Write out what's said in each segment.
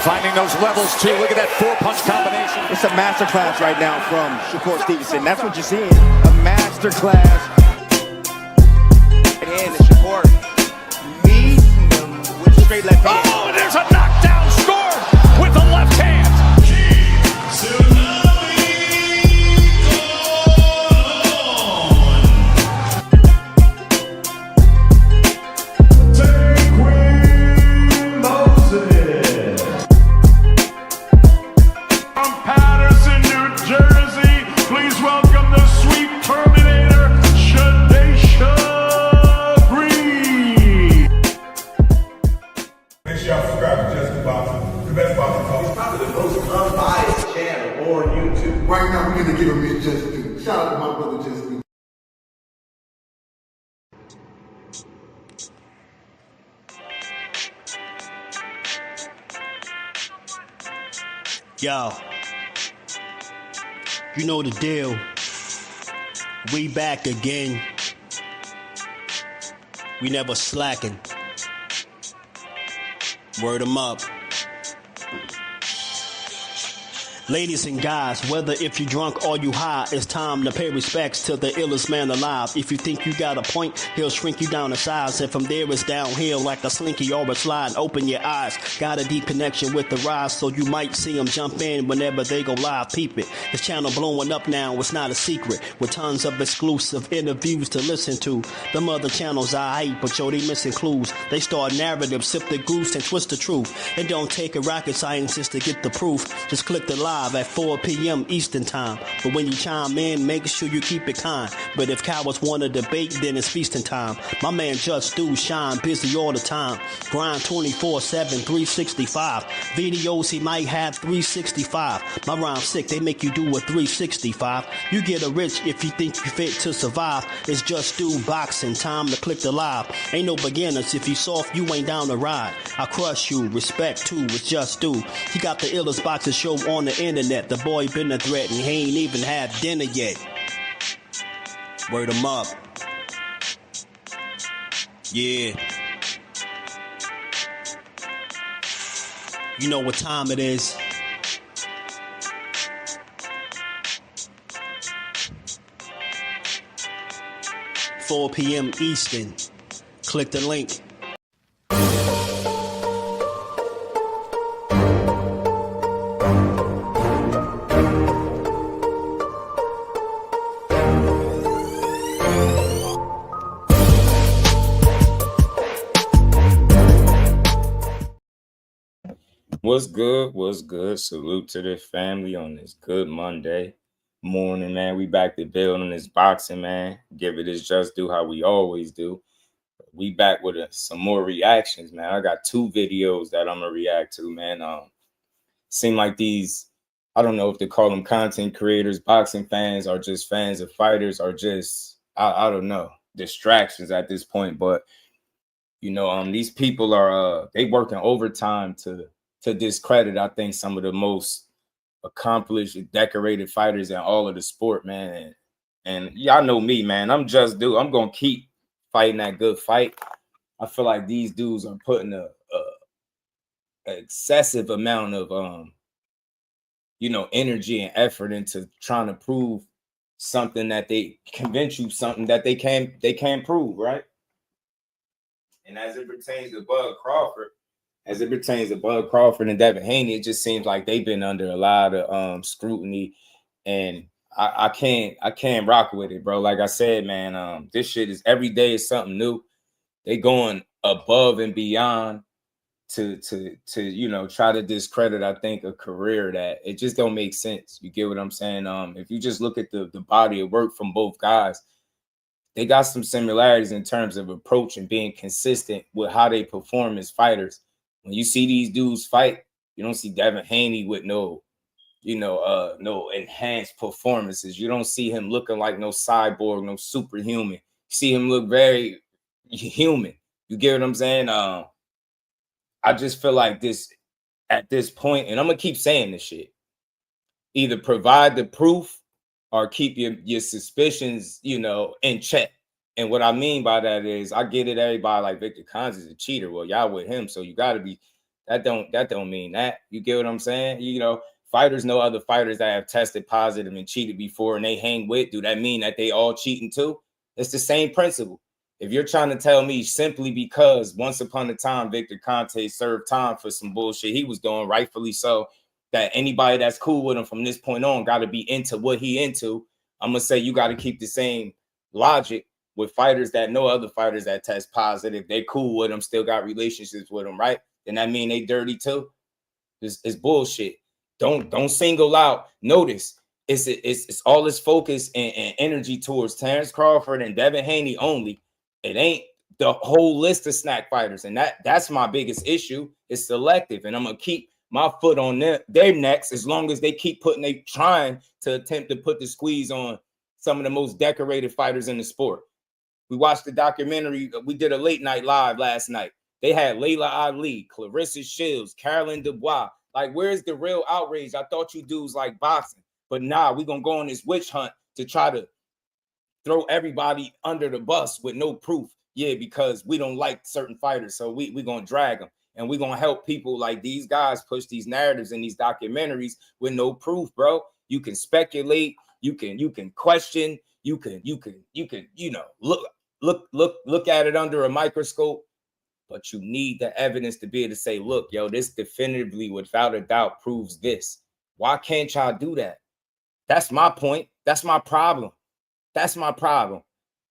Finding those levels too. Look at that 4-punch combination. It's a masterclass right now from Shakur Stevenson. That's what you're seeing. A masterclass. And Shakur meeting him with straight left hand. Oh, there's a knockdown scored with the left hand. Right now, we're going to give him his just due. Shout out to my brother, Justin. Yo, you know the deal. We back again. We never slacking. Word 'em up. Ladies and guys, whether if you drunk or you high, it's time to pay respects to the illest man alive. If you think you got a point, he'll shrink you down to size. And from there it's downhill like a slinky or a slide. Open your eyes, got a deep connection with the rise, so you might see him jump in whenever they go live. Peep it, his channel blowing up now, it's not a secret. With tons of exclusive interviews to listen to. Them other channels I hate, but yo, they missing clues. They start narratives, sip the goose and twist the truth. It don't take a rocket scientist to get the proof. Just click the live at 4 p.m. Eastern time. But when you chime in, make sure you keep it kind. But if cowards want to debate, then it's feasting time. My man Jusdu shine busy all the time. Grind 24/7, 365. Videos he might have 365. My rhyme sick, they make you do a 365. You get a rich if you think you fit to survive. It's Jusdueboxing, time to click the live. Ain't no beginners, if you soft, you ain't down to ride. I crush you, respect too, it's Jusdu. He got the illest boxing show on the internet. The boy been a threat and he ain't even had dinner yet. Word 'em up. Yeah. You know what time it is. $4 p.m. Eastern. Click the link. What's good? What's good? Salute to the family on this good Monday morning, man. We back to building this boxing, man. Give it his just due how we always do. We back with some more reactions, man. I got 2 videos that I'm gonna react to, man. Seem like these, I don't know if they call them content creators, boxing fans, or just fans of fighters, or just I don't know, distractions at this point. But you know, these people are they working overtime to discredit, I think, some of the most accomplished, decorated fighters in all of the sport, man. And y'all know me, man. I'm just dude. I'm gonna keep fighting that good fight. I feel like these dudes are putting a excessive amount of you know, energy and effort into trying to prove something that they convince you something that they can't prove, right? And as it pertains to Bud Crawford. As it pertains to Bud Crawford and Devin Haney, it just seems like they've been under a lot of scrutiny, and I can't rock with it, bro. Like I said, man, this shit is every day is something new. They going above and beyond to you know, try to discredit, I think, a career that it just don't make sense. You get what I'm saying? If you just look at the body of work from both guys, they got some similarities in terms of approach and being consistent with how they perform as fighters. When you see these dudes fight, you don't see Devin Haney with no enhanced performances. You don't see him looking like no cyborg, no superhuman. You see him look very human. You get what I'm saying? I just feel like this at this point, and I'm gonna keep saying this shit. Either provide the proof or keep your suspicions, you know, in check. And what I mean by that is, I get it, everybody like Victor Conte is a cheater. Well, y'all with him, so you got to be That don't mean that. You get what I'm saying? You know, fighters know other fighters that have tested positive and cheated before and they hang with. Do that mean that they all cheating too? It's the same principle. If you're trying to tell me simply because once upon a time Victor Conte served time for some bullshit he was doing, rightfully so, that anybody that's cool with him from this point on got to be into what he into, I'm gonna say you got to keep the same logic with fighters that know other fighters that test positive. They cool with him, still got relationships with him, right? Then that mean they dirty too? It's bullshit. Don't single out. Notice it's all this focus and energy towards Terrence Crawford and Devin Haney only. It ain't the whole list of SNAC fighters, and that's my biggest issue. It's selective, and I'm gonna keep my foot on their necks as long as they keep trying to attempt to put the squeeze on some of the most decorated fighters in the sport. We watched the documentary. We did a late night live last night. They had Layla Ali, Clarissa Shields, Carolyn Dubois. Like, where's the real outrage? I thought you dudes like boxing, but nah, we're gonna go on this witch hunt to try to throw everybody under the bus with no proof. Yeah, because we don't like certain fighters, so we're gonna drag them. And we're gonna help people like these guys push these narratives in these documentaries with no proof, bro. You can speculate, you can question, you can, you know, look at it under a microscope, but you need the evidence to be able to say, look, yo, this definitively, without a doubt, proves this. Why can't y'all do that? That's my point. That's my problem. That's my problem.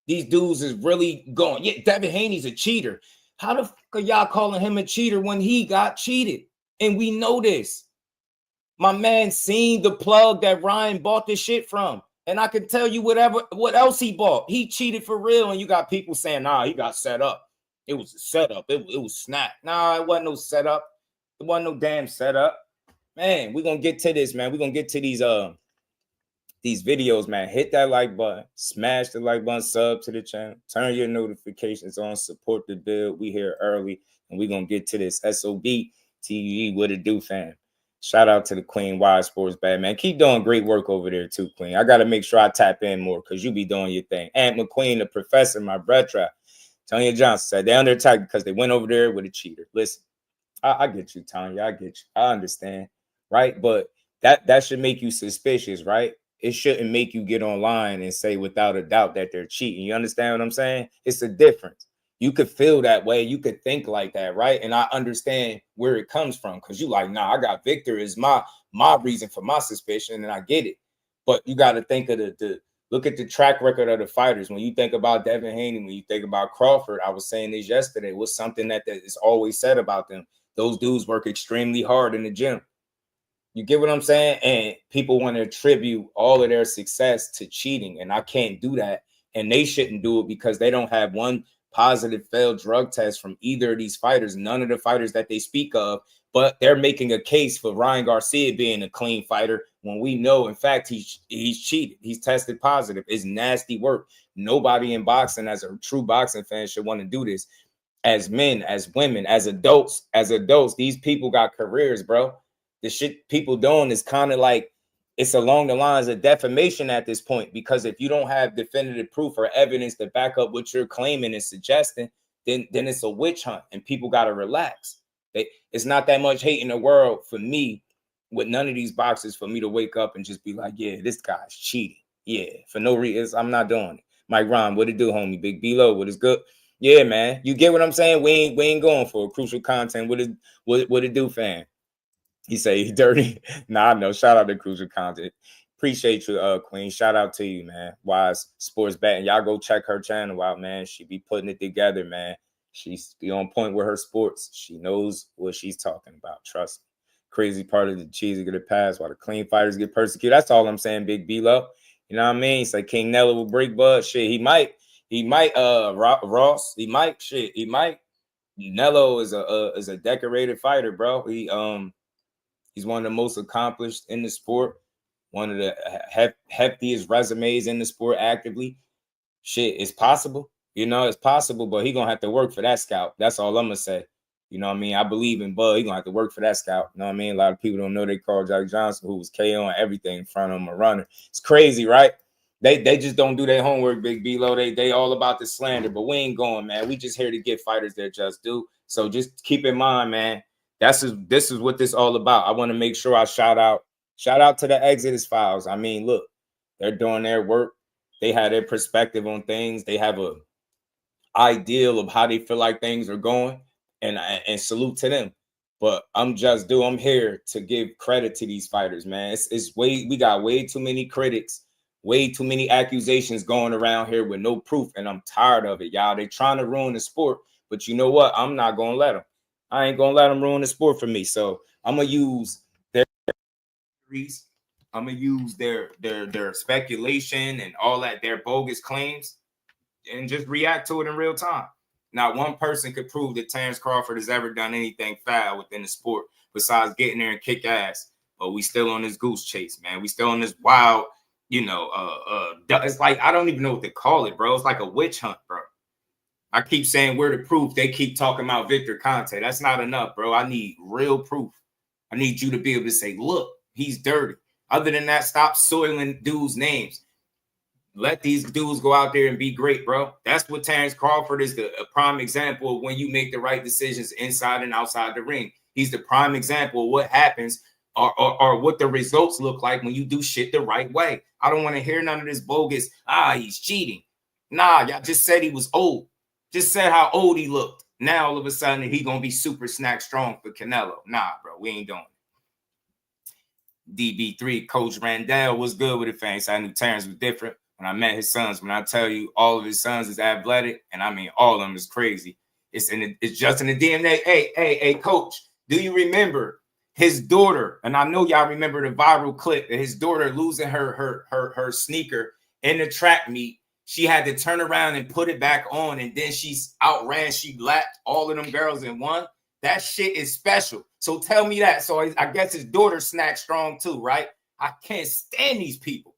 These dudes is really going, yeah, Devin Haney's a cheater. How the fuck are y'all calling him a cheater when he got cheated? And we know this. My man seen the plug that Ryan bought this shit from. And I can tell you what else he bought. He cheated for real. And you got people saying, nah, he got set up. It was a setup. It was SNAC. Nah, it wasn't no setup. It wasn't no damn setup. Man, we're going to get to this, man. We're going to get to these videos, man. Hit that like button. Smash the like button. Sub to the channel. Turn your notifications on. Support the build. We here early. And we're going to get to this. SOB TV. What it do, fam? Shout out to the Queen Wide Sports Bad, man. Keep doing great work over there, too, Queen. I got to make sure I tap in more because you be doing your thing. Aunt McQueen, the professor, my brother. Tanya Johnson said they're under attack because they went over there with a cheater. Listen, I get you, Tanya. I get you. I understand, right? But that should make you suspicious, right? It shouldn't make you get online and say without a doubt that they're cheating. You understand what I'm saying? It's a difference. You could feel that way. You could think like that, right? And I understand where it comes from because you like, nah, I got Victor is my reason for my suspicion, and I get it. But you got to think of look at the track record of the fighters. When you think about Devin Haney, when you think about Crawford, I was saying this yesterday, was something that is always said about them. Those dudes work extremely hard in the gym. You get what I'm saying? And people want to attribute all of their success to cheating, and I can't do that. And they shouldn't do it because they don't have one positive failed drug test from either of these fighters, none of the fighters that they speak of, but they're making a case for Ryan Garcia being a clean fighter when we know, in fact, he's cheated. He's tested positive. It's nasty work. Nobody in boxing, as a true boxing fan, should want to do this. As men, as women, as adults, these people got careers, bro. The shit people doing is kind of like, it's along the lines of defamation at this point, because if you don't have definitive proof or evidence to back up what you're claiming and suggesting, then it's a witch hunt and people got to relax. It's not that much hate in the world for me with none of these boxers for me to wake up and just be like, yeah, this guy's cheating. Yeah, for no reason. I'm not doing it. Mike Ron, what it do, homie? Big B-Lo, what is good? Yeah, man. You get what I'm saying? We ain't going for crucial content. What it do, fam? He say he dirty. Nah, I know. Shout out to Crucial Content. Appreciate you, Queen. Shout out to you, man. Wise Sports Betting. Y'all go check her channel out, man. She be putting it together, man. She's be on point with her sports. She knows what she's talking about. Trust me. Crazy part of the cheese get it passed while the clean fighters get persecuted. That's all I'm saying, Big B-Lo. You know what I mean? It's like King Nello will break Bud. Shit, he might, Ross. He might. Nello is a decorated fighter, bro. He's one of the most accomplished in the sport, one of the heftiest resumes in the sport actively. Shit, it's possible. You know, it's possible, but he going to have to work for that scout. That's all I'm going to say. You know what I mean? I believe in Bud. He going to have to work for that scout. You know what I mean? A lot of people don't know they call Jack Johnson, who was KO and everything in front of him, a runner. It's crazy, right? They just don't do their homework, Big B-Lo. They all about the slander, but we ain't going, man. We just here to get fighters that just do. So just keep in mind, man, this is what this all about. I want to make sure I shout out to the Exodus Files. I mean, look, they're doing their work. They have their perspective on things. They have a ideal of how they feel like things are going, and salute to them. But I'm here to give credit to these fighters, man. We got way too many critics, way too many accusations going around here with no proof, and I'm tired of it, y'all. They trying to ruin the sport, but you know what? I'm not gonna let them. I ain't gonna let them ruin the sport for me. So I'm gonna use their theories. I'm gonna use their speculation and all that, their bogus claims, and just react to it in real time. Not one person could prove that Terrence Crawford has ever done anything foul within the sport besides getting there and kick ass. But we still on this goose chase, man. We still on this wild, it's like, I don't even know what to call it, bro. It's like a witch hunt, bro. I keep saying we're the proof. They keep talking about Victor Conte. That's not enough, bro. I need real proof. I need you to be able to say, look, he's dirty. Other than that, stop soiling dudes' names. Let these dudes go out there and be great, bro. That's what Terrence Crawford is, a prime example of when you make the right decisions inside and outside the ring. He's the prime example of what happens or what the results look like when you do shit the right way. I don't want to hear none of this bogus, he's cheating. Nah, y'all just said he was old. Just said how old he looked. Now all of a sudden he gonna be super snack strong for Canelo. Nah, bro, we ain't doing it. DB3, Coach Randall was good with it, fans. I knew Terrence was different when I met his sons. When I tell you all of his sons is athletic, and I mean all of them is crazy. It's just in the DNA. Hey, Coach, do you remember his daughter? And I know y'all remember the viral clip of his daughter losing her sneaker in the track meet. She had to turn around and put it back on, and then she lapped all of them girls and won. That shit is special. So tell me that. So I guess his daughter snack strong too, right? I can't stand these people.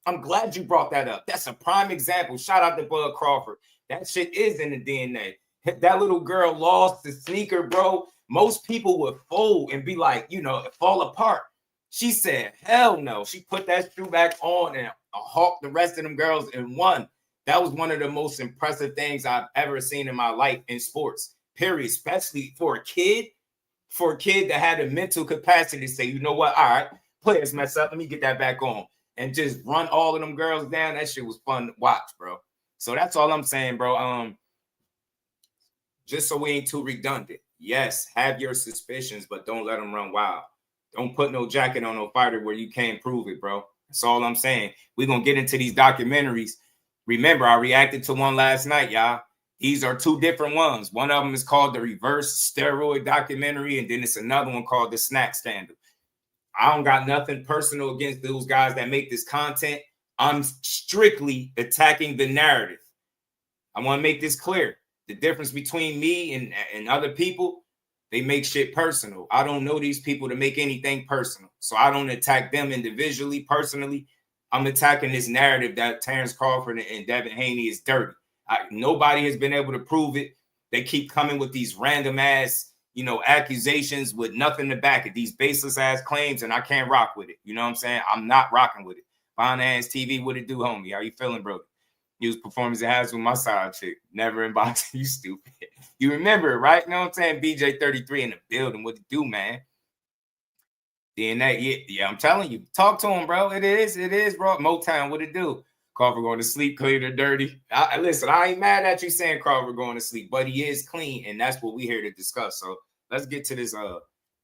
I'm glad you brought that up. That's a prime example. Shout out to Bud Crawford. That shit is in the DNA. That little girl lost the sneaker, bro. Most people would fold and be like, fall apart. She said, hell no. She put that shoe back on and hawked the rest of them girls and won. That was one of the most impressive things I've ever seen in my life in sports, period, especially for a kid that had the mental capacity to say, you know what, all right, players mess up, let me get that back on, and just run all of them girls down. That shit was fun to watch, bro. So that's all I'm saying, bro. Just so we ain't too redundant, yes, have your suspicions, but don't let them run wild. Don't put no jacket on no fighter where you can't prove it, bro. That's all I'm saying. We're going to get into these documentaries. Remember, I reacted to one last night, y'all. These are two different ones. One of them is called the Reverse Steroid Documentary, and then it's another one called the SNAC Scandal. I don't got nothing personal against those guys that make this content. I'm strictly attacking the narrative. I want to make this clear. The difference between me and other people, they make shit personal. I don't know these people to make anything personal. So I don't attack them individually, personally. I'm attacking this narrative that Terrence Crawford and Devin Haney is dirty. Nobody has been able to prove it. They keep coming with these random ass, accusations with nothing to back it. These baseless ass claims, and I can't rock with it. You know what I'm saying? I'm not rocking with it. Finance TV, what it do, homie? How you feeling, bro? Use performance enhancement with my side chick. Never in boxing. You stupid. You remember it, right? You know what I'm saying? BJ33 in the building. What it do, man? DNA, yeah, I'm telling you. Talk to him, bro. It is, bro. Motown, what it do? Crawford going to sleep, clean or dirty. Listen, I ain't mad at you saying Crawford going to sleep, but he is clean, and that's what we here to discuss. So let's get to this.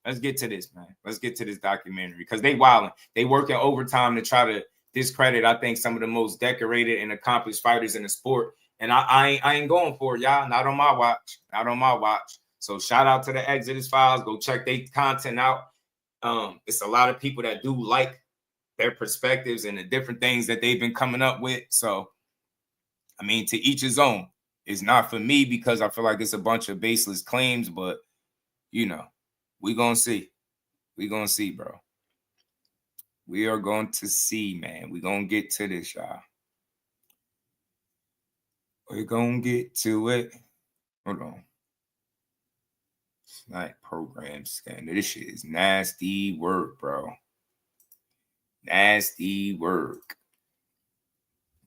Let's get to this, man. Let's get to this documentary because they wilding. They working overtime to try to discredit, I think, some of the most decorated and accomplished fighters in the sport. And I ain't going for it, y'all. Not on my watch. Not on my watch. So shout out to the Exodus Files. Go check their content out. It's a lot of people that do like their perspectives and the different things that they've been coming up with. So, I mean, to each his own. It's not for me because I feel like it's a bunch of baseless claims, but, we're going to see. We're going to see, bro. We are going to see, man. We're going to get to this, y'all. We're going to get to it. Hold on. SNAC program scandal. This shit is nasty work, bro. Nasty work.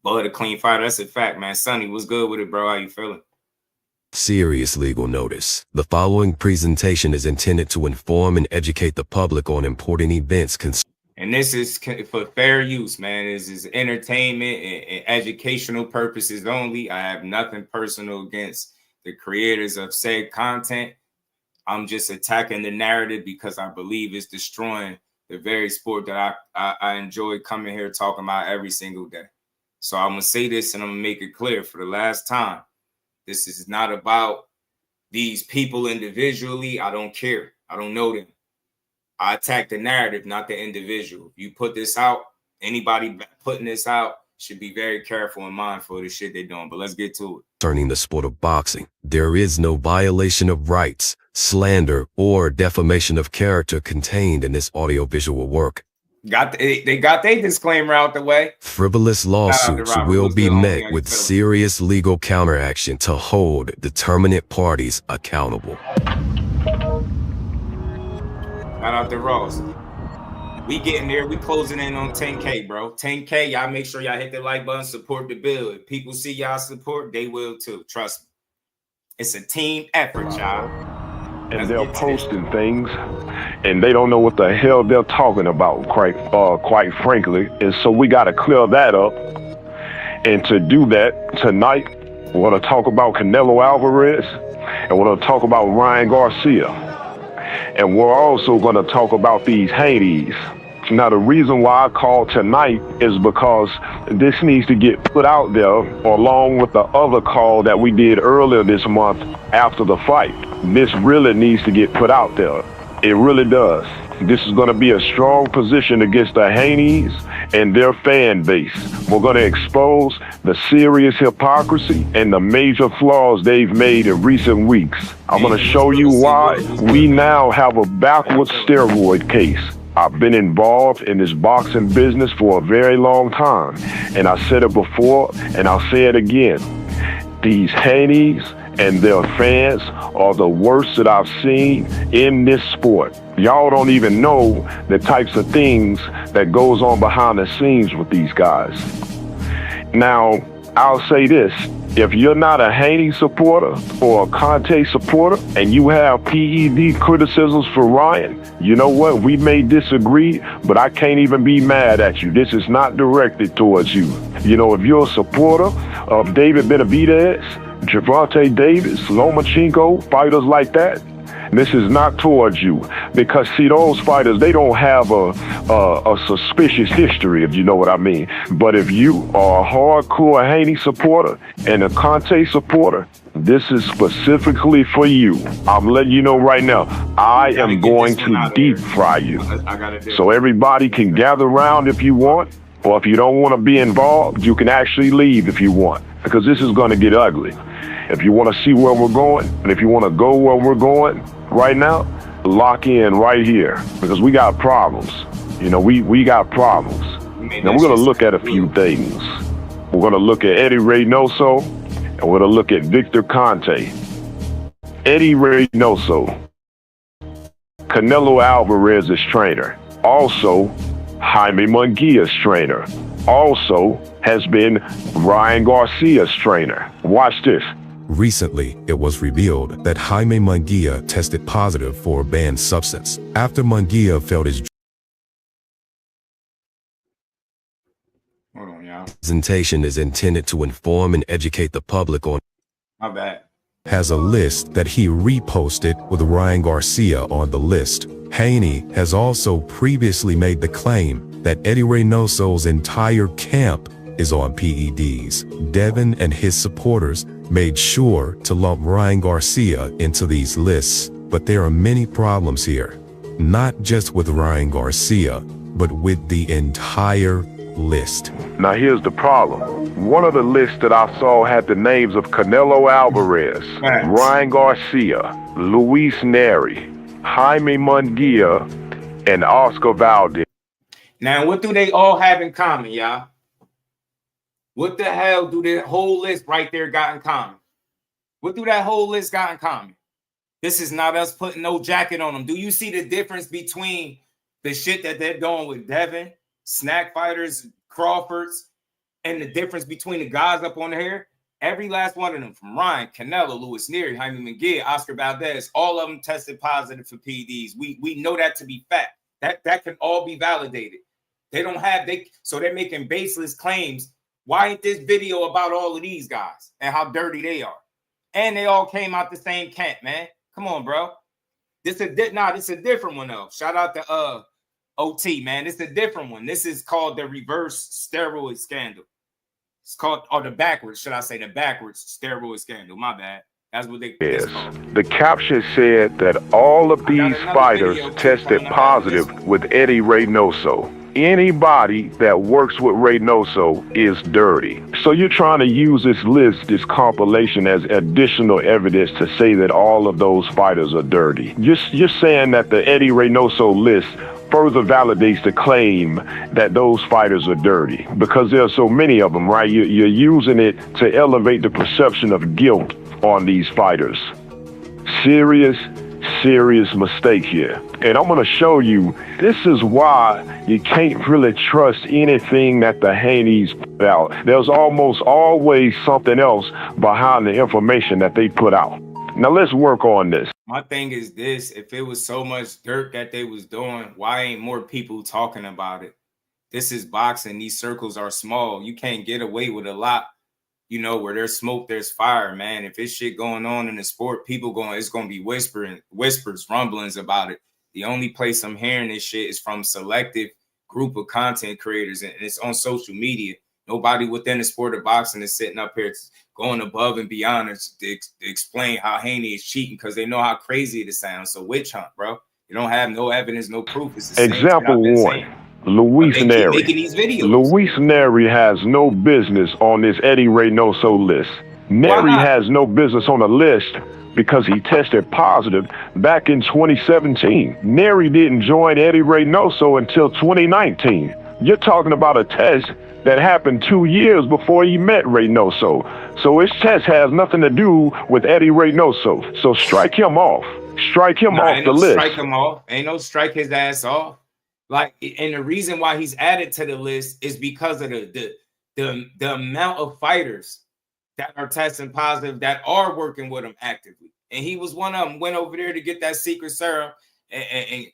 Bud a clean fighter. That's a fact, man. Sonny, what's good with it, bro? How you feeling? Serious legal notice. The following presentation is intended to inform and educate the public on important events and this is for fair use, man. This is entertainment and educational purposes only. I have nothing personal against the creators of said content. I'm just attacking the narrative because I believe it's destroying the very sport that I enjoy coming here talking about every single day. So I'm going to say this and I'm going to make it clear for the last time. This is not about these people individually. I don't care. I don't know them. I attack the narrative, not the individual. If you put this out, anybody putting this out should be very careful and mindful of the shit they're doing. But let's get to it. Concerning the sport of boxing, there is no violation of rights, slander, or defamation of character contained in this audiovisual work. They got their disclaimer out the way. Frivolous lawsuits will be met with serious legal counteraction to hold determinate parties accountable. Shout out to Ross. We getting there. We closing in on 10K, bro. 10K. Y'all make sure y'all hit the like button, support the build. If people see y'all support, they will too. Trust me. It's a team effort, y'all. And they're posting things, and they don't know what the hell they're talking about, quite frankly. And so we got to clear that up. And to do that tonight, we're going to talk about Canelo Alvarez, and we're going to talk about Ryan Garcia. And we're also going to talk about these Hades. Now, the reason why I called tonight is because this needs to get put out there along with the other call that we did earlier this month after the fight. This really needs to get put out there. It really does. This is going to be a strong position against the Haney's and their fan base. We're going to expose the serious hypocrisy and the major flaws they've made in recent weeks. I'm going to show you why we now have a backwards steroid case. I've been involved in this boxing business for a very long time, and I said it before, and I'll say it again. These Haney's and their fans are the worst that I've seen in this sport. Y'all don't even know the types of things that goes on behind the scenes with these guys. Now, I'll say this. If you're not a Haney supporter or a Conte supporter and you have PED criticisms for Ryan, you know what? We may disagree, but I can't even be mad at you. This is not directed towards you. You know, if you're a supporter of David Benavidez, Gervonta Davis, Lomachenko, fighters like that, this is not towards you, because see, those fighters, they don't have a suspicious history, if you know what I mean. But if you are a hardcore Haney supporter and a Conte supporter, this is specifically for you. I'm letting you know right now, I am going to deep fry you. So everybody can gather around if you want, or if you don't want to be involved, you can actually leave if you want, because this is going to get ugly. If you want to see where we're going, and if you want to go where we're going right now, lock in right here, because we got problems. You know, we got problems. Now we're going to look at a few things. We're going to look at Eddie Reynoso, and we're going to look at Victor Conte. Eddie Reynoso, Canelo Alvarez's trainer, also Jaime Munguia's trainer, also has been Ryan Garcia's trainer. Watch this. Recently, it was revealed that Jaime Munguia tested positive for a banned substance after Munguia felt his presentation is intended to inform and educate the public on. My bad. Has a list that he reposted with Ryan Garcia on the list. Haney has also previously made the claim that Eddie Reynoso's entire camp is on PEDs. Devin and his supporters made sure to lump Ryan Garcia into these lists, but there are many problems here. Not just with Ryan Garcia, but with the entire list. Now here's the problem. One of the lists that I saw had the names of Canelo Alvarez, Ryan Garcia, Luis Neri, Jaime Munguia, and Oscar Valdez. Now, what do they all have in common, y'all? What the hell do the whole list right there got in common? What do that whole list got in common? This is not us putting no jacket on them. Do you see the difference between the shit that they're doing with Devin, SNAC fighters, Crawfords, and the difference between the guys up on here Every last one of them, from Ryan, Canelo, Louis Neary, Jaime Munguia, Oscar Valdez, all of them tested positive for PEDs. We know that to be fact. That can all be validated. So they're making baseless claims. Why ain't this video about all of these guys and how dirty they are? And they all came out the same camp, man. Come on, bro. This is a different one though. Shout out to OT, man. This is a different one. This is called the reverse steroid scandal. It's called, or the backwards steroid scandal. My bad. That's what they called. The caption said that all of these fighters tested positive with Eddie Reynoso. Anybody that works with Reynoso is dirty. So you're trying to use this list, this compilation, as additional evidence to say that all of those fighters are dirty. You're saying that the Eddie Reynoso list further validates the claim that those fighters are dirty because there are so many of them, right? You're using it to elevate the perception of guilt on these fighters. Serious mistake here. And I'm going to show you, this is why you can't really trust anything that the Haney's put out. There's almost always something else behind the information that they put out. Now let's work on this. My thing is this: if it was so much dirt that they was doing, why ain't more people talking about it? This is boxing. These circles are small. You can't get away with a lot. You know, where there's smoke, there's fire, man. If it's shit going on in the sport, it's going to be whispers, rumblings about it. The only place I'm hearing this shit is from selective group of content creators, and it's on social media. Nobody within the sport of boxing is sitting up here going above and beyond to explain how Haney is cheating because they know how crazy it sounds. So witch hunt, bro. You don't have no evidence, no proof. It's the same Example one. Luis Nery. Luis Nery has no business on this Eddie Reynoso list. Nery has no business on the list because he tested positive back in 2017. Nery didn't join Eddie Reynoso until 2019. You're talking about a test that happened 2 years before he met Reynoso. So his test has nothing to do with Eddie Reynoso. So strike him off. Strike him off the list. Strike him off. Ain't no strike his ass off. Like, and the reason why he's added to the list is because of the amount of fighters that are testing positive that are working with him actively. And he was one of them, went over there to get that secret serum. And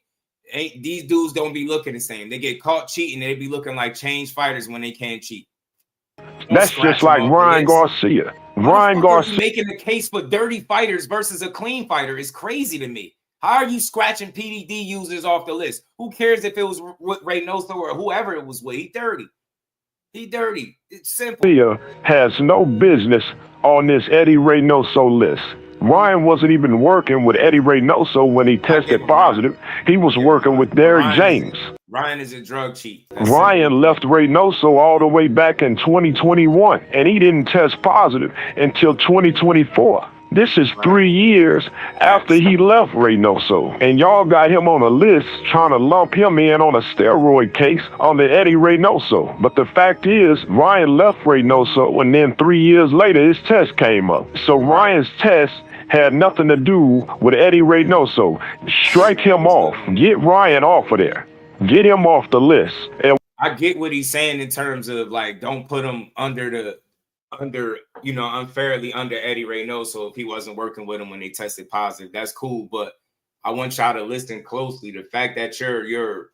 these dudes don't be looking the same. They get caught cheating. They be looking like changed fighters when they can't cheat. That's just like Ryan Garcia. Ryan Garcia making the case for dirty fighters versus a clean fighter is crazy to me. How are you scratching PED users off the list? Who cares if it was with Reynoso or whoever it was with? He dirty. He dirty. It's simple. Has no business on this Eddie Reynoso list. Ryan wasn't even working with Eddie Reynoso when he tested positive. He was working with Derrick James. Ryan is a drug cheat. Ryan left Reynoso all the way back in 2021, and he didn't test positive until 2024. This is 3 years after he left Reynoso, and y'all got him on a list trying to lump him in on a steroid case on the Eddie Reynoso. But the fact is, Ryan left Reynoso, and then 3 years later, his test came up. So Ryan's test had nothing to do with Eddie Reynoso. Strike him off. Get Ryan off of there. Get him off the list. And I get what he's saying in terms of, like, don't put him unfairly under Eddie Reynoso if he wasn't working with him when they tested positive. That's cool, but I want y'all to listen closely. The fact that you're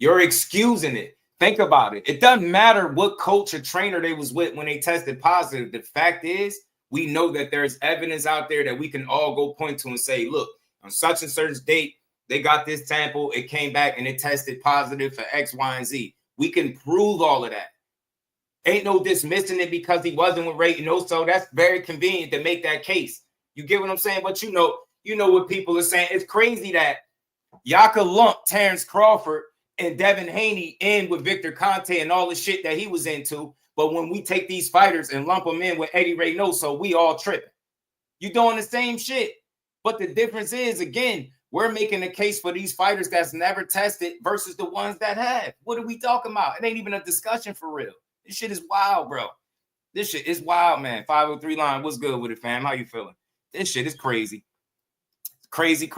excusing it. Think about it. It doesn't matter what coach or trainer they was with when they tested positive. The fact is, we know that there's evidence out there that we can all go point to and say, look, on such and such date, they got this sample, it came back and it tested positive for X, Y, and Z. We can prove all of that. Ain't no dismissing it because he wasn't with Reynoso. That's very convenient to make that case. You get what I'm saying? But you know what people are saying. It's crazy that y'all could lump Terrence Crawford and Devin Haney in with Victor Conte and all the shit that he was into. But when we take these fighters and lump them in with Eddie Reynoso, we all tripping. You doing the same shit. But the difference is, again, we're making a case for these fighters that's never tested versus the ones that have. What are we talking about? It ain't even a discussion for real. This shit is wild, bro. This shit is wild, man. 503 line, what's good with it, fam? How you feeling? This shit is crazy. Crazy,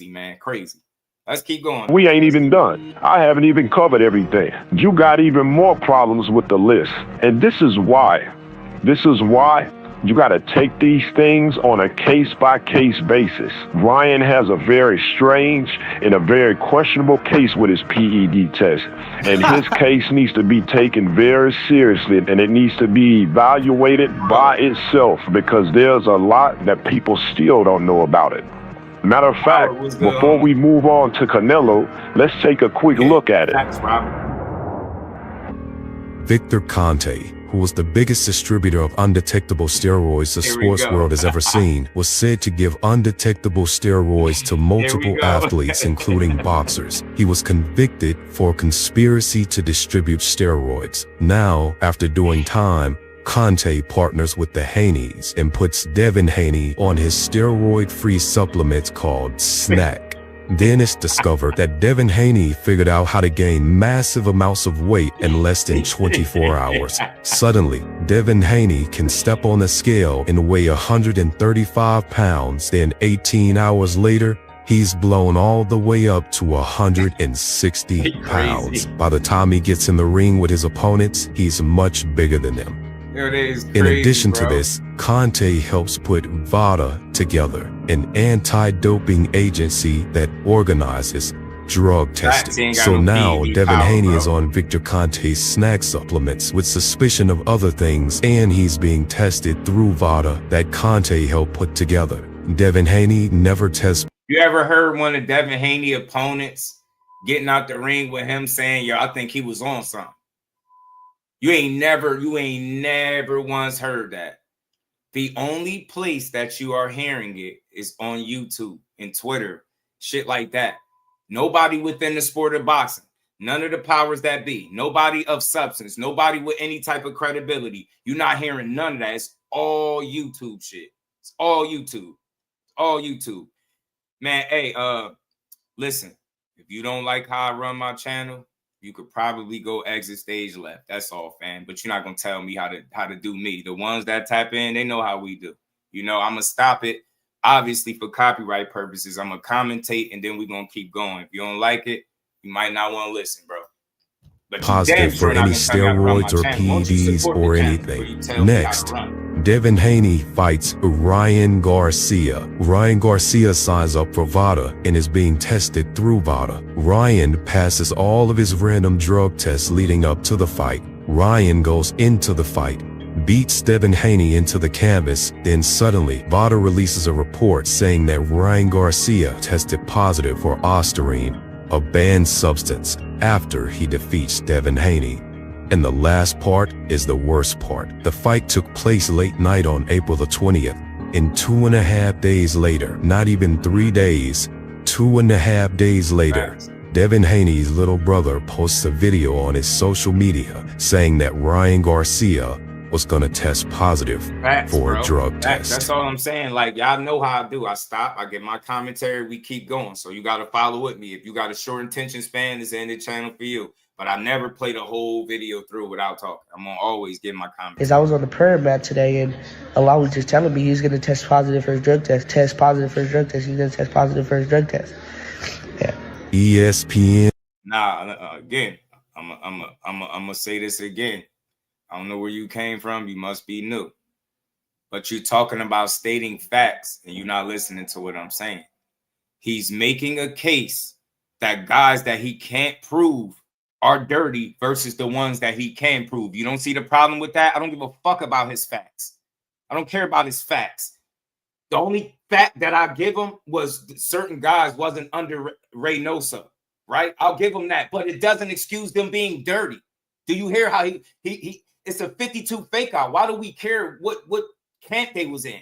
man. Crazy. Let's keep going. We ain't even done. I haven't even covered everything. You got even more problems with the list. And this is why You got to take these things on a case-by-case basis. Ryan has a very strange and a very questionable case with his PED test. And his case needs to be taken very seriously, and it needs to be evaluated by itself, because there's a lot that people still don't know about it. Matter of fact, before we move on to Canelo, let's take a quick look at it. Victor Conte, who was the biggest distributor of undetectable steroids the sports world has ever seen, was said to give undetectable steroids to multiple athletes, including boxers. He was convicted for conspiracy to distribute steroids. Now, after doing time, Conte partners with the Haneys and puts Devin Haney on his steroid-free supplements called SNAC. Then it's discovered that Devin Haney figured out how to gain massive amounts of weight in less than 24 hours. Suddenly, Devin Haney can step on a scale and weigh 135 pounds. Then 18 hours later, he's blown all the way up to 160 pounds. By the time he gets in the ring with his opponents, he's much bigger than them. In addition to this, Conte helps put VADA together, an anti-doping agency that organizes drug testing. So now Devin Haney is on Victor Conte's SNAC supplements with suspicion of other things, and he's being tested through VADA that Conte helped put together. Devin Haney never tests. You ever heard one of Devin Haney opponents getting out the ring with him saying, yo, I think he was on something? You ain't never once heard that. The only place that you are hearing it is on YouTube and Twitter, shit like that. Nobody within the sport of boxing, none of the powers that be, nobody of substance, nobody with any type of credibility. You're not hearing none of that. It's all YouTube shit. It's all YouTube. All YouTube. Man, hey, listen, if you don't like how I run my channel, you could probably go exit stage left. That's all, fam. But you're not gonna tell me how to do me. The ones that tap in, they know how we do. You know, I'm gonna stop it. Obviously, for copyright purposes, I'm gonna commentate and then we're gonna keep going. If you don't like it, you might not want to listen, bro. But positive for any steroids or PEDs or anything. Next, Devin Haney fights Ryan Garcia. Ryan Garcia signs up for VADA and is being tested through VADA. Ryan passes all of his random drug tests leading up to the fight. Ryan goes into the fight, beats Devin Haney into the canvas, then suddenly VADA releases a report saying that Ryan Garcia tested positive for ostarine, a banned substance, after he defeats Devin Haney. And the last part is the worst part. The fight took place late night on April the 20th, and 2.5 days later, not even 3 days, 2.5 days later, Devin Haney's little brother posts a video on his social media saying that Ryan Garcia was gonna test positive for a drug test. That's all I'm saying. Like, y'all know how I do. I stop, I get my commentary, we keep going. So you got to follow with me. If you got a short attention span, this ain't the channel for you. But I never played a whole video through without talking. I'm gonna always get my comments. Because I was on the prayer mat today, and Allah was just telling me he's gonna test positive for his drug test. Test positive for his drug test. He's gonna test positive for his drug test. Yeah. ESPN. Nah, again, I'm gonna say this again. I don't know where you came from. You must be new. But you're talking about stating facts, and you're not listening to what I'm saying. He's making a case that guys that he can't prove are dirty versus the ones that he can prove. You don't see the problem with that? I don't give a fuck about his facts. I don't care about his facts. The only fact that I give him was certain guys wasn't under Reynoso, right? I'll give him that, but it doesn't excuse them being dirty. Do you hear how he it's a 52 fake out. Why do we care what camp they was in?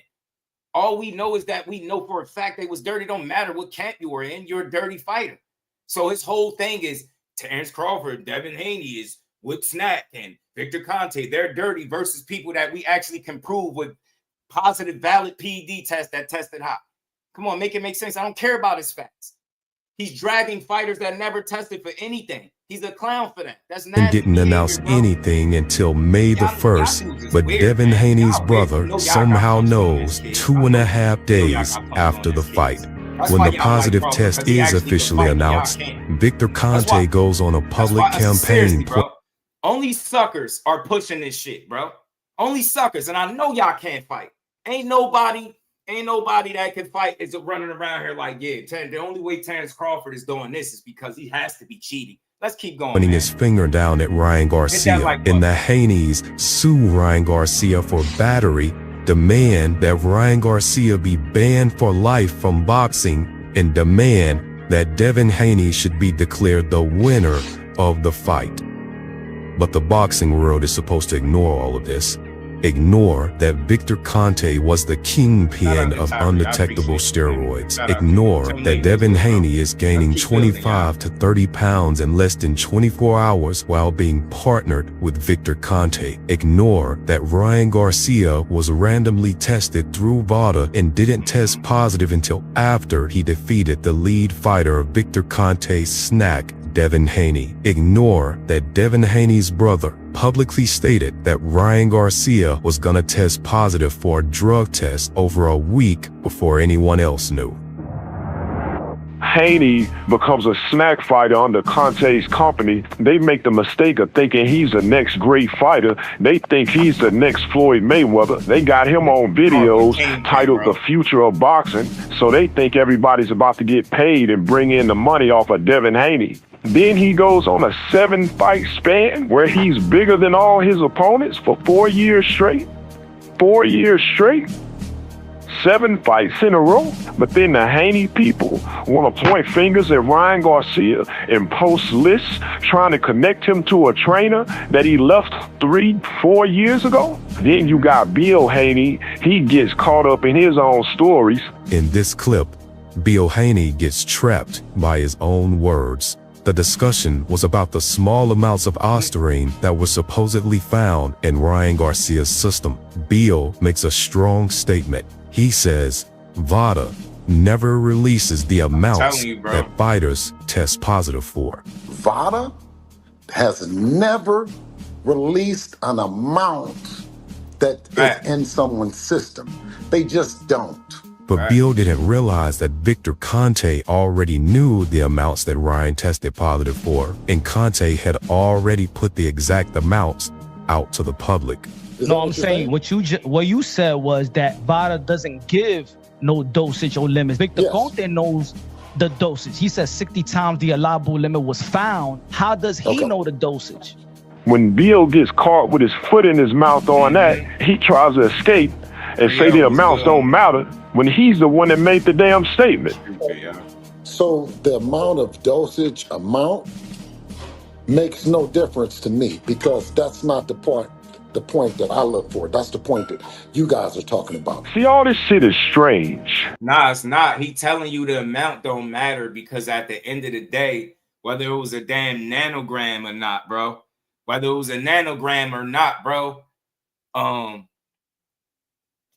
All we know is that we know for a fact they was dirty. Don't matter what camp you were in, you're a dirty fighter. So his whole thing is Terrence Crawford, Devin Haney is with SNAC and Victor Conte. They're dirty versus people that we actually can prove with positive, valid PED tests that tested high. Come on, make it make sense. I don't care about his facts. He's dragging fighters that never tested for anything. He's a clown for that. That's not. And didn't announce anything until May the 1st, but Devin Haney's brother somehow knows 2.5 days after the fight. When the positive test is officially announced, Victor Conte goes on a public campaign. Only suckers are pushing this shit, bro. Only suckers. And I know y'all can't fight. Ain't nobody that can fight is running around here like, yeah, the only way Terrence Crawford is doing this is because he has to be cheating. Let's keep going. Pointing his finger down at Ryan Garcia, and the Haney's sue Ryan Garcia for battery, demand that Ryan Garcia be banned for life from boxing, and demand that Devin Haney should be declared the winner of the fight. But the boxing world is supposed to ignore all of this. Ignore that Victor Conte was the kingpin of undetectable steroids. Ignore that Devin Haney is gaining 25 to 30 pounds in less than 24 hours while being partnered with Victor Conte. Ignore that Ryan Garcia was randomly tested through VADA and didn't test positive until after he defeated the lead fighter of Victor Conte's SNAC, Devin Haney. Ignore that Devin Haney's brother publicly stated that Ryan Garcia was gonna test positive for a drug test over a week before anyone else knew. Haney becomes a SNAC fighter under Conte's company. They make the mistake of thinking he's the next great fighter. They think he's the next Floyd Mayweather. They got him on videos titled The Future of Boxing, so they think everybody's about to get paid and bring in the money off of Devin Haney. Then he goes on a 7-fight span where he's bigger than all his opponents for 4 years straight. 4 years straight. 7 fights in a row. But then the Haney people want to point fingers at Ryan Garcia and post lists trying to connect him to a trainer that he left 3-4 years ago. Then you got Bill Haney. He gets caught up in his own stories. In this clip, Bill Haney gets trapped by his own words. The discussion was about the small amounts of ostarine that were supposedly found in Ryan Garcia's system. Bill makes a strong statement. He says VADA never releases the amounts that fighters test positive for. VADA has never released an amount that is in someone's system. They just don't. But Bill didn't realize that Victor Conte already knew the amounts that Ryan tested positive for, and Conte had already put the exact amounts out to the public. No, I'm saying what you said was that VADA doesn't give no dosage or limits. Victor Conte knows the dosage. He says 60 times the allowable limit was found. How does he know the dosage? When Bill gets caught with his foot in his mouth on that, he tries to escape and say the amounts don't matter when he's the one that made the damn statement. So the amount of dosage makes no difference to me, because that's not the point that I look for. That's the point that you guys are talking about. See, all this shit is strange. Nah, it's not. He telling you the amount don't matter, because at the end of the day, whether it was a damn nanogram or not, bro, whether it was a nanogram or not, bro,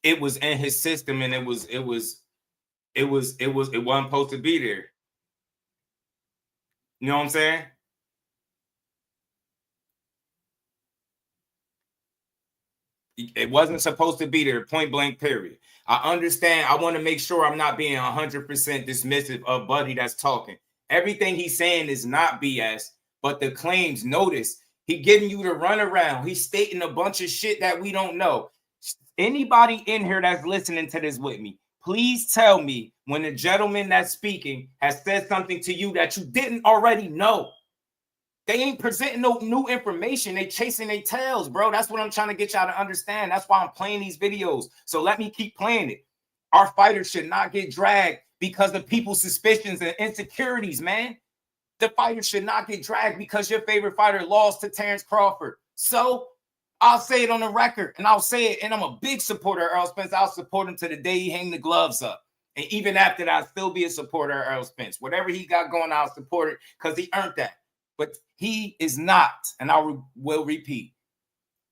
it was in his system, and it wasn't supposed to be there. You know what I'm saying? It wasn't supposed to be there, point blank, period. I understand. I want to make sure I'm not being 100% dismissive of Buddy that's talking. Everything he's saying is not BS, but the claims, notice, he getting you to run around. He's stating a bunch of shit that we don't know. Anybody in here that's listening to this with me, please tell me when the gentleman that's speaking has said something to you that you didn't already know. They ain't presenting no new information. They chasing their tails, bro. That's what I'm trying to get y'all to understand. That's why I'm playing these videos. So let me keep playing it. Our fighters should not get dragged because of people's suspicions and insecurities, man. The fighters should not get dragged because your favorite fighter lost to Terrence Crawford. So I'll say it on the record, and I'll say it, and I'm a big supporter of Errol Spence. I'll support him to the day he hang the gloves up. And even after that, I'll still be a supporter of Errol Spence. Whatever he got going, I'll support it because he earned that. But he is not, and I will repeat,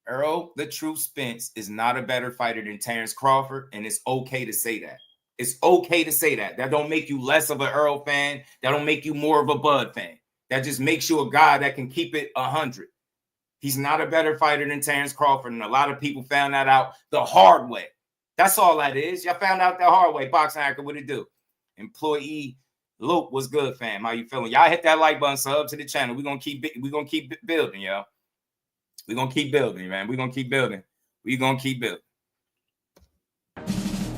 Errol the True Spence is not a better fighter than Terrence Crawford, and it's okay to say that. It's okay to say that. That don't make you less of an Errol fan. That don't make you more of a Bud fan. That just makes you a guy that can keep it 100. He's not a better fighter than Terrence Crawford, and a lot of people found that out the hard way. That's all that is. Y'all found out the hard way. Boxing Hacker, what it do? Employee Luke, what's good, fam? How you feeling? Y'all hit that like button, sub to the channel. We're gonna keep building, y'all. We're gonna keep building, man. We're gonna keep building. We gonna keep building.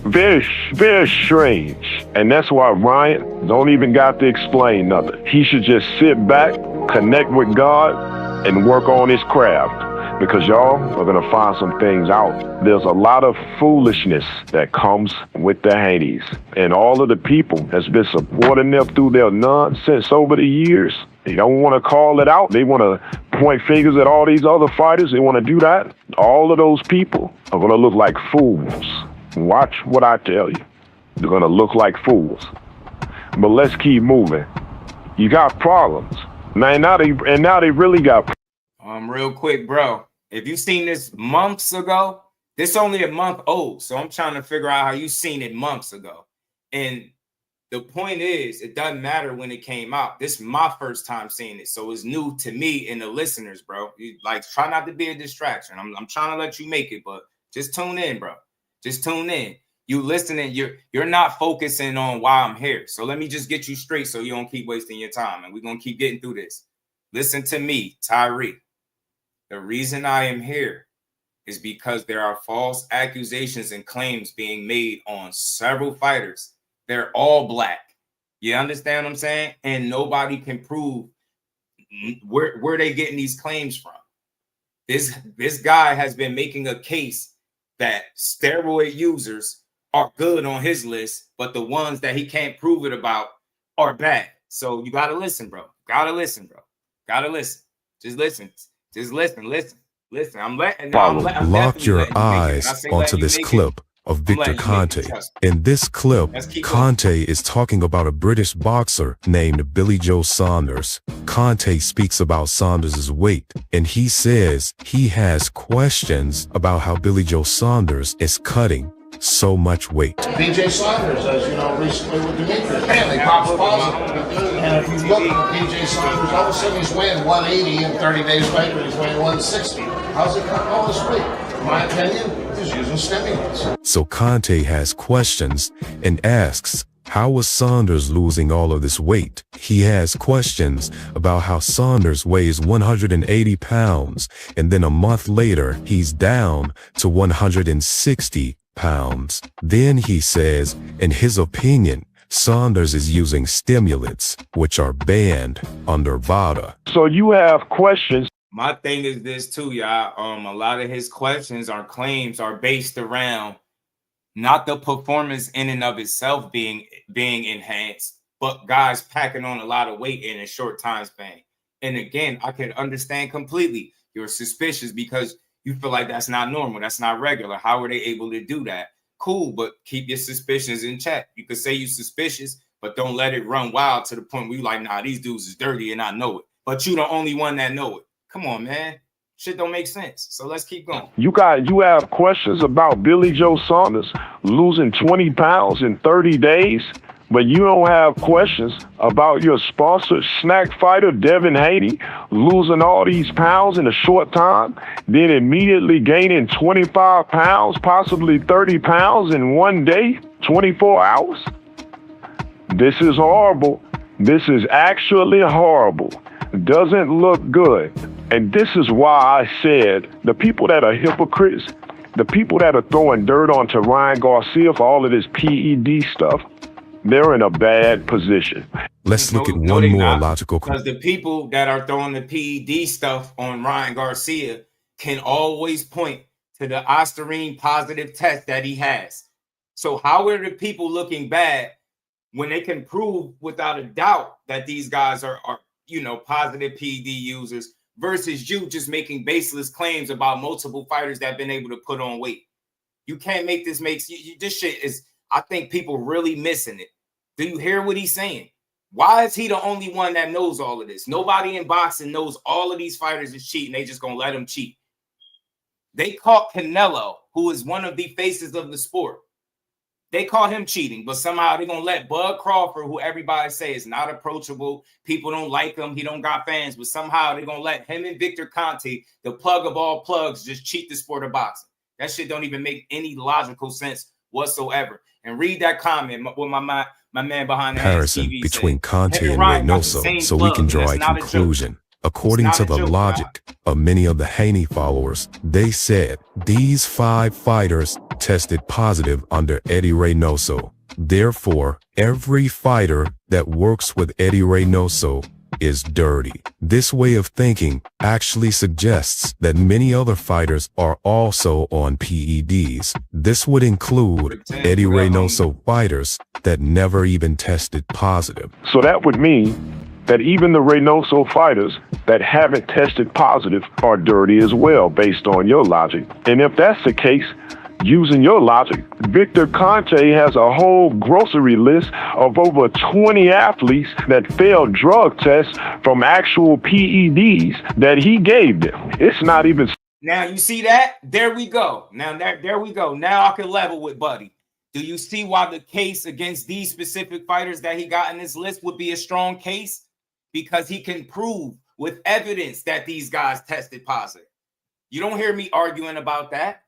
Very, very strange. And that's why Ryan don't even got to explain nothing. He should just sit back, connect with God, and work on his craft. Because y'all are going to find some things out. There's a lot of foolishness that comes with the Haney's. And all of the people that's been supporting them through their nonsense over the years, they don't want to call it out. They want to point fingers at all these other fighters. They want to do that. All of those people are going to look like fools. Watch what I tell you. They're going to look like fools. But let's keep moving. You got problems. Man, now they really got problems. Real quick, bro. If you seen this months ago, this only a month old. So I'm trying to figure out how you seen it months ago. And the point is, it doesn't matter when it came out. This is my first time seeing it. So it's new to me and the listeners, bro. Like, try not to be a distraction. I'm trying to let you make it, but just tune in, bro. Just tune in. You listening, you're not focusing on why I'm here. So let me just get you straight so you don't keep wasting your time. And we're going to keep getting through this. Listen to me, Tyree. The reason I am here is because there are false accusations and claims being made on several fighters. They're all black. You understand what I'm saying? And nobody can prove where they getting these claims from. This guy has been making a case that steroid users are good on his list, but the ones that he can't prove it about are bad. So you got to listen, bro. Got to listen, bro. Got to listen. Just listen. Just listen. I'm letting. Lock your eyes onto this clip of Victor Conte. In this clip, Conte is talking about a British boxer named Billy Joe Saunders. Conte speaks about Saunders' weight, and he says he has questions about how Billy Joe Saunders is cutting so much weight. BJ Saunders, as you know, recently with Demetrius, man, they popped positive. And if you look at BJ Saunders, all of a sudden he's weighing 180, and 30 days later he's weighing 160. How's it cutting all this weight? In my opinion, he's using stimulants. So Conte has questions and asks, how was Saunders losing all of this weight? He has questions about how Saunders weighs 180 pounds, and then a month later, he's down to 160 pounds. Then he says, in his opinion, Saunders is using stimulants, which are banned under VADA. So you have questions. My thing is this too, y'all. A lot of his questions or claims are based around not the performance in and of itself being enhanced, but guys packing on a lot of weight in a short time span. And again, I can understand completely. You're suspicious because you feel like that's not normal. That's not regular. How are they able to do that? Cool, but keep your suspicions in check. You could say you're suspicious, but don't let it run wild to the point where you're like, nah, these dudes is dirty and I know it. But you the only one that know it. Come on, man. Shit don't make sense. So let's keep going. You have questions about Billy Joe Saunders losing 20 pounds in 30 days, but you don't have questions about your sponsor, SNAC fighter Devin Haney, losing all these pounds in a short time, then immediately gaining 25 pounds, possibly 30 pounds in one day, 24 hours. This is horrible. This is actually horrible. Doesn't look good. And this is why I said the people that are hypocrites, the people that are throwing dirt onto Ryan Garcia for all of this PED stuff, they're in a bad position. Let's look at one more logical. Because the people that are throwing the PED stuff on Ryan Garcia can always point to the Osterine positive test that he has. So how are the people looking bad when they can prove without a doubt that these guys are positive PED users versus you just making baseless claims about multiple fighters that have been able to put on weight? You can't make this this shit is, I think people really missing it. Do you hear what he's saying? Why is he the only one that knows all of this? Nobody in boxing knows all of these fighters is cheating. They just gonna let them cheat. They caught Canelo, who is one of the faces of the sport. They caught him cheating, but somehow they're gonna let Bud Crawford, who everybody say is not approachable, people don't like him, he don't got fans, but somehow they're gonna let him and Victor Conte, the plug of all plugs, just cheat the sport of boxing. That shit don't even make any logical sense whatsoever. And read that comment with my man behind the comparison between Conte and Reynoso, so we can draw a conclusion. According to the logic of many of the Haney followers, they said these 5 fighters tested positive under Eddie Reynoso. Therefore, every fighter that works with Eddie Reynoso is dirty. This way of thinking actually suggests that many other fighters are also on PEDs. This would include Eddie Reynoso fighters that never even tested positive. So that would mean that even the Reynoso fighters that haven't tested positive are dirty as well, based on your logic. And if that's the case, using your logic, Victor Conte has a whole grocery list of over 20 athletes that failed drug tests from actual PEDs that he gave them. It's not even. Now you see that? There we go. Now there we go. Now I can level with Buddy. Do you see why the case against these specific fighters that he got in this list would be a strong case? Because he can prove with evidence that these guys tested positive. You don't hear me arguing about that.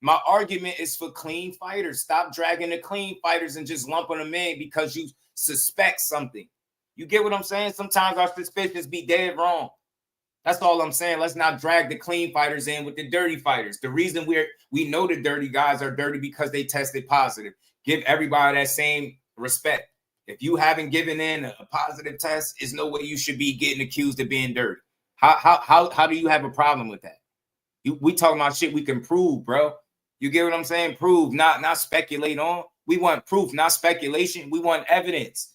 My argument is for clean fighters. Stop dragging the clean fighters and just lumping them in because you suspect something. You get what I'm saying? Sometimes our suspicions be dead wrong. That's all I'm saying. Let's not drag the clean fighters in with the dirty fighters. The reason we know the dirty guys are dirty because they tested positive. Give everybody that same respect. If you haven't given in a positive test, there's no way you should be getting accused of being dirty. How do you have a problem with that? We talking about shit we can prove, bro. You get what I'm saying? Prove, not speculate on. We want proof, not speculation. We want evidence,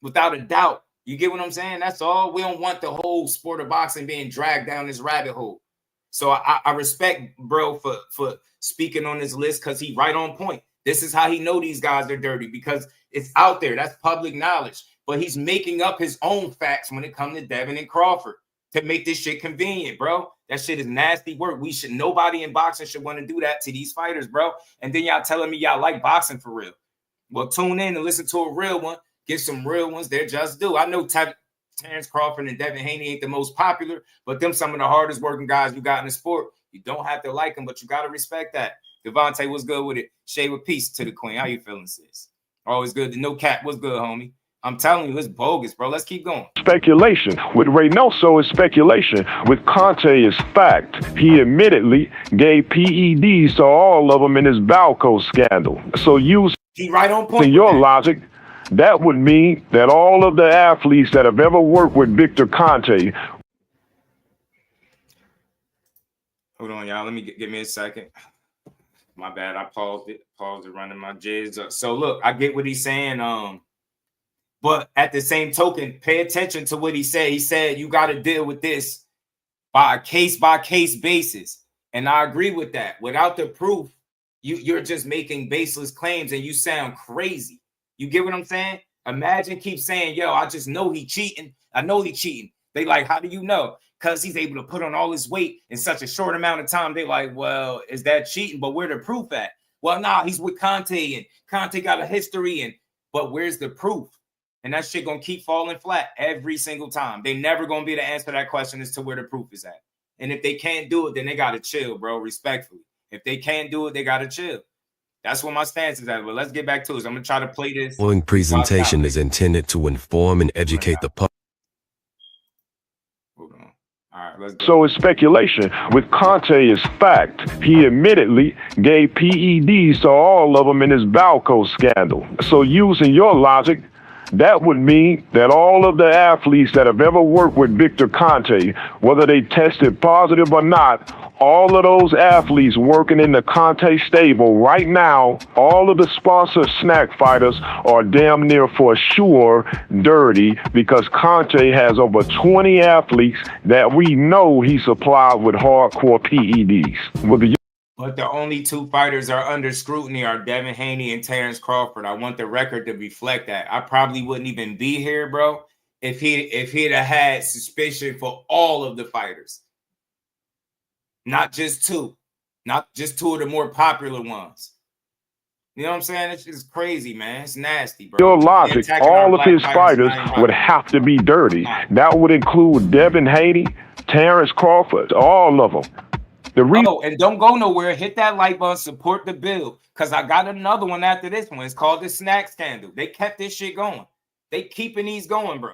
without a doubt. You get what I'm saying? That's all. We don't want the whole sport of boxing being dragged down this rabbit hole. So I respect bro for speaking on this list because he right on point. This is how he know these guys are dirty, because it's out there. That's public knowledge. But he's making up his own facts when it comes to Devin and Crawford to make this shit convenient, bro. That shit is nasty work. Nobody in boxing should want to do that to these fighters, bro. And then y'all telling me y'all like boxing for real. Well, tune in and listen to a real one. Get some real ones. They're just due. I know Terrence Crawford and Devin Haney ain't the most popular, but them some of the hardest working guys you got in the sport. You don't have to like them, but you got to respect that. Devontae, what's good with it? Shay with peace to the queen. How you feeling, sis? Always good. No cap. What's good, homie? I'm telling you, it's bogus, bro. Let's keep going. Speculation. With Reynoso is speculation. With Conte is fact. He admittedly gave PEDs to all of them in his Balco scandal. So using right on point your logic, that would mean that all of the athletes that have ever worked with Victor Conte. Hold on, y'all. Let me give me a second. My bad. I paused it. Paused it running my jizz up. So look, I get what he's saying. But at the same token, pay attention to what he said. He said you got to deal with this by a case-by-case basis. And I agree with that. Without the proof, you're just making baseless claims and you sound crazy. You get what I'm saying? Imagine keep saying, yo, I just know he cheating. I know he cheating. They like, how do you know? Because he's able to put on all his weight in such a short amount of time. They like, well, is that cheating? But where the proof at? Well, nah, he's with Conte and Conte got a history. But where's the proof? And that shit gonna keep falling flat every single time. They never gonna be able to answer that question as to where the proof is at. And if they can't do it, then they gotta chill, bro, respectfully. If they can't do it, they gotta chill. That's what my stance is at. But let's get back to it. I'm gonna try to play this. The following presentation is intended to inform and educate the public. Hold on. All right, let's go. So it's speculation. With Conte is fact. He admittedly gave PEDs to all of them in his Balco scandal. So using your logic, that would mean that all of the athletes that have ever worked with Victor Conte, whether they tested positive or not, all of those athletes working in the Conte stable right now, all of the sponsored SNAC fighters are damn near for sure dirty, because Conte has over 20 athletes that we know he supplied with hardcore PEDs. But the only two fighters are under scrutiny are Devin Haney and Terrence Crawford. I want the record to reflect that. I probably wouldn't even be here, bro, if he'd have had suspicion for all of the fighters. Not just two. Not just two of the more popular ones. You know what I'm saying? It's just crazy, man. It's nasty, bro. Your logic, all of his fighters would have to be dirty. That would include Devin Haney, Terrence Crawford, all of them. And don't go nowhere. Hit that like button. Support the build. Because I got another one after this one. It's called the SNAC scandal. They kept this shit going. They keeping these going, bro.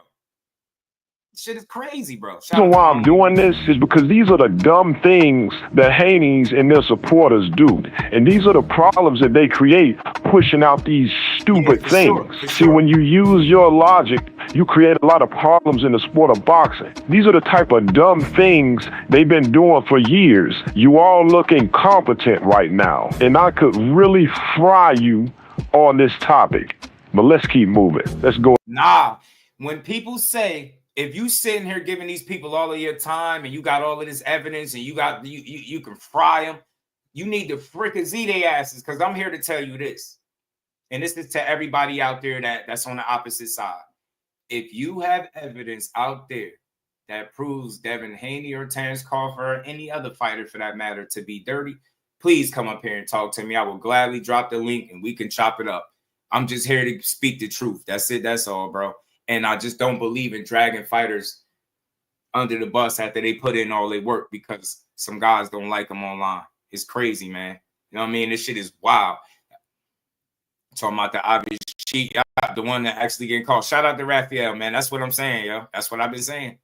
Shit is crazy, bro. The reason why I'm doing this is because these are the dumb things that Haney's and their supporters do. And these are the problems that they create pushing out these stupid things. See, when you use your logic, you create a lot of problems in the sport of boxing. These are the type of dumb things they've been doing for years. You all look incompetent right now. And I could really fry you on this topic. But let's keep moving. Let's go. Nah, when people say, if you sitting here giving these people all of your time and you got all of this evidence and you can fry them, you need to frickin' their asses, because I'm here to tell you this. And this is to everybody out there that's on the opposite side. If you have evidence out there that proves Devin Haney or Terrence Crawford or any other fighter for that matter to be dirty, please come up here and talk to me. I will gladly drop the link and we can chop it up. I'm just here to speak the truth. That's it. That's all, bro. And I just don't believe in dragging fighters under the bus after they put in all their work because some guys don't like them online. It's crazy, man. You know what I mean? This shit is wild. I'm talking about the obvious cheat, the one that actually getting caught. Shout out to Raphael, man. That's what I'm saying, yo. That's what I've been saying.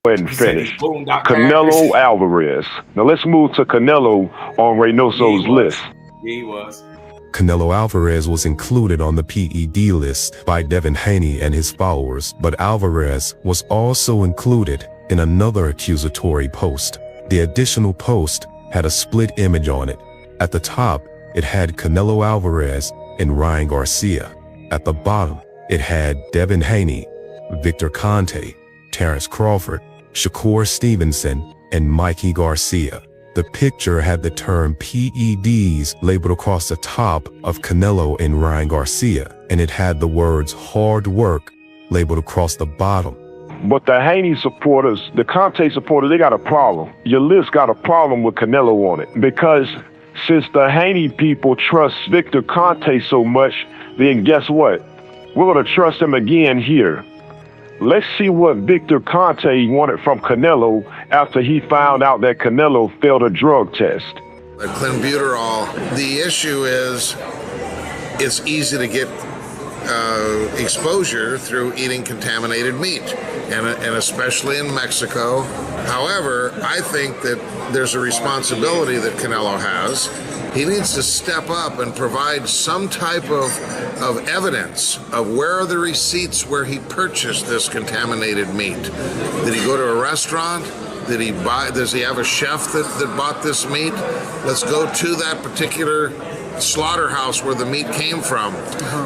Go ahead and finish. Canelo Alvarez. Now let's move to Canelo on Reynoso's list. He was. Canelo Alvarez was included on the PED list by Devin Haney and his followers, but Alvarez was also included in another accusatory post. The additional post had a split image on it. At the top, it had Canelo Alvarez and Ryan Garcia. At the bottom, it had Devin Haney, Victor Conte, Terrence Crawford, Shakur Stevenson, and Mikey Garcia. The picture had the term PEDs labeled across the top of Canelo and Ryan Garcia, and it had the words hard work labeled across the bottom. But the Haney supporters, the Conte supporters, they got a problem. Your list got a problem with Canelo on it, because since the Haney people trust Victor Conte so much, then guess what? We're going to trust him again here. Let's see what Victor Conte wanted from Canelo after he found out that Canelo failed a drug test. The clenbuterol, the issue is it's easy to get exposure through eating contaminated meat, and especially in Mexico. However, I think that there's a responsibility that Canelo has. He needs to step up and provide some type of evidence of where are the receipts where he purchased this contaminated meat. Did he go to a restaurant? Did he buy? Does he have a chef that bought this meat? Let's go to that particular slaughterhouse where the meat came from.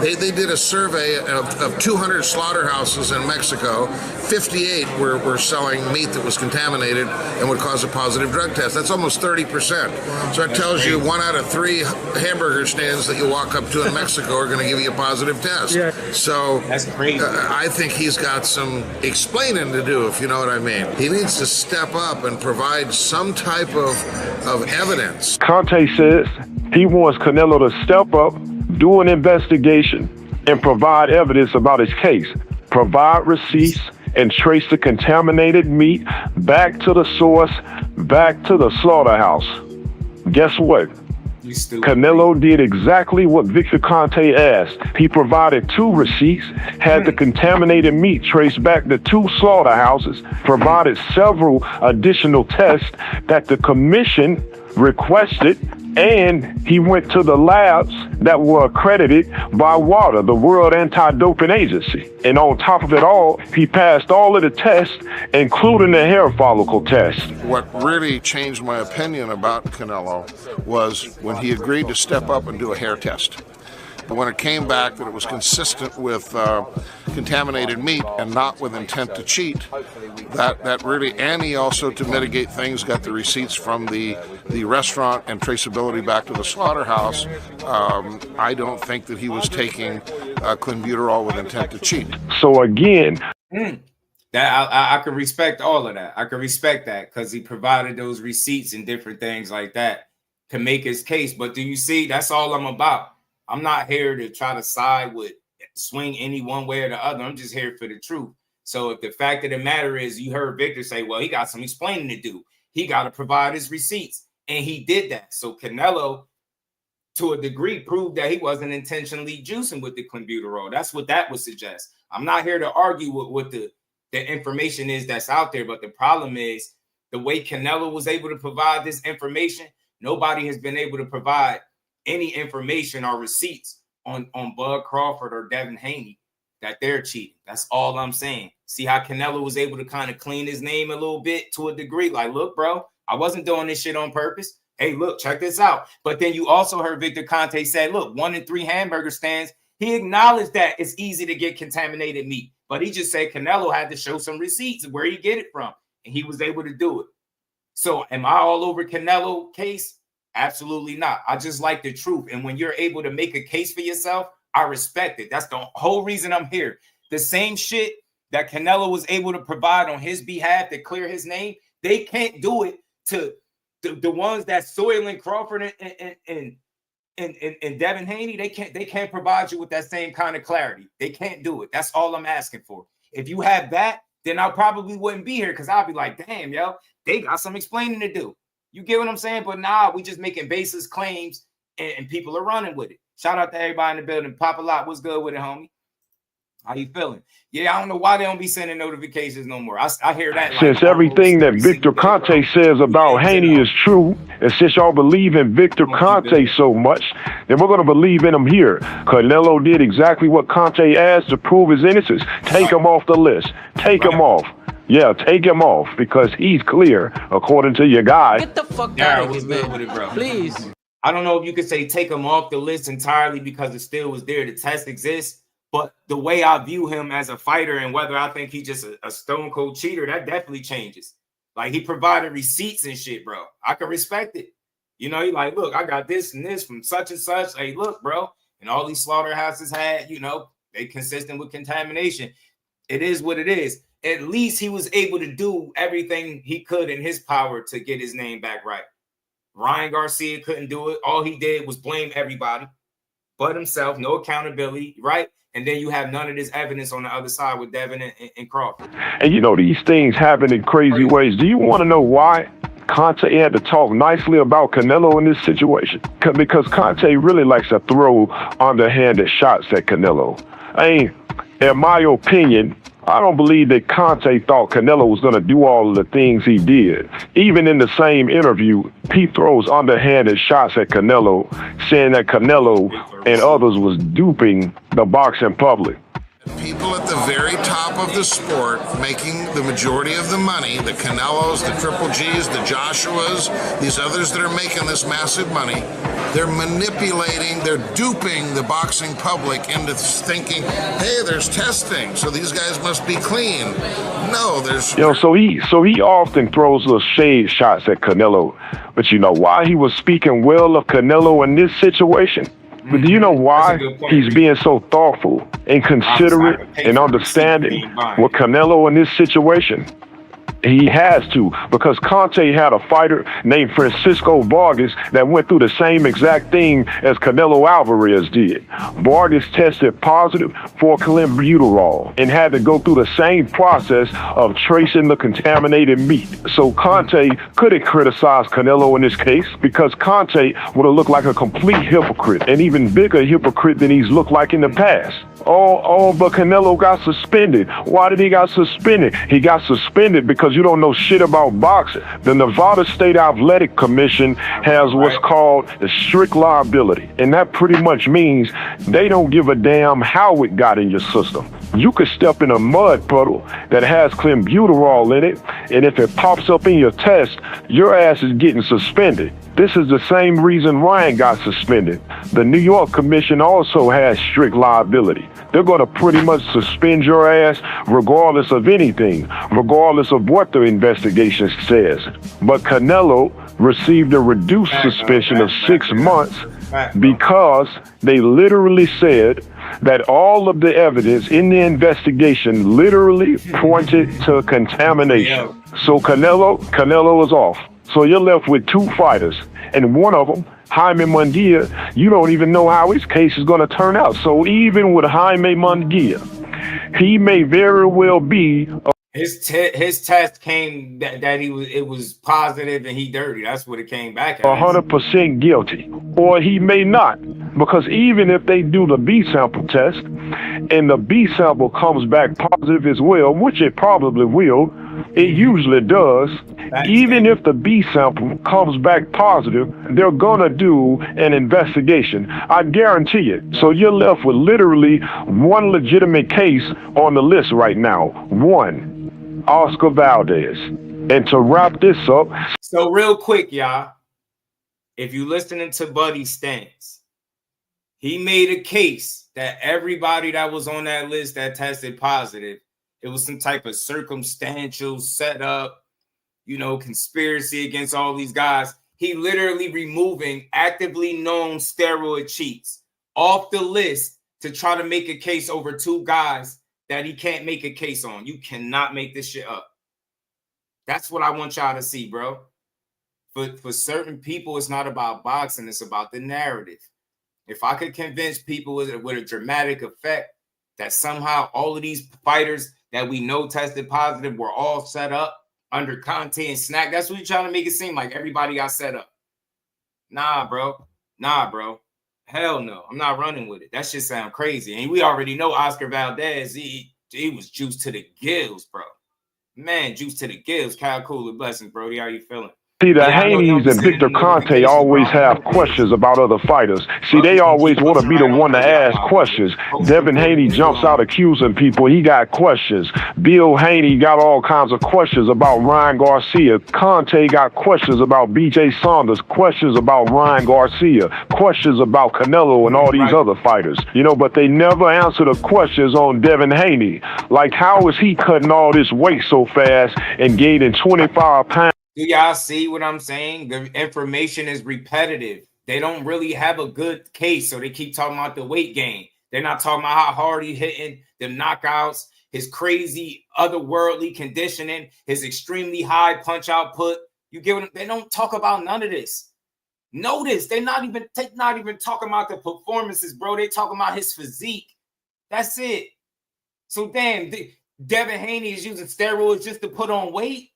They did a survey of 200 slaughterhouses in Mexico. 58 were selling meat that was contaminated and would cause a positive drug test. That's almost 30%. So that tells you 1 out of 3 hamburger stands that you walk up to in Mexico are going to give you a positive test. Yeah. So that's crazy. I think he's got some explaining to do, if you know what I mean. He needs to step up and provide some type of evidence. Conte says he wants Canelo to step up, do an investigation, and provide evidence about his case. Provide receipts and trace the contaminated meat back to the source, back to the slaughterhouse. Guess what? Canelo did exactly what Victor Conte asked. He provided 2 receipts, had the contaminated meat traced back to 2 slaughterhouses, provided several additional tests that the commission requested, and he went to the labs that were accredited by WADA, the World Anti-Doping Agency. And on top of it all, he passed all of the tests, including the hair follicle test. What really changed my opinion about Canelo was when he agreed to step up and do a hair test. But when it came back that it was consistent with contaminated meat and not with intent to cheat, that really, and he also, to mitigate things, got the receipts from the restaurant and traceability back to the slaughterhouse. I don't think that he was taking clenbuterol with intent to cheat. So again, that I can respect all of that. I can respect that because he provided those receipts and different things like that to make his case. But do you see, that's all I'm about. I'm not here to try to side with, swing any one way or the other. I'm just here for the truth. So if the fact of the matter is, you heard Victor say, well, he got some explaining to do. He got to provide his receipts. And he did that. So Canelo, to a degree, proved that he wasn't intentionally juicing with the clenbuterol. That's what that would suggest. I'm not here to argue with the the information is that's out there. But the problem is the way Canelo was able to provide this information, nobody has been able to provide any information or receipts on Bud Crawford or Devin Haney that they're cheating. That's all I'm saying. See how Canelo was able to kind of clean his name a little bit to a degree. Like, look, bro, I wasn't doing this shit on purpose. Hey, look, check this out. But then you also heard Victor Conte say, look, 1 in 3 hamburger stands. He acknowledged that it's easy to get contaminated meat, but he just said Canelo had to show some receipts of where he get it from, and he was able to do it. So am I all over Canelo case? Absolutely not. I just like the truth. And when you're able to make a case for yourself, I respect it. That's the whole reason I'm here. The same shit that Canelo was able to provide on his behalf to clear his name, they can't do it to the ones that soiling Crawford and Devin Haney. They can't provide you with that same kind of clarity. They can't do it. That's all I'm asking for. If you have that, then I probably wouldn't be here, because I'll be like, damn, yo, they got some explaining to do. You get what I'm saying? But nah, we just making baseless claims and people are running with it. Shout out to everybody in the building. Pop a lot. What's good with it, homie? How you feeling? Yeah, I don't know why they don't be sending notifications no more. I hear that. Since everything that Victor Conte says about Haney is true, and since y'all believe in Victor Conte so much, then we're going to believe in him here. Canelo did exactly what Conte asked to prove his innocence. Take him off the list. Take him off. Yeah, take him off, because he's clear, according to your guy. Get the fuck out of here, man. With it, bro. Please. I don't know if you could say take him off the list entirely because it still was there. The test exists. But the way I view him as a fighter and whether I think he's just a stone cold cheater, that definitely changes. Like, he provided receipts and shit, bro. I can respect it. You know, he like, look, I got this and this from such and such. Hey, look, bro. And all these slaughterhouses had, you know, they consistent with contamination. It is what it is. At least he was able to do everything he could in his power to get his name back right. Ryan Garcia couldn't do it. All he did was blame everybody but himself. No accountability, right? And then you have none of this evidence on the other side with Devin and Crawford. And you know, these things happen in crazy ways. Do you want to know why Conte had to talk nicely about Canelo in this situation? Because Conte really likes to throw underhanded shots at Canelo. I mean, in my opinion, I don't believe that Conte thought Canelo was going to do all of the things he did. Even in the same interview, he throws underhanded shots at Canelo, saying that Canelo and others was duping the boxing public. People at the very top of the sport making the majority of the money, the Canelos, the Triple Gs, the Joshuas, these others that are making this massive money, they're manipulating, they're duping the boxing public into thinking, hey, there's testing, so these guys must be clean. No, there's... You know, so he often throws little shade shots at Canelo. But you know why he was speaking well of Canelo in this situation? But do you know why he's being so thoughtful and considerate and understanding with Canelo in this situation? He has to, because Conte had a fighter named Francisco Vargas that went through the same exact thing as Canelo Alvarez did. Vargas tested positive for clenbuterol and had to go through the same process of tracing the contaminated meat. So Conte couldn't criticize Canelo in this case, because Conte would have looked like a complete hypocrite, an even bigger hypocrite than he's looked like in the past. But Canelo got suspended. Why did he got suspended? He got suspended because you don't know shit about boxing. The Nevada State Athletic Commission has what's called the strict liability. And that pretty much means they don't give a damn how it got in your system. You could step in a mud puddle that has clenbuterol in it, and if it pops up in your test, your ass is getting suspended. This is the same reason Ryan got suspended. The New York Commission also has strict liability. They're going to pretty much suspend your ass regardless of anything, regardless of what the investigation says. But Canelo received a reduced suspension of 6 months because they literally said that all of the evidence in the investigation literally pointed to contamination. So Canelo is off. So you're left with 2 fighters, and one of them, Jaime Munguia, you don't even know how his case is going to turn out. So even with Jaime Munguia, he may very well be His test came that it was positive and he dirty. That's what it came back at. 100% guilty, or he may not, because even if they do the B sample test and the B sample comes back positive as well, which it probably will, it usually does. Even if the B sample comes back positive, they're gonna do an investigation. I guarantee it. So you're left with literally one legitimate case on the list right now. One, Oscar Valdez. And to wrap this up. So real quick, y'all, if you listening to Buddy's stance, he made a case that everybody that was on that list that tested positive, it was some type of circumstantial setup, you know, conspiracy against all these guys. He literally removing actively known steroid cheats off the list to try to make a case over two guys that he can't make a case on. You cannot make this shit up. That's what I want y'all to see, bro. For certain people, it's not about boxing. It's about the narrative. If I could convince people with a dramatic effect that somehow all of these fighters that we know tested positive were all set up under Conte and SNAC, that's what you're trying to make it seem like everybody got set up. Nah, bro. Nah, bro. Hell no. I'm not running with it. That shit sound crazy. And we already know Oscar Valdez, he was juiced to the gills, bro. Man, juice to the gills. Kyle Cooler, blessings, Brody. How you feeling? See, the Haney's and Victor Conte always have questions about other fighters. See, they always want to be the one to ask questions. Devin Haney jumps out accusing people. He got questions. Bill Haney got all kinds of questions about Ryan Garcia. Conte got questions about BJ Saunders, questions about Ryan Garcia, questions about Canelo and all these other fighters. You know, but they never answer the questions on Devin Haney. Like, how is he cutting all this weight so fast and gaining 25 pounds? Do y'all see what I'm saying? The information is repetitive. They don't really have a good case, so they keep talking about the weight gain. They're not talking about how hard he's hitting, the knockouts, his crazy otherworldly conditioning, his extremely high punch output. You get what? They don't talk about none of this. Notice they're not even talking about the performances, bro. They talking about his physique. That's it. So damn, Devin Haney is using steroids just to put on weight.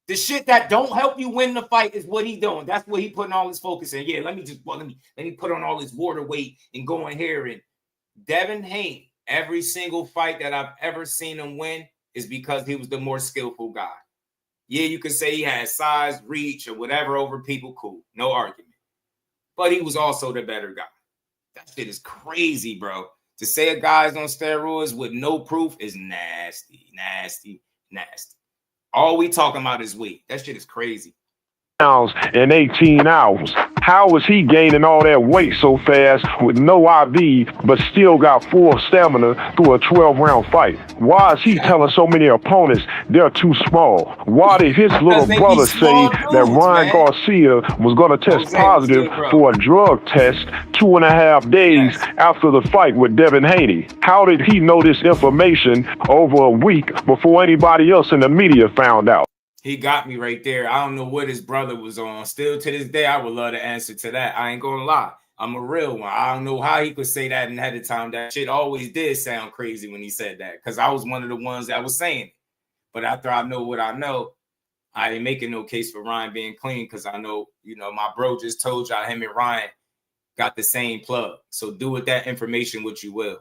The shit that don't help you win the fight is what he doing. That's what he putting all his focus in. Yeah, let me put on all his water weight and go in here. And Devin Haney, every single fight that I've ever seen him win is because he was the more skillful guy. Yeah, you could say he had size, reach, or whatever over people. Cool, no argument. But he was also the better guy. That shit is crazy, bro. To say a guy's on steroids with no proof is nasty, nasty, nasty. All we talking about is weight. That shit is crazy. In 18 hours. How is he gaining all that weight so fast with no IV, but still got full stamina through a 12-round fight? Why is he telling so many opponents they're too small? Why did his little brother say that Ryan Garcia was going to test positive for a drug test 2.5 days after the fight with Devin Haney? How did he know this information over a week before anybody else in the media found out? He got me right there. I don't know what his brother was on. Still to this day, I would love to answer to that. I ain't gonna lie. I'm a real one. I don't know how he could say that ahead of time. That shit always did sound crazy when he said that, because I was one of the ones that was saying it. But after I know what I know, I ain't making no case for Ryan being clean, because I know, you know, my bro just told y'all him and Ryan got the same plug. So do with that information what you will.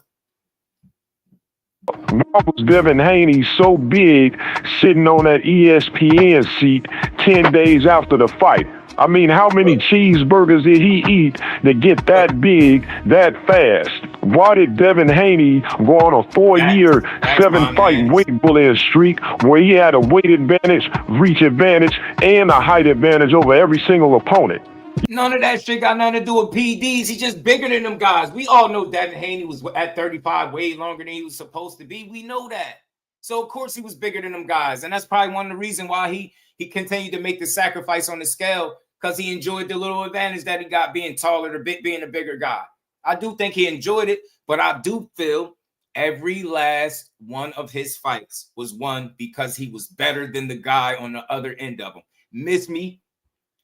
Why was Devin Haney so big sitting on that ESPN seat 10 days after the fight? I mean, how many cheeseburgers did he eat to get that big that fast? Why did Devin Haney go on a 4-year, 7-fight weight bullying streak where he had a weight advantage, reach advantage, and a height advantage over every single opponent? None of that shit got nothing to do with PEDs. He's just bigger than them guys. We all know Devin Haney was at 35 way longer than he was supposed to be. We know that. So, of course, he was bigger than them guys. And that's probably one of the reasons why he continued to make the sacrifice on the scale, because he enjoyed the little advantage that he got being taller, being a bigger guy. I do think he enjoyed it, but I do feel every last one of his fights was won because he was better than the guy on the other end of him. Miss me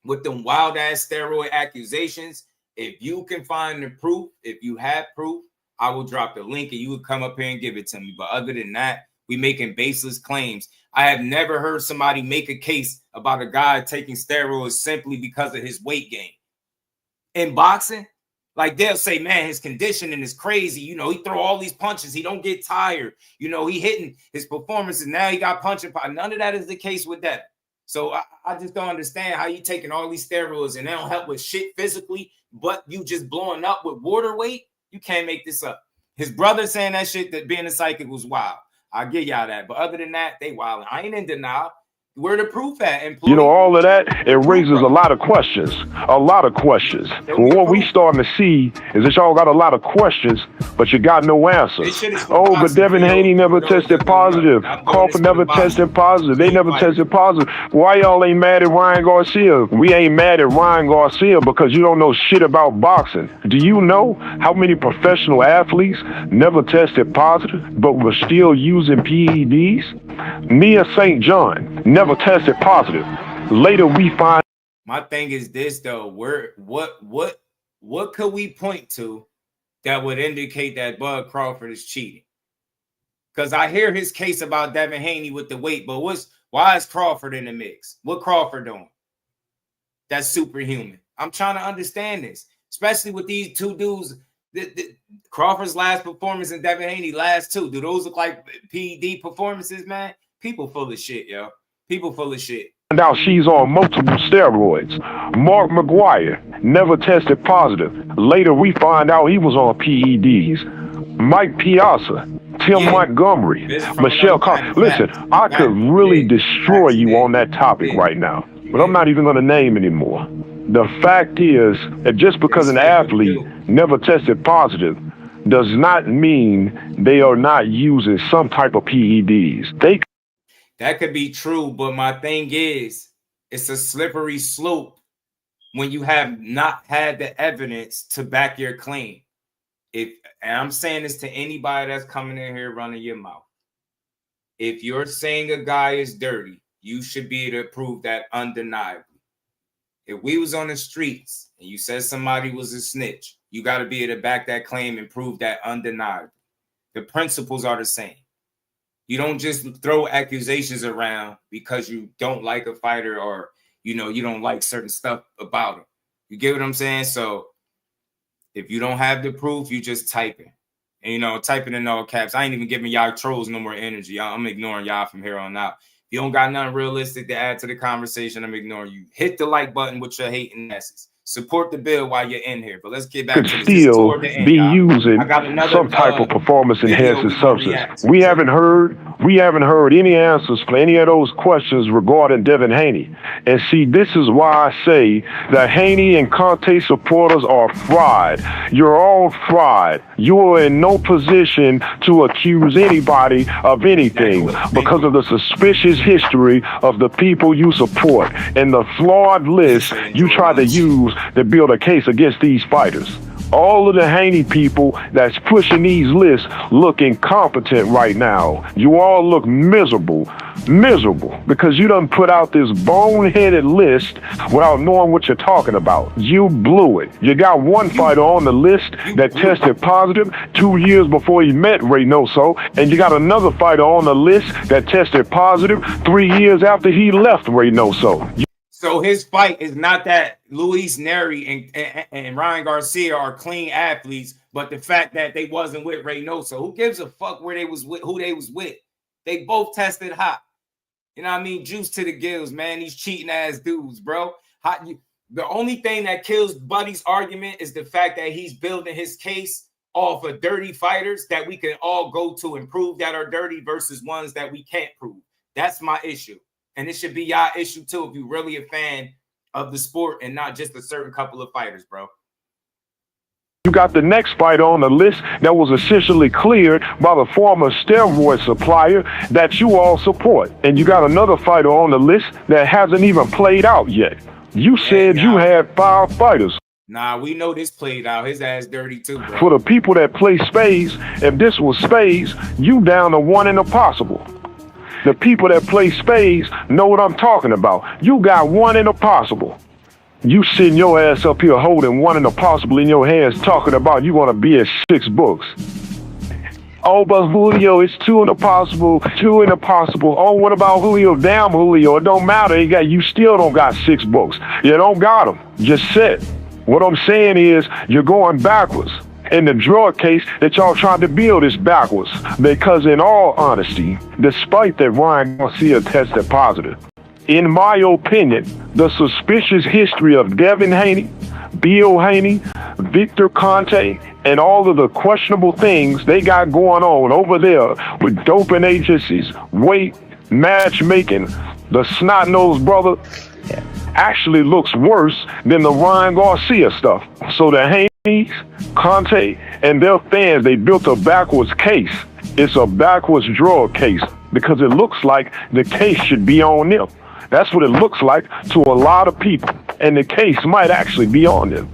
with them wild ass steroid accusations. If you can find the proof, if you have proof, I will drop the link and you would come up here and give it to me. But other than that, We making baseless claims. I have never heard somebody make a case about a guy taking steroids simply because of his weight gain. In boxing, like they'll say, man, his conditioning is crazy. You know, he throw all these punches. He don't get tired. You know, he hitting his performances. Now he got punching power. None of that is the case with that. So I just don't understand how you taking all these steroids and they don't help with shit physically, but you just blowing up with water weight. You can't make this up. His brother saying that shit, that being a psychic was wild. I'll give y'all that. But other than that, they wild. I ain't in denial. Where the proof at? You know, all of that, it raises a lot of questions. A lot of questions. What we starting to see is that y'all got a lot of questions, but you got no answers. Oh, but Devin Haney never tested positive. Crawford never tested positive. They never tested positive. Why y'all ain't mad at Ryan Garcia? We ain't mad at Ryan Garcia because you don't know shit about boxing. Do you know how many professional athletes never tested positive, but were still using PEDs? Mia St. John never tested positive. Later we find. My thing is this though, what could we point to that would indicate that Bud Crawford is cheating? Because I hear his case about Devin Haney with the weight, but why is Crawford in the mix? What Crawford doing? That's superhuman. I'm trying to understand this, especially with these two dudes. Crawford's last performance and Devin Haney last two. Do those look like PED performances, man? People full of shit, yo. People full of shit. Now she's on multiple steroids. Mark McGuire never tested positive. Later we find out he was on PEDs. Mike Piazza, Tim Montgomery, Michelle Carter. Listen, I could really destroy you on that topic right now, but I'm not even going to name anymore. The fact is that just because an athlete never tested positive does not mean they are not using some type of PEDs. That could be true, but my thing is, it's a slippery slope when you have not had the evidence to back your claim. And I'm saying this to anybody that's coming in here running your mouth. If you're saying a guy is dirty, you should be able to prove that undeniably. If we was on the streets and you said somebody was a snitch, you got to be able to back that claim and prove that undeniably. The principles are the same. You don't just throw accusations around because you don't like a fighter or, you know, you don't like certain stuff about him. You get what I'm saying? So if you don't have the proof, you just type it. And, you know, type it in all caps. I ain't even giving y'all trolls no more energy. I'm ignoring y'all from here on out. If you don't got nothing realistic to add to the conversation, I'm ignoring you. Hit the like button with your hating asses. Support the bill while you're in here. But let's get back to this. Still be using some type of performance enhancing substance. We haven't heard any answers for any of those questions regarding Devin Haney. And see, this is why I say that Haney and Conte supporters are fried. You're all fried. You are in no position to accuse anybody of anything because of the suspicious history of the people you support and the flawed list you try to use to build a case against these fighters. All of the Haney people that's pushing these lists look incompetent right now. You all look miserable because you done put out this boneheaded list without knowing what you're talking about. You blew it. You got one fighter on the list that tested positive 2 years before he met Reynoso, and you got another fighter on the list that tested positive 3 years after he left Reynoso. So his fight is not that Luis Neri and Ryan Garcia are clean athletes, but the fact that they wasn't with Reynoso. Who gives a fuck where they was with, who they was with? They both tested hot. You know what I mean? Juice to the gills, man. These cheating ass dudes, bro. The only thing that kills Buddy's argument is the fact that he's building his case off of dirty fighters that we can all go to and prove that are dirty versus ones that we can't prove. That's my issue. And it should be y'all issue too if you're really a fan of the sport and not just a certain couple of fighters, bro. You got the next fighter on the list that was essentially cleared by the former steroid supplier that you all support. And you got another fighter on the list that hasn't even played out yet. You said you had 5 fighters. Nah, we know this played out. His ass dirty too, bro. For the people that play spades, if this was spades, you down to 1 in a possible. The people that play spades know what I'm talking about. You got 1 in a possible. You sitting your ass up here holding 1 in a possible in your hands talking about you want to be at 6 books. Oh, but Julio, it's two in the possible. Oh, what about Julio? Damn, Julio, it don't matter. You still don't got 6 books. You don't got them. Just sit. What I'm saying is you're going backwards. And the drug case that y'all trying to build is backwards. Because in all honesty, despite that Ryan Garcia tested positive, in my opinion, the suspicious history of Devin Haney, Bill Haney, Victor Conte, and all of the questionable things they got going on over there with doping agencies, weight, matchmaking, the snot-nosed brother, actually looks worse than the Ryan Garcia stuff. So the Haney, Conte, and their fans, they built a backwards case. It's a backwards drug case because it looks like the case should be on them. That's what it looks like to a lot of people. And the case might actually be on them.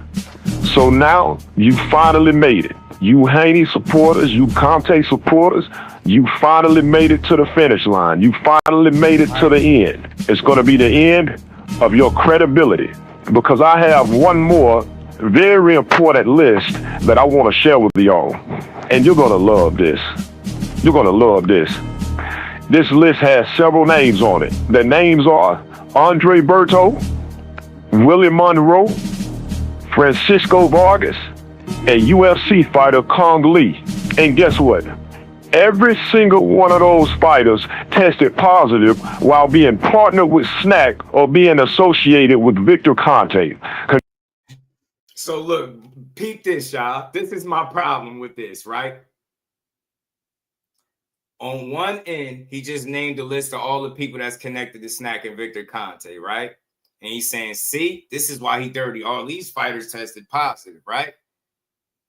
So now you finally made it. You Haney supporters, you Conte supporters, you finally made it to the finish line. You finally made it to the end. It's going to be the end of your credibility because I have one more very important list that I want to share with y'all. And you're going to love this. You're going to love this. This list has several names on it. The names are Andre Berto, Willie Monroe, Francisco Vargas, and UFC fighter Kong Lee. And guess what? Every single one of those fighters tested positive while being partnered with SNAC or being associated with Victor Conte. So look, peep this, y'all. This is my problem with this, right? On one end, he just named a list of all the people that's connected to SNAC and Victor Conte, right? And he's saying, see, this is why he dirty. All these fighters tested positive, right?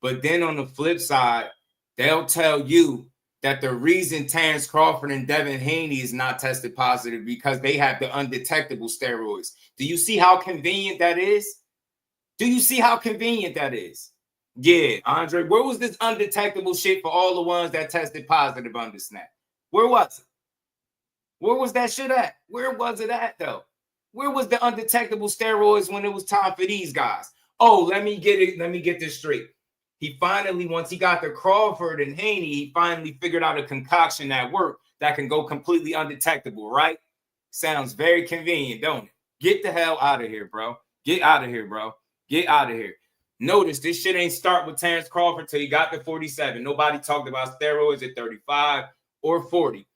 But then on the flip side, they'll tell you that the reason Terrence Crawford and Devin Haney is not tested positive because they have the undetectable steroids. Do you see how convenient that is? Do you see how convenient that is? Yeah, Andre, where was this undetectable shit for all the ones that tested positive under SNAC? Where was it? Where was that shit at? Where was it at, though? Where was the undetectable steroids when it was time for these guys? Oh, let me get it. Let me get this straight. He finally, once he got to Crawford and Haney, he finally figured out a concoction that worked that can go completely undetectable, right? Sounds very convenient, don't it? Get the hell out of here, bro. Get out of here, bro. Get out of here. Notice this shit ain't start with Terrence Crawford till he got to 47. Nobody talked about steroids at 35 or 40.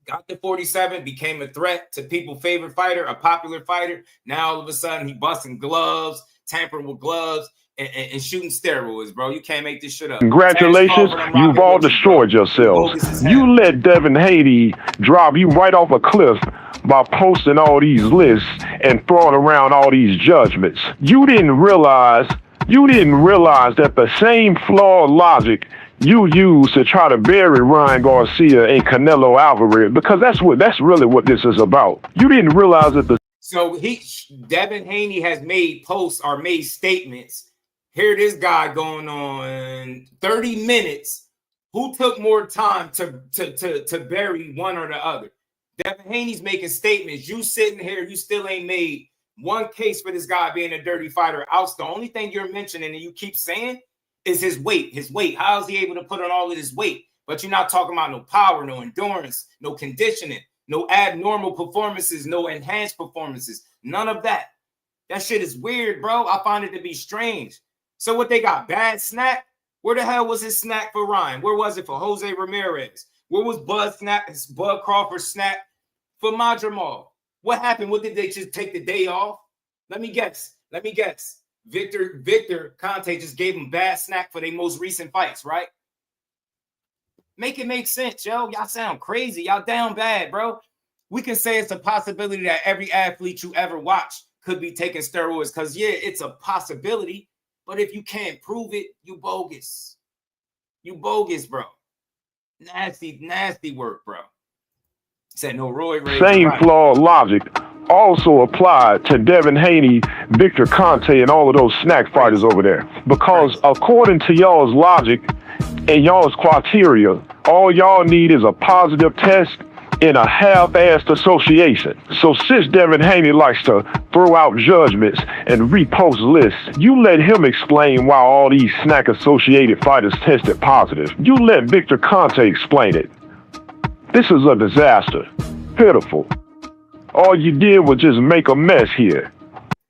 Got to 47, became a threat to people's favorite fighter, a popular fighter. Now all of a sudden he busting gloves, tampering with gloves, and shooting steroids, bro. You can't make this shit up. Congratulations, you've all destroyed yourselves. You let Devin Haney drop you right off a cliff by posting all these lists and throwing around all these judgments. You didn't realize that the same flawed logic you use to try to bury Ryan Garcia and Canelo Alvarez, because that's really what this is about. You didn't realize that Devin Haney has made posts or made statements. Here this guy going on 30 minutes. Who took more time to bury one or the other? Devin Haney's making statements. You sitting here, you still ain't made one case for this guy being a dirty fighter. The only thing you're mentioning and you keep saying is his weight. His weight. How is he able to put on all of this weight? But you're not talking about no power, no endurance, no conditioning, no abnormal performances, no enhanced performances. None of that. That shit is weird, bro. I find it to be strange. So what, they got bad SNAC? Where the hell was his SNAC for Ryan? Where was it for Jose Ramirez? Where was Bud Crawford SNAC for Madrimal? What happened? What, did they just take the day off? Let me guess. Victor Conte just gave him bad SNAC for their most recent fights, right? Make it make sense, yo. Y'all sound crazy. Y'all down bad, bro. We can say it's a possibility that every athlete you ever watch could be taking steroids because, yeah, it's a possibility. But if you can't prove it, you bogus. You bogus, bro. Nasty work, bro. Said no Roy Ray. Same flawed logic also applied to Devin Haney, Victor Conte, and all of those SNAC fighters over there. Because according to y'all's logic and y'all's criteria, all y'all need is a positive test in a half-assed association. So since Devin Haney likes to throw out judgments and repost lists, you let him explain why all these SNAC associated fighters tested positive. You let Victor Conte explain it. This is a disaster. Pitiful. All you did was just make a mess here.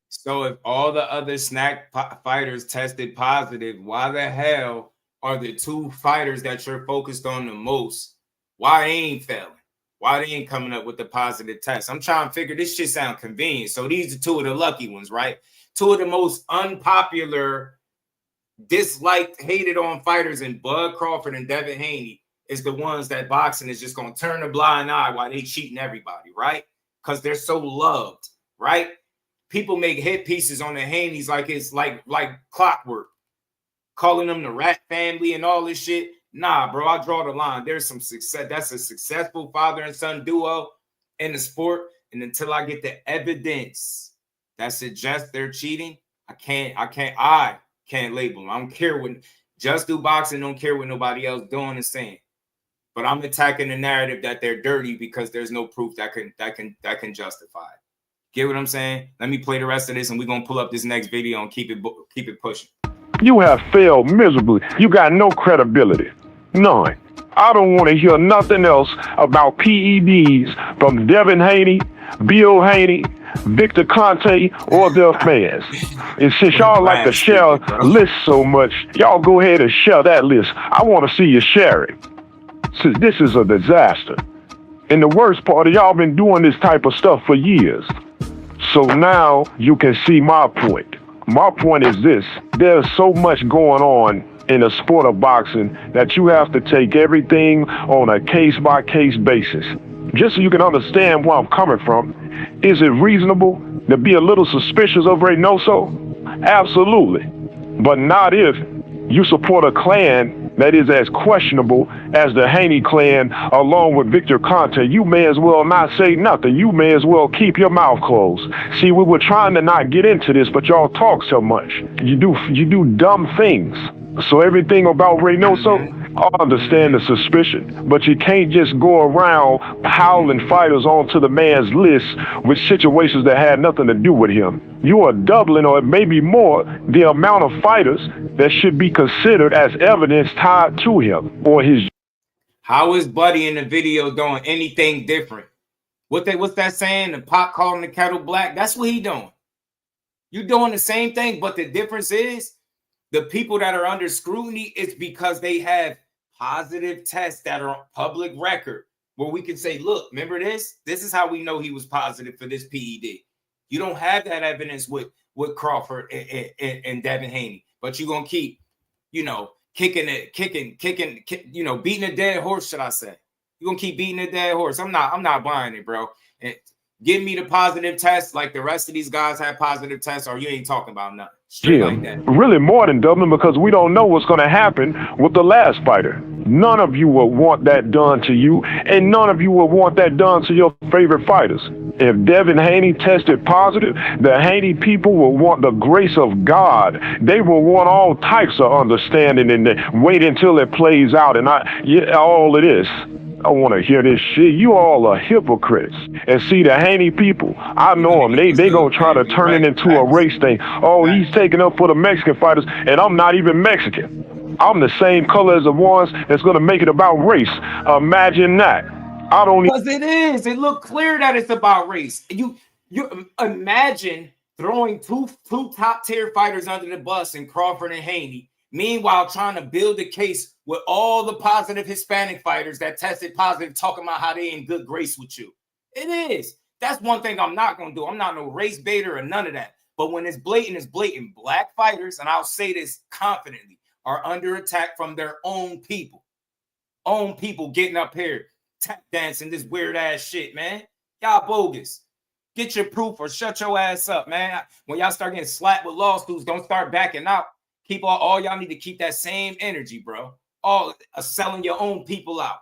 So if all the other SNAC fighters tested positive, why the hell are the two fighters that you're focused on the most, why they ain't failing? Why they ain't coming up with the positive test? I'm trying to figure this shit sound convenient. So these are two of the lucky ones, right? Two of the most unpopular, disliked, hated on fighters in Bud Crawford and Devin Haney is the ones that boxing is just going to turn a blind eye while they cheating everybody, right? Because they're so loved, right? People make hit pieces on the Haneys like it's like clockwork, calling them the Rat Family and all this shit. Nah, bro, I draw the line. There's some success. That's a successful father and son duo in the sport. And until I get the evidence that suggests they're cheating, I can't label them. I don't care what Jusdueboxing don't care what nobody else doing and saying. But I'm attacking the narrative that they're dirty because there's no proof that can justify it. Get what I'm saying? Let me play the rest of this and we're gonna pull up this next video and keep it pushing. You have failed miserably. You got no credibility. None. I don't want to hear nothing else about PEDs from Devin Haney, Bill Haney, Victor Conte, or their fans. And since y'all like to share lists so much, y'all go ahead and share that list. I want to see you share it. Since this is a disaster. And the worst part, y'all been doing this type of stuff for years. So now you can see my point. My point is this: there's so much going on in the sport of boxing that you have to take everything on a case-by-case basis. Just so you can understand where I'm coming from, is it reasonable to be a little suspicious of Reynoso? Absolutely. But not if you support a clan that is as questionable as the Haney clan along with Victor Conte. You may as well not say nothing. You may as well keep your mouth closed. See, we were trying to not get into this, but y'all talk so much. You do dumb things. So everything about Reynoso, I understand the suspicion, but you can't just go around piling fighters onto the man's list with situations that had nothing to do with him. You are doubling, or maybe more, the amount of fighters that should be considered as evidence tied to him or his. How is Buddy in the video doing anything different? What's that saying? The pot calling the kettle black? That's what he doing. You doing the same thing, but the difference is the people that are under scrutiny, it's because they have positive tests that are on public record where we can say, look, remember this? This is how we know he was positive for this PED. You don't have that evidence with Crawford and Devin Haney, but you're going to keep, kicking, beating a dead horse, should I say. You're going to keep beating a dead horse. I'm not buying it, bro. And give me the positive test like the rest of these guys have positive tests, or you ain't talking about nothing. Straight like that. Really more than doubling, because we don't know what's going to happen with the last fighter. None of you will want that done to you, and none of you will want that done to your favorite fighters. If Devin Haney tested positive, the Haney people will want the grace of God. They will want all types of understanding and wait until it plays out. And all it is. I want to hear this shit. You all are hypocrites. And see, the Haney people, I know them. They gonna try to turn it into a race thing. Oh, he's taking up for the Mexican fighters, and I'm not even Mexican. I'm the same color as the ones that's gonna make it about race. Imagine that. I don't. Because it is. It look clear that it's about race. You imagine throwing two top tier fighters under the bus in Crawford and Haney. Meanwhile, trying to build a case with all the positive Hispanic fighters that tested positive, talking about how they in good grace with you. It is. That's one thing I'm not going to do. I'm not no race baiter or none of that. But when it's blatant, it's blatant. Black fighters, and I'll say this confidently, are under attack from their own people. Own people getting up here, tap dancing this weird ass shit, man. Y'all bogus. Get your proof or shut your ass up, man. When y'all start getting slapped with lawsuits, don't start backing out. Keep all y'all need to keep that same energy, bro. All selling your own people out.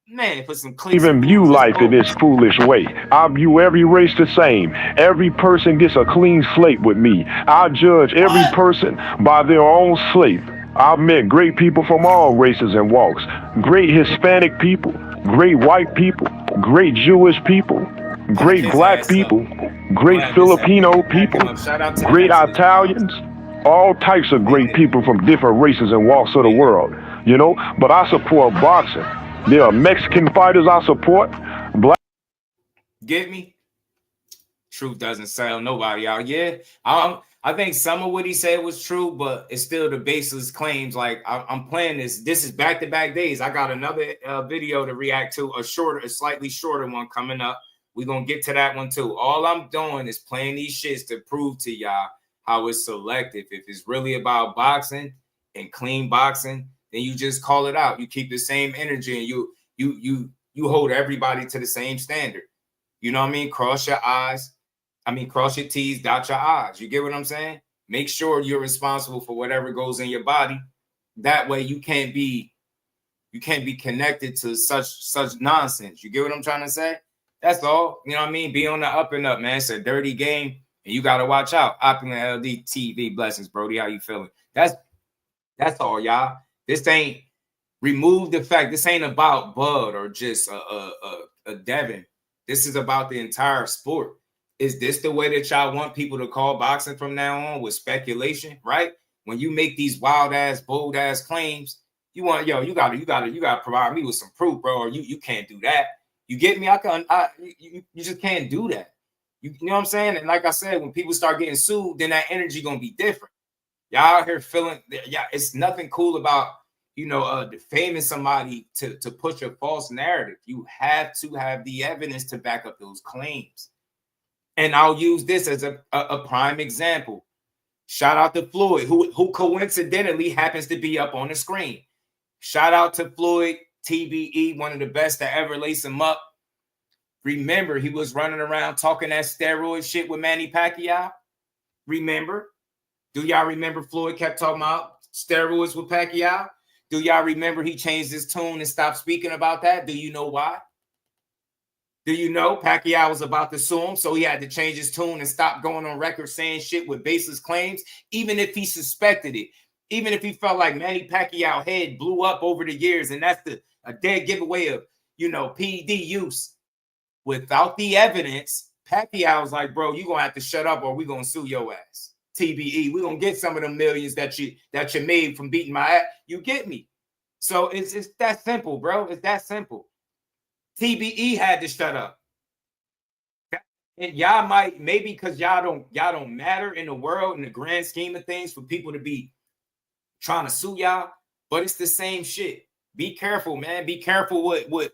Man, for some clean. Even view life in this foolish way. I view every race the same. Every person gets a clean slate with me. I judge every person by their own slate. I've met great people from all races and walks. Great Hispanic people, great white people, great Jewish people, great black people, great Filipino people, great Italians, all types of great people from different races and walks of the world, you know? But I support boxing. There are Mexican fighters I support. Black. Get me? Truth doesn't sell nobody out. Yeah, I think some of what he said was true, but it's still the baseless claims. Like I'm playing this. This is back-to-back days. I got another video to react to, a slightly shorter one coming up. We're gonna get to that one too. All I'm doing is playing these shits to prove to y'all how it's selective. If it's really about boxing and clean boxing, then you just call it out. You keep the same energy and you hold everybody to the same standard. You know what I mean? Cross your T's, dot your I's. You get what I'm saying? Make sure you're responsible for whatever goes in your body. That way you can't be connected to such nonsense. You get what I'm trying to say? That's all. You know what I mean? Be on the up and up, man. It's a dirty game, and you gotta watch out. Opulent LD TV blessings, Brody. How you feeling? That's all, y'all. This ain't remove the fact. This ain't about Bud or just a Devin. This is about the entire sport. Is this the way that y'all want people to call boxing from now on, with speculation, right? When you make these wild ass, bold ass claims, you gotta provide me with some proof, bro, or you can't do that. You get me? You just can't do that. You know what I'm saying? And like I said, when people start getting sued, then that energy gonna be different. Y'all out here feeling, yeah, it's nothing cool about, defaming somebody to push a false narrative. You have to have the evidence to back up those claims. And I'll use this as a prime example. Shout out to Floyd, who coincidentally happens to be up on the screen. Shout out to Floyd, TBE, one of the best to ever lace him up. Remember, he was running around talking that steroid shit with Manny Pacquiao. Remember? Do y'all remember Floyd kept talking about steroids with Pacquiao? Do y'all remember he changed his tune and stopped speaking about that? Do you know why? Do you know Pacquiao was about to sue him, so he had to change his tune and stop going on record saying shit with baseless claims, even if he suspected it, even if he felt like Manny Pacquiao head blew up over the years, and that's a dead giveaway of, PED use. Without the evidence, Pacquiao's like, bro, you're going to have to shut up or we're going to sue your ass. TBE, we're going to get some of the millions that you made from beating my ass. You get me? So it's that simple, bro. It's that simple. TBE had to shut up. And y'all might, maybe because y'all don't matter in the world, in the grand scheme of things, for people to be trying to sue y'all, but it's the same shit. Be careful, man. Be careful what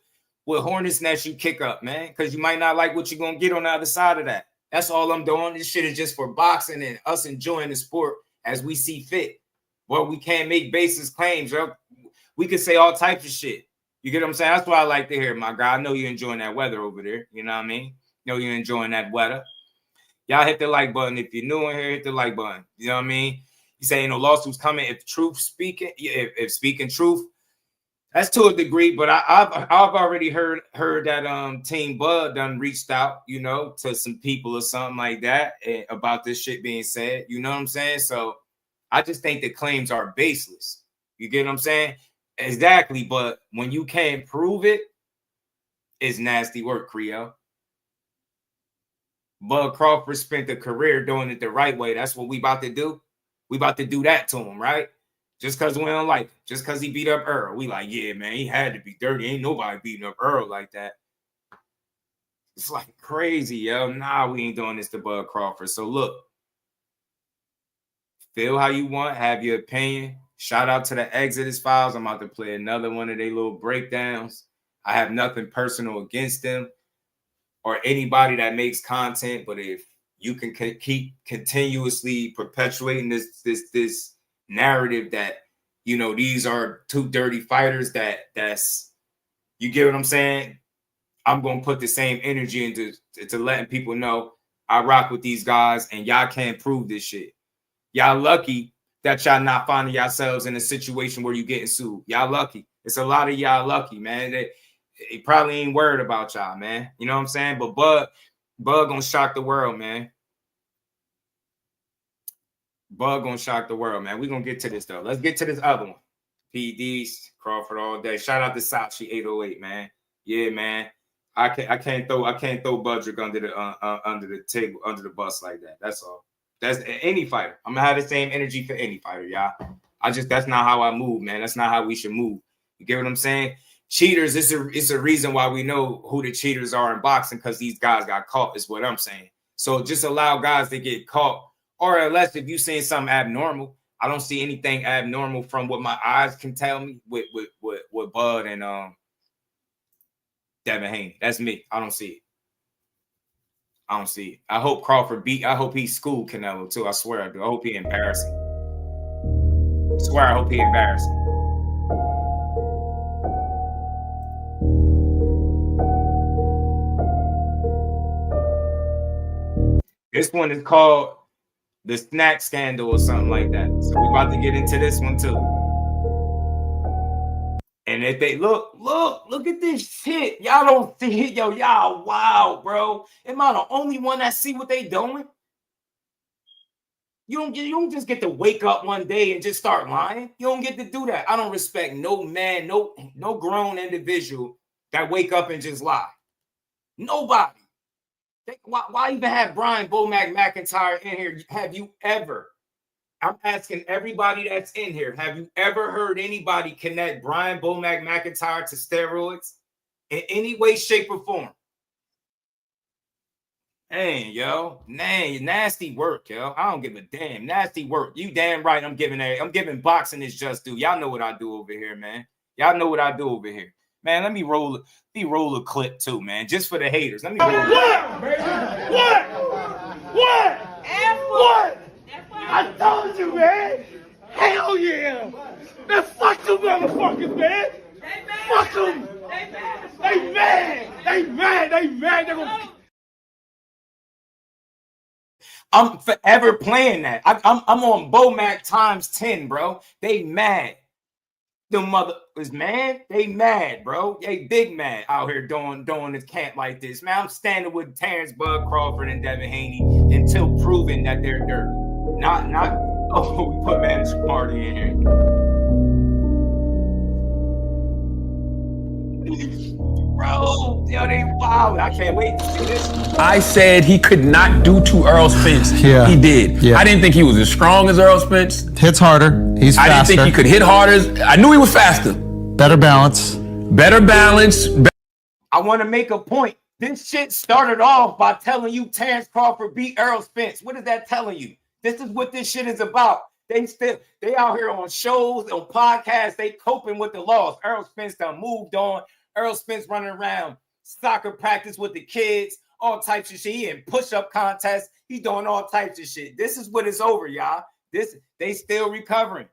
hornet's nest you kick up, man, because you might not like what you're going to get on the other side of that. That's all I'm doing. This shit is just for boxing and us enjoying the sport as we see fit. Well, we can't make baseless claims. Bro. We could say all types of shit. You get what I'm saying? That's what I like to hear, my guy. I know you're enjoying that weather over there. You know what I mean? Know you're enjoying that weather. Y'all hit the like button. If you're new in here, hit the like button. You know what I mean? You say, lawsuits coming. If if speaking truth, that's to a degree. But I've already heard that Team Bud done reached out, to some people or something like that about this shit being said. You know what I'm saying? So I just think the claims are baseless. You get what I'm saying? Exactly, but when you can't prove it, it's nasty work, Creole. Bud Crawford spent a career doing it the right way. That's what we about to do. We about to do that to him, right? Just because we don't like him. Just because he beat up Earl. We like, yeah, man, he had to be dirty. Ain't nobody beating up Earl like that. It's like crazy, yo. Nah, we ain't doing this to Bud Crawford. So look, feel how you want, have your opinion. Shout out to the Exodus Files. I'm about to play another one of their little breakdowns. I have nothing personal against them or anybody that makes content, but if you can keep continuously perpetuating this narrative that, these are two dirty fighters, that's, you get what I'm saying? I'm going to put the same energy into letting people know I rock with these guys and y'all can't prove this shit. Y'all lucky that y'all not finding yourselves in a situation where you getting sued. Y'all lucky. It's a lot of y'all lucky, man. They probably ain't worried about y'all, man. You know what I'm saying? But Bud gonna shock the world, man. Bud gonna shock the world, man. We're gonna get to this though. Let's get to this other one. PEDs, Crawford all day. Shout out to Sachi 808, man. Yeah, man. I can't throw Budrick under the table, under the bus like that. That's all. That's any fighter. I'm gonna have the same energy for any fighter, y'all. That's not how I move, man. That's not how we should move. You get what I'm saying? Cheaters, it's a reason why we know who the cheaters are in boxing, because these guys got caught, is what I'm saying. So just allow guys to get caught, or unless if you're seeing something abnormal. I don't see anything abnormal from what my eyes can tell me with Bud and Devin Haney. That's me. I don't see it. I don't see it. I hope Crawford I hope he schooled Canelo too. I swear I do. I hope he embarrassing. I swear I hope he embarrassing. This one is called the SNAC scandal or something like that. So we're about to get into this one too. And if they look at this shit. Y'all don't see it, yo. Y'all wow, bro. Am I the only one that see what they doing? You don't just get to wake up one day and just start lying. You don't get to do that. I don't respect no man, no grown individual that wake up and just lie. Nobody. Why even have Brian Bomac McIntyre in here? Have you ever? I'm asking everybody that's in here. Have you ever heard anybody connect Brian Bomac McIntyre to steroids in any way, shape, or form? Hey, yo, nasty work, yo. I don't give a damn. Nasty work. You damn right. I'm giving boxing its just due. Y'all know what I do over here, man. Y'all know what I do over here. Man, let me roll a clip too, man, just for the haters. Let me roll What? I told you, man. Hell yeah. Man, fuck them motherfuckers, man. Fuck them. They mad. They're gonna... I'm forever playing that. I'm on Bomac times 10, bro. They mad. The mother is mad. They mad, bro. They big mad out here doing this camp like this. Man, I'm standing with Terrence Bud Crawford and Devin Haney until proven that they're dirty. Not we put Manager Marty in here. Bro, yo, they wild. I can't wait to see this. I said he could not do to Earl Spence. Yeah. He did. Yeah. I didn't think he was as strong as Earl Spence. Hits harder. He's faster. I didn't think he could hit harder. I knew he was faster. Better balance. I want to make a point. This shit started off by telling you Terrence Crawford beat Earl Spence. What is that telling you? This is what this shit is about. They out here on shows, on podcasts, they coping with the loss. Earl Spence done moved on. Earl Spence running around soccer practice with the kids, all types of shit. He in push-up contests. He's doing all types of shit. This is what it's over, y'all. They still recovering.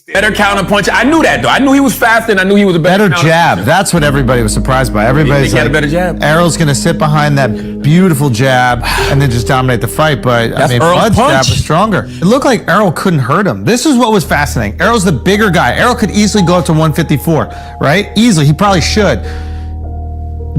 Better counterpunch. I knew that though. I knew he was faster, and I knew he was a better jab. That's what everybody was surprised by. Everybody's like, had a better jab. Errol's gonna sit behind that beautiful jab and then just dominate the fight. But I mean, Bud's jab was stronger. It looked like Errol couldn't hurt him. This is what was fascinating. Errol's the bigger guy. Errol could easily go up to 154, right? Easily. He probably should.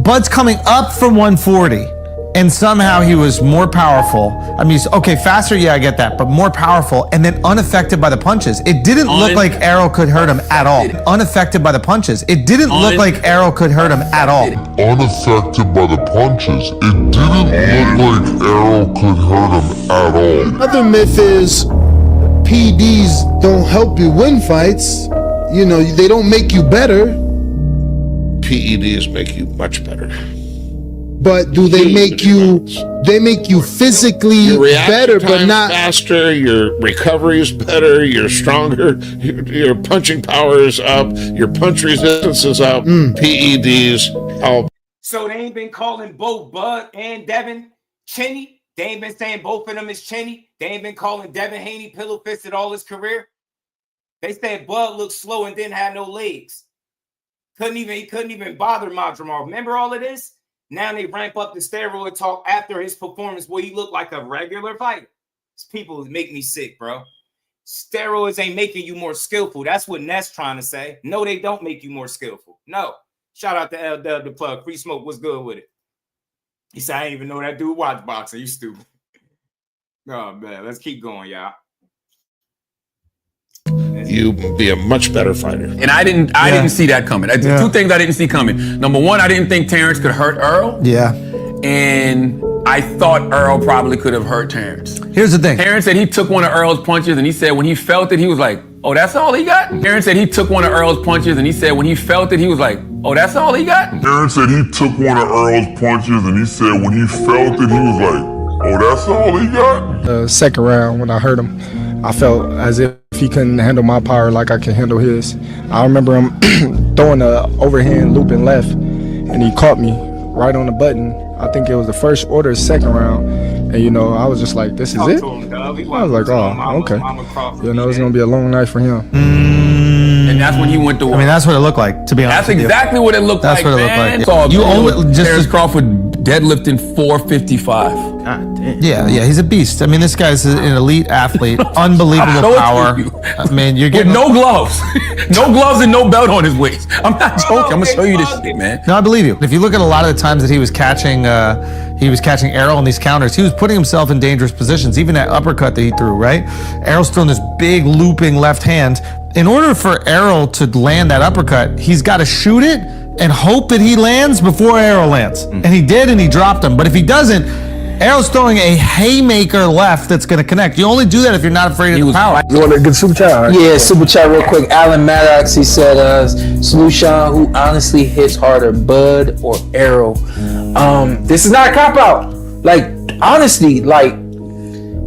Bud's coming up from 140. And somehow he was more powerful. I mean, okay, faster, yeah, I get that, but more powerful and then unaffected by the punches. It didn't look like Errol could hurt him at all. Unaffected by the punches. It didn't look like Errol could hurt him at all. Unaffected by the punches. It didn't look like Errol could hurt him at all. Another myth is PEDs don't help you win fights. You know, they don't make you better. PEDs make you much better. But do they make you? They make you physically better, but not faster. Your recovery is better. You're stronger. Your punching power is up. Your punch resistance is up. PEDs help. So they ain't been calling both Bud and Devin chinny. They ain't been saying both of them is chinny. They ain't been calling Devin Haney pillow fisted all his career. They said Bud looked slow and didn't have no legs. He couldn't even bother Madrimov. Remember all of this? Now they ramp up the steroid talk after his performance where he looked like a regular fighter. These people make me sick, bro. Steroids ain't making you more skillful. That's what Ness trying to say. No, they don't make you more skillful. No. Shout out to LW the plug. Free Smoke was good with it. He said, I didn't even know that dude watch boxing. You stupid. Oh, man. Let's keep going, y'all. you be a much better fighter. And I didn't see that coming. Two things I didn't see coming. Number one, I didn't think Terrence could hurt Earl. Yeah. And I thought Earl probably could have hurt Terrence. Here's the thing. Terrence said he took one of Earl's punches and he said when he felt it, he was like, oh, that's all he got? Terrence said he took one of Earl's punches and he said when he felt it, he was like, oh, that's all he got? Terrence said he took one of Earl's punches and he said when he felt it, he was like, oh, that's all he got? Second round, when I hurt him, I felt as if he couldn't handle my power like I can handle his. I remember him throwing an overhand looping left, and he caught me right on the button. I think it was the first or the second round. And, you know, I was just like, this is it? I was like, oh, okay. You know, it's going to be a long night for him. And that's when he went to war. I mean, that's what it looked like, to be honest. That's exactly what it looked like, That's what it man. looked like. You only Terrence Crawford deadlifting 455. God damn. Yeah, he's a beast. I mean, this guy's an elite athlete, unbelievable power. I mean, you're getting with no gloves, no gloves and no belt on his waist. I'm not joking. I'm gonna show you this shit, man. No, I believe you. If you look at a lot of the times that he was catching Errol in these counters, he was putting himself in dangerous positions. Even that uppercut that he threw, right? Errol's throwing this big looping left hand. In order for Errol to land that uppercut, he's got to shoot it and hope that he lands before Errol lands. And he did, and he dropped him. But if he doesn't, Errol's throwing a haymaker left that's going to connect. You only do that if you're not afraid of the power. You want to get super chat? Right? Yeah, super chat real quick. Alan Maddox, he said, salute Sean, who honestly hits harder, Bud or Errol? This is not a cop-out. Like, honestly, like,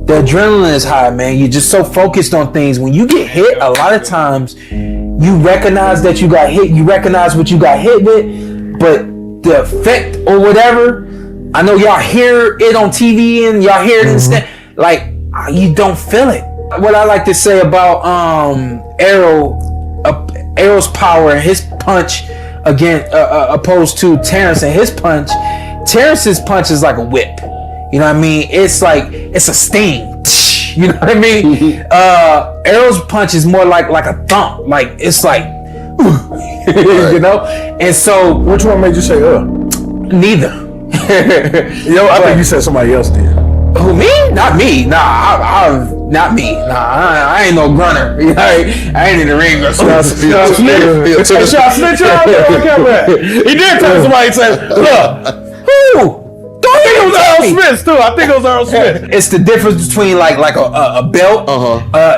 the adrenaline is high, man. You're just so focused on things. When you get hit, a lot of times, you recognize that you got hit. You recognize what you got hit with, but the effect or whatever, I know y'all hear it on TV and y'all hear it instead. Like, you don't feel it. What I like to say about Errol's power and his punch again, opposed to Terrence and his punch. Terrence's punch is like a whip. You know what I mean? It's like, it's a sting. You know what I mean? Errol's punch is more like a thump. Like, it's like, you know? And so, which one made you say, neither. You know, I think you said somebody else did. Who, me? Not me. Nah, not me. Nah, I ain't no grunter. You know, I ain't in the ring. Sean Smith. Sean Smith, he did tell somebody, he said, look, who? I think it was Earl Smith too. I think it was Earl Smith. It's the difference between like a belt.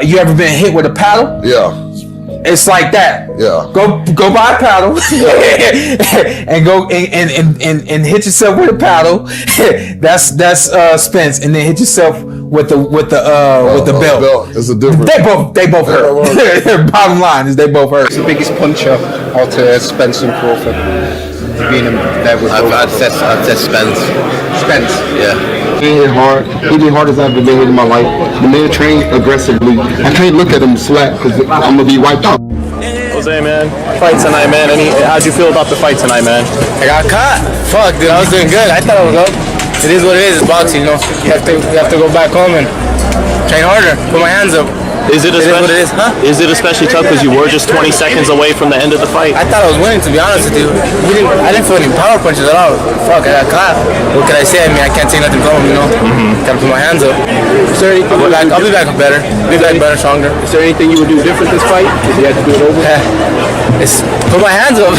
You ever been hit with a paddle? Yeah. It's like that. Yeah. Go buy a paddle and go and hit yourself with a paddle. that's Spence, and then hit yourself with the belt. It's a difference. They both hurt. Bottom line is they both hurt. Who's the biggest puncher out of Spence and Crawford? Being there with I'd say Spence. Spence. Yeah. He hit hard. He hit hard as I've ever been hit in my life. The man trained aggressively. I can't look at him slap because I'm gonna be wiped out. Jose, man, fight tonight, man. How'd you feel about the fight tonight, man? I got caught. Fuck, dude, I was doing good. I thought I was up. It is what it is. It's boxing, you know. You have to go back home and train harder. Put my hands up. Is it especially tough because you were just 20 seconds away from the end of the fight? I thought I was winning, to be honest with you. I didn't feel any power punches at all. Fuck, I got caught. What can I say? I mean, I can't take nothing from him, you know. Gotta put my hands up. Is there anything I'll be back better. Be back better, stronger. Is there anything you would do different this fight? If you had to do it over? It's put my hands up.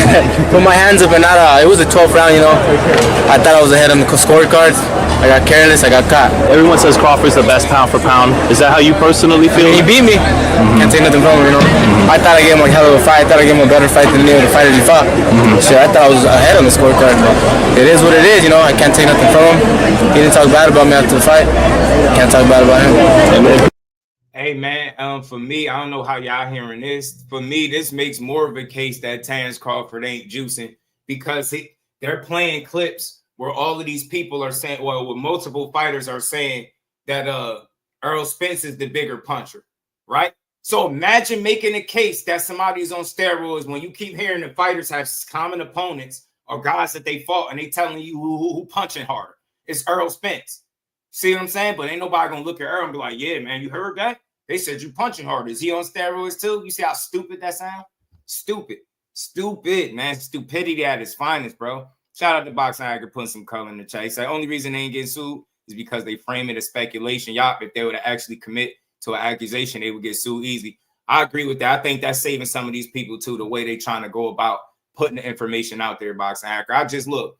Put my hands up and not it was a 12th round, you know. I thought I was ahead on the scorecards. I got careless, I got caught. Everyone says Crawford's the best pound for pound. Is that how you personally feel? He beat me. Can't take nothing from him, you know. I thought I gave him a hell of a fight. I thought I gave him a better fight than any of the fighters he fought. Shit, I thought I was ahead on the scorecard. It is what it is, you know. I can't take nothing from him. He didn't talk bad about me after the fight. Can't talk bad about him. Hey man, for me, I don't know how y'all hearing this. For me, this makes more of a case that Terrence Crawford ain't juicing because they're playing clips where all of these people are saying, well, where multiple fighters are saying that Errol Spence is the bigger puncher, right? So imagine making a case that somebody's on steroids when you keep hearing the fighters have common opponents or guys that they fought and they telling you who punching harder. It's Errol Spence. See what I'm saying? But ain't nobody gonna look at Errol and be like, yeah, man, you heard that? They said you punching harder. Is he on steroids too? You see how stupid that sounds? Stupid, man. Stupidity at its finest, bro. Shout out to Boxing. I could put some color in the chat. It's the only reason they ain't getting sued is because they frame it as speculation. Y'all, if they were to actually commit to an accusation, they would get sued easily. I agree with that. I think that's saving some of these people too, the way they trying to go about putting the information out there, Boxing Hacker. I just look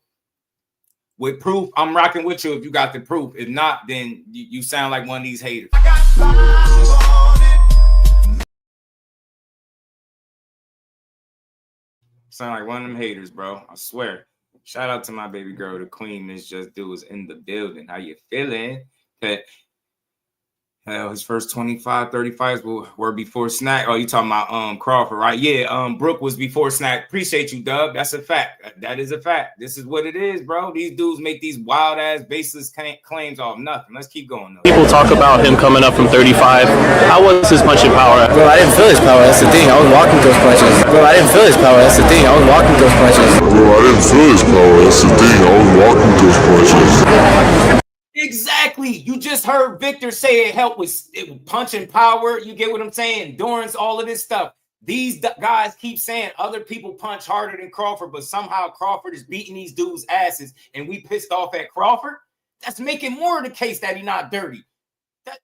with proof. I'm rocking with you if you got the proof. If not, then you sound like one of these haters. Sound like one of them haters, bro. I swear. Shout out to my baby girl, the queen. Miss Just Do is in the building. How you feeling? His first 25, 35s were before SNAC. Oh, you talking about Crawford, right? Yeah, Brooke was before SNAC. Appreciate you, Dub. That's a fact. That is a fact. This is what it is, bro. These dudes make these wild ass baseless claims off nothing. Let's keep going, though. People talk about him coming up from 35. How was his punching power? Bro, I didn't feel his power. That's the thing. I was walking those punches. Bro, I didn't feel his power. That's the thing. I was walking those punches. Bro, I didn't feel his power. That's the thing. I was walking those punches. Exactly. You just heard Victor say it helped with punching power. You get what I'm saying? Endurance, all of this stuff. These guys keep saying other people punch harder than Crawford, but somehow Crawford is beating these dudes' asses, and we pissed off at Crawford. That's making more of the case that he's not dirty. That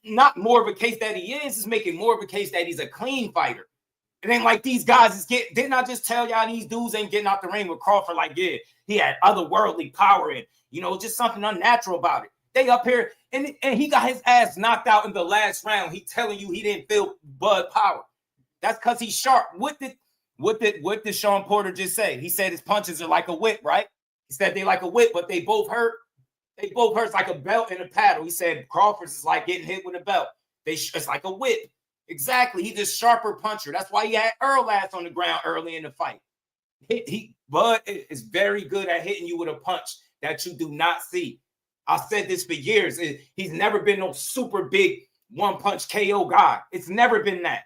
not more of a case that he is. It's making more of a case that he's a clean fighter. It ain't like these guys is getting. Didn't I just tell y'all these dudes ain't getting out the ring with Crawford? Like, yeah, he had otherworldly power and, you know, just something unnatural about it. They up here and he got his ass knocked out in the last round. He telling you he didn't feel Bud power. That's because he's sharp. What did Sean Porter just say? He said his punches are like a whip, right? He said they like a whip, but they both hurt. They both hurt. It's like a belt and a paddle. He said Crawford's is like getting hit with a belt. It's like a whip. Exactly. He's a sharper puncher. That's why he had Earl ass on the ground early in the fight. Bud is very good at hitting you with a punch that you do not see. I said this for years. He's never been no super big one-punch KO guy. It's never been that.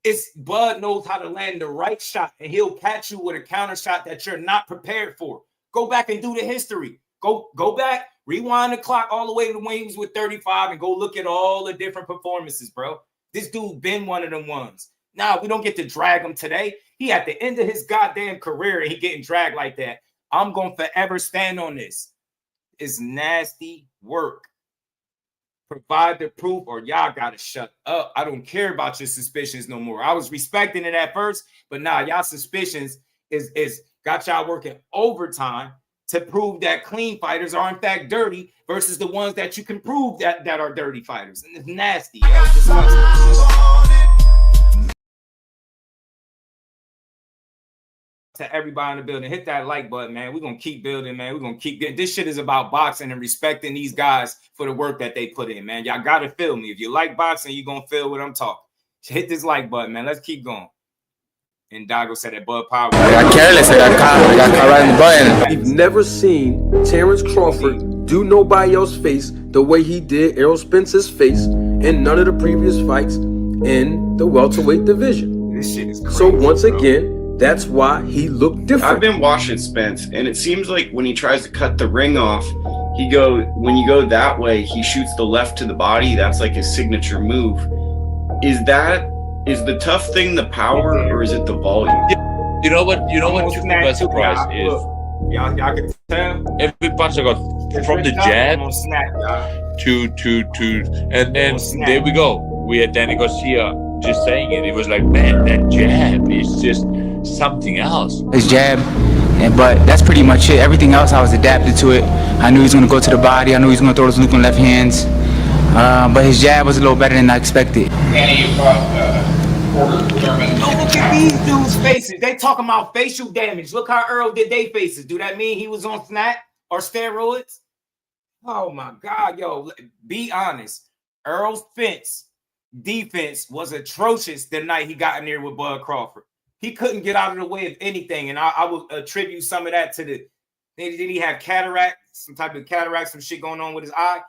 It's Bud knows how to land the right shot, and he'll catch you with a counter shot that you're not prepared for. Go back and do the history. Go back, rewind the clock all the way to when he was with 35 and go look at all the different performances, bro. This dude been one of them ones. Now, we don't get to drag him today. He at the end of his goddamn career, and he getting dragged like that. I'm going to forever stand on this. It's nasty work. Provide the proof or y'all got to shut up. I don't care about your suspicions no more. I was respecting it at first, but now y'all suspicions is got y'all working overtime to prove that clean fighters are in fact dirty versus the ones that you can prove that are dirty fighters. And it's nasty. It's disgusting. To everybody in the building, hit that like button, man. We're gonna keep building, man. We're gonna keep getting this shit is about boxing and respecting these guys for the work that they put in, man. Y'all gotta feel me. If you like boxing, you're gonna feel what I'm talking. Hit this like button, man. Let's keep going. And Dago said that Bud Power. I got careless. I got caught right in the button. We've never seen Terrence Crawford do nobody else's face the way he did Errol Spence's face in none of the previous fights in the welterweight division. This shit is crazy. So once again, that's why he looked different. I've been watching Spence, and it seems like when he tries to cut the ring off, when you go that way, he shoots the left to the body. That's like his signature move. Is the tough thing the power, or is it the volume? You know what took me by surprise is y'all can tell every punch I got from the jab to and then there we go. We had Danny Garcia just saying it. It was like, man, that jab is just something else. His jab, but that's pretty much it. Everything else, I was adapted to it. I knew he was going to go to the body. I knew he was going to throw those looping left hands. But his jab was a little better than I expected. Danny, you look at these dudes' faces. They talking about facial damage. Look how Earl did they faces. Do that mean he was on SNAC or steroids? Oh my God, yo, be honest. Earl's defense was atrocious the night he got in there with Bud Crawford. He couldn't get out of the way of anything, and I would attribute some of that to did he have cataract, some type of cataract, some shit going on with his eye?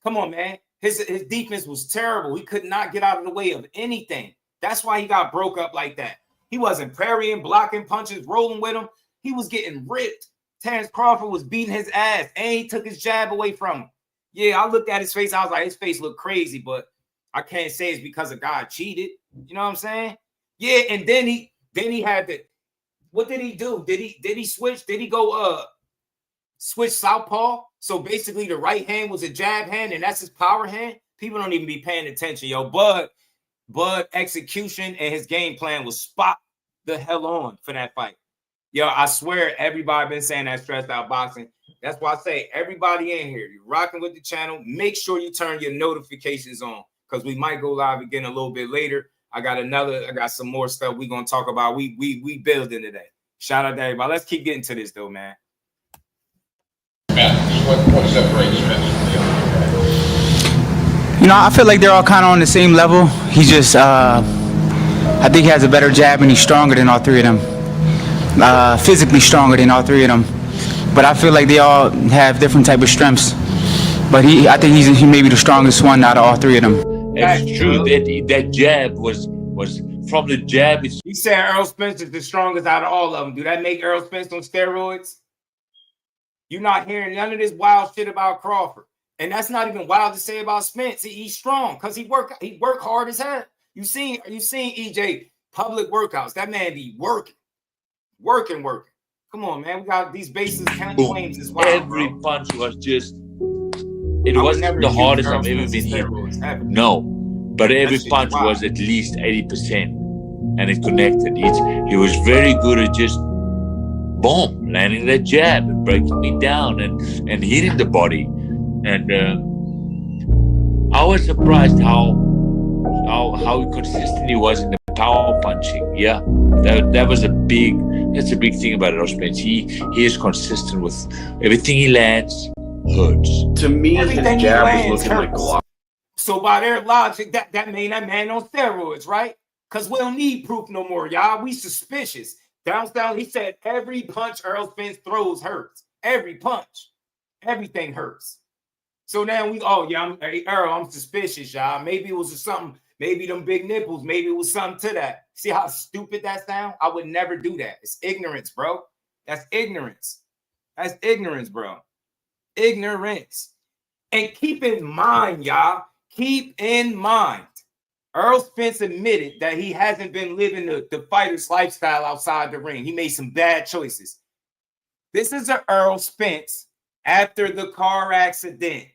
Come on, man. His defense was terrible. He could not get out of the way of anything. That's why he got broke up like that. He wasn't parrying, blocking punches, rolling with him. He was getting ripped. Terrence Crawford was beating his ass, and he took his jab away from him. Yeah, I looked at his face. I was like, his face looked crazy, but I can't say it's because a guy cheated. You know what I'm saying? Yeah, and then he had the. What did he do? Did he switch? Did he go switch southpaw? So basically, the right hand was a jab hand, and that's his power hand. People don't even be paying attention, yo. Bud, Bud execution and his game plan was spot the hell on for that fight. Yo, I swear everybody been saying that stressed out boxing. That's why I say everybody in here, you're rocking with the channel. Make sure you turn your notifications on because we might go live again a little bit later. I got some more stuff we're gonna talk about. We building today. Shout out to everybody. Let's keep getting to this though, man. What separates Spence? You know, I feel like they're all kind of on the same level. He just, I think he has a better jab and he's stronger than all three of them. Physically stronger than all three of them. But I feel like they all have different type of strengths. But I think he may be the strongest one out of all three of them. It's true that jab was from the jab. He said Errol Spence is the strongest out of all of them. Do that make Errol Spence on steroids? You're not hearing none of this wild shit about Crawford. And that's not even wild to say about Spence. He's strong because he work hard as hell. You seen EJ public workouts. That man be working. Come on, man. We got these bases count claims as well. Every punch was just it wasn't the hardest I've ever been hit. No. But every punch was at least 80% and it connected. He was very good at just boom, landing that jab and breaking me down and hitting the body. And I was surprised how consistent he was in the power punching. Yeah, that's a big thing about Errol Spence. He is consistent with everything he lands. Hurts. To me, his jab was looking like Glock. So by their logic, that made that man on steroids, right? Because we don't need proof no more, y'all. We suspicious. Down, he said every punch Errol Spence throws hurts. Every punch. Everything hurts. So now Errol, I'm suspicious, y'all. Maybe it was something, maybe them big nipples, maybe it was something to that. See how stupid that sounds? I would never do that. It's ignorance, bro. That's ignorance. That's ignorance, bro. Ignorance. And keep in mind, y'all, keep in mind, Errol Spence admitted that he hasn't been living the fighter's lifestyle outside the ring. He made some bad choices. This is an Errol Spence after the car accident.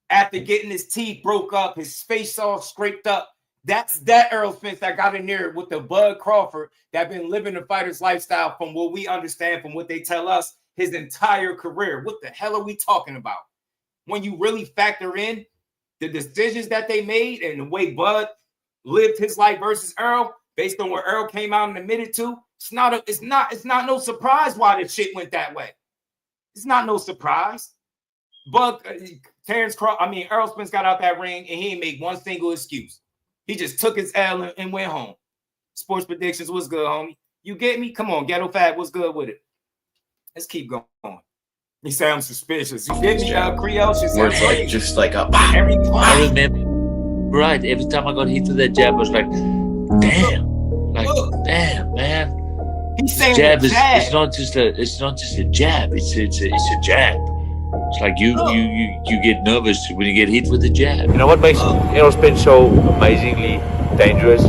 After getting his teeth broke up, his face all scraped up. That's that Errol Spence that got in there with the Bud Crawford that been living the fighter's lifestyle from what we understand, from what they tell us, his entire career. What the hell are we talking about? When you really factor in the decisions that they made and the way Bud lived his life versus Errol, based on what Errol came out and admitted to, it's not no surprise why this shit went that way. It's not no surprise. But Errol Spence got out that ring and he didn't make one single excuse. He just took his L and went home. Sports predictions was good, homie. You get me? Come on, Ghetto Fat, what's good with it? Let's keep going. He said I'm suspicious. You get me, Creole? Where it's like just like a every I remember, right? Every time I got hit with that jab, I was like, damn, man. He's saying jab is it's not just a jab. It's a jab. It's like you get nervous when you get hit with a jab. You know what makes Errol Spence so amazingly dangerous?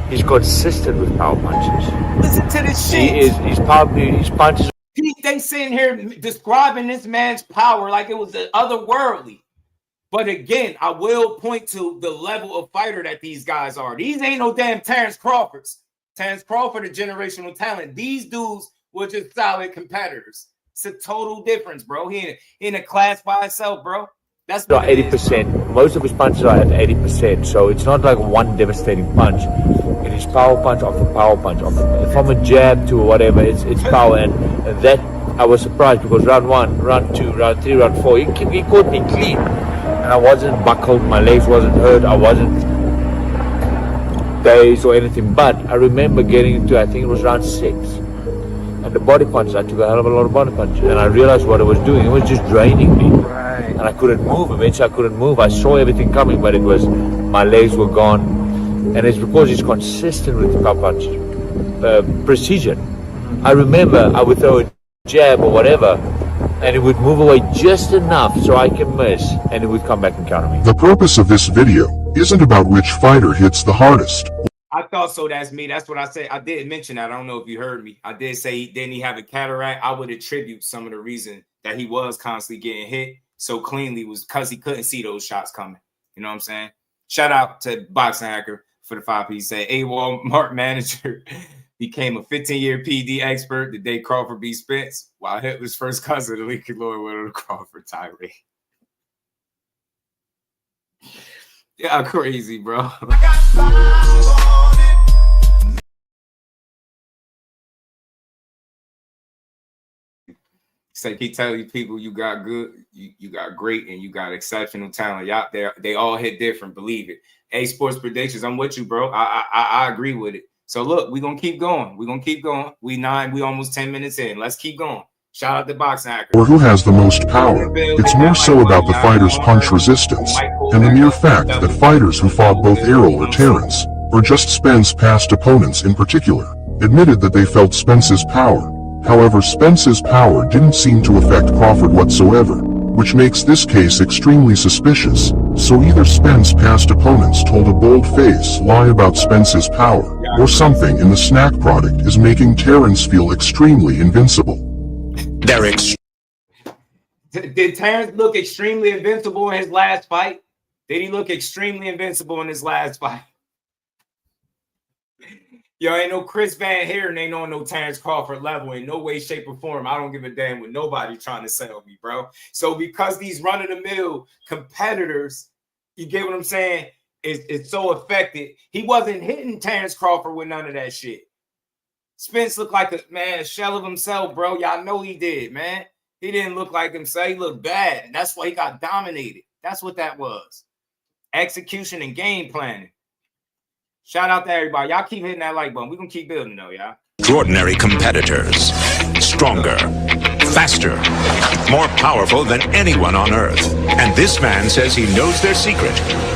He's consistent with power punches. Listen to this shit. His punches. They sitting here describing this man's power like it was otherworldly. But again, I will point to the level of fighter that these guys are. These ain't no damn Terrence Crawfords. Terrence Crawford, a generational talent. These dudes were just solid competitors. It's a total difference, bro. He in a class by himself, bro. That's 80%. Most of his punches are at 80%. So it's not like one devastating punch. It is power punch after power punch. From a jab to whatever, it's power. And that, I was surprised because round 1, round 2, round 3, round 4, he caught me clean. And I wasn't buckled, my legs wasn't hurt, I wasn't dazed or anything. But I remember getting into, I think it was round 6. And the body punches, I took a hell of a lot of body punches. And I realized what it was doing. It was just draining me. Right. And I couldn't move. Eventually I couldn't move. I saw everything coming, but it was, my legs were gone. And it's because he's consistent with the power punch precision. I remember I would throw a jab or whatever, and it would move away just enough so I can miss, and it would come back and counter me. The purpose of this video isn't about which fighter hits the hardest. I thought so. That's me. That's what I said. I did mention that. I don't know if you heard me. I did say, didn't he have a cataract? I would attribute some of the reason that he was constantly getting hit so cleanly was because he couldn't see those shots coming. You know what I'm saying? Shout out to Boxing Hacker for the 5P. Say a Walmart manager became a 15-year PED expert the day Crawford beat Spence, while Hitler's first cousin, the league lawyer, went on the Crawford tirade. Yeah, crazy, bro. So keep telling people you got good, you got great, and you got exceptional talent. Y'all, they all hit different. Believe it. Hey, sports predictions, I'm with you, bro. I agree with it. So look, we're gonna keep going. We're gonna keep going. We almost 10 minutes in. Let's keep going. Shout out to Boxing Hacker. Or who has the most power. It's more so about the fighter's punch resistance, and the mere fact that fighters who fought both Errol or Terrence, or just Spence past opponents in particular, admitted that they felt Spence's power. However, Spence's power didn't seem to affect Crawford whatsoever, which makes this case extremely suspicious. So either Spence past opponents told a bold-faced lie about Spence's power, or something in the SNAC product is making Terrence feel extremely invincible. Did Terrence look extremely invincible in his last fight? Did he look extremely invincible in his last fight? Yo, ain't no Chris Van Heeren, ain't on no Terrence Crawford level in no way, shape, or form. I don't give a damn with nobody trying to sell me, bro. So because these run-of-the-mill competitors, you get what I'm saying, is so affected, he wasn't hitting Terrence Crawford with none of that shit. Spence looked like a shell of himself, bro. Y'all know he did, man. He didn't look like himself. He looked bad. And that's why he got dominated. That's what that was. Execution and game planning. Shout out to everybody. Y'all keep hitting that like button. We're going to keep building, though, y'all. Extraordinary competitors. Stronger, faster, more powerful than anyone on Earth. And this man says he knows their secret.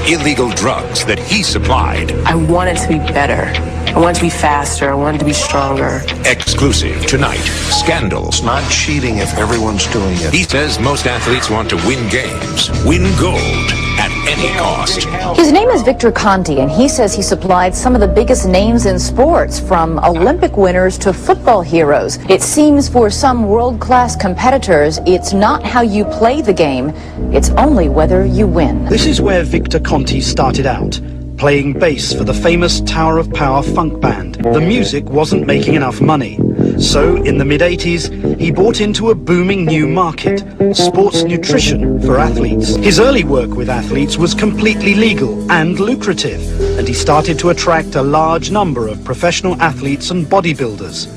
Illegal drugs that he supplied. I want it to be better. I want it to be faster. I want it to be stronger. Exclusive tonight. Scandals. Not cheating if everyone's doing it. He says most athletes want to win games, win gold at any cost. His name is Victor Conte, and he says he supplied some of the biggest names in sports, from Olympic winners to football heroes. It seems for some world-class competitors, it's not how you play the game, it's only whether you win. This is where Victor Conte started out, playing bass for the famous Tower of Power funk band. The music wasn't making enough money. So, in the mid-80s, he bought into a booming new market, sports nutrition for athletes. His early work with athletes was completely legal and lucrative, and he started to attract a large number of professional athletes and bodybuilders,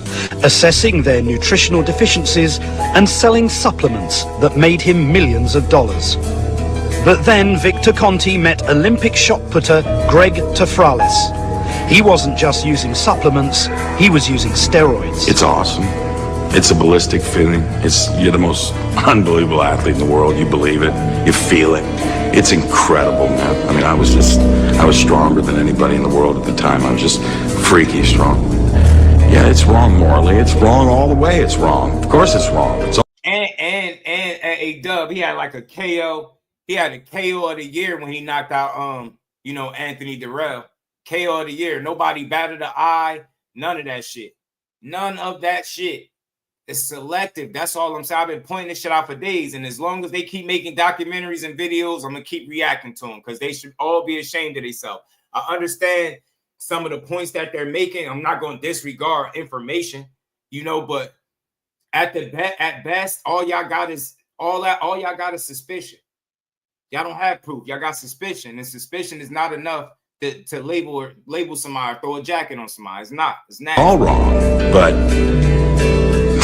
assessing their nutritional deficiencies and selling supplements that made him millions of dollars. But then Victor Conte met Olympic shot putter Greg Tafralis. He wasn't just using supplements, he was using steroids. It's awesome. It's a ballistic feeling. You're the most unbelievable athlete in the world. You believe it, you feel it. It's incredible, man. I mean, I was stronger than anybody in the world at the time. I was just freaky strong. Yeah, it's wrong morally. It's wrong all the way. It's wrong. Of course it's wrong. It's and a dub, he had like a KO. He had a KO of the year when he knocked out Anthony Durrell. KO of the year. Nobody batted an eye. None of that shit. None of that shit. It's selective. That's all I'm saying. I've been pointing this shit out for days. And as long as they keep making documentaries and videos, I'm going to keep reacting to them because they should all be ashamed of themselves. I understand some of the points that they're making. I'm not going to disregard information, but at best, all y'all got is suspicion. Y'all don't have proof. Y'all got suspicion. And suspicion is not enough to label somebody or throw a jacket on somebody. It's not. It's nasty. all wrong, but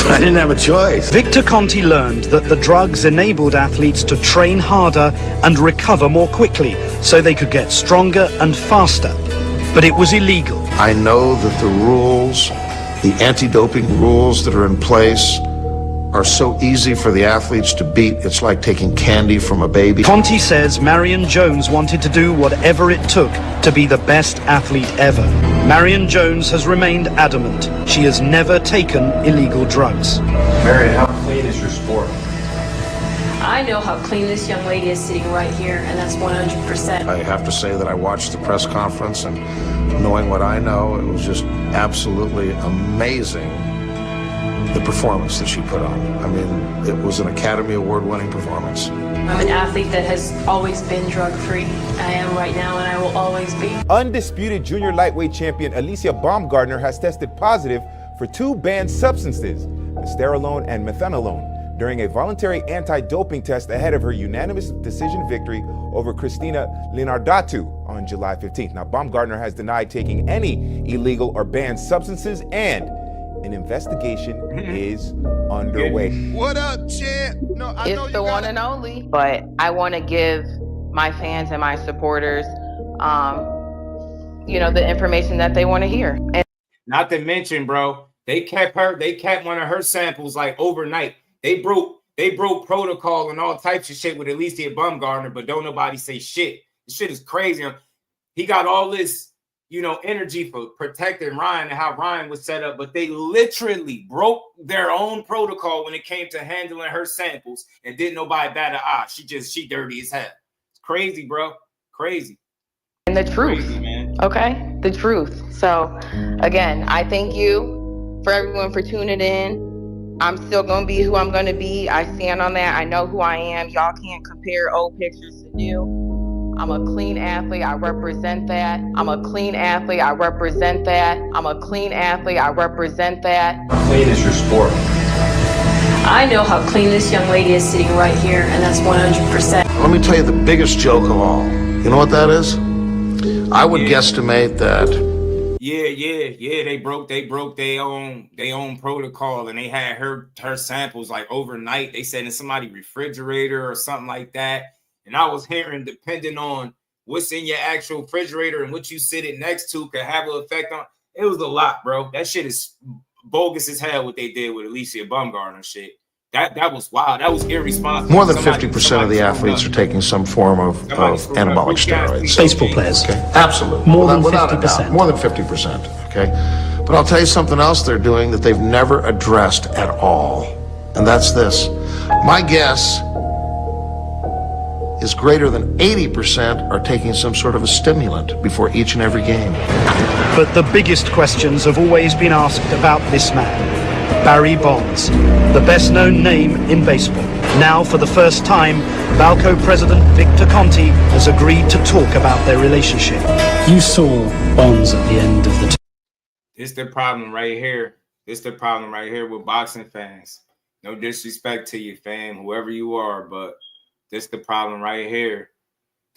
I didn't have a choice. Victor Conte learned that the drugs enabled athletes to train harder and recover more quickly so they could get stronger and faster. But it was illegal. I know that the rules, the anti-doping rules that are in place, are so easy for the athletes to beat. It's like taking candy from a baby. Conte says Marion Jones wanted to do whatever it took to be the best athlete ever. Marion Jones has remained adamant. She has never taken illegal drugs. Marion, how clean is your sport? I know how clean this young lady is sitting right here, and that's 100%. I have to say that I watched the press conference, and knowing what I know, it was just absolutely amazing the performance that she put on. I mean, it was an Academy Award-winning performance. I'm an athlete that has always been drug-free. I am right now, and I will always be. Undisputed junior lightweight champion Alicia Baumgartner has tested positive for 2 banned substances, sterolone and methanolone, during a voluntary anti-doping test ahead of her unanimous decision victory over Christina Linardatu on July 15th. Now, Baumgartner has denied taking any illegal or banned substances, and an investigation is underway. What up, champ? No, I know It's the one and only. But I want to give my fans and my supporters, you know, the information that they want to hear. And not to mention, bro, they kept one of her samples like overnight. They broke protocol and all types of shit with Alicia Baumgartner, but don't nobody say shit. This shit is crazy. He got all this, you know, energy for protecting Ryan and how Ryan was set up, but they literally broke their own protocol when it came to handling her samples, and didn't nobody bat an eye. She dirty as hell. It's crazy, bro. Crazy. And the truth, crazy, man. Okay? The truth. So, again, I thank you for everyone for tuning in. I'm still going to be who I'm going to be. I stand on that. I know who I am. Y'all can't compare old pictures to new. I'm a clean athlete. I represent that. I'm a clean athlete. I represent that. I'm a clean athlete. I represent that. How clean is your sport? I know how clean this young lady is sitting right here, and that's 100%. Let me tell you the biggest joke of all. You know what that is? I would guesstimate that. Yeah. They broke their own protocol, and they had her samples like overnight. They said in somebody's refrigerator or something like that. And I was hearing, depending on what's in your actual refrigerator and what you sit it next to, could have an effect on. It was a lot, bro. That shit is bogus as hell. What they did with Alicia Baumgartner shit. That was wild. That was irresponsible. More than 50% of the athletes are taking some form of anabolic steroids. Baseball players. Okay, absolutely. More than Without a 50%. doubt. More than 50%. Okay, but I'll tell you something else they're doing that they've never addressed at all, and that's this. My guess is greater than 80% are taking some sort of a stimulant before each and every game. But the biggest questions have always been asked about this man, Barry Bonds, the best known name in baseball. Now, for the first time, Balco president Victor Conte has agreed to talk about their relationship. You saw Bonds at the end of the This the problem right here. This the problem right here with boxing fans. No disrespect to you, fam, whoever you are, but this the problem right here.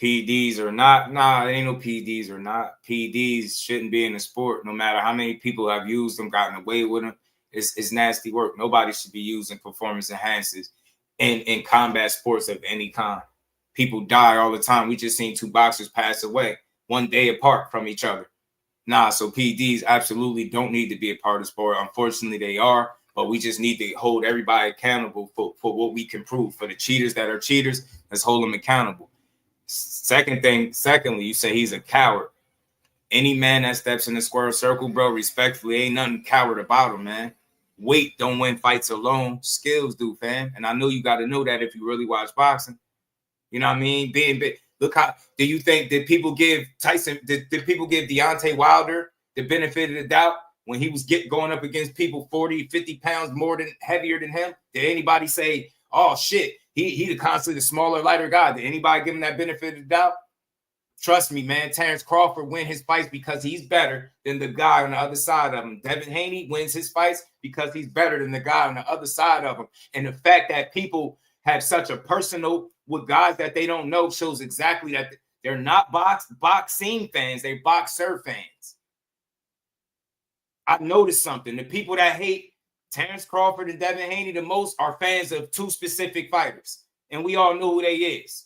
PEDs or not, there ain't no PEDs or not. PEDs shouldn't be in the sport, no matter how many people have used them, gotten away with them. It's nasty work. Nobody should be using performance enhancers in combat sports of any kind. People die all the time. We just seen 2 boxers pass away 1 day apart from each other. So PEDs absolutely don't need to be a part of sport. Unfortunately, they are. But we just need to hold everybody accountable for what we can prove. For the cheaters that are cheaters, let's hold them accountable. Secondly, you say he's a coward. Any man that steps in the square circle, bro, respectfully, ain't nothing coward about him, man. Weight don't win fights alone. Skills do, fam. And I know you got to know that if you really watch boxing. You know what I mean? Being big. Look how, do you think, did people give people give Deontay Wilder the benefit of the doubt when he was going up against people 40, 50 pounds heavier than him? Did anybody say, oh shit, he constantly the smaller, lighter guy? Did anybody give him that benefit of the doubt? Trust me, man. Terrence Crawford wins his fights because he's better than the guy on the other side of him. Devin Haney wins his fights because he's better than the guy on the other side of him. And the fact that people have such a personal with guys that they don't know shows exactly that they're not boxing fans. They're boxer fans. I've noticed something. The people that hate Terrence Crawford and Devin Haney the most are fans of 2 specific fighters. And we all know who they is.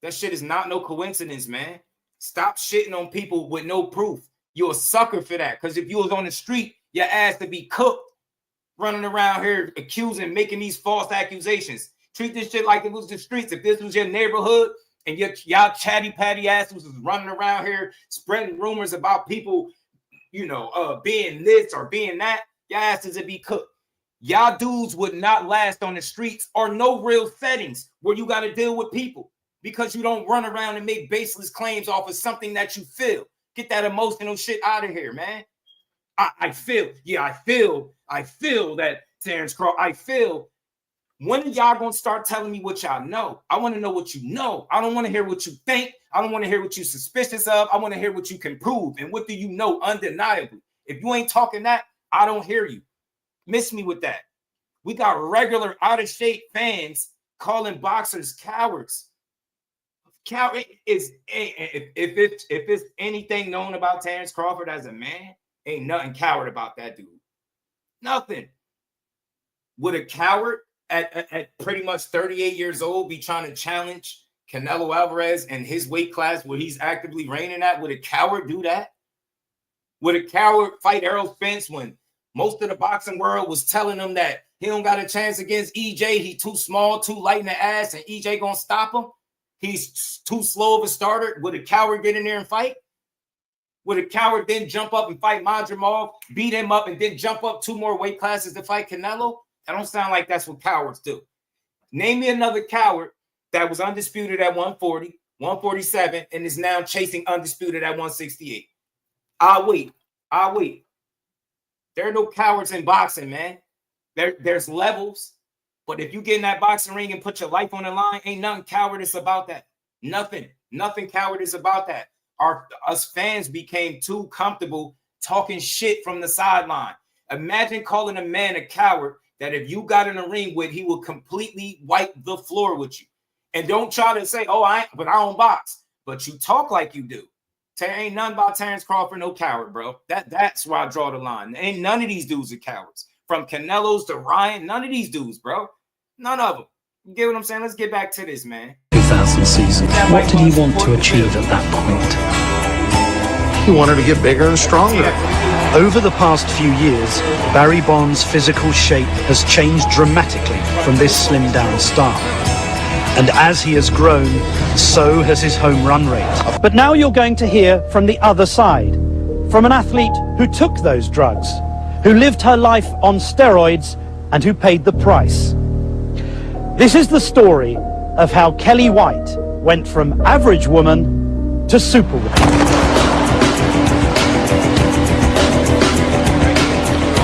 That shit is not no coincidence, man. Stop shitting on people with no proof. You're a sucker for that. Because if you was on the street, your ass to be cooked. Running around here accusing, making these false accusations. Treat this shit like it was the streets. If this was your neighborhood and y'all chatty patty asses was running around here spreading rumors about people, being this or being that, your asses would be cooked. Y'all dudes would not last on the streets or no real settings where you got to deal with people. Because you don't run around and make baseless claims off of something that you feel. Get that emotional shit out of here, man. I feel that Terrence Crawford. I feel, when are y'all gonna start telling me what y'all know? I want to know what you know. I don't want to hear what you think. I don't want to hear what you're suspicious of. I want to hear what you can prove. And what do you know undeniably? If you ain't talking that, I don't hear you. Miss me with that. We got regular out of shape fans calling boxers cowards. Coward is if it's anything known about Terrence Crawford as a man, ain't nothing coward about that dude. Nothing. Would a coward at pretty much 38 years old be trying to challenge Canelo Alvarez and his weight class where he's actively reigning at? Would a coward do that? Would a coward fight Errol Spence when most of the boxing world was telling him that he don't got a chance against EJ? He too small, too light in the ass, and EJ gonna stop him? He's too slow of a starter. Would a coward get in there and fight? Would a coward then jump up and fight Madrimov, beat him up, and then jump up 2 more weight classes to fight Canelo? That don't sound like that's what cowards do. Name me another coward that was undisputed at 140, 147, and is now chasing undisputed at 168. I'll wait. There are no cowards in boxing, man. There's levels. But if you get in that boxing ring and put your life on the line, ain't nothing cowardice about that. Nothing cowardice about that. Us fans became too comfortable talking shit from the sideline. Imagine calling a man a coward that if you got in a ring with, he will completely wipe the floor with you. And don't try to say, oh, I don't box. But you talk like you do. Ain't nothing about Terrence Crawford, no coward, bro. That's where I draw the line. Ain't none of these dudes are cowards. From Canelo's to Ryan, none of these dudes, bro. None of them. You get what I'm saying? Let's get back to this, man. 2000 season. What did he want to achieve at that point? He wanted to get bigger and stronger. Over the past few years, Barry Bonds' physical shape has changed dramatically from this slimmed-down star. And as he has grown, so has his home run rate. But now you're going to hear from the other side, from an athlete who took those drugs, who lived her life on steroids, and who paid the price. This is the story of how Kelly White went from average woman to superwoman.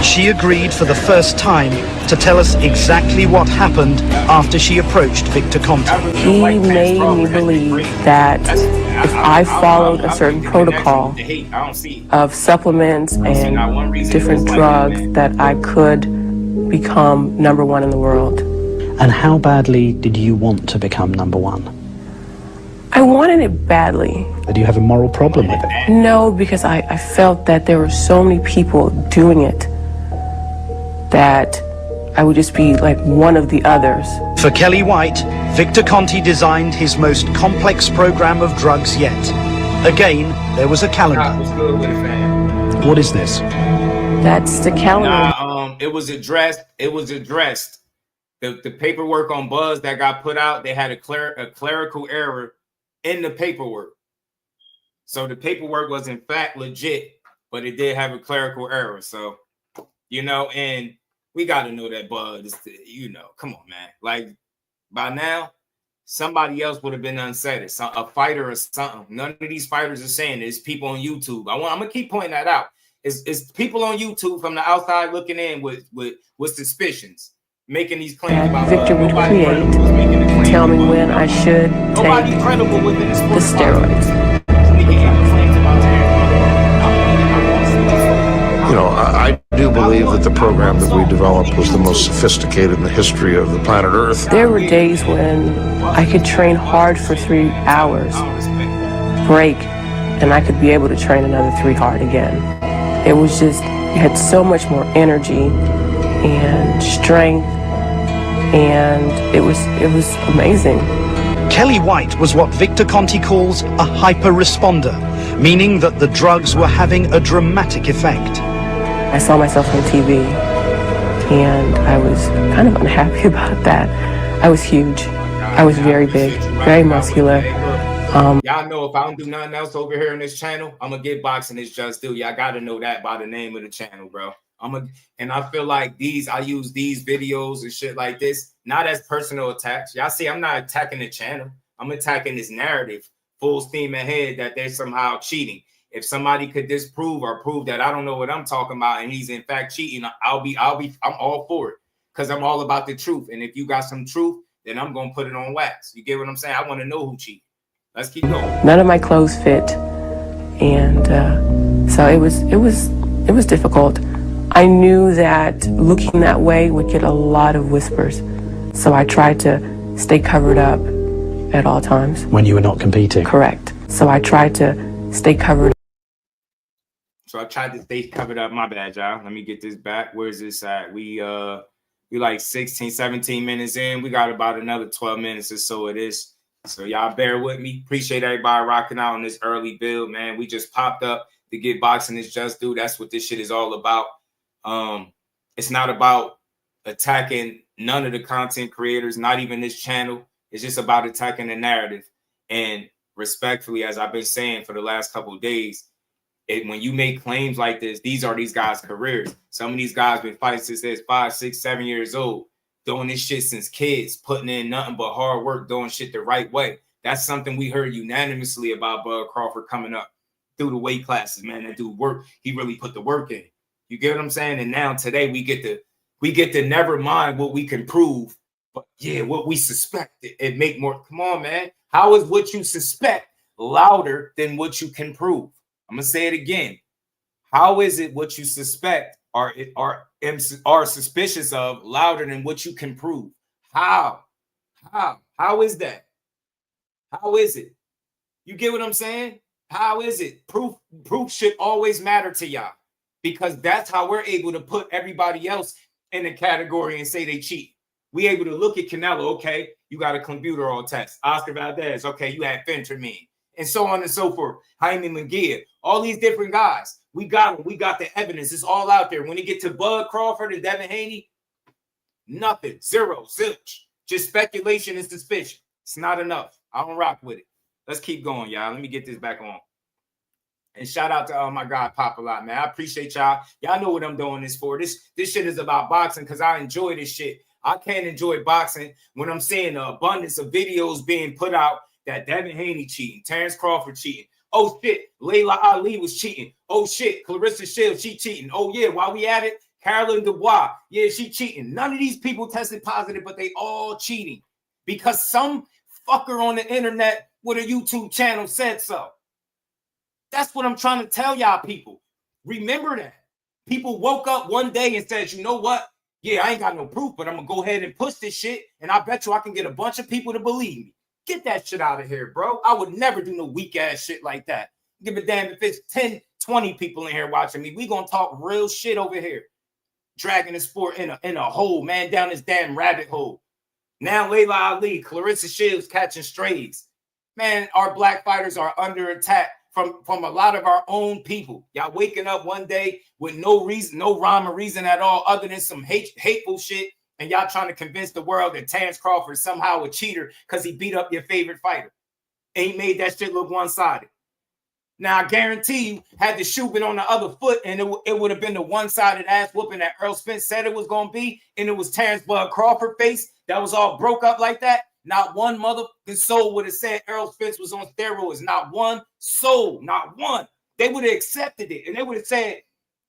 She agreed for the first time to tell us exactly what happened after she approached Victor Conte. He made me believe that if I followed a certain protocol of supplements and different drugs, that I could become #1 in the world. And how badly did you want to become #1? I wanted it badly. Did you have a moral problem with it? No, because I felt that there were so many people doing it that I would just be like one of the others. For Kelly White, Victor Conte designed his most complex program of drugs yet. Again, there was a calendar. What is this? That's the calendar. It was addressed. The paperwork on Buzz that got put out, they had a clerical error in the paperwork. So the paperwork was in fact legit, but it did have a clerical error. So, and we got to know that Bud is, come on, man. Like, by now, somebody else would have been unsaid. A fighter or something. None of these fighters are saying it. It's people on YouTube. I'm going to keep pointing that out. It's people on YouTube from the outside looking in with suspicions, making these claims about Victor would create, tell me when I should take the steroids. I do believe that the program that we developed was the most sophisticated in the history of the planet Earth. There were days when I could train hard for 3 hours, break, and I could be able to train another 3 hard again. It was just, you had so much more energy and strength, and it was amazing. Kelly White was what Victor Conte calls a hyper-responder, meaning that the drugs were having a dramatic effect. I saw myself on TV, and I was kind of unhappy about that. I was huge. I was very big, very muscular. Y'all know if I don't do nothing else over here on this channel, I'm gonna get boxing is just do. Y'all gotta know that by the name of the channel, bro. And I feel like I use these videos and shit like this, not as personal attacks. Y'all see, I'm not attacking the channel. I'm attacking this narrative, full steam ahead, that they're somehow cheating. If somebody could disprove or prove that I don't know what I'm talking about and he's in fact cheating, I'm all for it. because I'm all about the truth. And if you got some truth, then I'm gonna put it on wax. You get what I'm saying? I want to know who cheated. Let's keep going. None of my clothes fit, and so it was difficult. I knew that looking that way would get a lot of whispers, so I tried to stay covered up at all times. When you were not competing? Correct. So I tried to stay covered. So I tried to stay covered up. My bad, y'all. Let me get this back. Where's this at? We like 16, 17 minutes in. We got about another 12 minutes or so of this. So y'all bear with me. Appreciate everybody rocking out on this early build, man. We just popped up to get boxing is just do. That's what this shit is all about. It's not about attacking none of the content creators, not even this channel. It's just about attacking the narrative. And respectfully, as I've been saying for the last couple of days, when you make claims like this, these are these guys' careers. Some of these guys been fighting since they're 5, 6, 7 years old, doing this shit since kids, putting in nothing but hard work, doing shit the right way. That's something we heard unanimously about Bud Crawford coming up through the weight classes, man. That dude work. He really put the work in. You get what I'm saying? And now today we get to never mind what we can prove, but yeah, what we suspect it make more. Come on, man. How is what you suspect louder than what you can prove? I'm gonna say it again. How is it what you suspect are suspicious of louder than what you can prove? How is that? How is it? You get what I'm saying? How is it? Proof should always matter to y'all, because that's how we're able to put everybody else in a category and say they cheat. We able to look at Canelo, okay, you got a clenbuterol test. Oscar Valdez, okay, you had phentermine, and so on and so forth. Jaime Munguia, all these different guys. We got them. We got the evidence. It's all out there. When you get to Bud Crawford and Devin Haney, nothing, zero, zilch. Just speculation and suspicion. It's not enough. I don't rock with it. Let's keep going, y'all. Let me get this back on. And shout out to my guy Pop a lot, man. I appreciate y'all. Y'all know what I'm doing this for. This shit is about boxing because I enjoy this shit. I can't enjoy boxing when I'm seeing the abundance of videos being put out that Devin Haney cheating, Terrence Crawford cheating. Oh shit, Layla Ali was cheating. Oh shit, Clarissa Shields, she cheating. Oh yeah, while we at it, Carolyn Dubois, yeah, she cheating. None of these people tested positive, but they all cheating because some fucker on the internet with a YouTube channel said so. That's what I'm trying to tell y'all people. Remember that. People woke up one day and said, you know what? Yeah, I ain't got no proof, but I'm going to go ahead and push this shit, and I bet you I can get a bunch of people to believe me. Get that shit out of here, bro. I would never do no weak-ass shit like that. Give a damn if it's 10, 20 people in here watching me. We going to talk real shit over here. Dragging the sport in a hole, man, down this damn rabbit hole. Now Layla Ali, Clarissa Shields catching strays. Man, our black fighters are under attack from a lot of our own people. Y'all waking up one day with no reason, no rhyme or reason at all other than some hateful shit, and y'all trying to convince the world that Terrence Crawford is somehow a cheater because he beat up your favorite fighter. And he made that shit look one-sided. Now, I guarantee you, had the shoe been on the other foot, and it would have been the one-sided ass whooping that Earl Spence said it was going to be, and it was Terrence Bud Crawford face that was all broke up like that. Not one motherfucking soul would have said Earl Spence was on steroids. Not one soul. Not one. They would have accepted it. And they would have said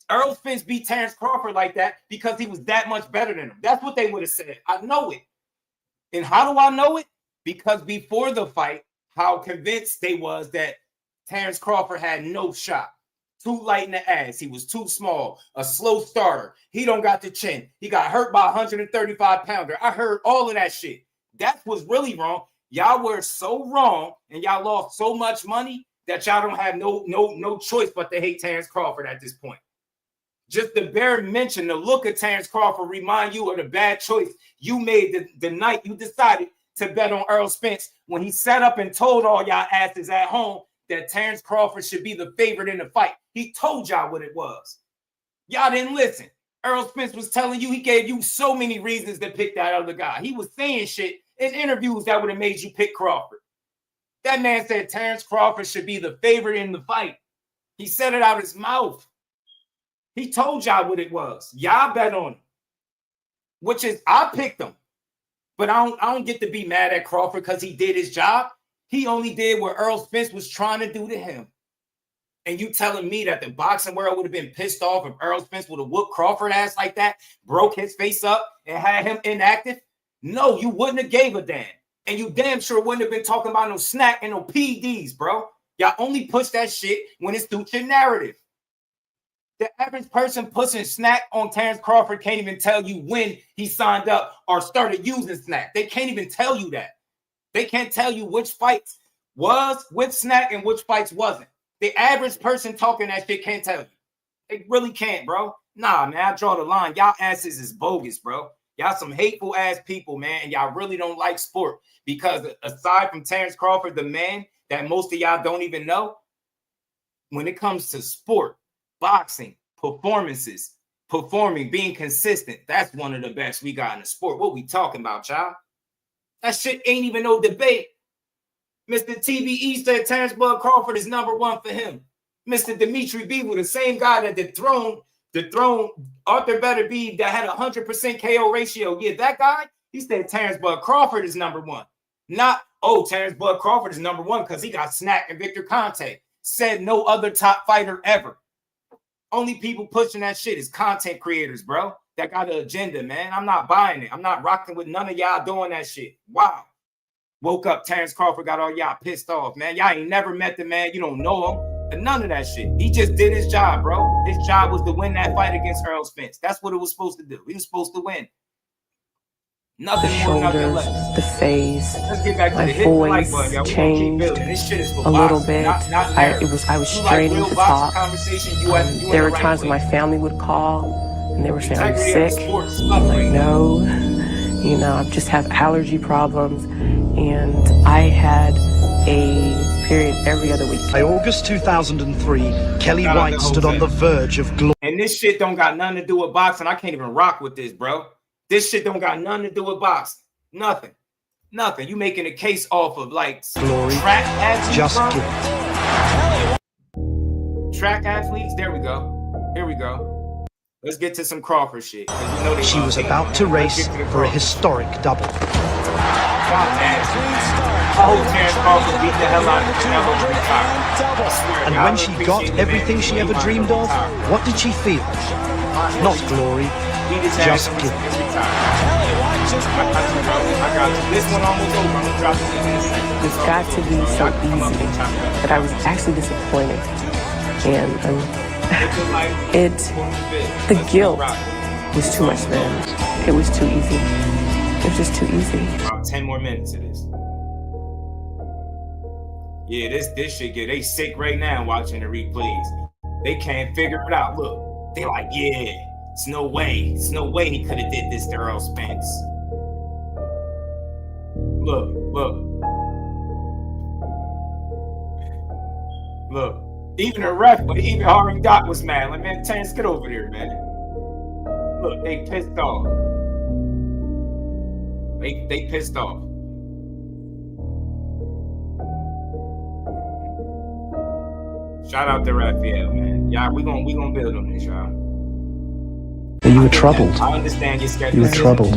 Earl Spence beat Terrence Crawford like that because he was that much better than him. That's what they would have said. I know it. And how do I know it? Because before the fight, how convinced they was that Terrence Crawford had no shot. Too light in the ass. He was too small. A slow starter. He don't got the chin. He got hurt by a 135-pounder. I heard all of that shit. That's what's really wrong. Y'all were so wrong, and y'all lost so much money that y'all don't have no choice but to hate Terrence Crawford at this point. Just the bare mention, the look of Terrence Crawford remind you of the bad choice you made the night you decided to bet on Earl Spence when he sat up and told all y'all asses at home that Terrence Crawford should be the favorite in the fight. He told y'all what it was. Y'all didn't listen. Earl Spence was telling you, he gave you so many reasons to pick that other guy. He was saying shit in interviews that would have made you pick Crawford. That man said Terrence Crawford should be the favorite in the fight. He said it out his mouth. He told y'all what it was. Y'all bet on him, which is I picked him. But I don't get to be mad at Crawford because he did his job. He only did what Earl Spence was trying to do to him. And you telling me that the boxing world would have been pissed off if Earl Spence would have whooped Crawford ass like that, broke his face up, and had him inactive, no, you wouldn't have gave a damn. And you damn sure wouldn't have been talking about no SNAC and no PEDs, bro. Y'all only push that shit when it's through your narrative. The average person pushing SNAC on Terrence Crawford can't even tell you when he signed up or started using SNAC. They can't even tell you that. They can't tell you which fights was with SNAC and which fights wasn't. The average person talking that shit can't tell you. They really can't, bro. Nah, man, I draw the line. Y'all asses is bogus, bro. Y'all some hateful ass people, man, and y'all really don't like sport because aside from Terrence Crawford, the man that most of y'all don't even know, when it comes to sport, boxing, performances, performing, being consistent, that's one of the best we got in the sport. What we talking about, y'all? That shit ain't even no debate. Mr. TBE said Terrence Bud Crawford is #1 for him. Mr. Dimitri Bivol, the same guy that dethroned Arthur Better Beeve that had 100% KO ratio. Yeah, that guy, he said Terrence Bud Crawford is #1. Not, oh, Terrence Bud Crawford is #1 because he got SNAC and Victor Conte. Said no other top fighter ever. Only people pushing that shit is content creators, bro. That got an agenda, man. I'm not buying it. I'm not rocking with none of y'all doing that shit. Wow. Woke up, Terrence Crawford got all y'all pissed off, man. Y'all ain't never met the man. You don't know him. And none of that shit. He just did his job, bro. His job was to win that fight against Errol Spence. That's what it was supposed to do. He was supposed to win. Nothing more, nothing less. The phase, Let's get back to my the hit the like voice button, y'all. We changed this shit is for a little boxing, bit. not I was straining to talk. There were times when my family would call and they were saying I'm sick. I'm like, no, you know, I just have allergy problems, and I had a period every other week. By August 2003, Kelly White stood on the verge of glory. And this shit don't got nothing to do with boxing. I can't even rock with this, bro. This shit don't got nothing to do with boxing. Nothing. Nothing. You making a case off of like glory. Track athletes. Just track athletes. There we go. Here we go. Let's get to some Crawford shit. You know she was about to race for a historic double. And when she got everything she ever dreamed of, what did she feel? Not glory, just guilt. This one almost over. I'm gonna drop it in a second. It's got to be so easy that I was actually disappointed. And the guilt was too much then. It was too easy. It was just too easy. About 10 more minutes of this. Yeah, this shit get they sick right now watching the replays. They can't figure it out. Look, they like, yeah, it's no way. It's no way he could have did this to Errol Spence. Look. Even the ref, but even Harvey Doc was mad. Like, man, Terrence, get over there, man. Look, they pissed off. They pissed off. Shout out to Raphael, man. Y'all, we gonna build on this, y'all. But you were troubled. I understand your skepticism. You were troubled.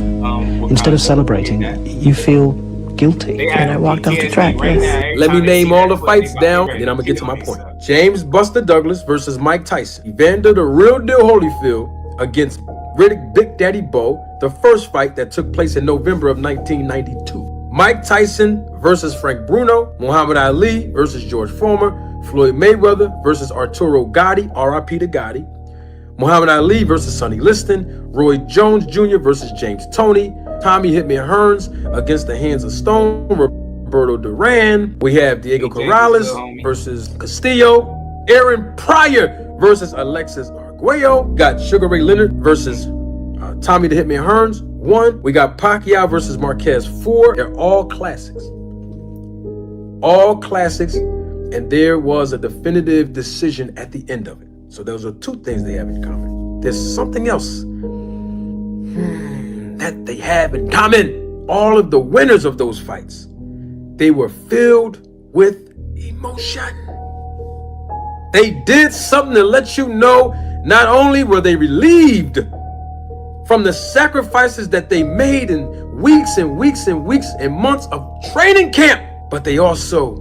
Instead of celebrating, you feel guilty. And I walked off the track. Yes. Let me name all the fights down, then I'm gonna get to my point. James Buster Douglas versus Mike Tyson. Evander the Real Deal Holyfield against Riddick Big Daddy Bo, the first fight that took place in November of 1992. Mike Tyson versus Frank Bruno. Muhammad Ali versus George Foreman. Floyd Mayweather versus Arturo Gotti, R.I.P. to Gotti. Muhammad Ali versus Sonny Liston. Roy Jones Jr. versus James Toney. Tommy Hitman Hearns against the Hands of Stone. Roberto Duran. We have Diego Corrales versus Castillo. Aaron Pryor versus Alexis Arguello. Got Sugar Ray Leonard versus Tommy the Hitman Hearns. 1. We got Pacquiao versus Marquez. 4. They're all classics. All classics. And there was a definitive decision at the end of it. So those are two things they have in common. There's something else that they have in common. All of the winners of those fights, they were filled with emotion. They did something to let you know not only were they relieved from the sacrifices that they made in weeks and weeks and weeks and months of training camp, but they also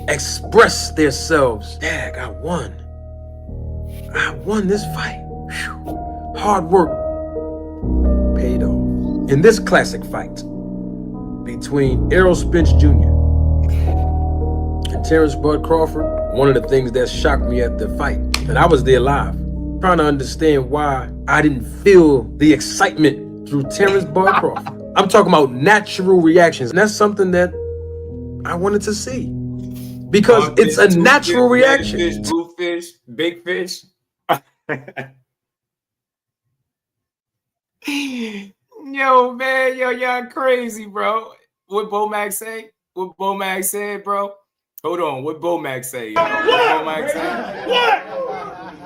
expressed themselves. Dag, I won this fight. Whew. Hard work paid off. In this classic fight between Errol Spence Jr. and Terrence Bud Crawford, one of the things that shocked me at the fight, and I was there live, trying to understand why I didn't feel the excitement through Terrence Bud Crawford. I'm talking about natural reactions, and that's something that I wanted to see. Because it's a natural reaction. Fish, blue fish, big fish. Yo, man, y'all crazy, bro. What Bomac say? What Bomac said, bro? Hold on, what Bomac say? What Bomac say?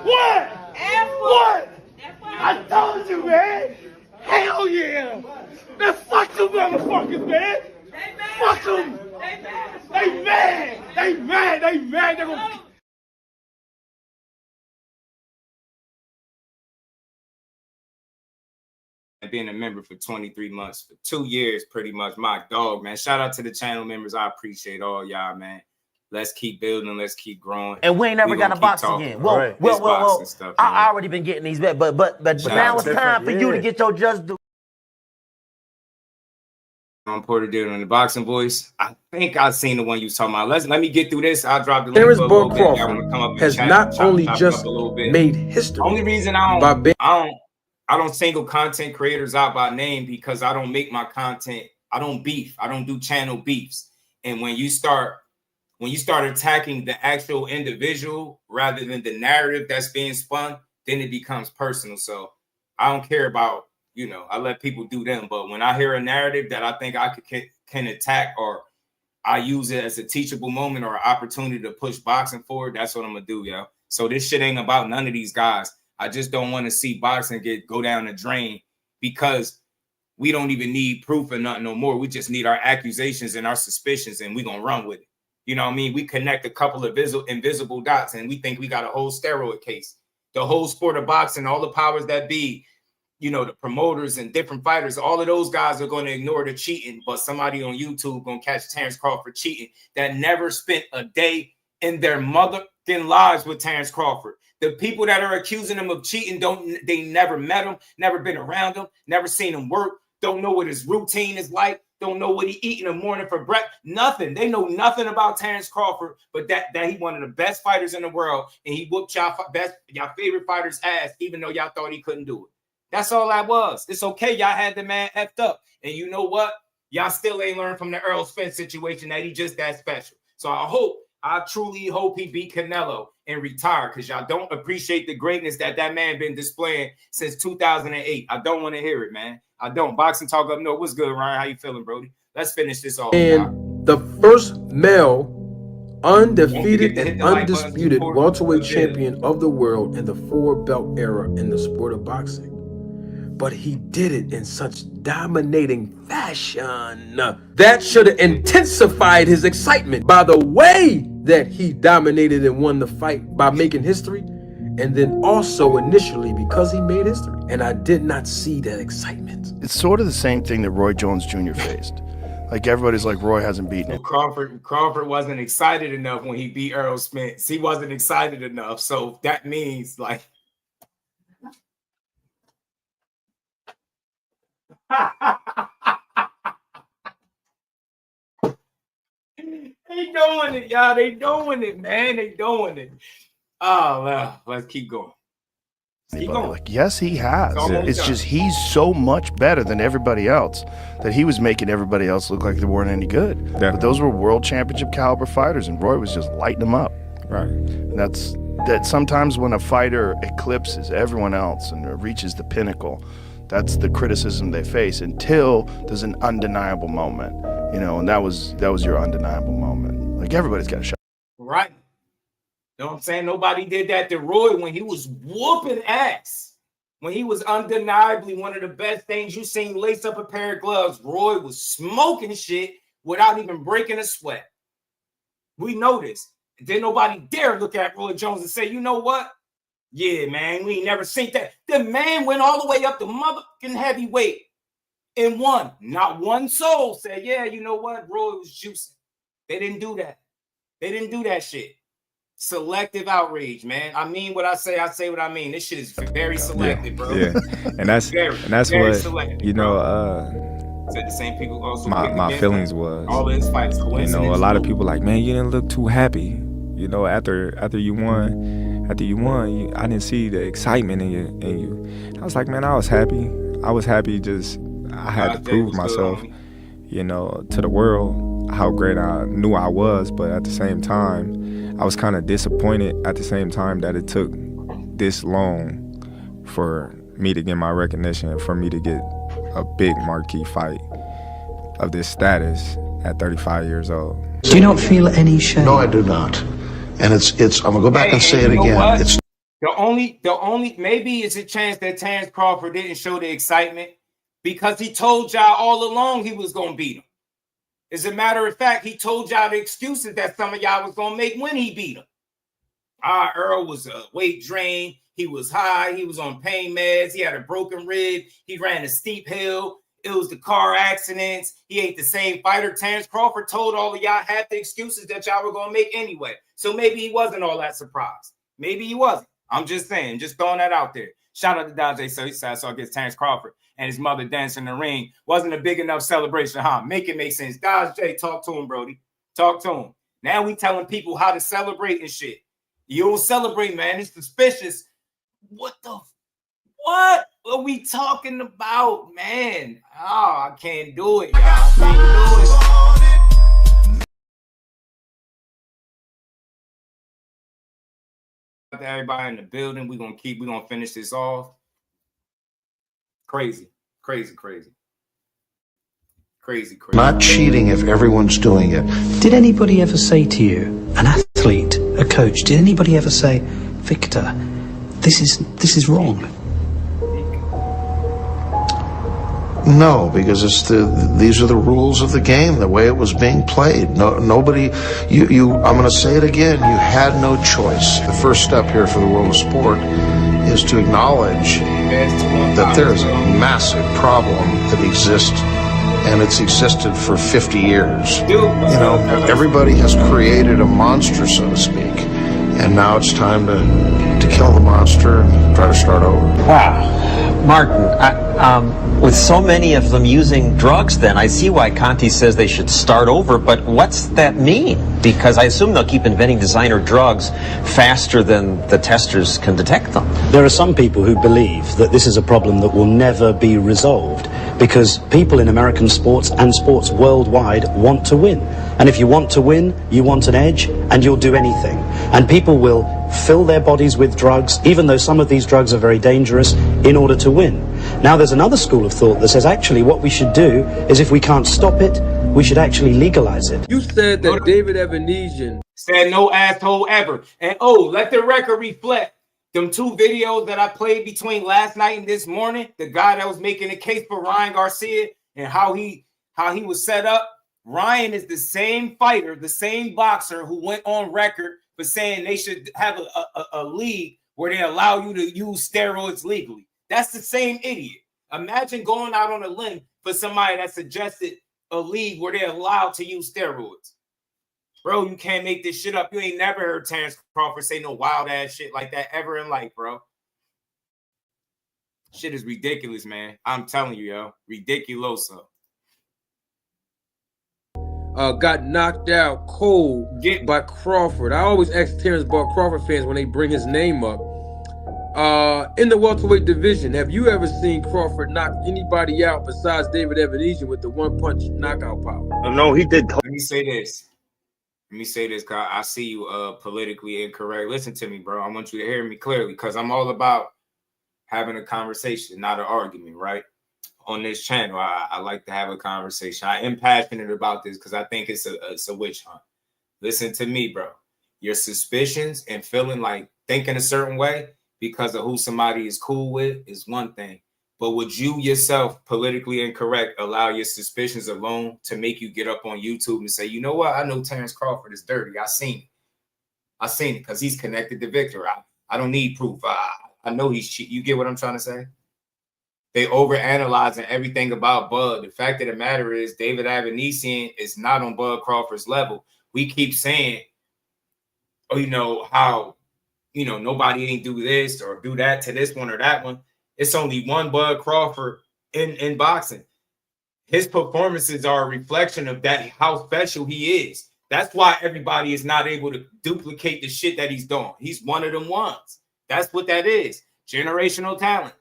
What? I told you, man. Hell yeah. Man, fuck them motherfuckers, man. Fuck them. They mad. They mad. They're gonna... Being a member for 23 months, for 2 years, pretty much. My dog, man. Shout out to the channel members. I appreciate all y'all, man. Let's keep building. Let's keep growing. And we ain't never got a box again. Well, stuff, I already been getting these, but now it's time for you to get your just due. I'm Porter Dillon on the Boxing Voice. I think I've seen the one you talking about. Let me get through this. I'll drop the link. Terrence Bud Crawford has not only just made history. Only reason I don't single content creators out by name because I don't make my content. I don't beef. I don't do channel beefs. And when you start attacking the actual individual rather than the narrative that's being spun, then it becomes personal. So I don't care about, I let people do them. But when I hear a narrative that I think I can attack, or I use it as a teachable moment or an opportunity to push boxing forward, that's what I'm gonna do, yo. So this shit ain't about none of these guys. I just don't want to see boxing go down the drain because we don't even need proof or nothing no more. We just need our accusations and our suspicions, and we gonna run with it. You know what I mean? We connect a couple of invisible dots, and we think we got a whole steroid case. The whole sport of boxing, all the powers that be, the promoters and different fighters, all of those guys are going to ignore the cheating, but somebody on YouTube going to catch Terrence Crawford cheating that never spent a day in their motherfucking lives with Terrence Crawford. The people that are accusing him of cheating, they never met him, never been around him, never seen him work, don't know what his routine is like, don't know what he eat in the morning for breakfast, nothing. They know nothing about Terrence Crawford, but that he one of the best fighters in the world, and he whooped y'all favorite fighters' ass, even though y'all thought he couldn't do it. That's all that was. It's okay. Y'all had the man effed up. And you know what? Y'all still ain't learned from the Errol Spence situation that he just that special. So I truly hope he beat Canelo and retire, because y'all don't appreciate the greatness that man been displaying since 2008. I don't want to hear it, man. I don't. Boxing Talk Up North. What's good, Ryan? How you feeling, Brody? Let's finish this off. And the first male undefeated and undisputed welterweight champion of the world in the 4-belt era in the sport of boxing. But he did it in such dominating fashion that should have intensified his excitement by the way that he dominated and won the fight by making history, and then also initially because he made history. And I did not see that excitement. It's sort of the same thing that Roy Jones Jr. faced. Like, everybody's like, Roy hasn't beaten him. Crawford wasn't excited enough when he beat Errol Spence. He wasn't excited enough. So that means, like, they doing it, y'all. They doing it, man. They doing it. Oh, well, let's keep going. Like, yes, he has. It's just he's so much better than everybody else that he was making everybody else look like they weren't any good. Definitely. But those were world championship caliber fighters, and Roy was just lighting them up. Right. And that sometimes when a fighter eclipses everyone else and reaches the pinnacle, that's the criticism they face until there's an undeniable moment, and that was your undeniable moment. Like, everybody's got a shot. Right. You know what I'm saying? Nobody did that to Roy when he was whooping ass. When he was undeniably one of the best things you seen, lace up a pair of gloves. Roy was smoking shit without even breaking a sweat. We know this. Then nobody dare look at Roy Jones and say, you know what? Yeah, man, we ain't never seen that. The man went all the way up to motherfucking heavyweight and won. Not one soul said, yeah, you know what? Roy was juicing. They didn't do that. They didn't do that shit. selective outrage, man. I mean what I say what I mean. This shit is very selective, bro. Yeah, and that's very what selective, you know. Said the same people also My feelings was, all his fights. You know, a lot of people like, man, you didn't look too happy. You know, after you won, I didn't see the excitement in you. I was like, man, I was happy. Just I had to prove myself, you know, to the world how great I knew I was. But at the same time, I was kind of disappointed at the same time that it took this long for me to get my recognition, for me to get a big marquee fight of this status at 35 years old. Do you not feel any shame? No, I do not. And it's I'm gonna go back and say it again. It's the only maybe it's a chance that Terrence Crawford didn't show the excitement because he told y'all all along he was gonna beat him. As a matter of fact, he told y'all the excuses that some of y'all was gonna make when he beat him. Earl was a weight drain. He was high. He was on pain meds. He had a broken rib. He ran a steep hill. It was the car accidents. He ain't the same fighter. Terrence Crawford told all of y'all half the excuses that y'all were gonna make anyway. So maybe he wasn't all that surprised. Maybe he wasn't. I'm just saying, just throwing that out there. Shout out to Dajay. So he said I saw against Terrence Crawford and his mother dancing in the ring. Wasn't a big enough celebration, huh? Make it make sense. Dajay, talk to him, Brody. Talk to him. Now we telling people how to celebrate and shit. You don't celebrate, man. It's suspicious. What are we talking about, man? Oh, I can't do it, y'all. I can't do it. To everybody in the building, we're gonna finish this off. Crazy. not cheating if everyone's doing it. Did anybody ever say to you, an athlete, a coach, did anybody ever say, Victor, this is wrong? No, because these are the rules of the game, the way it was being played. Nobody, I'm going to say it again, you had no choice. The first step here for the world of sport is to acknowledge that there is a massive problem that exists, and it's existed for 50 years. You know, everybody has created a monster, so to speak, and now it's time to kill the monster and try to start over. Wow. Martin, with so many of them using drugs, then I see why Conte says they should start over, but what's that mean? Because I assume they'll keep inventing designer drugs faster than the testers can detect them. There are some people who believe that this is a problem that will never be resolved because people in American sports and sports worldwide want to win. And if you want to win, you want an edge, and you'll do anything. And people will fill their bodies with drugs, even though some of these drugs are very dangerous, in order to win. Now there's another school of thought that says actually what we should do is, if we can't stop it, we should actually legalize it. You said that David Evanesian said no asshole ever. And let the record reflect them two videos that I played between last night and this morning. The guy that was making the case for Ryan Garcia and how he was set up. Ryan is the same fighter, the same boxer who went on record for saying they should have a league where they allow you to use steroids legally. That's the same idiot. Imagine going out on a limb for somebody that suggested a league where they're allowed to use steroids. Bro, you can't make this shit up. You ain't never heard Terrence Crawford say no wild ass shit like that ever in life, bro. Shit is ridiculous, man. I'm telling you, yo. Ridiculoso. Got knocked out cold by Crawford. I always ask Terrence Bud Crawford fans when they bring his name up. In the welterweight division, have you ever seen Crawford knock anybody out besides David Evanesian with the one-punch knockout power? No, he did. Let me say this, because I see you politically incorrect. Listen to me, bro. I want you to hear me clearly, because I'm all about having a conversation, not an argument, right? On this channel, I like to have a conversation. I am passionate about this because I think it's a witch hunt. Listen to me, bro. Your suspicions and thinking a certain way because of who somebody is cool with is one thing. But would you yourself, politically incorrect, allow your suspicions alone to make you get up on YouTube and say, you know what? I know Terrence Crawford is dirty. I seen it because he's connected to Victor. I don't need proof. I know he's cheating. You get what I'm trying to say? They overanalyzing everything about Bud. The fact of the matter is David Evanesian is not on Bud Crawford's level. We keep saying, or how nobody ain't do this or do that to this one or that one. It's only one Bud Crawford in boxing. His performances are a reflection of that, how special he is. That's why everybody is not able to duplicate the shit that he's doing. He's one of them ones. That's what that is. Generational talent.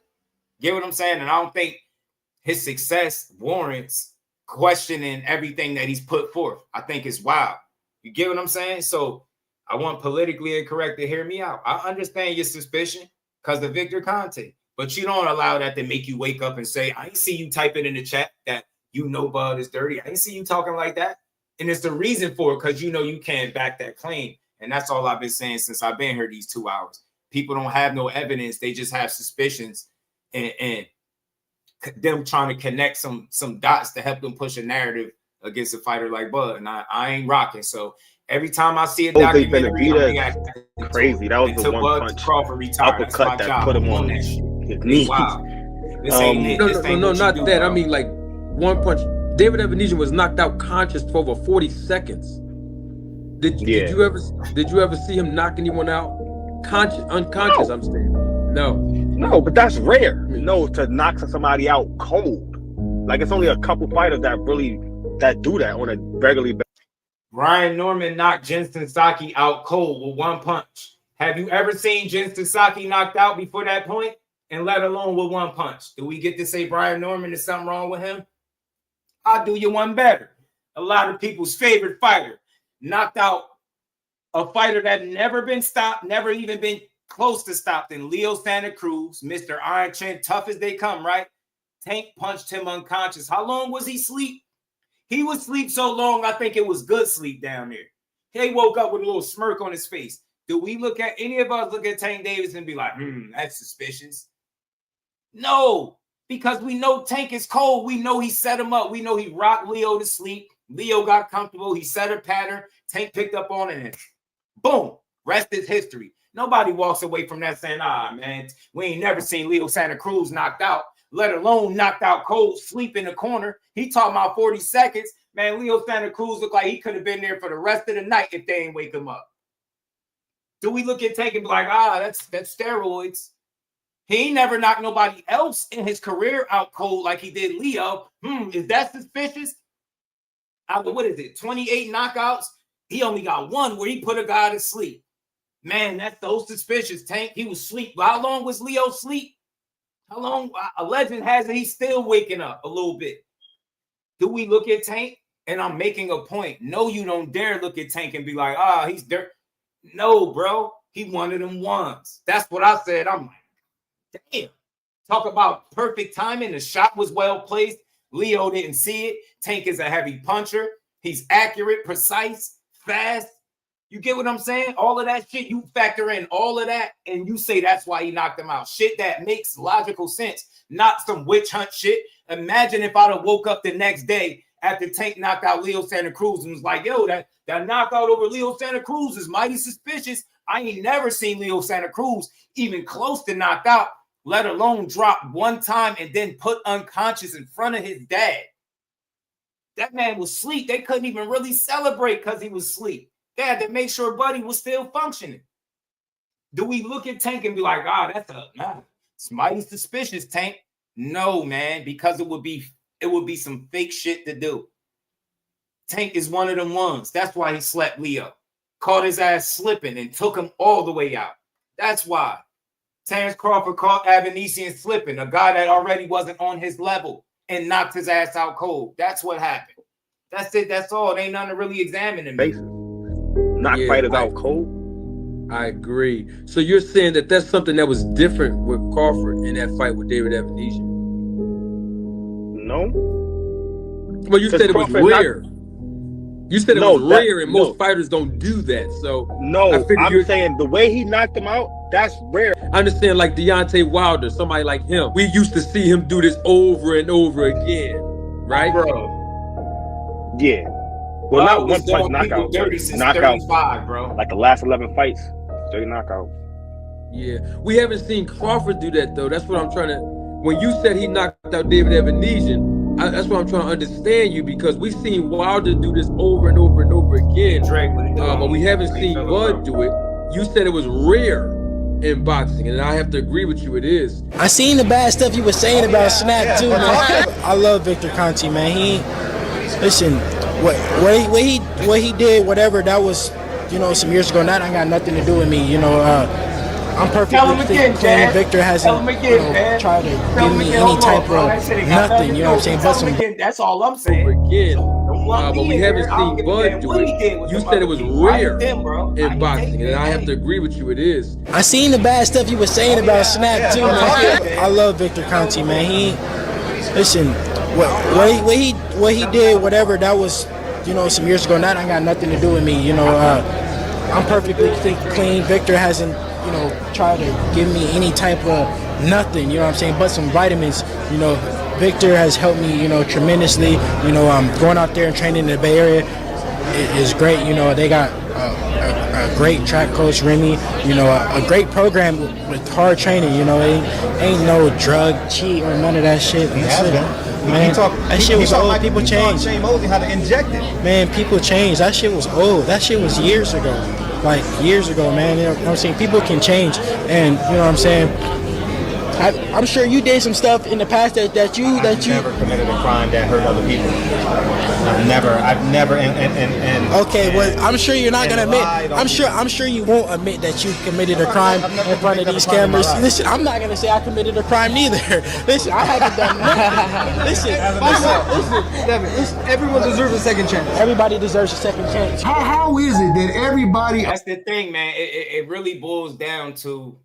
Get what I'm saying? And I don't think his success warrants questioning everything that he's put forth. I think it's wild. You get what I'm saying? So I want politically incorrect to hear me out. I understand your suspicion because of Victor Conte, but you don't allow that to make you wake up and say, I ain't see you typing in the chat that Bud is dirty. I ain't see you talking like that. And it's the reason for it because you can't back that claim. And that's all I've been saying since I've been here these 2 hours. People don't have no evidence. They just have suspicions and them trying to connect some dots to help them push a narrative against a fighter like Bud. And I ain't rocking. So every time I see a documentary, crazy. That was the one Bud punch. Crawford retired. Uppercut that put him on his knee. Wow. This ain't it. No, not that. Bro. I mean, like one punch. David Evanesian was knocked out conscious for over 40 seconds. Did you ever see him knock anyone out unconscious? No. I'm saying no, but that's rare. To knock somebody out cold. Like it's only a couple fighters that do that on a regular basis. Ryan Norman knocked Jensen Saki out cold with one punch. Have you ever seen Jensen Saki knocked out before that point, and let alone with one punch? Do we get to say Brian Norman is something wrong with him? I'll do you one better. A lot of people's favorite fighter knocked out a fighter that never been stopped, never even been close to stopped in Leo Santa Cruz, Mr. Iron Chin, tough as they come, right? Tank punched him unconscious. How long was he asleep? He was asleep so long, I think it was good sleep down there. He woke up with a little smirk on his face. Do we any of us look at Tank Davis and be like, that's suspicious? No, because we know Tank is cold. We know he set him up. We know he rocked Leo to sleep. Leo got comfortable. He set a pattern. Tank picked up on it and boom, rest is history. Nobody walks away from that saying, man, we ain't never seen Leo Santa Cruz knocked out, let alone knocked out cold, sleep in the corner. He talking about 40 seconds. Man, Leo Santa Cruz looked like he could have been there for the rest of the night if they ain't wake him up. Do we look at Tank and be like, that's steroids? He ain't never knocked nobody else in his career out cold like he did Leo. Is that suspicious? What is it, 28 knockouts? He only got one where he put a guy to sleep. Man, that's so suspicious, Tank. He was asleep. How long was Leo asleep? How long? A legend has it he's still waking up a little bit. Do we look at Tank? And I'm making a point. No, you don't dare look at Tank and be like, he's dirt. No, bro. He one of them ones. That's what I said. I'm like, damn. Talk about perfect timing. The shot was well placed. Leo didn't see it. Tank is a heavy puncher. He's accurate, precise, fast. You get what I'm saying? All of that shit, you factor in all of that, and you say that's why he knocked him out. Shit that makes logical sense, not some witch hunt shit. Imagine if I'd have woke up the next day after Tank knocked out Leo Santa Cruz and was like, yo, that knockout over Leo Santa Cruz is mighty suspicious. I ain't never seen Leo Santa Cruz even close to knocked out, let alone drop one time and then put unconscious in front of his dad. That man was asleep. They couldn't even really celebrate because he was asleep. They had to make sure Buddy was still functioning. Do we look at Tank and be like, it's mighty suspicious, Tank? No, man, because it would be some fake shit to do. Tank is one of them ones. That's why he slept Leo. Caught his ass slipping and took him all the way out. That's why. Terrence Crawford caught Evanesian slipping, a guy that already wasn't on his level, and knocked his ass out cold. That's what happened. That's it. That's all. There ain't nothing to really examine in me. Knock fighters out cold. I agree. So you're saying that that's something that was different with Crawford in that fight with David Evanesian? No. Well, you said it was rare. You said it was rare, and most fighters don't do that. So I'm saying the way he knocked him out, that's rare. I understand, like Deontay Wilder, somebody like him. We used to see him do this over and over again, right, bro? Yeah. Well, not one punch knockout. Dirty since 35, bro. Like the last 11 fights, straight knockout. Yeah, we haven't seen Crawford do that though. That's what I'm trying to. When you said he knocked out David Evanesian, That's why I'm trying to understand you, because we've seen Wilder do this over and over and over again, but we haven't seen Bud do it. You said it was rare in boxing, and I have to agree with you. It is. I seen the bad stuff you were saying about SNAC too, man. I love Victor Conte, man. Listen, what he did, whatever that was, some years ago. That ain't got nothing to do with me, I'm perfectly clean. Victor hasn't tried to give me any type of nothing, you know what I'm saying? But that's all I'm saying. But we haven't seen Bud do it. You said it was rare in boxing, and I have to agree with you. It is. I seen the bad stuff you were saying about SNAC too, man. I love Victor Conte, man. Listen, what he did, whatever that was, some years ago. That ain't got nothing to do with me, I'm perfectly clean. Victor hasn't try to give me any type of nothing, what I'm saying, but some vitamins. Victor has helped me, tremendously. Going out there and training in the Bay Area is great. They got a great track coach, Remy, a great program with hard training. Ain't no drug, cheat, or none of that shit. Man, that shit was old. People changed. How to inject it. Man, people changed. That shit was old. That shit was years ago. Like years ago, man. You know what I'm saying? People can change, and you know what I'm saying? I'm sure you did some stuff in the past that you never committed a crime that hurt other people. I've never okay, well, I'm sure you're not gonna admit. I'm sure you won't admit that you committed a crime in front of these cameras. Listen, I'm not gonna say I committed a crime neither. Listen, I haven't done nothing. Listen, Devin, everyone deserves a second chance. Everybody deserves a second chance. How is it that everybody? That's the thing, man. It really boils down to,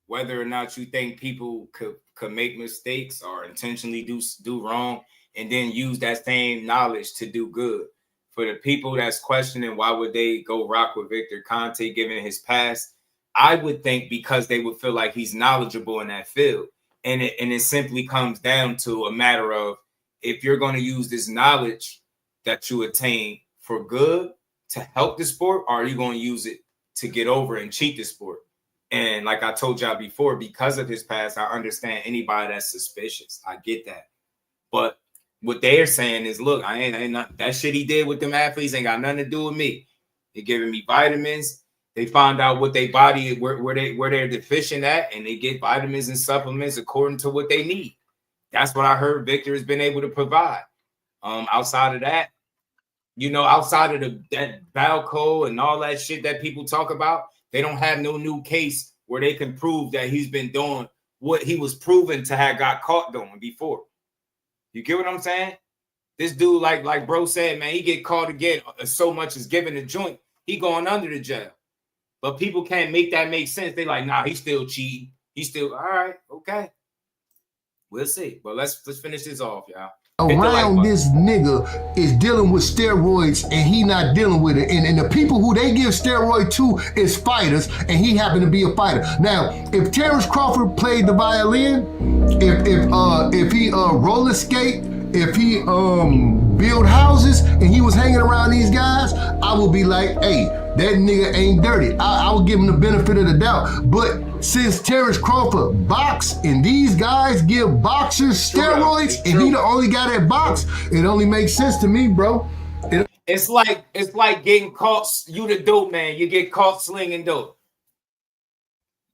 whether or not you think people could make mistakes or intentionally do wrong, and then use that same knowledge to do good. For the people that's questioning why would they go rock with Victor Conte given his past, I would think because they would feel like he's knowledgeable in that field. And it simply comes down to a matter of, if you're going to use this knowledge that you attain for good to help the sport, or are you going to use it to get over and cheat the sport? And like I told y'all before, because of his past, I understand anybody that's suspicious. I get that. But what they're saying is, look, I ain't not, that shit he did with them athletes ain't got nothing to do with me. They're giving me vitamins. They find out what they body, where they're deficient at, and they get vitamins and supplements according to what they need. That's what I heard Victor has been able to provide. Outside of that, outside of that Balco and all that shit that people talk about, they don't have no new case where they can prove that he's been doing what he was proven to have got caught doing before. You get what I'm saying? This dude, like bro said, man, he get caught again so much as giving a joint, he going under the jail. But people can't make that make sense. They like, nah, he's still cheating. He's still all right. Okay, we'll see. But let's finish this off, y'all. Around this nigga is dealing with steroids and he not dealing with it. And the people who they give steroid to is fighters, and he happened to be a fighter. Now, if Terrence Crawford played the violin, if he roller skate, if he build houses and he was hanging around these guys, I would be like, hey, that nigga ain't dirty. I would give him the benefit of the doubt. But since Terrence Crawford box and these guys give boxers steroids and he the only guy that box, it only makes sense to me, bro. It's like getting caught. You the dope man. You get caught slinging dope.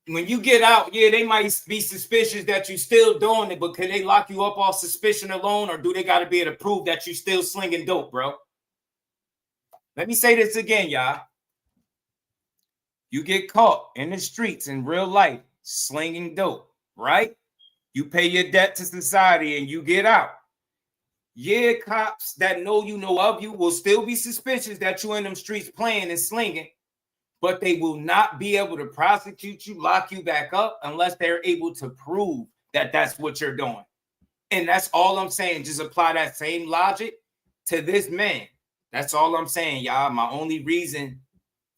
When you get out, yeah, they might be suspicious that you still doing it, but can they lock you up off suspicion alone, or do they got to be able to prove that you still slinging dope, bro? Let me say this again, y'all. You get caught in the streets in real life slinging dope, right? You pay your debt to society and you get out. Yeah, cops that know of you will still be suspicious that you in them streets playing and slinging, but they will not be able to prosecute you, lock you back up unless they're able to prove that that's what you're doing. And that's all I'm saying. Just apply that same logic to this man. That's all I'm saying, y'all. My only reason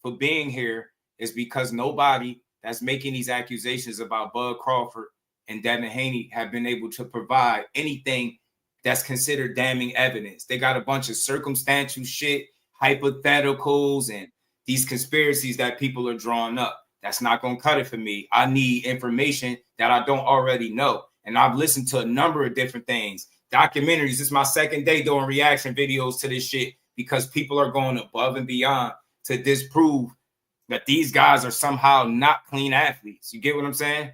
for being here is because nobody that's making these accusations about Bud Crawford and Devin Haney have been able to provide anything that's considered damning evidence. They got a bunch of circumstantial shit, hypotheticals, and these conspiracies that people are drawing up. That's not going to cut it for me. I need information that I don't already know. And I've listened to a number of different things, documentaries. This is my second day doing reaction videos to this shit because people are going above and beyond to disprove that these guys are somehow not clean athletes. You get what I'm saying?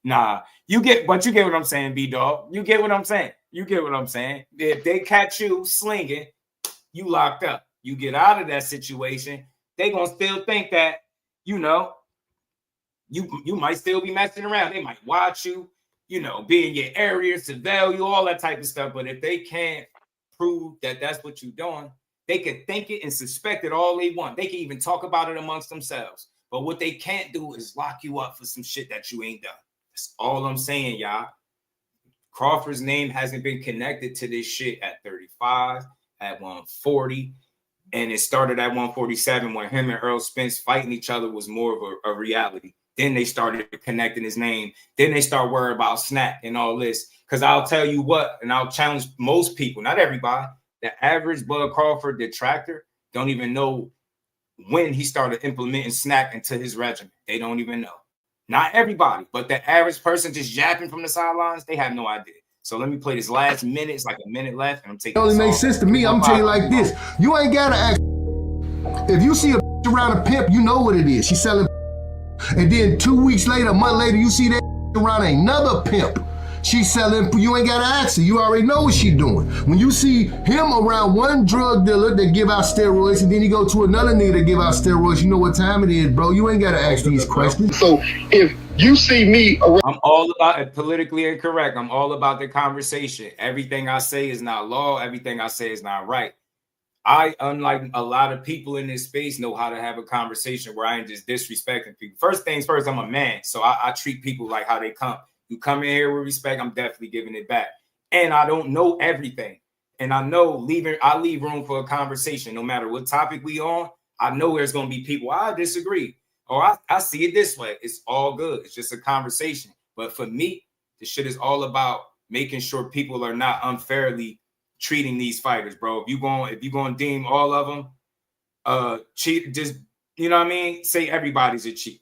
Nah, you get what I'm saying, B-Dog. You get what I'm saying. You get what I'm saying. If they catch you slinging, you locked up. You get out of that situation, they gonna still think that, you know, you might still be messing around. They might watch you, you know, be in your area, surveil you, all that type of stuff. But if they can't prove that that's what you're doing, they can think it and suspect it all they want. They can even talk about it amongst themselves. But what they can't do is lock you up for some shit that you ain't done. That's all I'm saying, y'all. Crawford's name hasn't been connected to this shit at 35, at 140. And it started at 147 when him and Earl Spence fighting each other was more of a reality. Then they started connecting his name. Then they start worrying about SNAC and all this. Because I'll tell you what, and I'll challenge most people, not everybody, the average Bud Crawford detractor don't even know when he started implementing SNAC into his regimen. They don't even know. Not everybody, but the average person just yapping from the sidelines, they have no idea. So let me play this last minute. It's like a minute left, and I'm taking it only makes sense to me. I'm telling you like this. You ain't got to ask. If you see a around a pimp, you know what it is. She's selling. And then 2 weeks later, a month later, you see that around another pimp. She's selling, you ain't got to ask her. You already know what she's doing. When you see him around one drug dealer that give out steroids, and then you go to another nigga that give out steroids, you know what time it is, bro. You ain't got to ask these questions. So if you see me around... I'm all about it, politically incorrect. I'm all about the conversation. Everything I say is not law. Everything I say is not right. I, unlike a lot of people in this space, know how to have a conversation where I ain't just disrespecting people. First things first, I'm a man, so I treat people like how they come. You come in here with respect, I'm definitely giving it back. And I don't know everything. And I know I leave room for a conversation. No matter what topic we on, I know there's going to be people, I disagree. Or I see it this way. It's all good. It's just a conversation. But for me, the shit is all about making sure people are not unfairly treating these fighters, bro. If you're going to deem all of them cheat, just, you know what I mean? Say everybody's a cheat.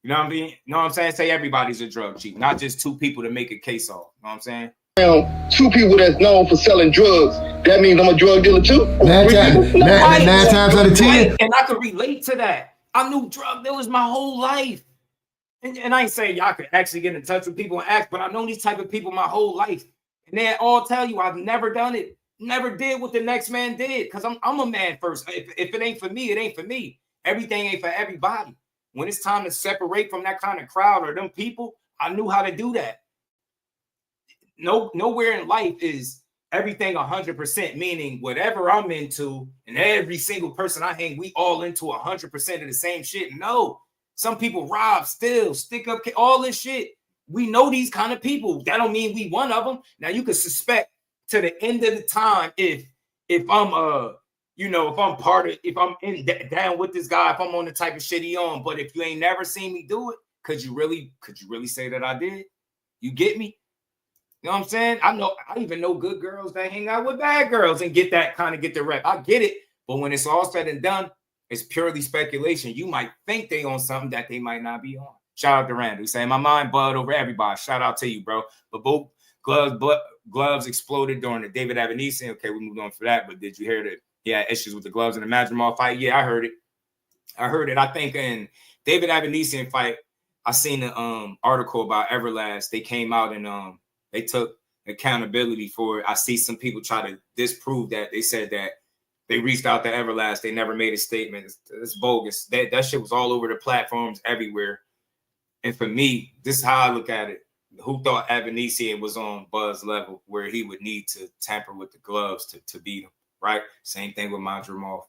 You know what I mean? You know what I'm saying? Say everybody's a drug cheat, not just two people to make a case off. You know what I'm saying? Two people that's known for selling drugs, that means I'm a drug dealer too? Nine times out of 10. And I could relate to that. I knew drug dealers my whole life. And I ain't saying y'all could actually get in touch with people and ask, but I've known these type of people my whole life. And they all tell you I've never done it. Never did what the next man did. Because I'm a man first. If it ain't for me, it ain't for me. Everything ain't for everybody. When it's time to separate from that kind of crowd or them people, I knew how to do that. Nowhere in life is everything 100%, meaning whatever I'm into and every single person I hang, we all into 100% of the same shit. No, some people rob, steal, stick up, all this shit. We know these kind of people. That don't mean we one of them. Now you can suspect to the end of the time if I'm if I'm down with this guy, if I'm on the type of shit he on. But if you ain't never seen me do it, could you really say that I did? You get me? You know what I'm saying? I even know good girls that hang out with bad girls and get the rep. I get it. But when it's all said and done, it's purely speculation. You might think they on something that they might not be on. Shout out to Randall. Saying my mind Bud over everybody. Shout out to you, bro. But both gloves exploded during the David Avanesian. Okay, we moved on for that. But did you hear that? Yeah, issues with the gloves in the Madrimal fight. Yeah, I heard it. I think in David Avanesian fight, I seen an article about Everlast. They came out and they took accountability for it. I see some people try to disprove that. They said that they reached out to Everlast. They never made a statement. It's bogus. That shit was all over the platforms everywhere. And for me, this is how I look at it. Who thought Avanesian was on Bud's level where he would need to tamper with the gloves to beat him? Right? Same thing with Madrimal.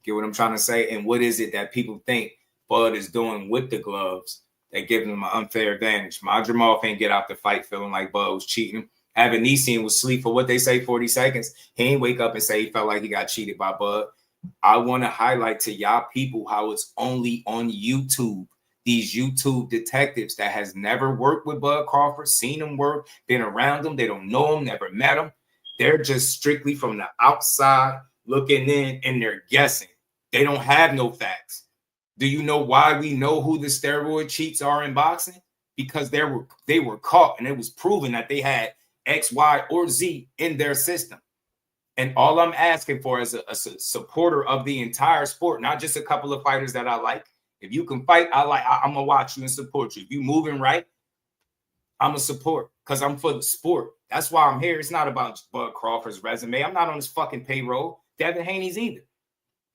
Get what I'm trying to say? And what is it that people think Bud is doing with the gloves that gives him an unfair advantage? Madrimal ain't get out the fight feeling like Bud was cheating him. Avanesian was asleep for what they say 40 seconds. He ain't wake up and say he felt like he got cheated by Bud. I want to highlight to y'all people how it's only on YouTube. These YouTube detectives that has never worked with Bud Crawford, seen him work, been around him, they don't know him, never met him. They're just strictly from the outside looking in and they're guessing. They don't have no facts. Do you know why we know who the steroid cheats are in boxing? because they were caught and it was proven that they had X, Y, or Z in their system. And all I'm asking for is a supporter of the entire sport, not just a couple of fighters that I like. If you can fight, I'm gonna watch you and support you. If you moving right, I'm gonna support because I'm for the sport. That's why I'm here. It's not about Bud Crawford's resume. I'm not on his fucking payroll. Devin Haney's either.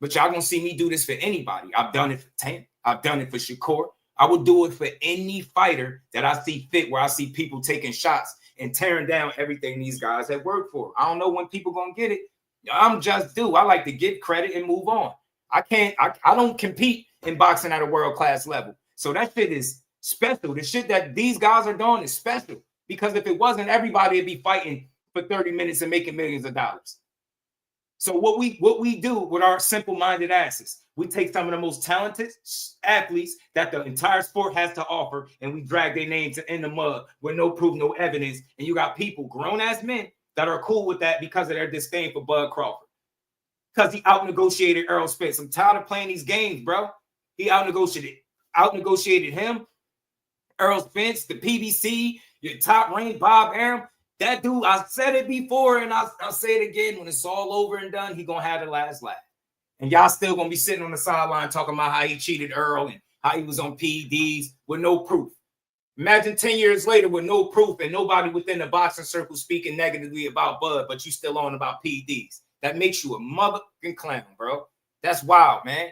But y'all gonna see me do this for anybody. I've done it for Tank. I've done it for Shakur. I would do it for any fighter that I see fit, where I see people taking shots and tearing down everything these guys have worked for. I don't know when people gonna get it. I'm just due. I like to give credit and move on. I don't compete in boxing at a world-class level. So that shit is special. The shit that these guys are doing is special. Because if it wasn't, everybody would be fighting for 30 minutes and making millions of dollars. So what we do with our simple-minded asses, we take some of the most talented athletes that the entire sport has to offer, and we drag their names in the mud with no proof, no evidence. And you got people, grown-ass men, that are cool with that because of their disdain for Bud Crawford. Because he out-negotiated Errol Spence. I'm tired of playing these games, bro. He out-negotiated him, Errol Spence, the PBC, your top rank Bob Arum. That dude, I said it before, and I'll say it again. When it's all over and done, he gonna have the last laugh. And y'all still gonna be sitting on the sideline talking about how he cheated Earl and how he was on PEDs with no proof. Imagine 10 years later with no proof and nobody within the boxing circle speaking negatively about Bud, but you still on about PEDs. That makes you a motherfucking clown, bro. That's wild, man.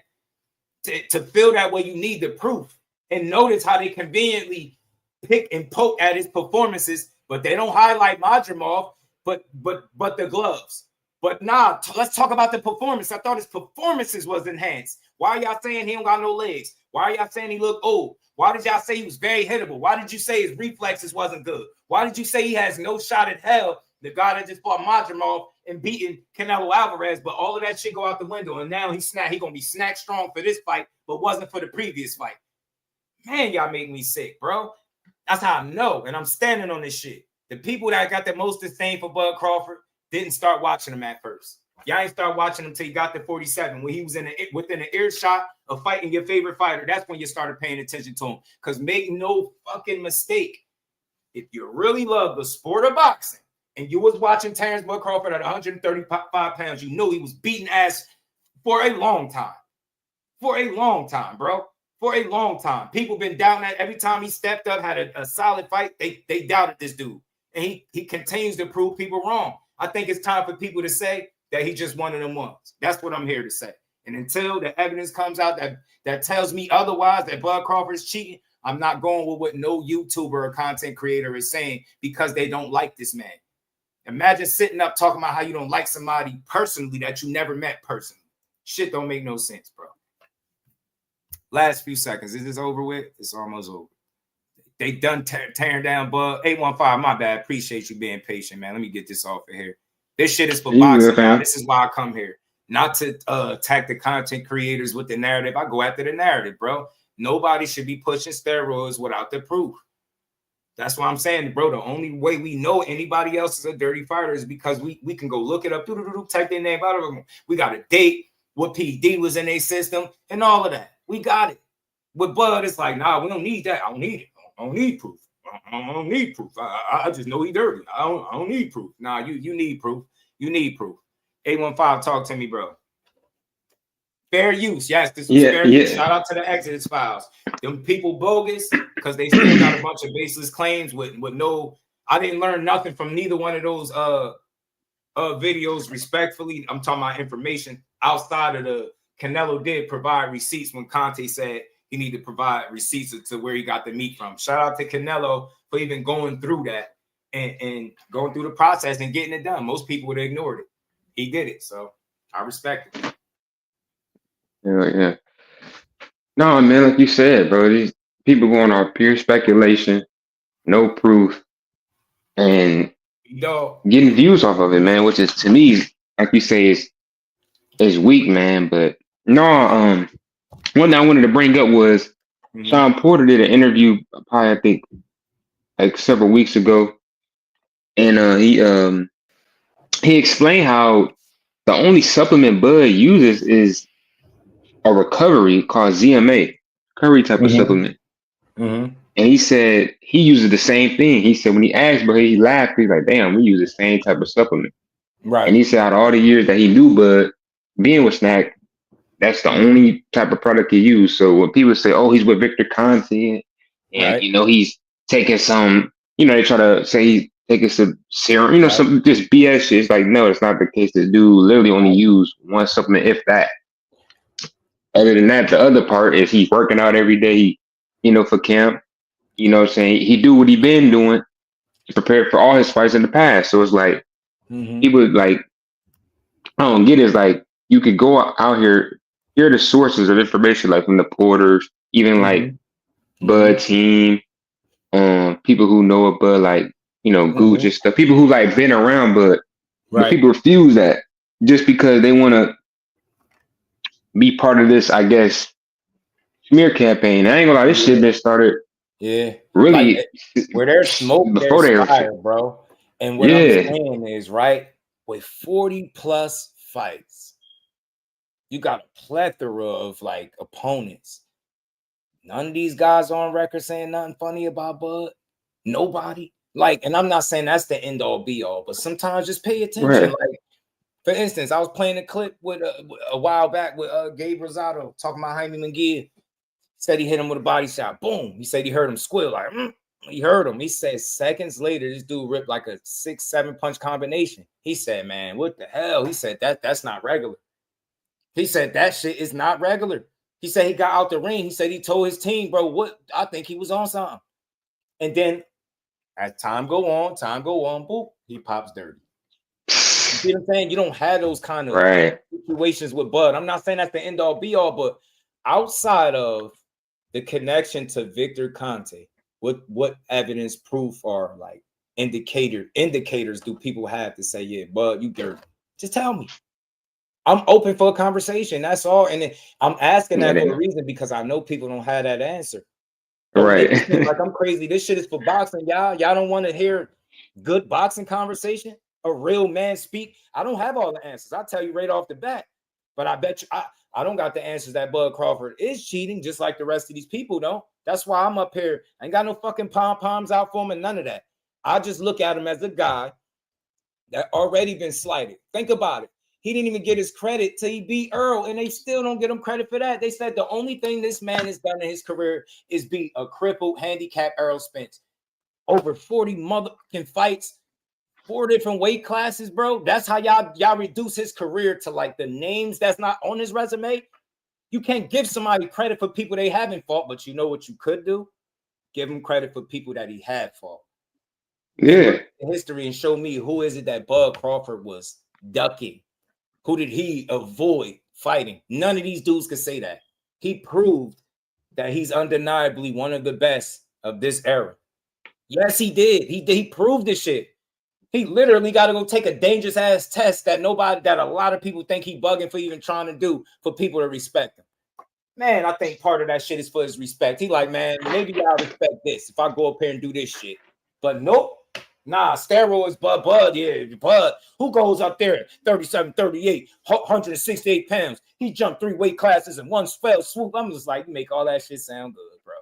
To feel that way, you need the proof. And notice how they conveniently pick and poke at his performances, but they don't highlight Madrimov, but the gloves. But nah, let's talk about the performance. I thought his performances was enhanced. Why are y'all saying he don't got no legs? Why are y'all saying he looked old? Why did y'all say he was very hittable? Why did you say his reflexes wasn't good? Why did you say he has no shot at hell? The guy that just fought Madrimov and beating Canelo Alvarez, but all of that shit go out the window. And now he gonna be snack strong for this fight, but wasn't for the previous fight. Man, y'all make me sick, bro. That's how I know, and I'm standing on this shit. The people that got the most disdain for Bud Crawford didn't start watching him at first. Y'all ain't start watching him till he got to 47, when he was within an earshot of fighting your favorite fighter. That's when you started paying attention to him. Because make no fucking mistake, if you really love the sport of boxing and you was watching Terrence Bud Crawford at 135 pounds, you knew he was beating ass for a long time. For a long time, bro. For a long time. People been doubting that. Every time he stepped up, had a solid fight, they doubted this dude. And he continues to prove people wrong. I think it's time for people to say that he just one of them ones. That's what I'm here to say. And until the evidence comes out that tells me otherwise, that Bud Crawford is cheating, I'm not going with what no YouTuber or content creator is saying because they don't like this man. Imagine sitting up talking about how you don't like somebody personally that you never met personally. Shit don't make no sense, bro. Last few seconds. Is this over with? It's almost over. They done tearing down Bud. 815, my bad. Appreciate you being patient, man. Let me get this off of here. This shit is for boxing, man. This is why I come here. Not to attack the content creators with the narrative. I go after the narrative, bro. Nobody should be pushing steroids without the proof. That's why I'm saying, bro, the only way we know anybody else is a dirty fighter is because we can go look it up, type their name out of them. We got a date, what PED was in their system, and all of that. We got it. With Bud, it's like, nah, we don't need that. I don't need it. I don't need proof. I don't need proof. I just know he dirty. I don't need proof. Nah, you need proof. You need proof. 815, talk to me, bro. Fair use. Yes, this was fair use. Shout out to the Exodus files. Them people bogus because they still got a bunch of baseless claims with no. I didn't learn nothing from neither one of those videos. Respectfully, I'm talking about information outside of the Canelo did provide receipts when Conte said he needed to provide receipts to where he got the meat from. Shout out to Canelo for even going through that and going through the process and getting it done. Most people would have ignored it. He did it, so I respect it. Yeah. No, man, like you said, bro, these people going off pure speculation, no proof, and getting views off of it, man, which is, to me, like you say, is weak, man. But no, one thing I wanted to bring up was Sean Porter did an interview, probably I think like several weeks ago, and he explained how the only supplement Bud uses is a recovery called ZMA, recovery type of supplement. And he said he uses the same thing. He said when he asked, but he laughed. He's like, "Damn, we use the same type of supplement." Right. And he said out of all the years that he knew Bud being with SNAC, that's the only type of product he used. So when people say, "Oh, he's with Victor Conte," and Right. you know he's taking some, you know, they try to say he's taking some serum, you know, some just BS shit. It's like, no, it's not the case. This dude literally only used one supplement, if that. Other than that, the other part is he's working out every day, you know, for camp. You know what I'm saying? He do what he been doing to prepare for all his fights in the past. So it's like, he would like, I don't get it. It's like, you could go out here, here are the sources of information, like from the Porters, even like Bud team, people who know of Bud, like, you know, Gooch and stuff, people who like been around Bud, but people refuse that just because they want to be part of this, I guess, smear campaign. I ain't gonna lie, this shit been started. Yeah, really, like, where there's smoke, before there's fire, bro. And what I'm saying is, right, with 40 plus fights, you got a plethora of like opponents. None of these guys on record saying nothing funny about Bud. Nobody. Like, and I'm not saying that's the end all be all, but sometimes just pay attention. Like, for instance, I was playing a clip with a while back with Gabe Rosado talking about Jaime Munguia. Said he hit him with a body shot. Boom. He said he heard him squeal. Like, he heard him. He said seconds later, this dude ripped like a 6-7 punch combination. He said, man, what the hell? He said, that's not regular. He said, that shit is not regular. He said he got out the ring. He said he told his team, bro, what? I think he was on something. And then as time go on, boop, he pops dirty. You see what I'm saying? You don't have those kind of situations with Bud. I'm not saying that's the end all be all, but outside of the connection to Victor Conte, what evidence, proof, or like indicators do people have to say, yeah, Bud, you dirty? Just tell me. I'm open for a conversation. That's all. And I'm asking that for a reason, because I know people don't have that answer. Right. Like, I'm crazy. This shit is for boxing, y'all. Y'all don't want to hear good boxing conversation, a real man speak. I don't have all the answers. I'll tell you right off the bat. But I bet you I don't got the answers that Bud Crawford is cheating, just like the rest of these people don't. That's why I'm up here. I ain't got no fucking pom-poms out for him and none of that. I just look at him as a guy that already been slighted. Think about it. He didn't even get his credit till he beat Earl, and they still don't get him credit for that. They said the only thing this man has done in his career is beat a crippled, handicapped Earl Spence. Over 40 motherfucking fights, 4 different weight classes, bro. That's how y'all reduce his career to like the names that's not on his resume. You can't give somebody credit for people they haven't fought, but you know what you could do? Give him credit for people that he had fought. Yeah. History and show me who is it that Bud Crawford was ducking. Who did he avoid fighting? None of these dudes could say that. He proved that he's undeniably one of the best of this era. Yes, he did. He proved this shit. He literally got to go take a dangerous ass test that a lot of people think he bugging for even trying to do for people to respect him. Man, I think part of that shit is for his respect. He like, man, maybe y'all respect this if I go up here and do this shit. But nope. Nah, steroids, Bud, yeah, Bud. Who goes up there at 37, 38, 168 pounds? He jumped 3 weight classes in one fell swoop. I'm just like, make all that shit sound good, bro.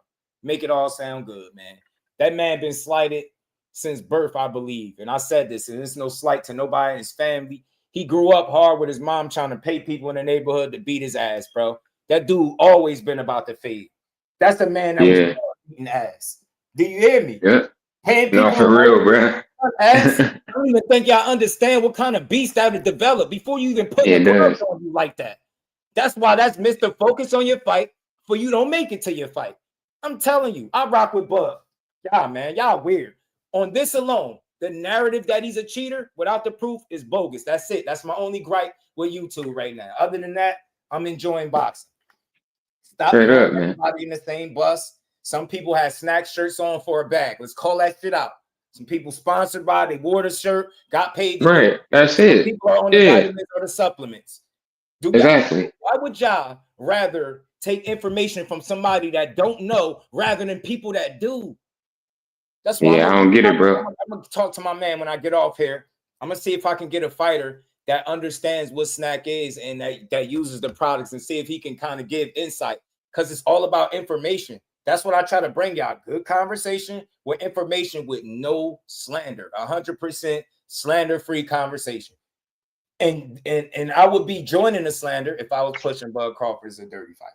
Make it all sound good, man. That man been slighted since birth, I believe. And I said this, and it's no slight to nobody in his family. He grew up hard with his mom trying to pay people in the neighborhood to beat his ass, bro. That dude always been about the fade. That's the man that was beating ass. Do you hear me? Yeah. No, for real, bro. I don't even think y'all understand what kind of beast that would develop before you even put the gloves on you like that. That's why that's Mr. Focus on your fight, for you don't make it to your fight. I'm telling you, I rock with Bud. Y'all, man, y'all weird. On this alone, the narrative that he's a cheater without the proof is bogus. That's it. That's my only gripe with YouTube right now. Other than that, I'm enjoying boxing. Stop everybody in the same bus. Some people had SNAC shirts on for a bag. Let's call that shit out. Some people sponsored by, they wore the shirt, got paid. That's it. People are on the vitamins or the supplements. Exactly. Why would y'all rather take information from somebody that don't know rather than people that do? That's why I don't get it, bro. I'm gonna talk to my man when I get off here. I'm gonna see if I can get a fighter that understands what SNAC is and that uses the products, and see if he can kind of give insight, because it's all about information. That's what I try to bring y'all. Good conversation with information with no slander. 100% slander-free conversation. And I would be joining the slander if I was pushing Bud Crawford as a dirty fighter.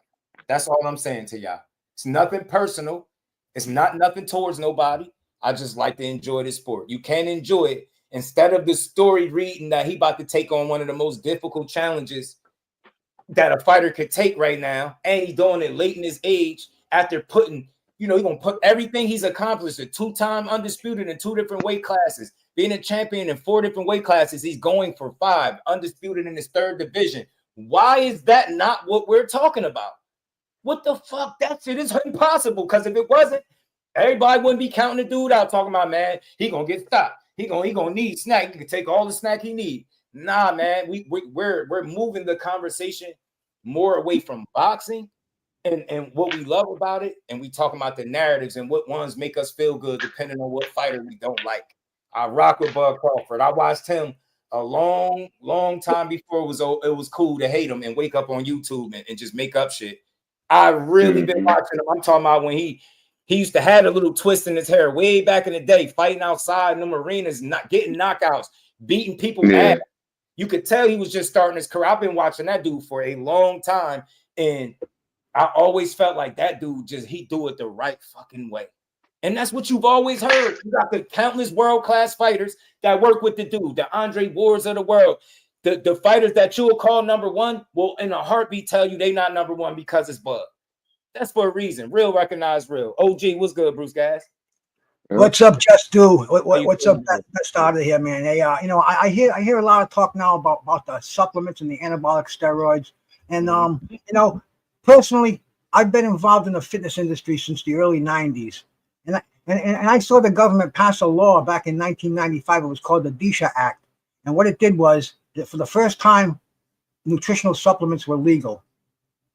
That's all I'm saying to y'all. It's nothing personal. It's not nothing towards nobody. I just like to enjoy the sport. You can enjoy it instead of the story reading that he about to take on one of the most difficult challenges that a fighter could take right now, and he's doing it late in his age after putting, he's gonna put everything he's accomplished, a 2-time undisputed in 2 different weight classes, being a champion in 4 different weight classes. He's going for 5, undisputed in his 3rd division. Why is that not what we're talking about? What the fuck? That shit is impossible. Because if it wasn't, everybody wouldn't be counting the dude out talking about, man, he gonna get stopped. He gonna need snack. He can take all the snack he need. Nah, man, we're moving the conversation more away from boxing and what we love about it, and we talking about the narratives and what ones make us feel good depending on what fighter we don't like. I rock with Bud Crawford. I watched him a long time before it was cool to hate him and wake up on YouTube and just make up shit. I really been watching him. I'm talking about when he used to have a little twist in his hair way back in the day, fighting outside in them arenas, not getting knockouts, beating people bad. You could tell he was just starting his career. I've been watching that dude for a long time, and I always felt like that dude he do it the right fucking way. And that's what you've always heard. You got the countless world-class fighters that work with the dude, the Andre Wards of the world. The fighters that you'll call number 1 will in a heartbeat tell you they not number 1 because it's Bud. That's for a reason. Real recognize real. OG, what's good, Bruce Gas? What's up, Just Do? What's up? Best out of here, man. Hey, I hear a lot of talk now about the supplements and the anabolic steroids. And personally, I've been involved in the fitness industry since the early 90s. And I saw the government pass a law back in 1995. It was called the DSHA Act. And what it did was that for the first time, nutritional supplements were legal.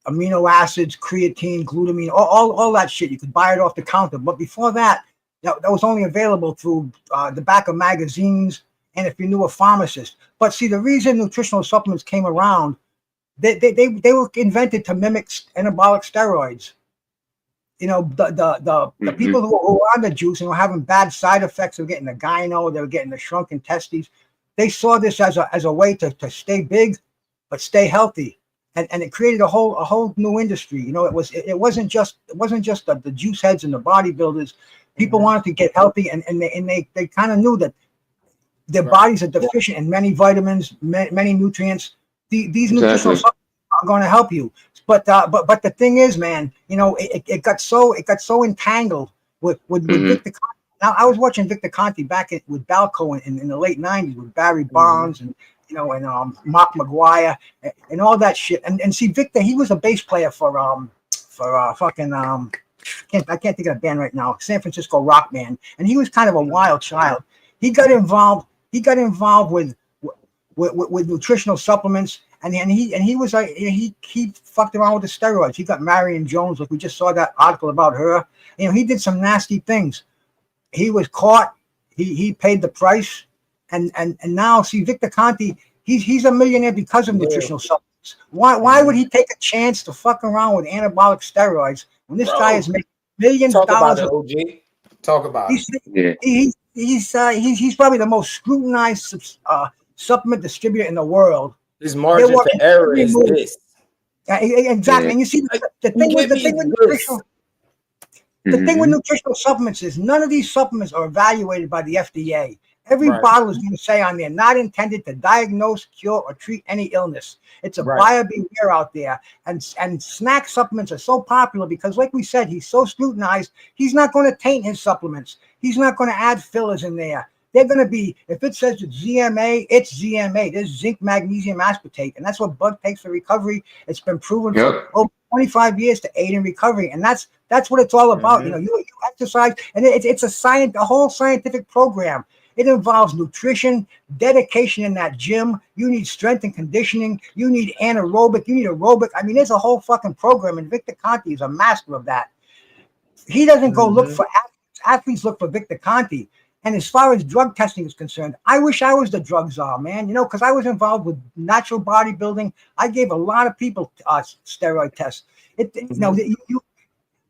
Amino acids, creatine, glutamine, all that shit. You could buy it off the counter. But before that was only available through the back of magazines and if you knew a pharmacist. But see, the reason nutritional supplements came around, they were invented to mimic anabolic steroids. The people who were on the juice and were having bad side effects, they were getting the gyno, they were getting the shrunken testes. They saw this as a way to stay big, but stay healthy. And it created a whole new industry. It wasn't just the juice heads and the bodybuilders. People wanted to get healthy, and they kind of knew that their bodies are deficient in many vitamins, many nutrients. These nutritional supplements are going to help you. But the thing is, man, it got so entangled with Victor Conte. Now I was watching Victor Conte back with Balco in the late 90s with Barry Bonds and Mark McGuire and all that shit. And see, Victor, he was a bass player for fucking I can't think of a band right now, San Francisco rock band, and he was kind of a wild child. He got involved with nutritional supplements, and he was like he fucked around with the steroids. He got Marion Jones, like we just saw that article about her. He did some nasty things. He was caught. He paid the price, and now see Victor Conte. He's a millionaire because of nutritional supplements. Why would he take a chance to fuck around with anabolic steroids when this guy is making millions of dollars? Talk about it. He's probably the most scrutinized supplement distributor in the world. His margin for error is this. Exactly. And you see the thing with nutritional supplements is none of these supplements are evaluated by the FDA. Every bottle is going to say on there, not intended to diagnose, cure, or treat any illness. It's a buyer beware out there. And SNAC supplements are so popular because, like we said, he's so scrutinized, he's not going to taint his supplements. He's not going to add fillers in there. They're going to be, if it says it's ZMA, it's ZMA. There's zinc, magnesium, aspartate. And that's what Bud takes for recovery. It's been proven for over 25 years to aid in recovery. And that's what it's all about. You exercise, and it's a whole scientific program. It involves nutrition, dedication in that gym. You need strength and conditioning. You need anaerobic. You need aerobic. I mean, there's a whole fucking program, and Victor Conte is a master of that. He doesn't go look for athletes. Athletes look for Victor Conte. And as far as drug testing is concerned, I wish I was the drug czar, man. Because I was involved with natural bodybuilding. I gave a lot of people steroid tests.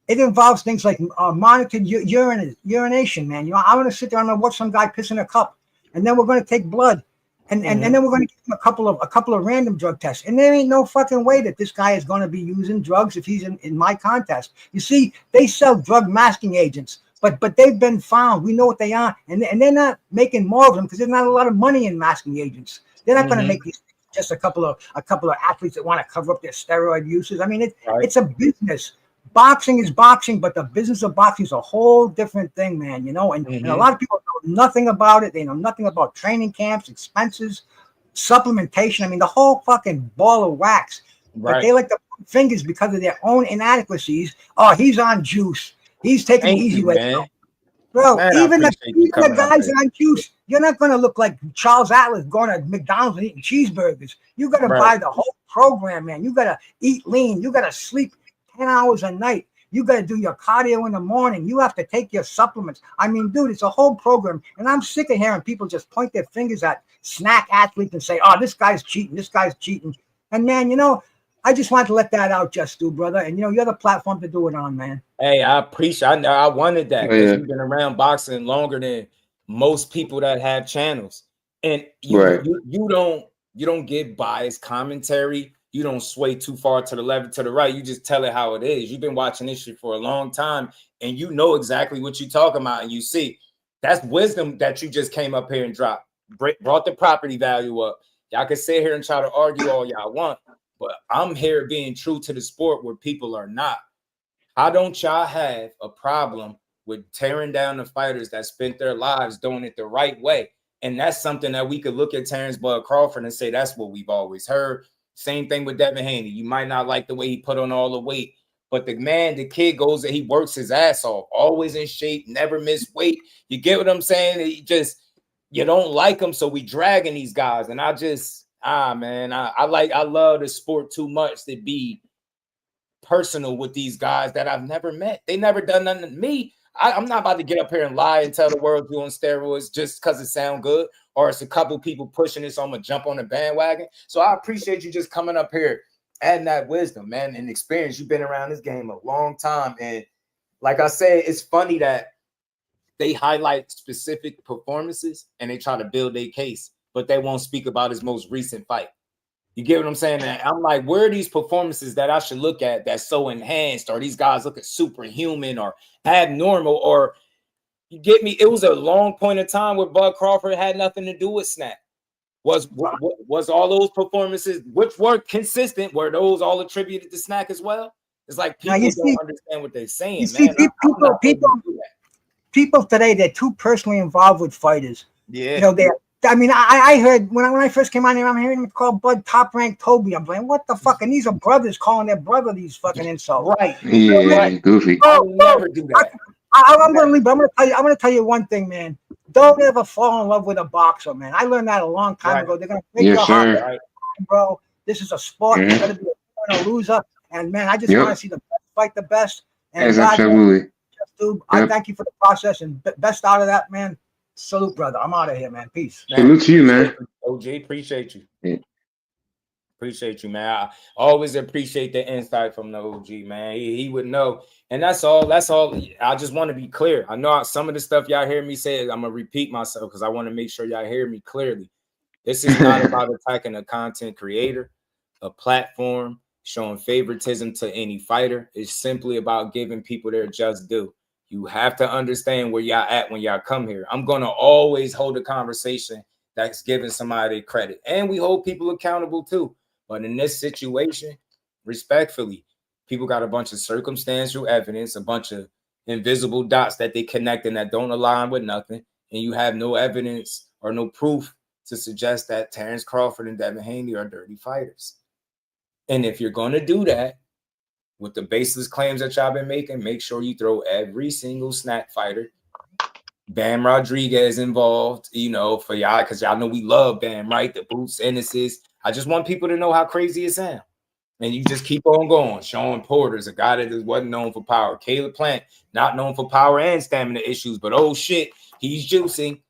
It involves things like monitored urination, man. You know, I want to sit there and I'm gonna watch some guy piss in a cup, and then we're going to take blood, and then we're going to give him a couple of random drug tests. And there ain't no fucking way that this guy is going to be using drugs if he's in my contest. You see, they sell drug masking agents, but they've been found. We know what they are, and they're not making more of them because there's not a lot of money in masking agents. They're not going to make these just a couple of athletes that want to cover up their steroid uses. I mean, it's a business. Boxing is boxing, but the business of boxing is a whole different thing, man. You know, and a lot of people know nothing about it. They know nothing about training camps, expenses, supplementation. I mean, the whole fucking ball of wax. But they like to put fingers because of their own inadequacies. Oh, he's on juice. He's taking the easy way. Man. Bro, Man, even the guys there. on juice, you're not going to look like Charles Atlas going to McDonald's and eating cheeseburgers. You got to buy the whole program, man. You got to eat lean. You got to sleep 10 hours a night. You got to do your cardio in the morning. You have to take your supplements. I mean, dude, it's a whole program. And I'm sick of hearing people just point their fingers at SNAC athletes and say, oh, this guy's cheating. This guy's cheating. And, man, you know, I just wanted to let that out, Jusdu, brother. And, you know, you're the platform to do it on, man. Hey, I appreciate. I wanted that because you've been around boxing longer than most people that have channels, and you don't give biased commentary. You don't sway too far to the left or to the right. You just tell it how it is. You've been watching this shit for a long time, and you know exactly what you're talking about. And you see, that's wisdom that you just came up here and brought the property value up. Y'all can sit here and try to argue all y'all want, but I'm here being true to the sport where people are not. How don't y'all have a problem with tearing down the fighters that spent their lives doing it the right way? And that's something that we could look at Terrence Bud Crawford and say, that's what we've always heard. Same thing with Devin Haney. You might not like the way he put on all the weight, but the kid goes and he works his ass off, always in shape, never miss weight. You get what I'm saying? You don't like him, so we dragging these guys. And I love the sport too much to be personal with these guys that I've never met. They never done nothing to me. I'm not about to get up here and lie and tell the world you're on steroids just because it sound good, or it's a couple people pushing this, so I'm gonna jump on the bandwagon. So I appreciate you just coming up here, adding that wisdom, man, and experience. You've been around this game a long time, and like I said, it's funny that they highlight specific performances and they try to build a case, but they won't speak about his most recent fight. You get what I'm saying? And I'm like, where are these performances that I should look at that's so enhanced, or these guys looking superhuman or abnormal, or you get me? It was a long point of time where Bud Crawford had nothing to do with SNAC. Was all those performances, which were consistent, were those all attributed to SNAC as well? It's like people don't understand what they're saying, man. See, people today, they're too personally involved with fighters. Yeah. You know, I heard when I first came on here, I'm hearing them call Bud Top Rank Toby. I'm like, what the fuck? And these are brothers calling their brother these fucking insults. Right. Yeah, goofy. I would never do that. I'm gonna leave. I'm gonna tell you one thing, man. Don't ever fall in love with a boxer, man. I learned that a long time ago. They're gonna make your heart, right, bro. This is a sport. You're gonna be a winner or loser. And man, I just want to see the best fight the best. And absolutely. Dude, I thank you for the process and best out of that, man. Salute, brother. I'm out of here, man. Peace. Salute to you, man. OG, appreciate you. Yeah. Appreciate you, man. I always appreciate the insight from the OG, man. He would know. And that's all. That's all. I just want to be clear. I know some of the stuff y'all hear me say, I'm going to repeat myself because I want to make sure y'all hear me clearly. This is not about attacking a content creator, a platform, showing favoritism to any fighter. It's simply about giving people their just due. You have to understand where y'all at when y'all come here. I'm going to always hold a conversation that's giving somebody credit. And we hold people accountable too. But in this situation, respectfully, people got a bunch of circumstantial evidence, a bunch of invisible dots that they connect and that don't align with nothing. And you have no evidence or no proof to suggest that Terrence Crawford and Devin Haney are dirty fighters. And if you're going to do that, with the baseless claims that y'all been making, make sure you throw every single SNAC fighter. Bam Rodriguez involved, you know, for y'all, because y'all know we love Bam, right? The boots, innocence. I just want people to know how crazy it sounds. And you just keep on going. Sean Porter's a guy that wasn't known for power. Caleb Plant, not known for power and stamina issues, but oh shit, he's juicing.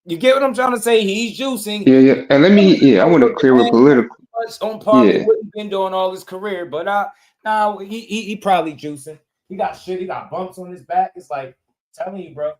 You get what I'm trying to say? He's juicing. Yeah. And I want to clear with political. On par with what he's been doing all his career, but now he probably juicing. He got shit. He got bumps on his back. It's like, telling you, bro.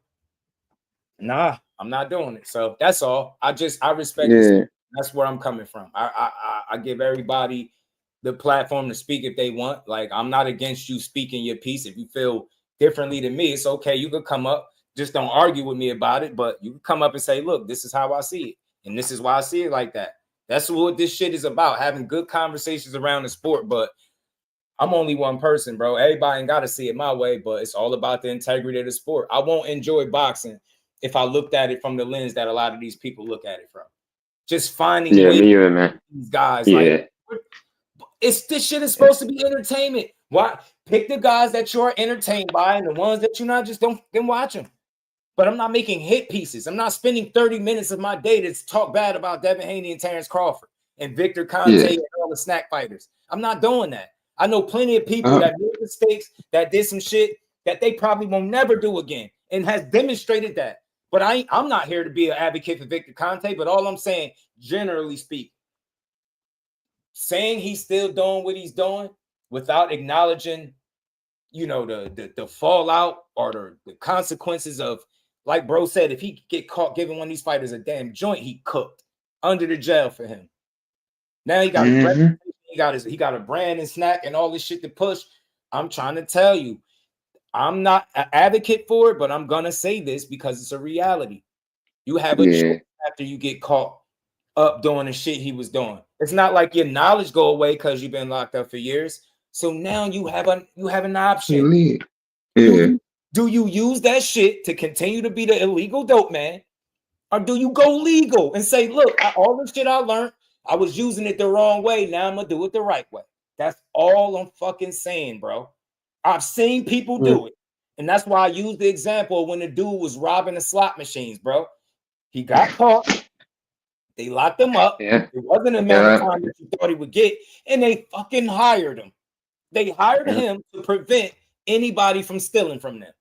Nah, I'm not doing it. So that's all. I respect this. That's where I'm coming from. I give everybody the platform to speak if they want. Like, I'm not against you speaking your piece. If you feel differently than me, it's okay. You could come up. Just don't argue with me about it. But you can come up and say, look, this is how I see it. And this is why I see it like that. That's what this shit is about. Having good conversations around the sport. But I'm only one person, bro. Everybody ain't got to see it my way. But it's all about the integrity of the sport. I won't enjoy boxing if I looked at it from the lens that a lot of these people look at it from. Just finding ways me either, man. These guys, like, this shit is supposed to be entertainment. Why pick the guys that you're entertained by and the ones that you're not, just don't then watch them. But I'm not making hit pieces. I'm not spending 30 minutes of my day to talk bad about Devin Haney and Terrence Crawford and Victor Conte and all the SNAC fighters. I'm not doing that. I know plenty of people that made mistakes, that did some shit that they probably will never do again, and has demonstrated that. But I'm not here to be an advocate for Victor Conte, but all I'm saying, generally speaking, saying he's still doing what he's doing without acknowledging, you know, the fallout or the consequences of, like bro said, if he get caught giving one of these fighters a damn joint, he cooked under the jail for him. Now he got he got a brand and SNAC and all this shit to push. I'm trying to tell you, I'm not an advocate for it, but I'm gonna say this because it's a reality. You have a choice after you get caught up doing the shit he was doing. It's not like your knowledge go away because you've been locked up for years. So now you have an option. Do you use that shit to continue to be the illegal dope man, or do you go legal and say, look, all the shit I learned, I was using it the wrong way. Now I'm gonna do it the right way. That's all I'm fucking saying, bro. I've seen people do it. And that's why I used the example when the dude was robbing the slot machines, bro. He got caught. They locked him up. It wasn't the amount of time that you thought he would get. And they fucking hired him. They hired him to prevent anybody from stealing from them.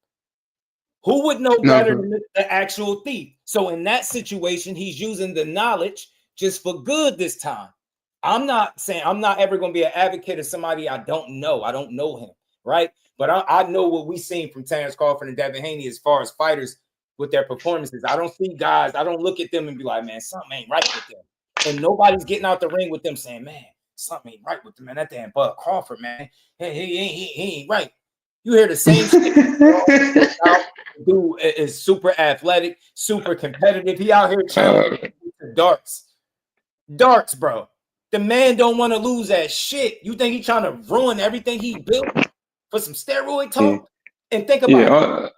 Who would know better than the actual thief? So in that situation, he's using the knowledge just for good this time. I'm not saying I'm not ever going to be an advocate of somebody I don't know. I don't know him, right? But I know what we've seen from Terrence Crawford and Devin Haney as far as fighters with their performances. I don't see guys, I don't look at them and be like, man, something ain't right with them. And nobody's getting out the ring with them saying, man, something ain't right with them, man. That damn Bud Crawford, man, he ain't right. You hear the same shit. Dude is super athletic, super competitive. He out here challenging darts, bro. The man don't want to lose that shit. You think he's trying to ruin everything he built for some steroid talk? And think about it.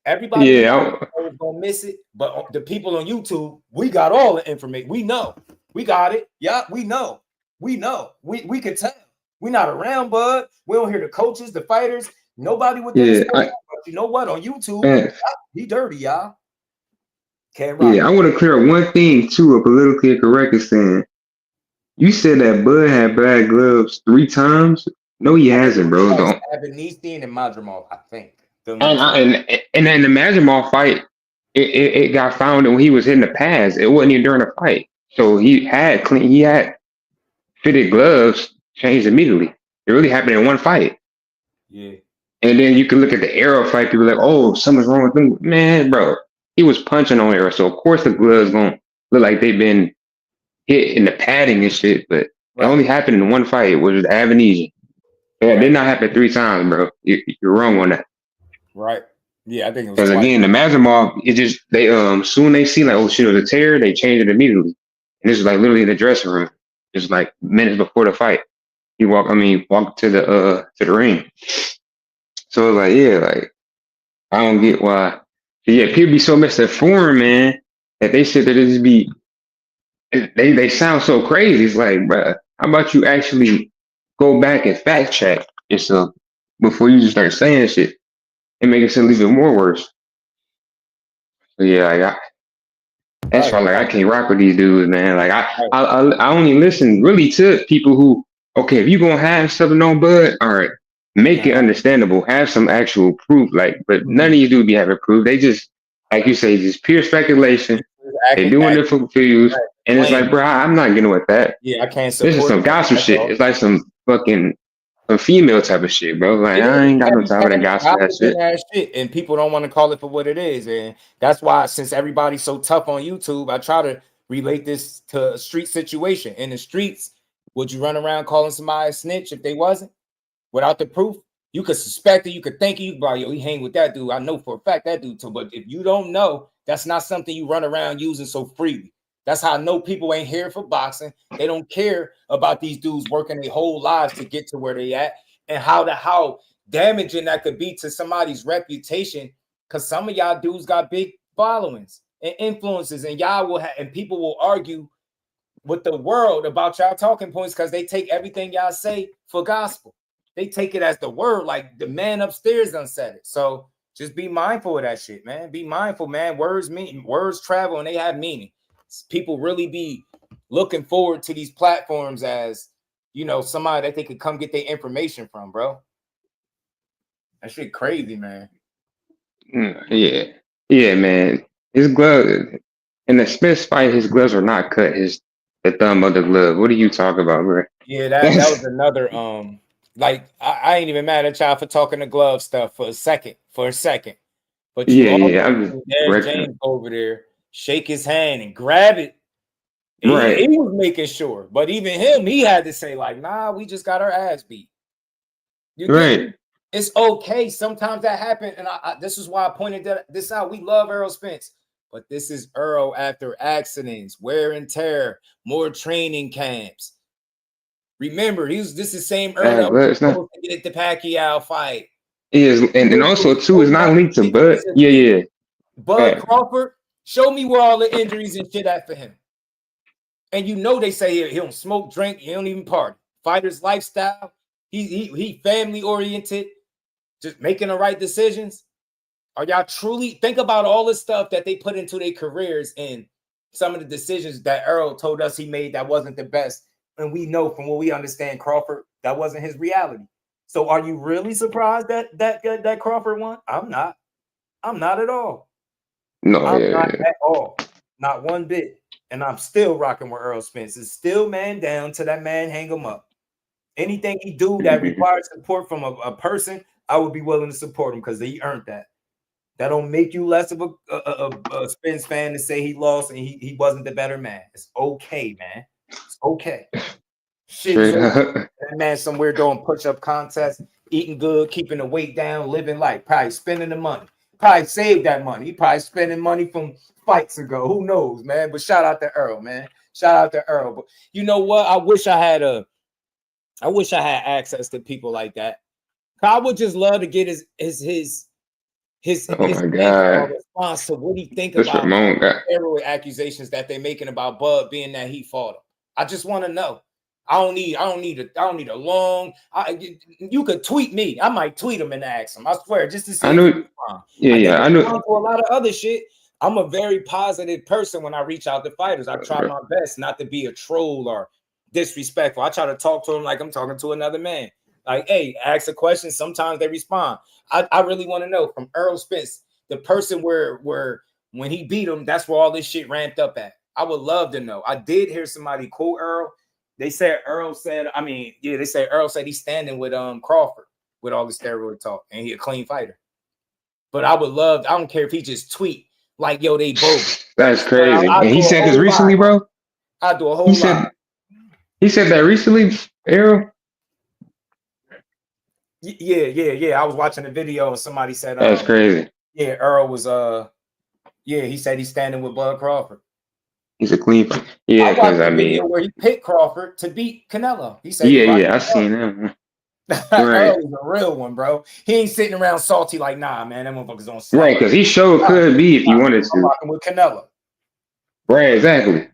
Everybody is gonna miss it, but the people on YouTube, we got all the information. We know, we got it. Yeah, we know, we can tell. We not around, bud. We don't hear the coaches, the fighters, nobody with this. But you know what? On YouTube, he dirty, y'all. Can't rock. I want to clear up one thing too. A politically correct is saying, you said that Bud had bad gloves 3 times. No, he hasn't, bro. Abinistine and Madrimov, I think. And then the Madrimov fight, it got found when he was hitting the pads. It wasn't even during the fight. So he had fitted gloves changed immediately. It really happened in one fight. Yeah. And then you can look at the Arrow fight. People are like, oh, something's wrong with them. Man, bro, he was punching on Arrow. So of course the gloves gonna look like they've been hit in the padding and shit. But it only happened in one fight, which was Avenesian. It did not happen 3 times, bro. You're wrong on that. Right. Yeah, I think it was. Because again, the Madrimov, it just soon they see like, oh shit, it was a tear, they changed it immediately. And this is like literally in the dressing room. Just like minutes before the fight. He walked to the ring. So like, I don't get why. People be so misinformed, man, that they said that it just be they sound so crazy. It's like, bruh, how about you actually go back and fact check yourself before you just start saying shit and make it sound even more worse. So that's why like I can't rock with these dudes, man. Like I only listen really to people who, okay, if you gonna have something on Bud, all right, make it understandable, have some actual proof. Like, but none of these dudes be having proof. They just, like you say, just pure speculation. They doing it for views, and it's like, bro, I'm not getting with that. Yeah, I can't support. This is some gossip shit. It's like some fucking some female type of shit, bro. Like It is I ain't got no heavy time for the gospel that shit. and people don't want to call it for what it is, and that's why since everybody's so tough on YouTube, I try to relate this to a street situation. In the streets, would you run around calling somebody a snitch if they wasn't without the proof? You could suspect it, you could think it, you could be like, yo, he hang with that dude. I know for a fact that dude too. But if you don't know, that's not something you run around using so freely. That's how I know people ain't here for boxing. They don't care about these dudes working their whole lives to get to where they at, and how damaging that could be to somebody's reputation. Because some of y'all dudes got big followings and influences, and y'all will and people will argue with the world about y'all talking points because they take everything y'all say for gospel. They take it as the word, like the man upstairs done said it. So just be mindful of that shit, man. Be mindful, man. Words mean, words travel and they have meaning. People really be looking forward to these platforms as, you know, somebody that they could come get their information from, bro. That shit crazy, man. Yeah, man. His gloves in the Smith fight, his gloves are not cut. The thumb of the glove. What are you talking about, bro? Yeah, that was another like I ain't even mad at y'all for talking the glove stuff for a second. But you there's James over there, shake his hand and grab it. Right. He was making sure, but even him, he had to say, like, nah, we just got our ass beat. Right. It's okay. Sometimes that happens, and this is why I pointed this out. We love Errol Spence, but this is Earl after accidents, wear and tear, more training camps. Remember, this is the same Earl that was supposed to get the Pacquiao fight. Is and also too, it's not linked to Bud. Yeah. Bud Crawford, show me where all the injuries and shit at for him. And you know they say he don't smoke, drink, he don't even party. Fighter's lifestyle, he family oriented, just making the right decisions. Are y'all truly think about all the stuff that they put into their careers and some of the decisions that Earl told us he made that wasn't the best? And we know from what we understand, Crawford, that wasn't his reality. So are you really surprised that Crawford won? I'm not. I'm not at all. No, I'm not at all. Not one bit. And I'm still rocking with Earl Spence. It's still man down till that man hang him up. Anything he do that requires support from a person, I would be willing to support him because he earned that. That don't make you less of a Spence fan to say he lost and he wasn't the better man. It's okay, man. It's okay. Shit, that man somewhere doing push-up contests, eating good, keeping the weight down, living life, probably spending the money. Probably saved that money. He probably spending money from fights ago. Who knows, man? But shout out to Earl, man. Shout out to Earl. But you know what? I wish I had access to people like that. I would just love to get his response to what he think about steroid accusations that they're making about Bud being that he fought him. I just want to know. I don't need a long. You could tweet me. I might tweet him and ask him. I swear, just to see. I know. I know. For a lot of other shit. I'm a very positive person when I reach out to fighters. I try my best not to be a troll or disrespectful. I try to talk to them like I'm talking to another man. Like, hey, ask a question. Sometimes they respond. I really want to know from Earl Spence, the person where when he beat him, that's where all this shit ramped up at. I would love to know. I did hear somebody quote Earl. They said Earl said he's standing with Crawford with all the steroid talk and he a clean fighter. But I would love, I don't care if he just tweet like, yo, they both. That's crazy. And he said this recently, bro? I do a whole lot. He said that recently, Errol? Yeah. I was watching a video and somebody said that's crazy. Yeah, Earl was he said he's standing with Bud Crawford. He's a clean fighter. Yeah, because I mean where he picked Crawford to beat Canelo. He said I seen him. Right. He's a real one, bro. He ain't sitting around salty like, nah, man, that motherfucker's on slide. Right, because he sure could be if he wanted to. I'm rocking with Canelo. Right, exactly.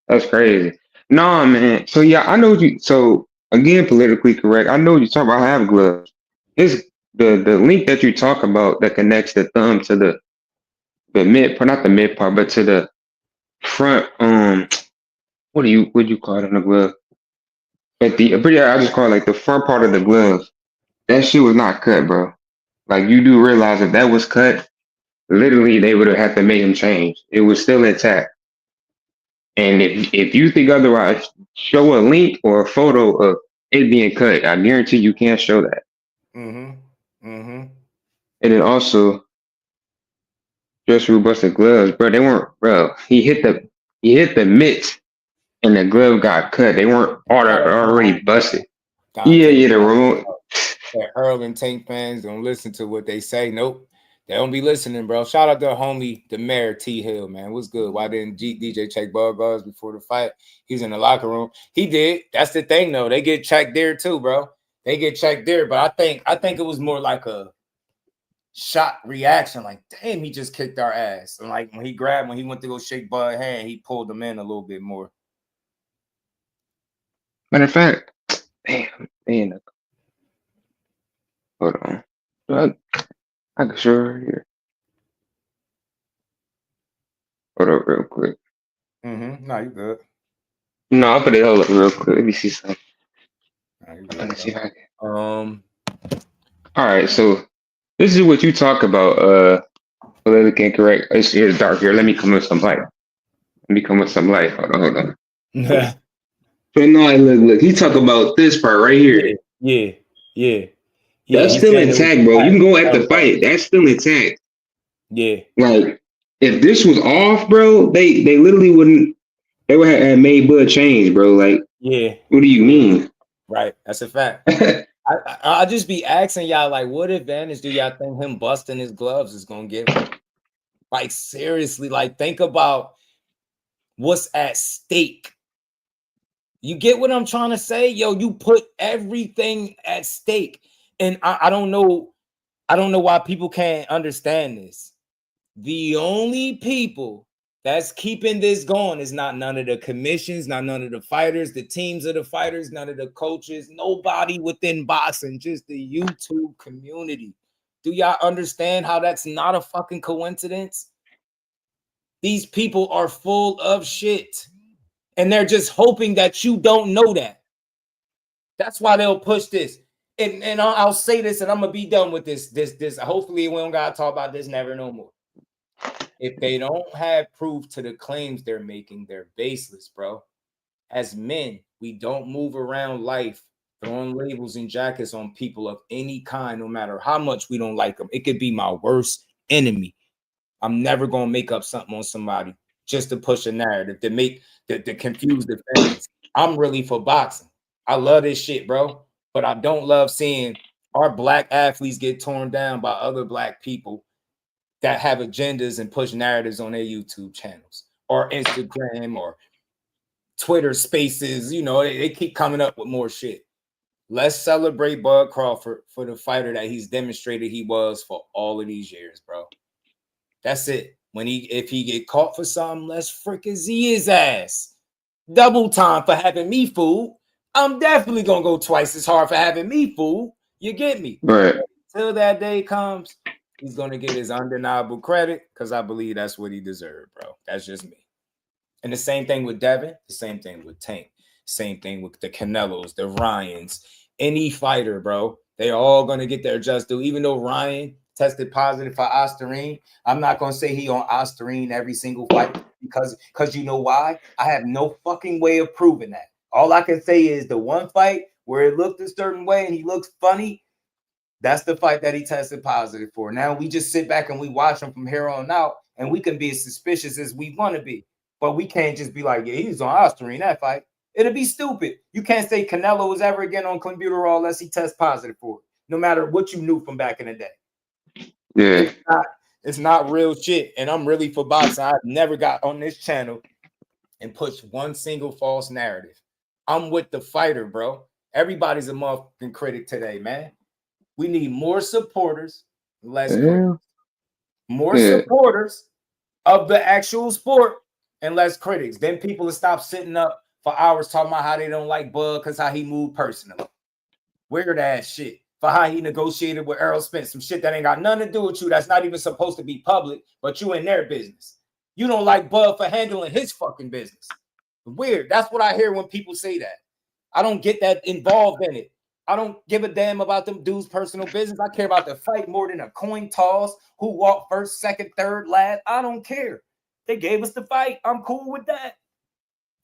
That's crazy. Nah, man. So yeah, I know you. So again, politically correct. I know you talk about have gloves. It's the link that you talk about that connects the thumb to the mid part, not the mid part, but to the front. What do you call it on the glove? But I just call it like the front part of the glove. That shit was not cut, bro. Like you do realize if that was cut, literally they would have had to make him change. It was still intact. And if you think otherwise, show a link or a photo of it being cut. I guarantee you can't show that. And then also, just busted gloves, bro. They weren't, bro. He hit the mitts, and the glove got cut. They weren't already busted. Yeah, the remote. Earl and Tank fans don't listen to what they say. Nope. They don't be listening, bro. Shout out to homie, the mayor, T. Hill, man. What's good? Why didn't DJ check Bud guards before the fight? He's in the locker room. He did. That's the thing, though. They get checked there, too, bro. They get checked there. But I think it was more like a shot reaction. Like, damn, he just kicked our ass. And, like, when he went to go shake Bud's hand, he pulled him in a little bit more. Matter of fact, damn. Hold on. I can show her here. Hold up real quick. No, you good. No, I'll put it hold up real quick. Let me see something. Let me see if I can. All right, so this is what you talk about. Politically incorrect. It's dark here. Let me come with some light. Hold on. So no, look. He talk about this part right here. Yeah. That's still intact, bro. You can go at the fight. That's still intact. Yeah. Like, if this was off, bro, they literally wouldn't. They would have made Bud change, bro. Like, yeah. What do you mean? Right. That's a fact. I just be asking y'all, like, what advantage do y'all think him busting his gloves is gonna give him? Like, seriously, like, think about what's at stake. You get what I'm trying to say? Yo, you put everything at stake. And I don't know why people can't understand this. The only people that's keeping this going is not none of the commissions, not none of the fighters, the teams of the fighters, none of the coaches, nobody within boxing, just the YouTube community. Do y'all understand how that's not a fucking coincidence? These people are full of shit, and they're just hoping that you don't know that. That's why they'll push this. And I'll say this, and I'm gonna be done with this. Hopefully, we don't gotta talk about this never no more. If they don't have proof to the claims they're making, they're baseless, bro. As men, we don't move around life throwing labels and jackets on people of any kind, no matter how much we don't like them. It could be my worst enemy. I'm never gonna make up something on somebody just to push a narrative to confuse the fans. I'm really for boxing. I love this shit, bro. But I don't love seeing our black athletes get torn down by other black people that have agendas and push narratives on their YouTube channels or Instagram or Twitter spaces. You know, they keep coming up with more shit. Let's celebrate Bud Crawford for the fighter that he's demonstrated he was for all of these years, bro. That's it. If he get caught for something, let's freaking Z his ass. Double time for having me fooled. I'm definitely gonna go twice as hard for having me fooled. You get me? Right. Until that day comes, he's gonna get his undeniable credit because I believe that's what he deserved, bro. That's just me. And the same thing with Devin, the same thing with Tank, same thing with the Canelos, the Ryans, any fighter, bro. They're all gonna get their just due. Even though Ryan tested positive for Ostarine, I'm not gonna say he on Ostarine every single fight because you know why? I have no fucking way of proving that. All I can say is the one fight where it looked a certain way and he looks funny, that's the fight that he tested positive for. Now we just sit back and we watch him from here on out, and we can be as suspicious as we want to be. But we can't just be like, yeah, he's on Ostarine that fight. It'll be stupid. You can't say Canelo was ever again on clenbuterol unless he tests positive for it, no matter what you knew from back in the day. Yeah. It's not real shit. And I'm really for boxing. I've never got on this channel and pushed one single false narrative. I'm with the fighter, bro. Everybody's a motherfucking critic today, man. We need more supporters, less critics. More supporters of the actual sport and less critics. Then people will stop sitting up for hours talking about how they don't like Bud because how he moved personally. Weird ass shit. For how he negotiated with Errol Spence. Some shit that ain't got nothing to do with you. That's not even supposed to be public, but you in their business. You don't like Bud for handling his fucking business. Weird. That's what I hear when people say that. I don't get that involved in it. I don't give a damn about them dudes' personal business. I care about the fight more than a coin toss, who walked first, second, third, last. I don't care. They gave us the fight. I'm cool with that.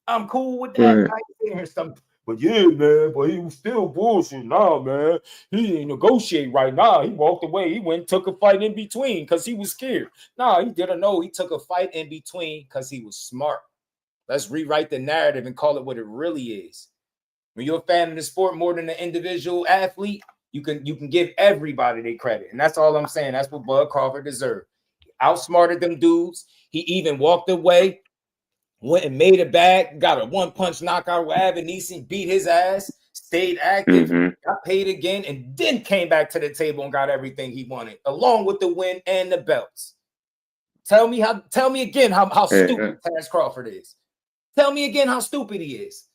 I'm cool with that. Right. I hear some But yeah, man, but he was still bullshit. Nah, man, he ain't negotiate right now. He walked away. He went and took a fight in between because he was scared. Nah, he didn't know. He took a fight in between because he was smart. Let's rewrite the narrative and call it what it really is. When you're a fan of the sport more than an individual athlete, you can give everybody their credit. And that's all I'm saying. That's what Bud Crawford deserved. Outsmarted them dudes. He even walked away, went and made a bag, got a one-punch knockout with Evan, beat his ass, stayed active, got paid again, and then came back to the table and got everything he wanted, along with the win and the belts. Tell me again how stupid Terrence Crawford is. Tell me again how stupid he is.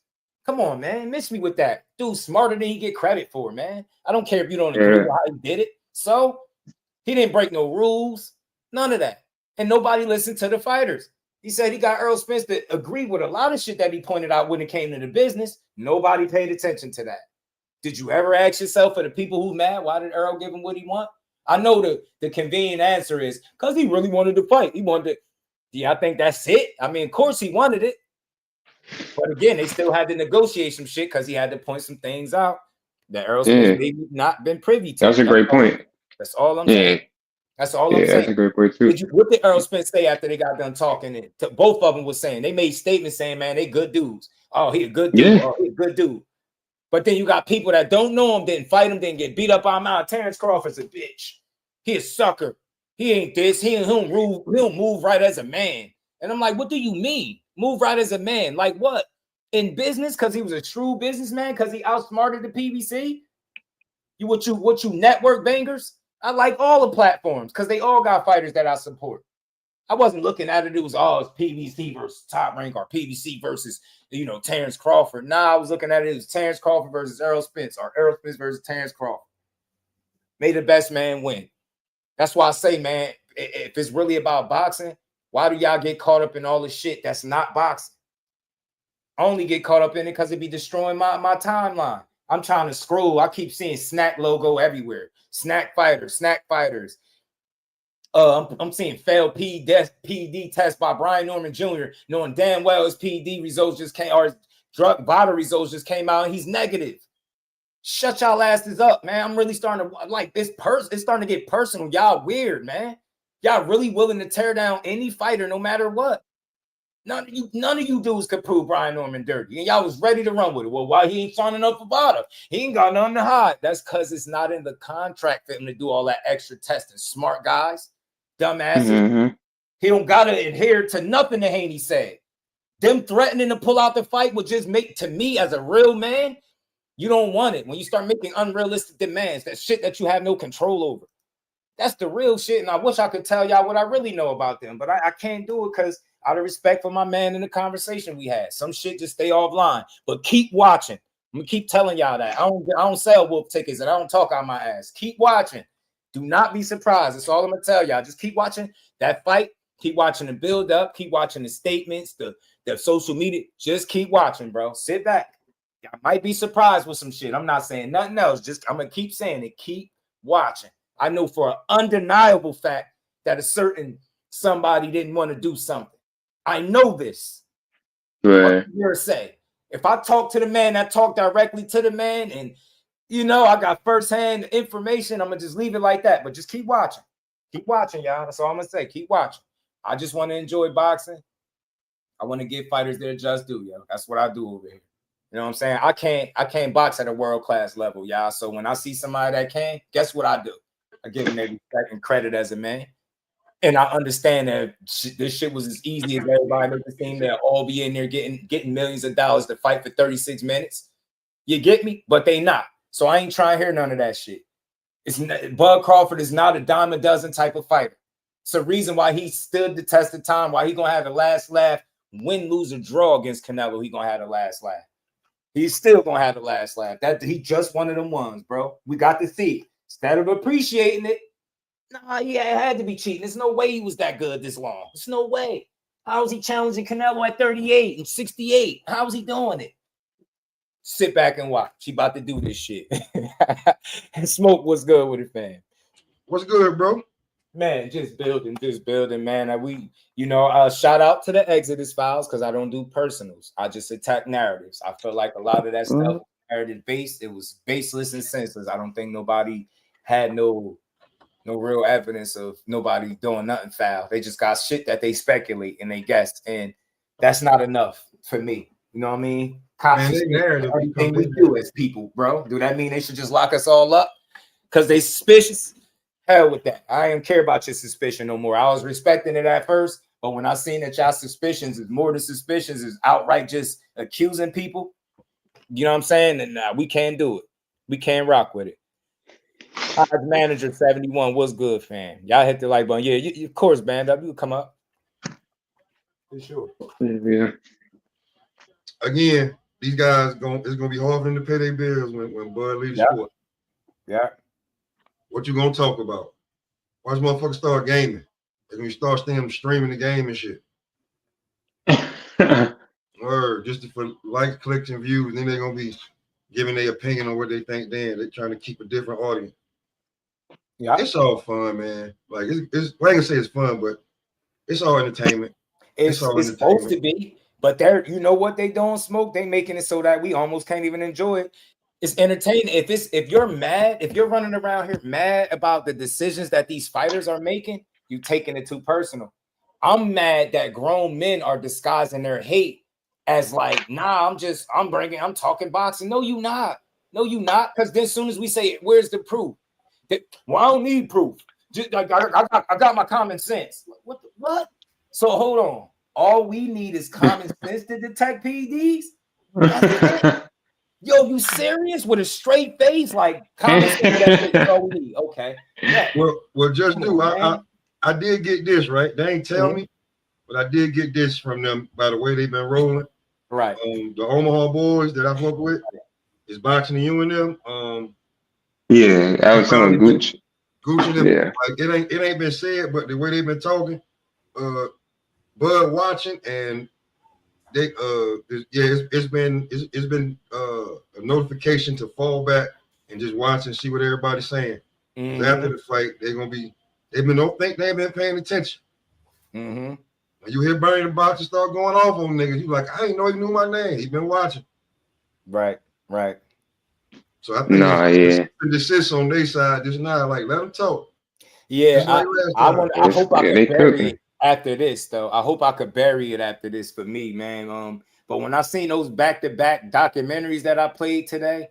Come on, man. Miss me with that. Dude, smarter than he get credit for, man. I don't care if you don't agree with how he did it. So he didn't break no rules. None of that. And nobody listened to the fighters. He said he got Errol Spence to agree with a lot of shit that he pointed out when it came to the business. Nobody paid attention to that. Did you ever ask yourself, for the people who mad, why did Errol give him what he want? I know the convenient answer is because he really wanted to fight. He wanted to. Yeah, I think that's it. I mean, of course he wanted it. But again, they still had to negotiate some shit because he had to point some things out that Errol Spence maybe not been privy to. That's a great point. That's all I'm saying. That's all I'm saying. That's a great point too. What did Errol Spence say after they got done talking? Both of them was saying, they made statements saying, man, they good dudes. Oh, he a good dude. Oh, he a good dude. But then you got people that don't know him, didn't fight him, didn't get beat up on him. Out. Terrence Crawford's a bitch. He a sucker. He ain't this. He'll move right as a man. And I'm like, what do you mean? Move right as a man? Like what? In business? Because he was a true businessman? Because he outsmarted the PBC? What you network bangers? I like all the platforms because they all got fighters that I support. I wasn't looking at it. It was it's PBC versus Top Rank or PBC versus Terrence Crawford. Nah, I was looking at it. It was Terrence Crawford versus Errol Spence or Errol Spence versus Terrence Crawford. May the best man win. That's why I say, man, if it's really about boxing, why do y'all get caught up in all the shit that's not boxing? I only get caught up in it because it be destroying my timeline. I'm trying to scroll. I keep seeing SNAC logo everywhere. SNAC fighters. I'm seeing failed PED test by Brian Norman Jr., knowing damn well his PED results just came, or his drug bottle results just came out, and he's negative. Shut y'all asses up, man. I'm really starting to like this it's starting to get personal. Y'all weird, man. Y'all really willing to tear down any fighter no matter what. None of you dudes could prove Brian Norman dirty. And y'all was ready to run with it. Well, why he ain't signing up for Bada? He ain't got nothing to hide. That's because it's not in the contract for him to do all that extra testing. Smart guys, dumbasses. He don't got to adhere to nothing that Haney said. Them threatening to pull out the fight would just make, to me as a real man, you don't want it. When you start making unrealistic demands, that shit that you have no control over. That's the real shit. And I wish I could tell y'all what I really know about them, but I can't do it because out of respect for my man in the conversation we had. Some shit just stay offline. But keep watching. I'm gonna keep telling y'all that. I don't sell wolf tickets and I don't talk out my ass. Keep watching. Do not be surprised. That's all I'm gonna tell y'all. Just keep watching that fight. Keep watching the build up. Keep watching the statements, the social media. Just keep watching, bro. Sit back. Y'all might be surprised with some shit. I'm not saying nothing else. Just I'm gonna keep saying it. Keep watching. I know for an undeniable fact that a certain somebody didn't want to do something. I know this. Right. What you say? If I talk to the man, that talk directly to the man, and I got firsthand information, I'm gonna just leave it like that. But just keep watching. Keep watching, y'all. That's all I'm gonna say. Keep watching. I just want to enjoy boxing. I want to give fighters their just due, yo. That's what I do over here. You know what I'm saying? I can't box at a world-class level, y'all. So when I see somebody that can, guess what I do? I give them their respect and credit as a man. And I understand that this shit was as easy as everybody makes it seem. They'll all be in there getting millions of dollars to fight for 36 minutes. You get me? But they not. So I ain't trying to hear none of that shit. Bud Crawford is not a dime a dozen type of fighter. It's a reason why he stood the test of time, why he going to have the last laugh. Win, lose, or draw against Canelo, he going to have the last laugh. He's still going to have the last laugh. That he just one of them ones, bro. We got to see. Instead of appreciating it, nah, yeah, it had to be cheating. There's no way he was that good this long. There's no way. How was he challenging Canelo at 38 and 68? How was he doing it? Sit back and watch. He about to do this shit. And Smoke, what's good with it, fam? What's good, bro? Man, just building, man. We, shout out to the Exodus files because I don't do personals. I just attack narratives. I feel like a lot of that stuff narrative based. It was baseless and senseless. I don't think nobody had no real evidence of nobody doing nothing foul. They just got shit that they speculate and they guess, and that's not enough for me. You know what I mean? Cops everything we do as people, bro. Do that mean they should just lock us all up because they suspicious? Hell with that. I don't care about your suspicion no more. I was respecting it at first, but when I seen that y'all suspicions is more than suspicions, is outright just accusing people, you know what I'm saying? And we can't do it. We can't rock with it. Odds Manager 71, what's good, fam? Y'all hit the like button. Yeah, of course, Band Up. You come up. For sure. Yeah. Again, these guys it's gonna be hard for them to pay their bills when Bud leaves the sport. Yeah. What you gonna talk about? Watch motherfuckers start gaming. They're gonna start streaming the game and shit. Or just for likes, clicks, and views. Then they're gonna be giving their opinion on what they think. Then they're trying to keep a different audience. Yeah, it's all fun, man. Like it's I ain't gonna say it's fun, but it's all entertainment. It's supposed to be, but they're what they doing, Smoke. They making it so that we almost can't even enjoy it. It's entertaining. If you're mad, if you're running around here mad about the decisions that these fighters are making, you taking it too personal. I'm mad that grown men are disguising their hate as like, nah, I'm talking boxing. No, you not. Because then as soon as we say, where's the proof? Well, I don't need proof. Just I got my common sense. What? So hold on. All we need is common sense to detect PEDs. That's it. Yo, you serious? With a straight face, like common sense. That's all we need. Okay. Yeah. Well, just do. I did get this right. They ain't tell me, but I did get this from them by the way they've been rolling. Right. The Omaha boys that I fuck with is boxing you and them. Yeah, I was telling Gooch. Gooch and them. Yeah. Like it ain't been said, but the way they've been talking, Bud watching and they it's been a notification to fall back and just watch and see what everybody's saying. After the fight, they've been paying attention. When you hear Bernie the boxer start going off on niggas, you like, I didn't know he knew my name. He been watching. Right. So I think this is on their side just now. Like, let them talk. Yeah, I hope I can bury it after this, though. I hope I could bury it after this for me, man. But when I seen those back-to-back documentaries that I played today,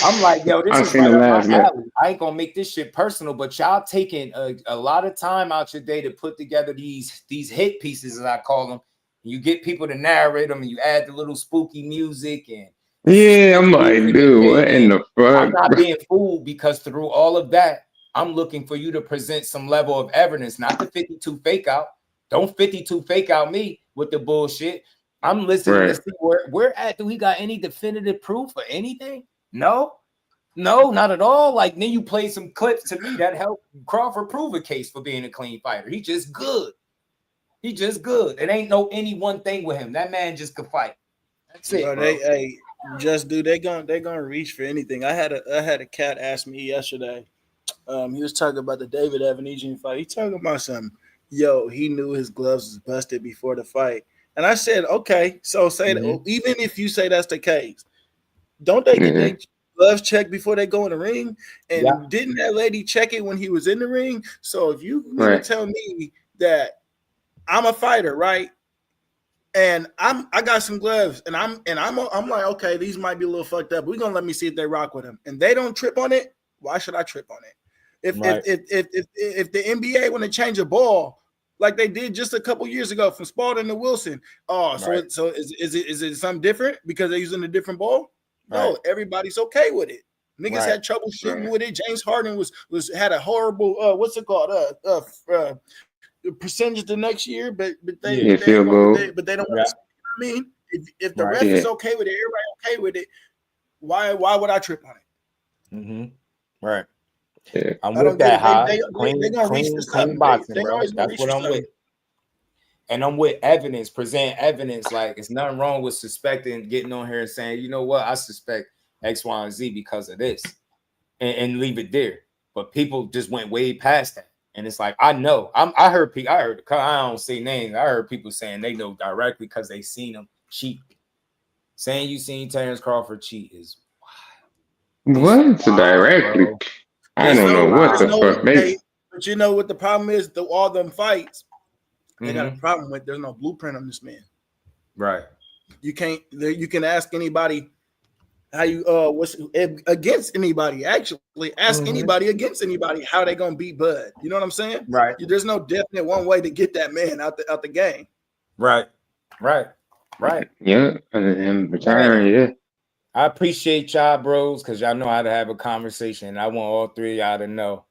I'm like, yo, this is right up my alley. I ain't gonna make this shit personal, but y'all taking a lot of time out your day to put together these hit pieces, as I call them. You get people to narrate them, and you add the little spooky music and. Yeah, I'm like, dude, what in the fuck? I'm not being fooled because through all of that, I'm looking for you to present some level of evidence, not the 52 fake out. Don't 52 fake out me with the bullshit. I'm listening to see where at. Do we got any definitive proof or anything? No, not at all. Like then you play some clips to me that helped Crawford prove a case for being a clean fighter. He just good. It ain't no any one thing with him. That man just could fight. That's it. They gonna reach for anything. I had a cat ask me yesterday. He was talking about the David Evanesian fight. He talking about something. Yo, he knew his gloves was busted before the fight. And I said, okay, so say that, even if you say that's the case, don't they get their gloves checked before they go in the ring? And didn't that lady check it when he was in the ring? So if you mean to tell me that I'm a fighter, right? And I got some gloves, and I'm like, okay, these might be a little fucked up. But we're gonna let me see if they rock with them. And they don't trip on it. Why should I trip on it? If the NBA want to change a ball like they did just a couple years ago from Spalding to Wilson, so is it something different because they're using a different ball? No, everybody's okay with it. Niggas had trouble shooting with it. James Harden had a horrible what's it called percentage the next year, but they don't. I mean, if the ref is okay with it, everybody okay with it. Why would I trip on it? Right. Yeah. I'm with that high. Clean boxing, bro. That's what I'm with. And I'm with evidence. Present evidence. Like it's nothing wrong with suspecting, getting on here and saying, you know what, I suspect X, Y, and Z because of this, and leave it there. But people just went way past that. And it's like, I know. I heard I don't say names. I heard people saying they know directly because they seen him cheat. Saying you seen Terrence Crawford cheat is what? Directly? I don't know what the fuck. But you know what the problem is? All them fights, they got a problem with. There's no blueprint on this man. Right. You can't. You can ask anybody how you what's against anybody. Actually, ask anybody against anybody how they gonna beat Bud. You know what I'm saying? Right. There's no definite one way to get that man out the game. Right. Yeah, and retiring. Yeah. I appreciate y'all, bros, because y'all know how to have a conversation. I want all three of y'all to know,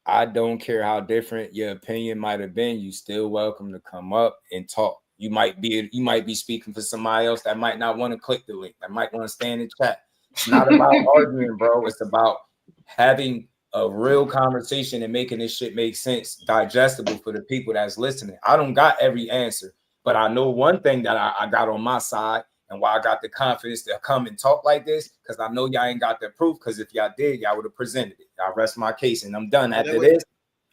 I don't care how different your opinion might have been. You still welcome to come up and talk. You might be speaking for somebody else that might not want to click the link. That might want to stay in the chat. It's not about arguing, bro. It's about having a real conversation and making this shit make sense, digestible for the people that's listening. I don't got every answer, but I know one thing that I got on my side and why I got the confidence to come and talk like this, because I know y'all ain't got the proof, because if y'all did, y'all would have presented it. I rest my case and I'm done after this.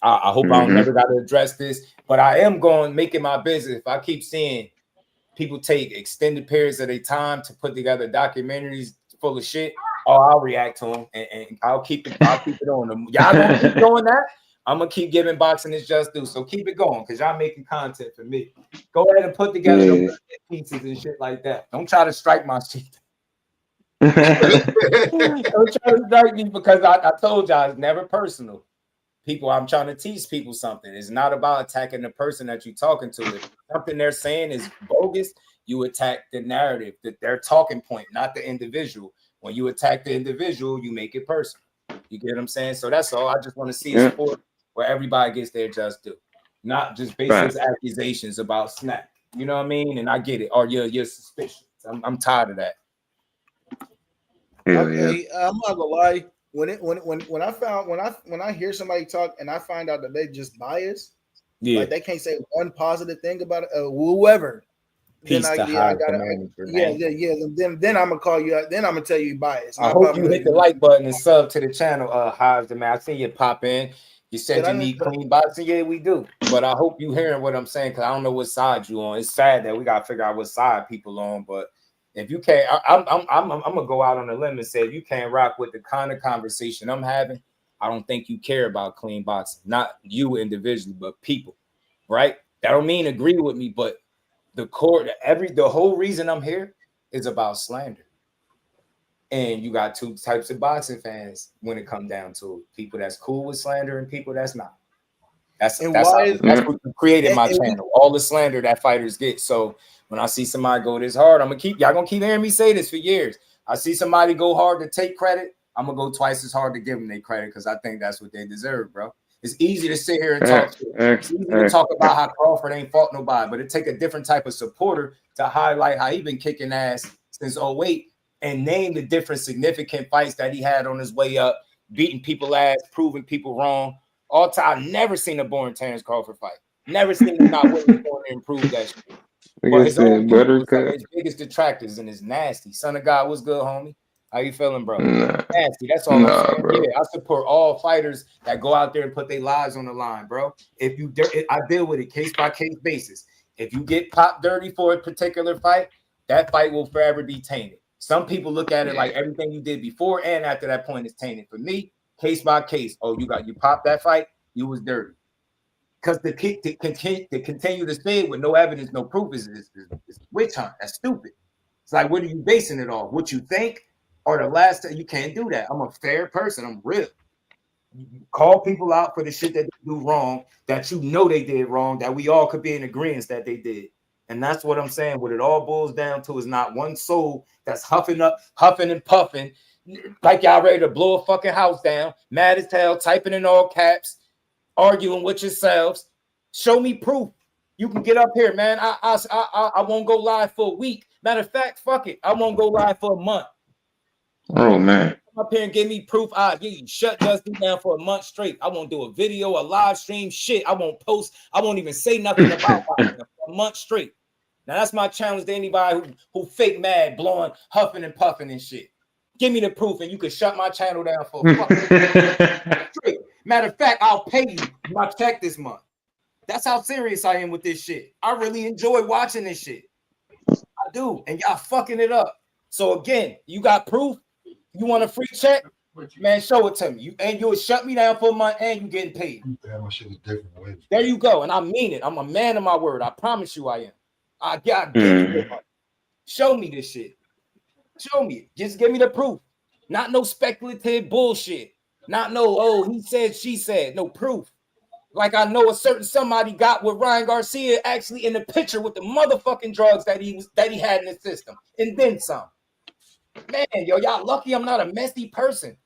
I hope I don't never got to address this, but I am making my business. If I keep seeing people take extended periods of their time to put together documentaries full of shit, I'll react to them and I'll keep it on them. Y'all gonna keep doing that? I'm gonna keep giving boxing its just due. So keep it going, because y'all making content for me. Go ahead and put together those pieces and shit like that. Don't try to strike my shit. Don't try to strike me, because I told y'all it's never personal. People, I'm trying to teach people something. It's not about attacking the person that you're talking to. If something they're saying is bogus, you attack the narrative, their talking point, not the individual. When you attack the individual, you make it personal. You get what I'm saying? So that's all. I just want to see a sport where everybody gets their just due, not just baseless accusations about SNAC. You know what I mean? And I get it. Or your suspicions. I'm tired of that. Okay, I'm not gonna lie. When I hear somebody talk and I find out that they just biased, like they can't say one positive thing about it, whoever. Then I'm gonna call you out. Then I'm gonna tell you biased. I hope you hit the like button and sub to the channel. Hives, man. I seen you pop in. You said you need clean boxing. Yeah, we do. But I hope you hearing what I'm saying, because I don't know what side you on. It's sad that we gotta figure out what side people on. But if you can't, I'm gonna go out on a limb and say, if you can't rock with the kind of conversation I'm having, I don't think you care about clean boxing. Not you individually, but people, right? That don't mean agree with me, but the whole reason I'm here is about slander. And you got two types of boxing fans when it comes down to it. People that's cool with slander and people that's not. That's what created my channel. All the slander that fighters get. So when I see somebody go this hard, y'all gonna keep hearing me say this for years. I see somebody go hard to take credit, I'm gonna go twice as hard to give them their credit, because I think that's what they deserve, bro. It's easy to sit here and talk. It's easy to talk about how Crawford ain't fought nobody, but it take a different type of supporter to highlight how he been kicking ass since 08 and name the different significant fights that he had on his way up, beating people ass, proving people wrong. All time, I've never seen a boring Terrence Crawford fight. Never seen him not willing to improve that shit. But his own people, his biggest detractors, and it's nasty. Son of God, what's good, homie? How you feeling, bro? Nasty. That's all I'm saying. Bro. Yeah, I support all fighters that go out there and put their lives on the line, bro. I deal with it case by case basis. If you get popped dirty for a particular fight, that fight will forever be tainted. Some people look at it like everything you did before and after that point is tainted. For me, case by case. Oh, you popped that fight, you was dirty. Because to continue to say it with no evidence, no proof is witch hunt. That's stupid. It's like, what are you basing it on? What you think? Or the last time? You can't do that. I'm a fair person. I'm real. You call people out for the shit that they do wrong, that you know they did wrong, that we all could be in agreement that they did. And that's what I'm saying. What it all boils down to is not one soul that's huffing and puffing, like y'all ready to blow a fucking house down, mad as hell, typing in all caps, arguing with yourselves. Show me proof. You can get up here, man. I won't go live for a week. Matter of fact, fuck it. I won't go live for a month. Oh man. Come up here and give me proof. You shut Justin down for a month straight. I won't do a video, a live stream, shit. I won't post. I won't even say nothing about it for a month straight. Now that's my challenge to anybody who fake mad, blowing, huffing and puffing and shit. Give me the proof, and you can shut my channel down for a fucking straight. Matter of fact, I'll pay you my check this month. That's how serious I am with this shit. I really enjoy watching this shit. I do. And y'all fucking it up. So again, you got proof? You want a free check? Man, show it to me. You'll shut me down for a month and you getting paid. There you go. And I mean it. I'm a man of my word. I promise you I am. I got show me this shit. Show me it. Just give me the proof. Not no speculative bullshit. Not no, oh, he said, she said. No proof. Like I know a certain somebody got with Ryan Garcia actually in the picture with the motherfucking drugs that he had in his system. And then some. Man, yo, y'all lucky I'm not a messy person.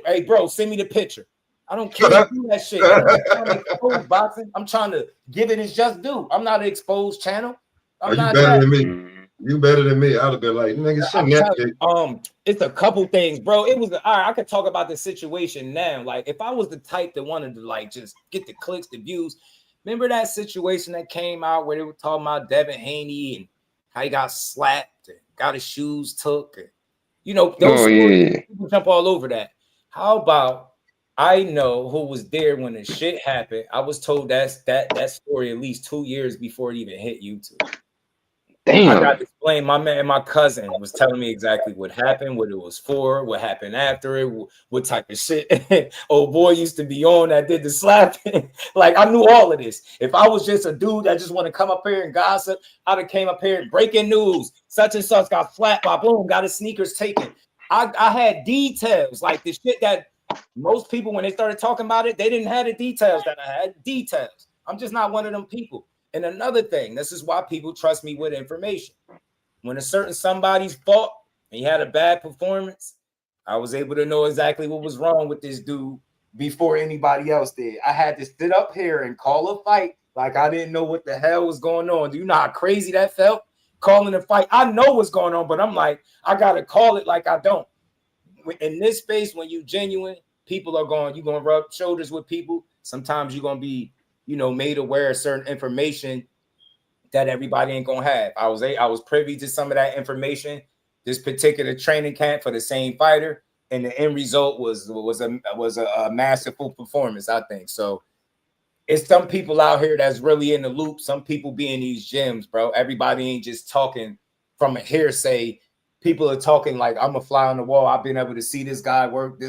Hey, bro, send me the picture. I don't care if you do that shit. I'm trying to expose boxing. I'm trying to give it its just due. I'm not an exposed channel. I'm not better than me. You better than me. I'd have been like, nigga, send that shit. It's a couple things, bro. It was all right. I could talk about the situation now. Like, if I was the type that wanted to like just get the clicks, the views. Remember that situation that came out where they were talking about Devin Haney and how he got slapped and got his shoes took. And, you know, those people jump all over that. How about I know who was there when the shit happened? I was told that story at least 2 years before it even hit YouTube. Damn. I got to explain. My man, my cousin was telling me exactly what happened, what it was for, what happened after it, what type of shit old boy used to be on that did the slapping. Like, I knew all of this. If I was just a dude that just want to come up here and gossip, I'd have came up here and breaking news. Such and such got slapped by boom, got his sneakers taken. I had details like the shit that most people, when they started talking about it, they didn't have the details that I had. Details. I'm just not one of them people. And another thing, this is why people trust me with information. When a certain somebody's fought and he had a bad performance, I was able to know exactly what was wrong with this dude before anybody else did. I had to sit up here and call a fight like I didn't know what the hell was going on. Do you know how crazy that felt? Calling a fight. I know what's going on, but I'm like, I got to call it like I don't. In this space, when you genuine, people are going, you're going to rub shoulders with people. Sometimes you're going to be, you know, made aware of certain information that everybody ain't gonna have. I was privy to some of that information. This particular training camp for the same fighter, and the end result was a masterful performance. I think so. It's some people out here that's really in the loop. Some people be in these gyms, bro. Everybody ain't just talking from a hearsay. People are talking like I'm a fly on the wall. I've been able to see this guy work,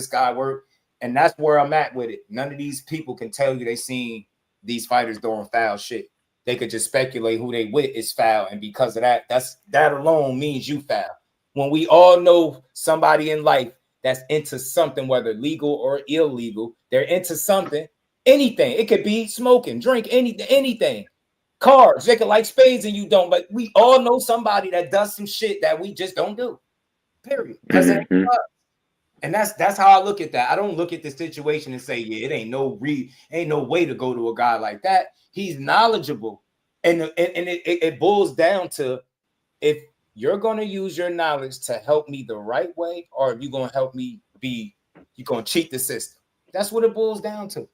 and that's where I'm at with it. None of these people can tell you they seen these fighters doing foul shit. They could just speculate who they with is foul, and because of that, that alone means you foul. When we all know somebody in life that's into something, whether legal or illegal, they're into something, anything. It could be smoking, drink, anything. Cards, they could like spades and you don't, but we all know somebody that does some shit that we just don't do. Period. Because it ain't us. And that's how I look at that. I don't look at the situation and say, yeah, it ain't no way to go to a guy like that. He's knowledgeable. And it boils down to if you're going to use your knowledge to help me the right way, or if you're going to help me you're going to cheat the system. That's what it boils down to.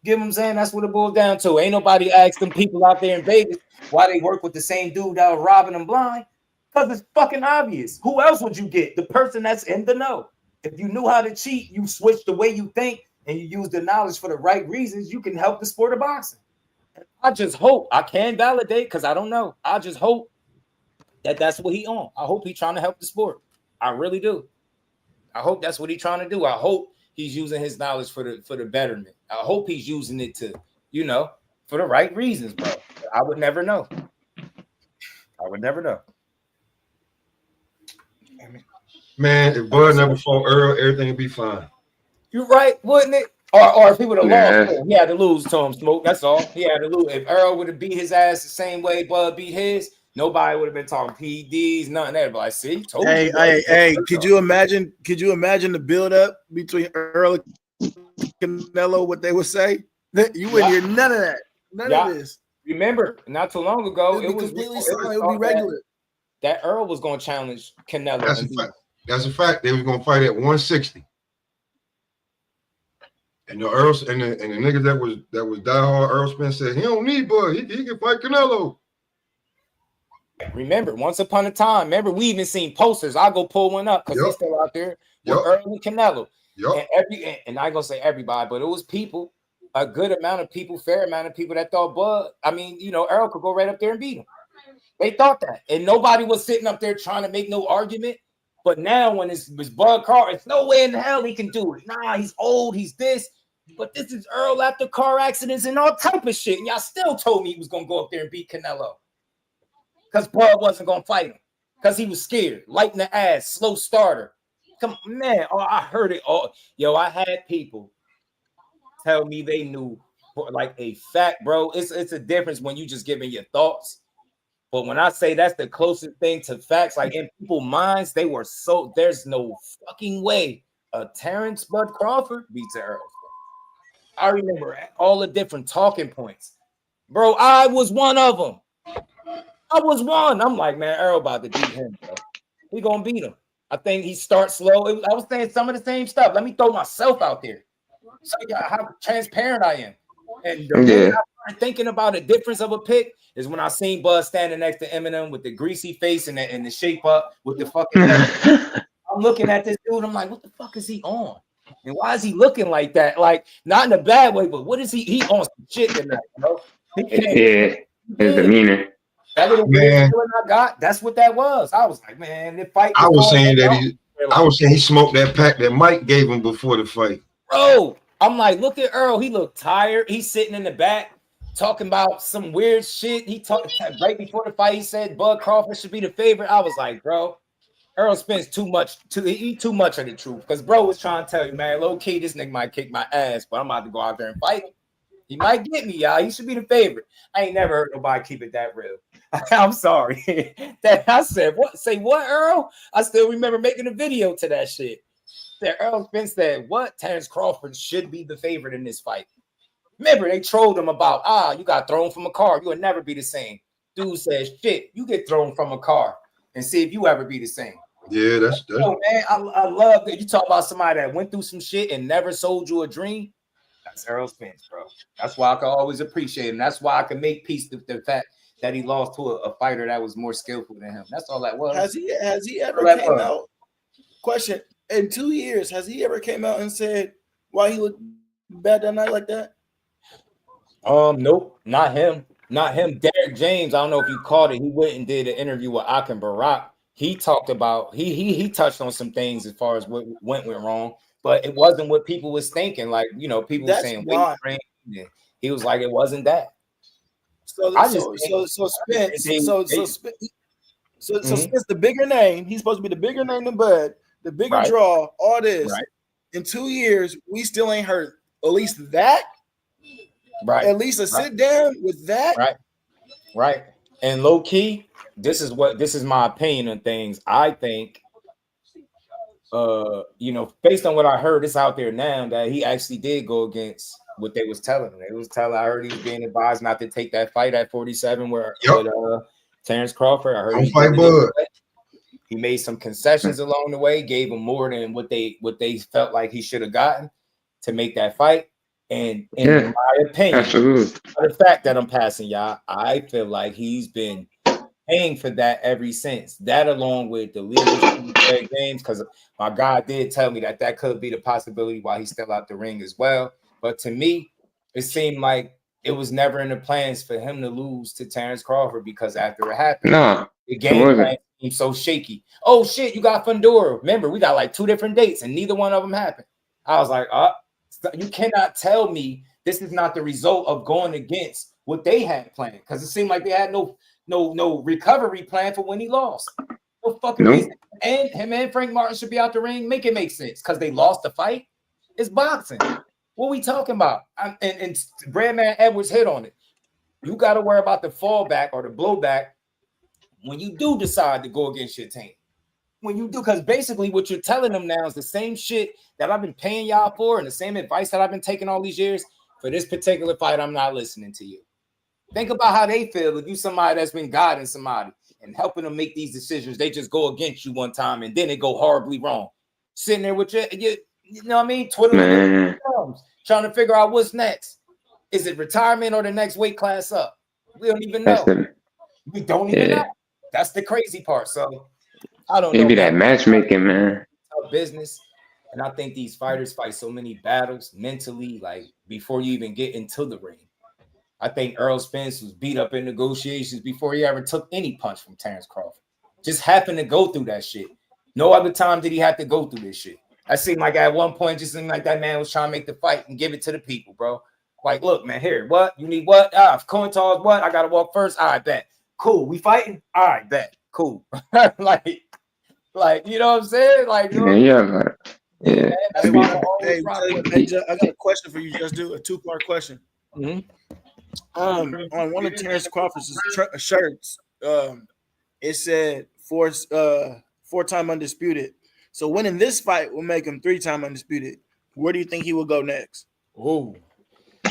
Give them saying that's what it boils down to. Ain't nobody asked them people out there in Vegas why they work with the same dude that was robbing them blind. Because it's fucking obvious. Who else would you get? The person that's in the know. If you knew how to cheat, you switch the way you think, and you use the knowledge for the right reasons, you can help the sport of boxing. I just hope, I can't validate because I don't know. I just hope that that's what he on. I hope he's trying to help the sport. I really do. I hope that's what he's trying to do. I hope he's using his knowledge for the betterment. I hope he's using it to, you know, for the right reasons, bro. I would never know. I would never know. Man, if Bud never fought Earl, everything would be fine. You're right, wouldn't it? Or if he would have lost, he had to lose to him, Smoke. That's all. He had to lose. If Earl would have beat his ass the same way Bud beat his, nobody would have been talking PEDs, nothing there. But I see, told you. Hey, could you imagine the build up between Earl and Canelo, what they would say? You wouldn't hear none of that. None of this. Remember, not too long ago, it was completely silent. It would be regular. That Earl was going to challenge Canelo. That's a fact. That's a fact. They was going to fight at 160. And the Earl and the niggas that was diehard Earl Spence said he don't need Bud. He can fight Canelo. Remember, once upon a time, we even seen posters. I'll go pull one up because he's still out there with Earl and Canelo. And I ain't gonna say everybody, but it was people, a good amount of people, fair amount of people that thought Bud, I mean, you know, Earl could go right up there and beat him. They thought that, and nobody was sitting up there trying to make no argument. But now, when it's Bud Crawford, it's no way in hell he can do it. Nah, he's old, he's this. But this is Earl after car accidents and all type of shit. And y'all still told me he was gonna go up there and beat Canelo. Because Bud wasn't gonna fight him. Because he was scared. Light in the ass, slow starter. Come on, man. Oh, I heard it all. Yo, I had people tell me they knew like a fact, bro. It's a difference when you just giving your thoughts. But when I say that's the closest thing to facts, like in people's minds, they were so, there's no fucking way a Terrence Bud Crawford beats Earl. I remember all the different talking points. Bro, I was one of them. I was one. I'm like, man, Earl about to beat him, bro. We gonna beat him. I think he starts slow. I was saying some of the same stuff. Let me throw myself out there. So yeah, how transparent I am. And the way I started thinking about a difference of a pick is when I seen Bud standing next to Eminem with the greasy face and the shape up with the fucking I'm looking at this dude. I'm like, what the fuck is he on? And why is he looking like that? Like, not in a bad way, but what is he on some shit tonight, bro? His demeanor. That little feeling I got, that's what that was. I was like, man, the fight. I was saying he smoked that pack that Mike gave him before the fight. Bro, I'm like, look at Earl. He looked tired. He's sitting in the back talking about some weird shit. He talked right before the fight. He said Bud Crawford should be the favorite. I was like, bro, Earl spends too much of the truth. Because bro was trying to tell you, man, low key, this nigga might kick my ass, but I'm about to go out there and fight him. He might get me, y'all. He should be the favorite. I ain't never heard nobody keep it that real. I'm sorry. That I said, what? Say what, Earl? I still remember making a video to that shit. That Earl Spence said, what? Terrence Crawford should be the favorite in this fight. Remember, they trolled him about, you got thrown from a car. You'll never be the same. Dude says, shit, you get thrown from a car and see if you ever be the same. Yeah, that's man. I love that you talk about somebody that went through some shit and never sold you a dream. That's Earl Spence, bro. That's why I can always appreciate him. That's why I can make peace with the fact that he lost to a fighter that was more skillful than him. That's all that was. Has he ever came out? Question: in 2 years, has he ever came out and said why he looked bad that night like that? Nope, not him. Not him. Derek James. I don't know if you caught it. He went and did an interview with Akin Barak. He talked about he touched on some things as far as what went wrong, but it wasn't what people was thinking. Like, you know, people were saying weight range. He was like, it wasn't that. So Spence, Spence, the bigger name, he's supposed to be the bigger name than Bud, the bigger draw, all this. Right. In 2 years, we still ain't heard at least that. Right. At least a sit down with that. Right. Right. And low key, this is my opinion on things. I think based on what I heard, it's out there now that he actually did go against what they was telling him. I heard he was being advised not to take that fight at 47 with Terrence Crawford. I heard he made some concessions along the way, gave him more than what they felt like he should have gotten to make that fight. And in my opinion, the fact that I'm passing y'all, I feel like he's been paying for that ever since. That along with the legal games, because my guy did tell me that could be the possibility while he's still out the ring as well. But to me, it seemed like it was never in the plans for him to lose to Terrence Crawford, because after it happened, the game plan seemed so shaky. Oh shit, you got Fundora. Remember, we got like 2 different dates and neither one of them happened. I was like, you cannot tell me this is not the result of going against what they had planned, because it seemed like they had no recovery plan for when he lost. No fucking reason. And him and Frank Martin should be out the ring. Make it make sense, because they lost the fight. It's boxing. What we talking about? And Bradman Edwards hit on it. You got to worry about the fallback or the blowback when you do decide to go against your team. When you do, because basically what you're telling them now is the same shit that I've been paying y'all for, and the same advice that I've been taking all these years. For this particular fight, I'm not listening to you. Think about how they feel if you somebody that's been guiding somebody and helping them make these decisions. They just go against you one time and then it go horribly wrong. Sitting there with you know what I mean? Twiddling thumbs, trying to figure out what's next. Is it retirement or the next weight class up? We don't even know. We don't even know. That's the crazy part. So I don't know. Maybe that matchmaking, man. Business. And I think these fighters fight so many battles mentally, like before you even get into the ring. I think Errol Spence was beat up in negotiations before he ever took any punch from Terrence Crawford. Just happened to go through that shit. No other time did he have to go through this shit. I seemed like at one point, just seemed like that man was trying to make the fight and give it to the people, bro. Like, look, man, here, what? You need what? Coin toss, what? I got to walk first. All right, bet. Cool. We fighting? All right, bet. Cool. like, you know what I'm saying? Like, yeah. That's why I got a question for you, Just do a two-part question. On one of Terrence Crawford's shirts, it said four-time undisputed. So winning this fight will make him 3-time undisputed. Where do you think he will go next? Oh,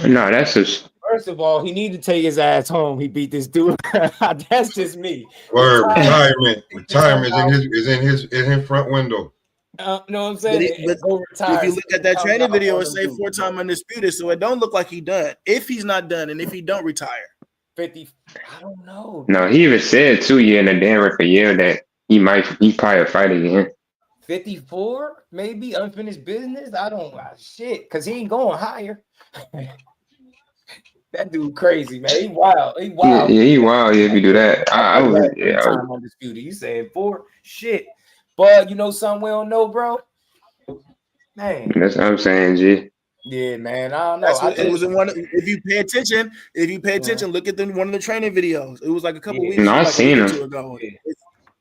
no, that's just. First of all, he need to take his ass home. He beat this dude. That's just me. Word, retirement is in his front window. Know what I'm saying? But if you look at that training video, it say 4-time undisputed, so it don't look like he done. If he's not done, and if he don't retire, 50. I don't know. No, he even said 2 years in the damn record year that he probably fight again. 54, maybe unfinished business. I don't shit, because he ain't going higher. That dude crazy, man. He wild. He wild. Yeah, he wild. Yeah, if you do that, I was undisputed. You saying 4? Shit. But you know something we don't know, bro? Man. That's what I'm saying, G. Yeah, man. I don't know. It was in one. If you pay attention, look at one of the training videos. It was like a couple weeks. No, I seen him. Ago.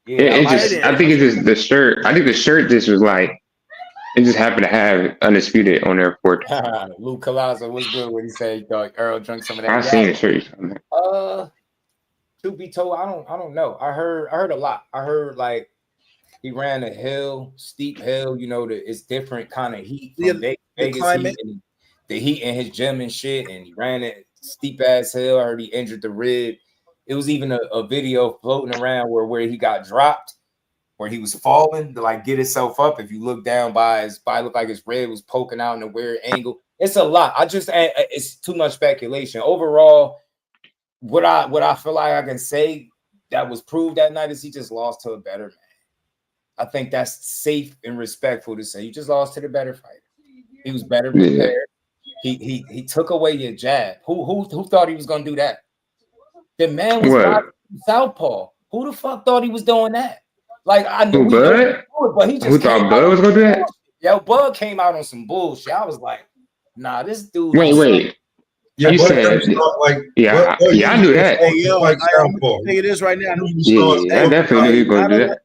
I think it's just the shirt. I think the shirt just was like, it just happened to have undisputed on there for. Luke Colazo was good when he said Earl drank some of that. I seen the shirt. To be told, I don't know. I heard a lot. I heard like he ran a hill, steep hill. You know, it's different kind of heat from Vegas heat and the heat in his gym and shit. And he ran a steep ass hill. I heard he injured the rib. It was even a video floating around where he got dropped, where he was falling to like get himself up. If you look down by his body, looked like his rib was poking out in a weird angle. It's a lot. It's too much speculation. Overall, what I feel like I can say that was proved that night is he just lost to a better man. I think that's safe and respectful to say. You just lost to the better fighter. He was better prepared. He took away your jab. Who thought he was gonna do that? The man was southpaw. Who the fuck thought he was doing that? Like I knew Bud? But he just who thought Bud was gonna do that? Yo, Bud came out on some bullshit. I was like, nah, this dude. Wait. Yeah, you said, I knew that. Hey, yo, I'm gonna tell you this right now. I definitely knew he was gonna do that.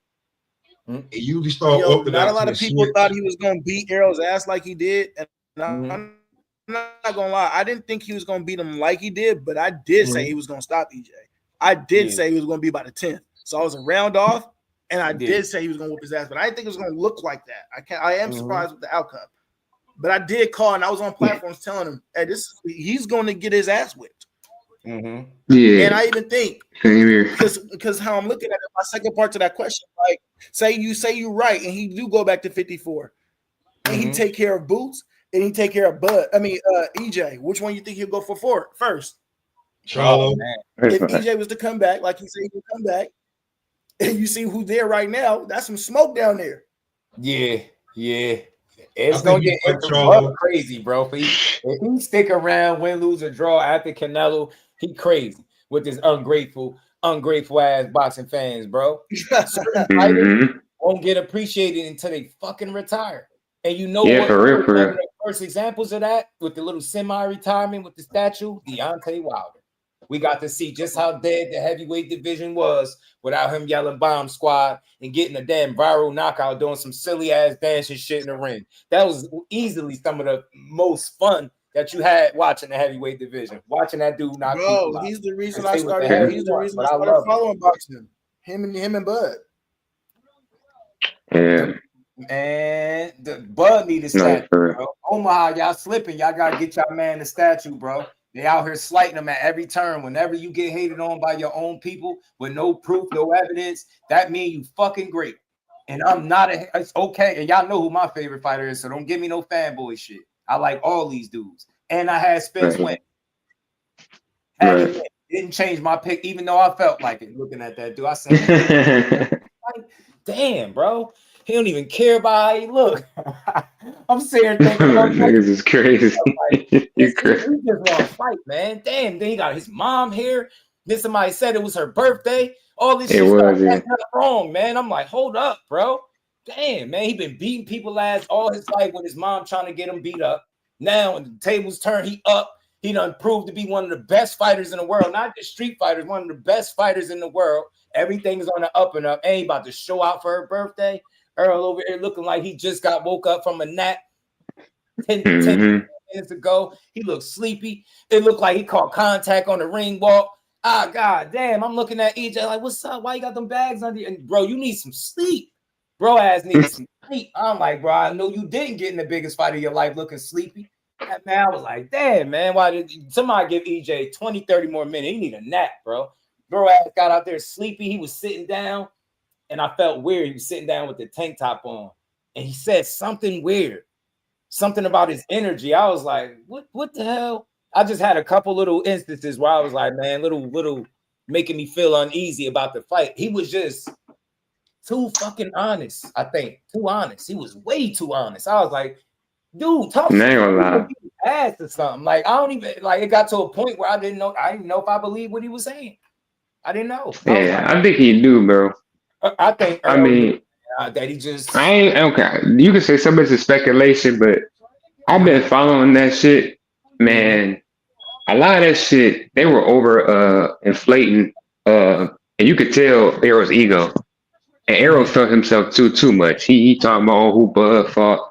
He usually started. Not a lot of people thought he was gonna beat Errol's ass like he did, and I'm not gonna lie. I didn't think he was gonna beat him like he did, but I did say he was gonna stop EJ. I did say he was gonna be by the 10th, so I was a round off, and I did say he was gonna whoop his ass, but I didn't think it was gonna look like that. I am surprised with the outcome, but I did call, and I was on platforms telling him, "Hey, he's gonna get his ass whipped." Yeah, and I even think because how I'm looking at it, my second part to that question, like say you right, and he do go back to 54, and he take care of Boots, and he take care of Bud. I mean, EJ. Which one you think he'll go for first? Charlo. If EJ was to come back, like he said he would come back, and you see who's there right now, that's some smoke down there. Yeah. It's gonna get crazy, bro. If he stick around, win, lose, or draw after Canelo, he crazy with his ungrateful ass boxing fans, bro. Certain fighters won't get appreciated until they fucking retire. And you know what? For real. The first examples of that with the little semi-retirement with the statue, Deontay Wilder. We got to see just how dead the heavyweight division was without him yelling bomb squad and getting a damn viral knockout doing some silly ass dancing shit in the ring. That was easily some of the most fun that you had watching the heavyweight division. Watching that dude knock people out. He's the reason I started. He's the reason I started following boxing. Him and Bud. Yeah. And the Bud need a statue, bro. Omaha, y'all slipping. Y'all gotta get y'all man the statue, bro. They out here slighting them at every turn. Whenever you get hated on by your own people with no proof, no evidence, that means you fucking great. And I'm not it's okay. And y'all know who my favorite fighter is, so don't give me no fanboy shit. I like all these dudes. And I had Spence win. Didn't change my pick, even though I felt like it looking at that dude. I said, like, damn, bro. He don't even care about how he look. I'm sitting here thinking, niggas is crazy. You crazy. He just want to fight, man. Damn, then he got his mom here. Then somebody said it was her birthday. All this shit started wrong, man. I'm like, hold up, bro. Damn, man, he been beating people ass all his life with his mom trying to get him beat up. Now when the tables turn, he up. He done proved to be one of the best fighters in the world, not just street fighters, one of the best fighters in the world. Everything is on the up and up. And he about to show out for her birthday. Earl over here looking like he just got woke up from a nap 10 minutes ago. He looks sleepy. It looked like he caught contact on the ring walk. Ah, god damn. I'm looking at EJ like, what's up? Why you got them bags under you? And bro, you need some sleep. Bro ass needs some sleep. I'm like, bro, I know you didn't get in the biggest fight of your life looking sleepy. Man, I was like, damn, man, why did somebody give EJ 20, 30 more minutes? He need a nap, bro. Bro ass got out there sleepy. He was sitting down, and I felt weird. He was sitting down with the tank top on, and he said something weird, something about his energy. I was like, what the hell? I just had a couple little instances where I was like, man, little making me feel uneasy about the fight. He was just too fucking honest, I think. Too honest. He was way too honest. I was like, dude, talk to ass or something. Like, I don't even like it got to a point where I didn't know if I believed what he was saying. I didn't know. I think he do, bro. I think I mean that he just I ain't okay. You can say some of it's speculation, but I've been following that shit, man. A lot of that shit, they were over inflating and you could tell Arrow's ego. And Arrow felt himself too much. He talking about who Bud fought.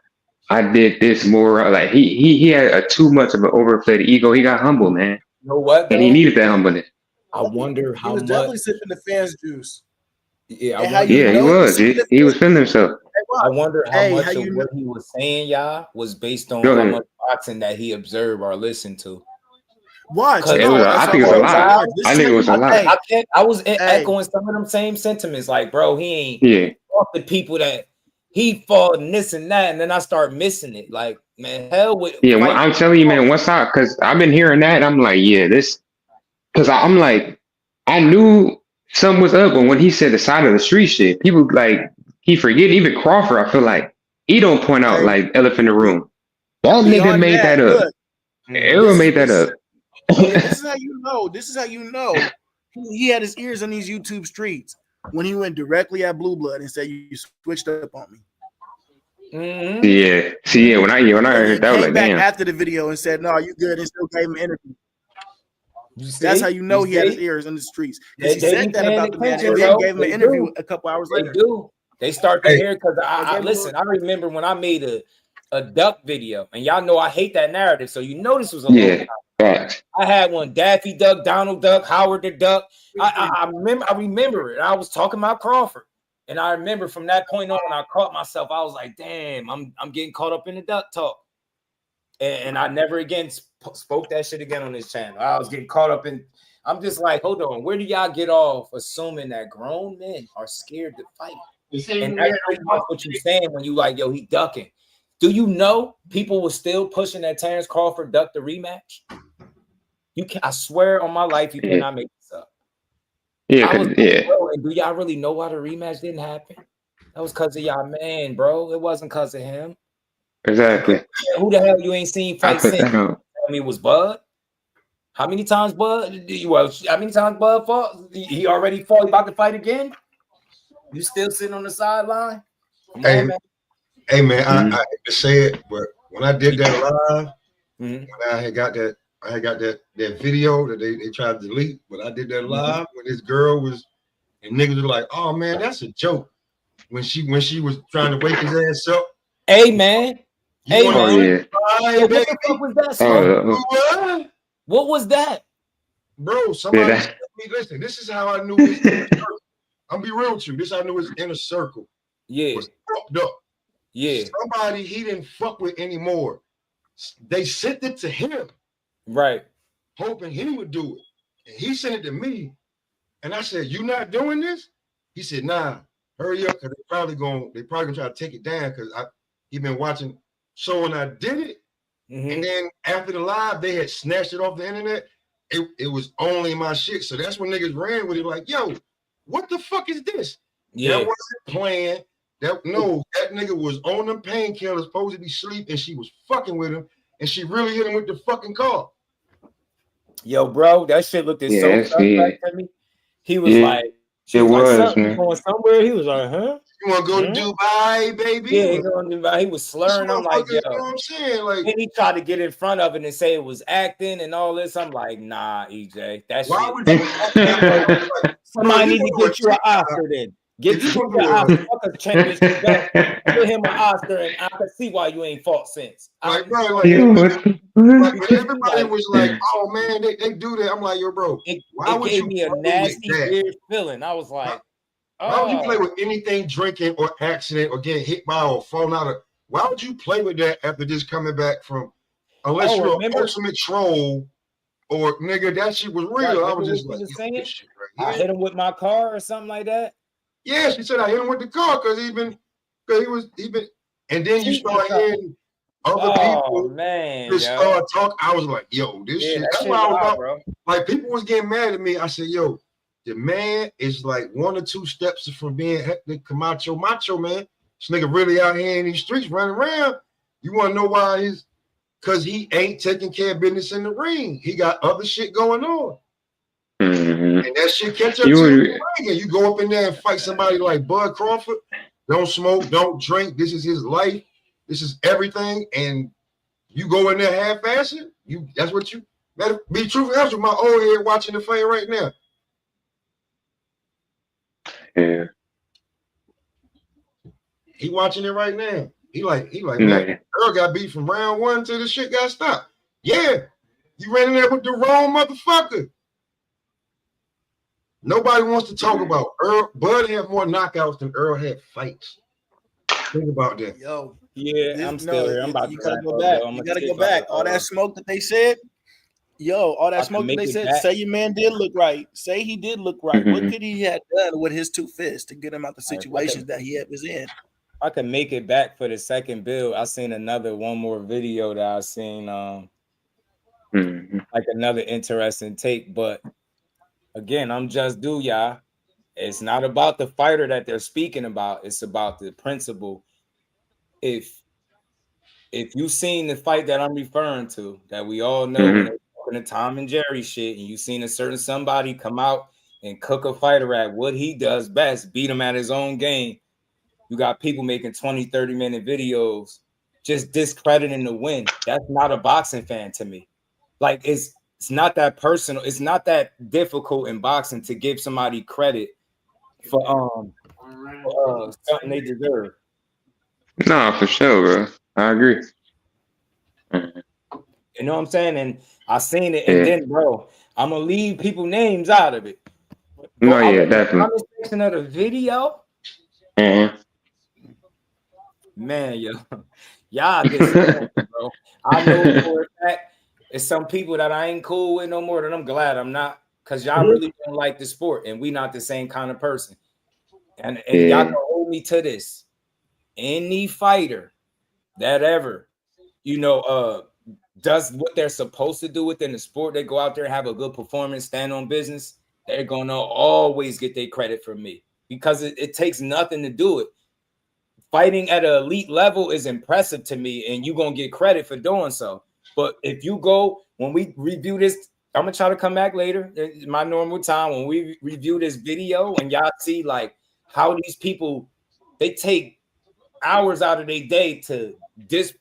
I did this more. Like he had a too much of an overinflated ego. He got humble, man. You know what? And he needed that humbleness. I wonder how he was much. definitely sipping the fans juice. Yeah, He was. He was feeling himself. I wonder how much of what he was saying, y'all, was based on how much boxing that he observed or listened to. Watch. I think it was a lot. I think it was a lot. I was echoing some of them same sentiments. Like, bro, he ain't off the people that he fought and this and that, and then I start missing it. Like, man, hell with well, I'm telling you, man. Once because I've been hearing that, I'm like, yeah, this. Because I'm like, I knew something was up, but when he said the side of the street shit, people like he forget. Even Crawford, I feel like he don't point out like elephant in the room. That nigga made that up. Arrow made that up. This is how you know. This is how you know he had his ears on these YouTube streets when he went directly at Blue Blood and said, "You switched up on me." Yeah. When I heard that, I was like, back damn. after the video and said, "No, you good," and still gave him an interview. That's how you know he had his ears on the streets. Because he said that about the man and then gave him an interview a couple hours later. They start to hear because I listen. I remember when I made a duck video, and y'all know I hate that narrative. So you know this was a long time. I had one Daffy Duck, Donald Duck, Howard the Duck. I remember it. I was talking about Crawford, and I remember from that point on, when I caught myself, I was like, "Damn, I'm getting caught up in the duck talk," and I never again spoke that shit again on this channel. I was getting caught up in. I'm just like, hold on, where do y'all get off assuming that grown men are scared to fight? And that's what you're saying when you like, yo, he ducking. Do you know people were still pushing that Terrence Crawford duck the rematch? You can, I swear on my life, you cannot make this up. And do y'all really know why the rematch didn't happen? That was because of y'all man, bro. It wasn't because of him. Exactly. Who the hell you ain't seen fight since? Tell me, it was Bud. How many times Bud? How many times Bud fought? He already fought. He about to fight again. You still sitting on the sideline? Hey man, I hate to say it, but when I did that live, when I had got that video that they tried to delete, but I did that live when this girl was, and niggas were like, "Oh man, that's a joke." When she was trying to wake his ass up. Hey man, what the fuck was that? What was that, bro? Somebody said me, listen. This is how I knew his inner circle. I'm be real with you. This is how I knew his inner circle. Was fucked up. Somebody he didn't fuck with anymore. They sent it to him, right? Hoping he would do it. And he sent it to me, and I said, "You not doing this?" He said, "Nah, hurry up, because they probably gonna try to take it down because he been watching." So when I did it, and then after the live, they had snatched it off the internet. It was only my shit. So that's when niggas ran with it, like, "Yo, what the fuck is this?" That wasn't planned. That nigga was on them painkillers, supposed to be sleep, and she was fucking with him, and she really hit him with the fucking car. Yo, bro, that shit looked so suspect to me. He was like, she was like, something going somewhere. He was like, huh? You want to go to Dubai, baby? Yeah, he was slurring. I'm like, yo. You know what I'm saying? Like, then he tried to get in front of it and say it was acting and all this. I'm like, nah, EJ. That shit. Somebody need to get you an Oscar then. Get you an Oscar. Fuck a championship belt. Give him an Oscar, and I can see why you ain't fought since. Like, bro, everybody was like, oh man, they do that. I'm like, yo, bro. It gave me a nasty, weird feeling. I was like, why would you play with anything drinking or accident or getting hit by or falling out of? Why would you play with that after just coming back from? Unless you're an ultimate troll or nigga, that shit was real. I was just like, I hit him with my car or something like that. Yeah, she said I hit him with the car because he been, and then you start hearing other people just start talk. I was like, yo, this shit. That's why I was bro. Like people was getting mad at me. I said, yo, the man is like 1 or 2 steps from being Hector Camacho macho man. This nigga really out here in these streets running around. You want to know why? Because he ain't taking care of business in the ring. He got other shit going on. And that shit catch up to you. And you go up in there and fight somebody like Bud Crawford. Don't smoke, don't drink. This is his life. This is everything. And you go in there half-assing. That's what you better be truthful. That's what my old head watching the fight right now. Yeah. He watching it right now. He like, man, Earl got beat from round 1 till the shit got stopped. Yeah. You ran in there with the wrong motherfucker. Nobody wants to talk about Earl. Bud had more knockouts than Earl had fights. Think about that. Yo, I'm still here. I'm about to go back. You gotta go back. All that smoke that they said. Yo, all that smoke that they said. Say your man did look right. Say he did look right. What could he have done with his 2 fists to get him out the situations that he was in? I can make it back for the second build. I seen one more video that I seen like another interesting take, but again, I'm just y'all. It's not about the fighter that they're speaking about. It's about the principle. If you've seen the fight that I'm referring to, that we all know when they're talking the Tom and Jerry shit, and you've seen a certain somebody come out and cook a fighter at what he does best, beat him at his own game. You got people making 20, 30-minute videos just discrediting the win. That's not a boxing fan to me. Like, it's not that personal. It's not that difficult in boxing to give somebody credit for something they deserve. No, for sure, bro. I agree. You know what I'm saying? And I seen it, and then, bro, I'm gonna leave people names out of it. No, definitely. I'm section of the video. Man, y'all disappointed, bro. I know for a fact it's some people that I ain't cool with no more, that I'm glad I'm not, because y'all really don't like the sport, and we not the same kind of person. And y'all can hold me to this. Any fighter that ever, does what they're supposed to do within the sport, they go out there, have a good performance, stand on business, they're gonna always get their credit from me, because it takes nothing to do it. Fighting at an elite level is impressive to me, and you're gonna get credit for doing so. But if you go, when we review this, I'm gonna try to come back later in my normal time when we review this video, and y'all see like how these people, they take hours out of their day to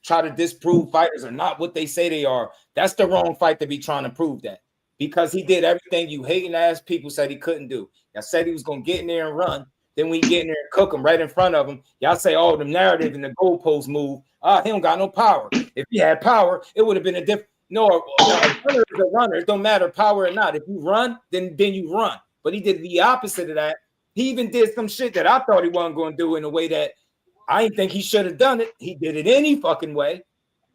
try to disprove fighters are not what they say they are. That's the wrong fight to be trying to prove that, because he did everything you hating ass people said he couldn't do. Y'all said he was gonna get in there and run. Then when you get in there and cook him right in front of him, y'all say, oh, the narrative and the goalpost move. He don't got no power. If he had power, it would have been a different. No, a runner is a runner. It don't matter power or not. If you run, then you run. But he did the opposite of that. He even did some shit that I thought he wasn't going to do in a way that I didn't think he should have done it. He did it any fucking way.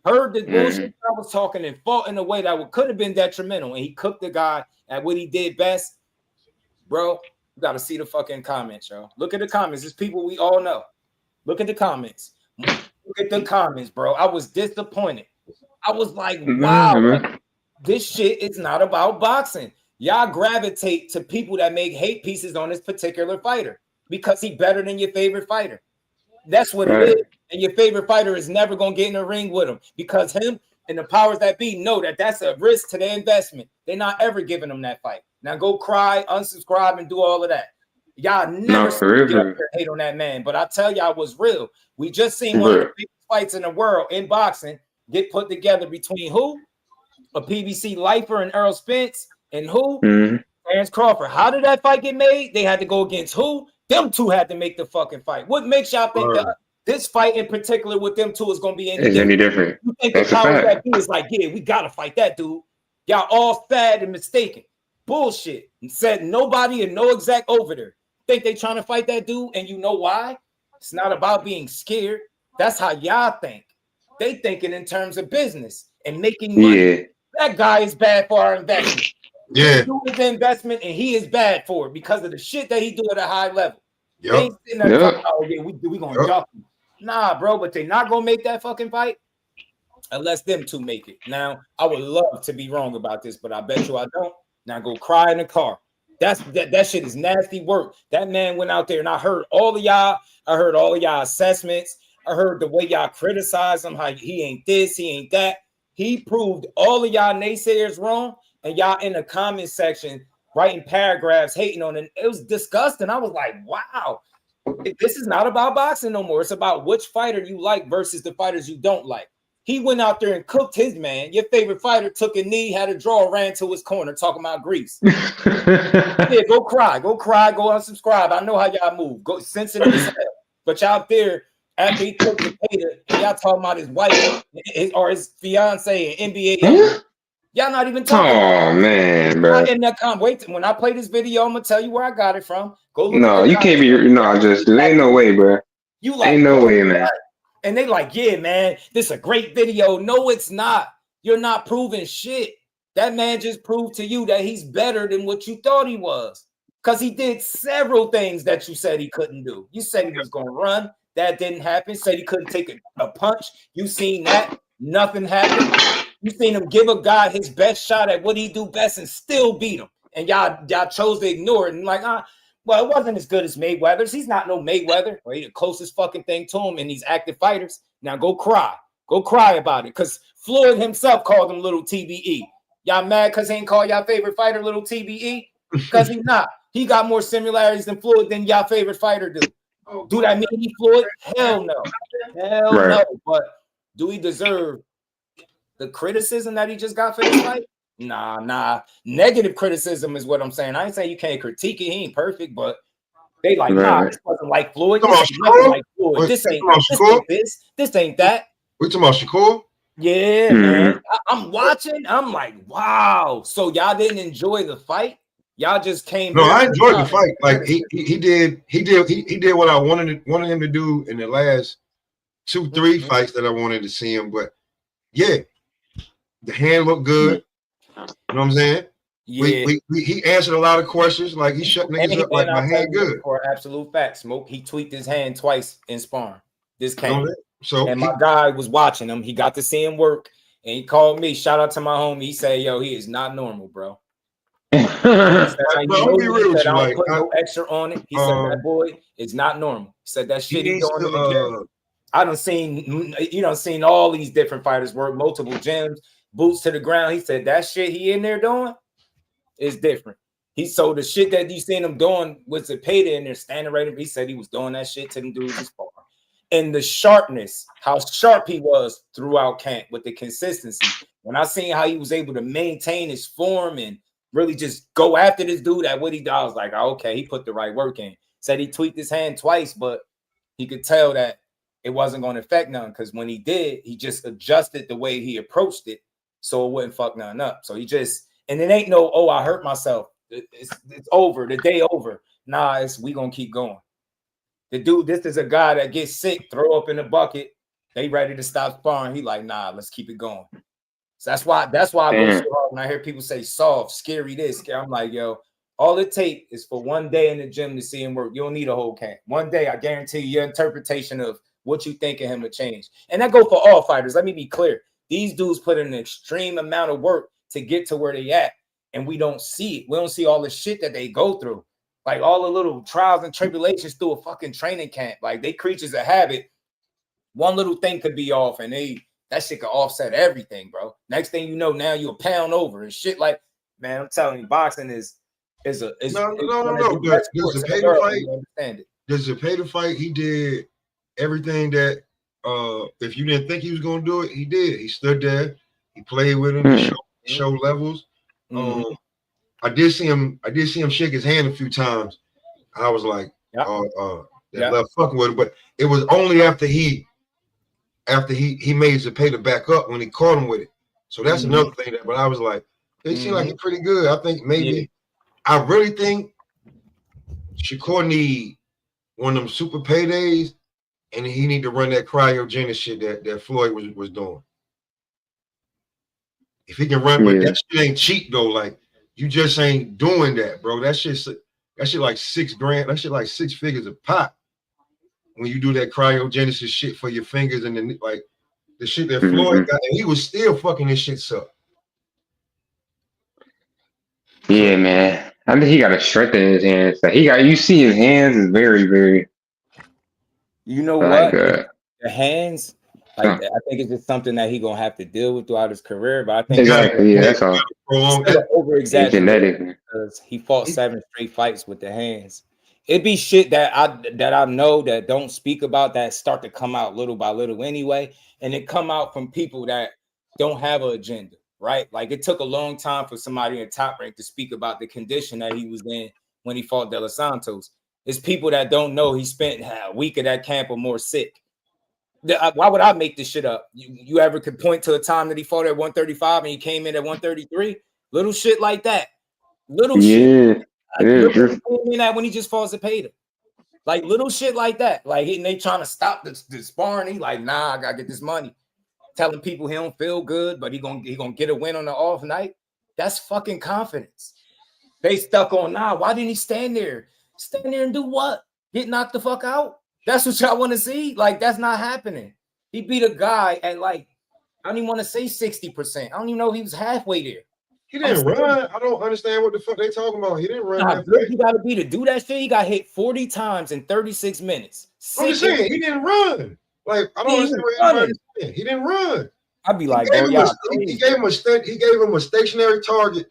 Heard the bullshit I was talking and fought in a way that could have been detrimental. And he cooked the guy at what he did best. Bro, you got to see the fucking comments, yo. Look at the comments. It's people we all know. Look at the comments. Look at the comments, bro. I was disappointed. I was like, wow, this shit is not about boxing. Y'all gravitate to people that make hate pieces on this particular fighter because he better than your favorite fighter. That's what it is. And your favorite fighter is never gonna get in the ring with him because him and the powers that be know that that's a risk to their investment. They're not ever giving them that fight. Now go cry, unsubscribe, and do all of that. Y'all never hate on that man, but I tell y'all what's real. We just seen one of the biggest fights in the world in boxing get put together between who? A PBC lifer and Errol Spence, and who? Ryan Crawford. How did that fight get made? They had to go against who? Them two had to make the fucking fight. What makes y'all think that this fight in particular with them two is going to be any different? You think the powers that be is like, yeah, we got to fight that dude. Y'all all sad and mistaken. Bullshit. And said nobody and no exec over there. Think they trying to fight that dude, and you know why? It's not about being scared. That's how y'all think. They thinking in terms of business and making money. Yeah. That guy is bad for our investment. Yeah, do his investment, and he is bad for it because of the shit that he do at a high level. Yep. They ain't sitting there talking about, oh yeah, we gonna duck him. Nah, bro, but they not gonna make that fucking fight unless them two make it. Now, I would love to be wrong about this, but I bet you I don't. Now go cry in the car. That shit is nasty work. That man went out there, and I heard all of y'all. I heard all of y'all assessments. I heard the way y'all criticize him, how he ain't this, he ain't that. He proved all of y'all naysayers wrong. And y'all in the comment section writing paragraphs, hating on it. It was disgusting. I was like, wow, this is not about boxing no more. It's about which fighter you like versus the fighters you don't like. He went out there and cooked his man. Your favorite fighter took a knee, had a draw, ran to his corner, talking about grease. Yeah, go cry, go unsubscribe. I know how y'all move. Go sensitive as hell. But y'all there after he took the hater, y'all talking about his wife or his fiance and NBA. Y'all not even talking. Oh man, bro. In that comment. Wait, when I play this video, I'm gonna tell you where I got it from. Go look. No, you can't be. No, just there ain't no way, bro. You like ain't no way, man. And they like, yeah, man, this is a great video. No, it's not. You're not proving shit. That man just proved to you that he's better than what you thought he was, because he did several things that you said he couldn't do. You said he was gonna run. That didn't happen. Said he couldn't take a punch. You seen that? Nothing happened. You seen him give a guy his best shot at what he do best and still beat him. And y'all chose to ignore it and like, well, it wasn't as good as Mayweather's. He's not no Mayweather. Or he the closest fucking thing to him in these active fighters. Now go cry. Go cry about it. Because Floyd himself called him little TBE. Y'all mad because he ain't call y'all favorite fighter little TBE? Because he's not. He got more similarities than Floyd than y'all favorite fighter do. Do that mean he Floyd? Hell no. Hell no. But do he deserve the criticism that he just got for this fight? Nah. Negative criticism is what I'm saying. I ain't saying you can't critique it. He ain't perfect, but they like, nah, this wasn't like Floyd. This ain't nothing like Floyd. This ain't this. This ain't that. We talking about Shakur? Yeah, man. I'm watching. I'm like, wow. So y'all didn't enjoy the fight? Y'all just came. No, I enjoyed the fight. Like he did what I wanted him to do in the last 2-3 fights that I wanted to see him. But yeah. The hand looked good. You know what I'm saying? Yeah. He answered a lot of questions. Like he shut niggas up like my hand good. For absolute fact, Smoke. He tweaked his hand twice in sparring. This came. And my guy was watching him. He got to see him work. And he called me. Shout out to my homie. He said, yo, he is not normal, bro. He said, I don't put no extra on it. He said that boy is not normal. He said that shit he's doing in the gym. I done seen all these different fighters work multiple gyms. Boots to the ground. He said that shit he in there doing is different. So the shit that you seen him doing was the payday in there standing right. He said he was doing that shit to them dudes as far. And the sharpness, how sharp he was throughout camp with the consistency. When I seen how he was able to maintain his form and really just go after this dude at what he did, I was like, oh, okay, he put the right work in. Said he tweaked his hand twice, but he could tell that it wasn't going to affect none, because when he did, he just adjusted the way he approached it so it wouldn't fuck nothing up. So he just, and it ain't no, oh, I hurt myself. It's over, the day over. Nah, we going to keep going. The dude, this is a guy that gets sick, throw up in the bucket. They ready to stop sparring. He like, nah, let's keep it going. So that's why I go so hard when I hear people say soft, scary this. I'm like, yo, all it takes is for one day in the gym to see him work. You don't need a whole camp. One day, I guarantee you, your interpretation of what you think of him will change. And that go for all fighters. Let me be clear. These dudes put in an extreme amount of work to get to where they at, and we don't see it. We don't see all the shit that they go through. Like all the little trials and tribulations through a fucking training camp. Like they creatures of habit. One little thing could be off, and that shit could offset everything, bro. Next thing you know, now you're a pound over and shit. Like, man, I'm telling you, boxing is no. Does Zepeda fight? Does Zepeda fight? He did everything that if you didn't think he was gonna do it, he did. He stood there, he played with him, he show levels. I did see him shake his hand a few times. I was like, left fucking with him, but it was only after he made Zepeda back up when he caught him with it. So that's another thing but I was like, it seemed like it's pretty good. I think maybe I really think Shakur need one of them super paydays, and he need to run that cryogenic shit that Floyd was doing. If he can run, but that shit ain't cheap though. Like you just ain't doing that, bro. That shit like $6,000. That shit like 6 figures a pop. When you do that cryogenesis shit for your fingers and then like the shit that Floyd got, and he was still fucking his shit up. Yeah, man. I think he got to strengthen his hands. Like you see his hands is very, very. You know what? The hands, like I think it's just something that he gonna have to deal with throughout his career. But I think that's all. Over exaggerated because he fought 7 straight fights with the hands. It'd be shit that I know that don't speak about that start to come out little by little anyway, and it come out from people that don't have an agenda, right? Like it took a long time for somebody in Top Rank to speak about the condition that he was in when he fought De Los Santos. It's people that don't know he spent a week at that camp or more sick. Why would I make this shit up? You ever could point to a time that he fought at 135 and he came in at 133? Little shit like that. Little shit. When he just fought Zepeda. Like little shit like that. Like they trying to stop the sparring. He like, nah, I gotta get this money. Telling people he don't feel good, but he gonna get a win on the off night. That's fucking confidence. They stuck on why didn't he stand there? Stand there and do what? Get knocked the fuck out? That's what y'all want to see? Like, that's not happening. He beat a guy at like, I don't even want to say 60%. I don't even know if he was halfway there. He didn't run. I don't understand what the fuck they talking about. He didn't run. How good he got to be to do that shit? He got hit 40 times in 36 minutes. I'm just saying, he didn't run. Like, I don't understand what he didn't run. I'd be like, he gave him a stationary target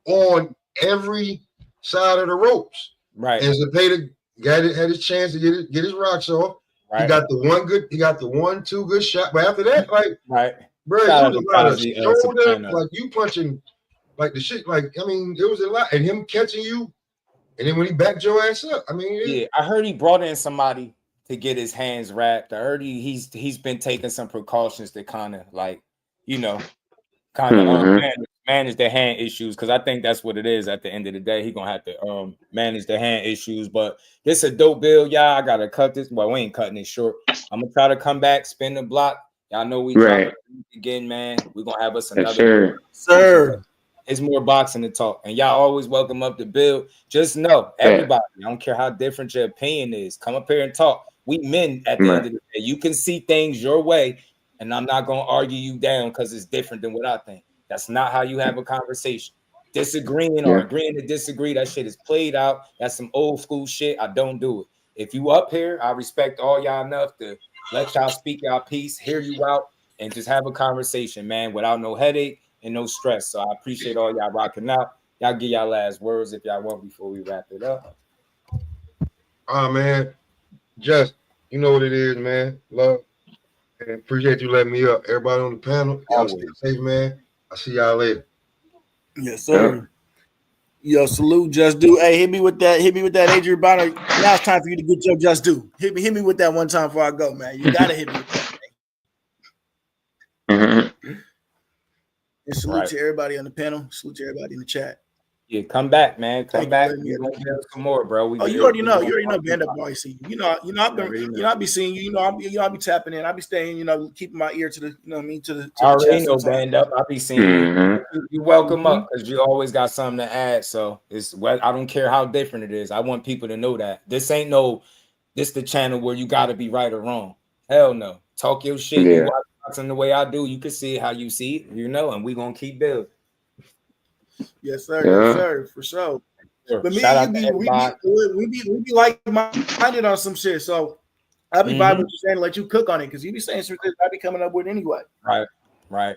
on every side of the ropes. Right. And Zepeda had his chance to get his rocks off. Right. He got the 1-2 good shot. But after that, like, bro, it was a lot of shoulder, like you punching, like the shit, like, I mean, it was a lot. And him catching you, and then when he backed your ass up, I mean, I heard he brought in somebody to get his hands wrapped. I heard he's been taking some precautions to kind of like, manage their hand issues, because I think that's what it is at the end of the day. He gonna have to manage the hand issues. But this a dope build, y'all. I gotta cut this. Well, we ain't cutting it short. I'm gonna try to come back, spin the block. Y'all know we again, man. We're gonna have us another sir. It's more boxing to talk, and y'all always welcome up to build. Just know, everybody, I don't care how different your opinion is, come up here and talk. We men at the end of the day. You can see things your way, and I'm not gonna argue you down because it's different than what I think. That's not how you have a conversation. Disagreeing or agreeing to disagree, that shit is played out. That's some old school shit. I don't do it. If you up here, I respect all y'all enough to let y'all speak y'all piece, hear you out, and just have a conversation, man, without no headache and no stress. So I appreciate all y'all rocking out. Y'all give y'all last words if y'all want before we wrap it up. Man, just, you know what it is, man. Love. And appreciate you letting me up. Everybody on the panel, y'all stay safe, man. I'll see y'all later. Yes, sir. Yo, salute, Just Do. Hey, hit me with that Adrian Bonner. Now it's time for you to get your Just Do. Hit me with that one time before I go, man. You gotta hit me with that. And salute to everybody on the panel. Salute to everybody in the chat. Yeah, come back, man. Come back. We're gonna get some more, bro. You already know. You already know. Band up, boy. See, I be seeing you. I be tapping in. I be staying. Keeping my ear to the. To the. I already know. Band up. I be seeing you. You welcome up because you always got something to add. So it's. I don't care how different it is. I want people to know that this ain't no. This the channel where you got to be right or wrong. Hell no. Talk your shit. You watch boxing the way I do. You can see it how you see it. And we gonna keep building. Yes, sir. Yes, sir. For sure. Sure. But me Shout out and to you be everybody. we be like minded on some shit. So I'll be vibing with you saying, let you cook on it, because you be saying some shit I be coming up with anyway. Right.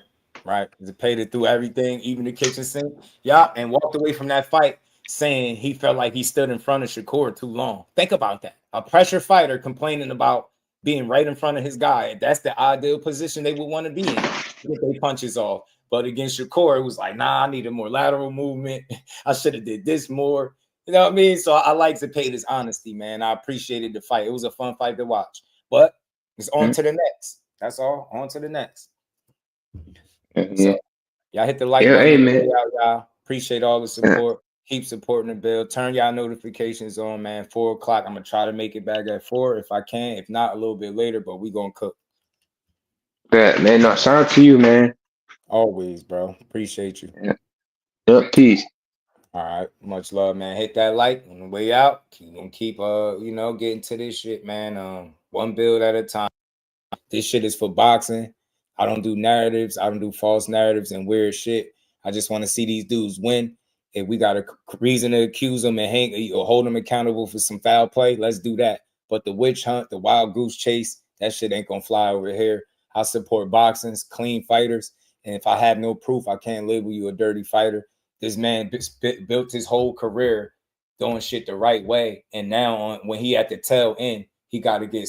He paid it through everything, even the kitchen sink. Yeah, and walked away from that fight saying he felt like he stood in front of Shakur too long. Think about that. A pressure fighter complaining about being right in front of his guy. That's the ideal position they would want to be in to get their punches off. But against Shakur, it was like, nah, I needed more lateral movement. I should have did this more. You know what I mean? So I like Zepeda's honesty, man. I appreciated the fight. It was a fun fight to watch. But it's on to the next. That's all. On to the next. So, y'all hit the like button. Hey, man. Y'all. Appreciate all the support. Keep supporting the build. Turn y'all notifications on, man. 4 o'clock. I'm gonna try to make it back at 4 if I can. If not, a little bit later. But we gonna cook. Yeah, man. No, shout out to you, man. Always, bro. Appreciate you. Yep. Peace. All right. Much love, man. Hit that like on the way out. Keep getting to this shit, man. One build at a time. This shit is for boxing. I don't do narratives. I don't do false narratives and weird shit. I just want to see these dudes win. If we got a reason to accuse them and hang or hold them accountable for some foul play, let's do that. But the witch hunt, the wild goose chase, that shit ain't gonna fly over here. I support boxing, clean fighters. And if I have no proof, I can't label you a dirty fighter. This man built his whole career doing shit the right way. And now when he at the tail end, he got to get,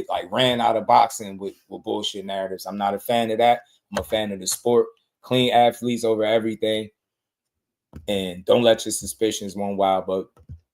like ran out of boxing with bullshit narratives. I'm not a fan of that. I'm a fan of the sport. Clean athletes over everything. And don't let your suspicions run wild. But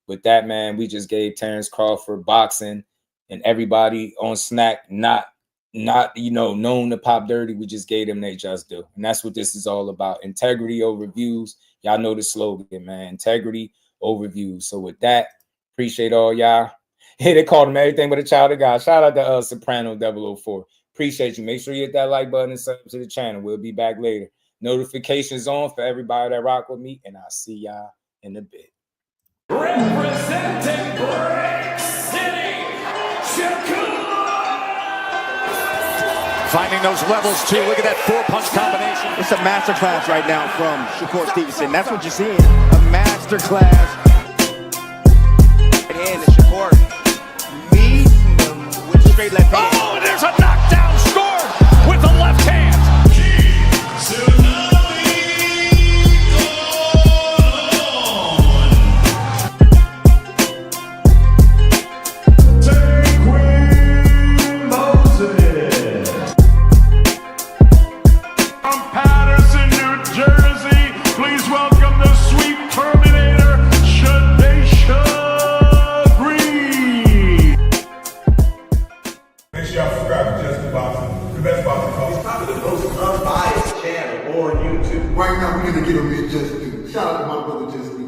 with that, man, we just gave Terrence Crawford boxing and everybody on SNAC not known to pop dirty. We just gave them they just do. And that's what this is all about. Integrity over views. Y'all know the slogan, man. Integrity over views. So with that, appreciate all y'all. Hey, they called him everything but a child of God. Shout out to Soprano 004. Appreciate you. Make sure you hit that like button and sub to the channel. We'll be back later. Notifications on for everybody that rock with me, and I'll see y'all in a bit. Representing Brick City, Shakur! Finding those levels too. Look at that 4-punch combination. It's a masterclass right now from Shakur Stevenson. That's what you're seeing. A masterclass. Right hand, Shakur meeting him with a straight left hand. Oh, and there's a knockdown scored with the left hand. Right now, we're going to give him his just due. Shout out to my brother Just Due.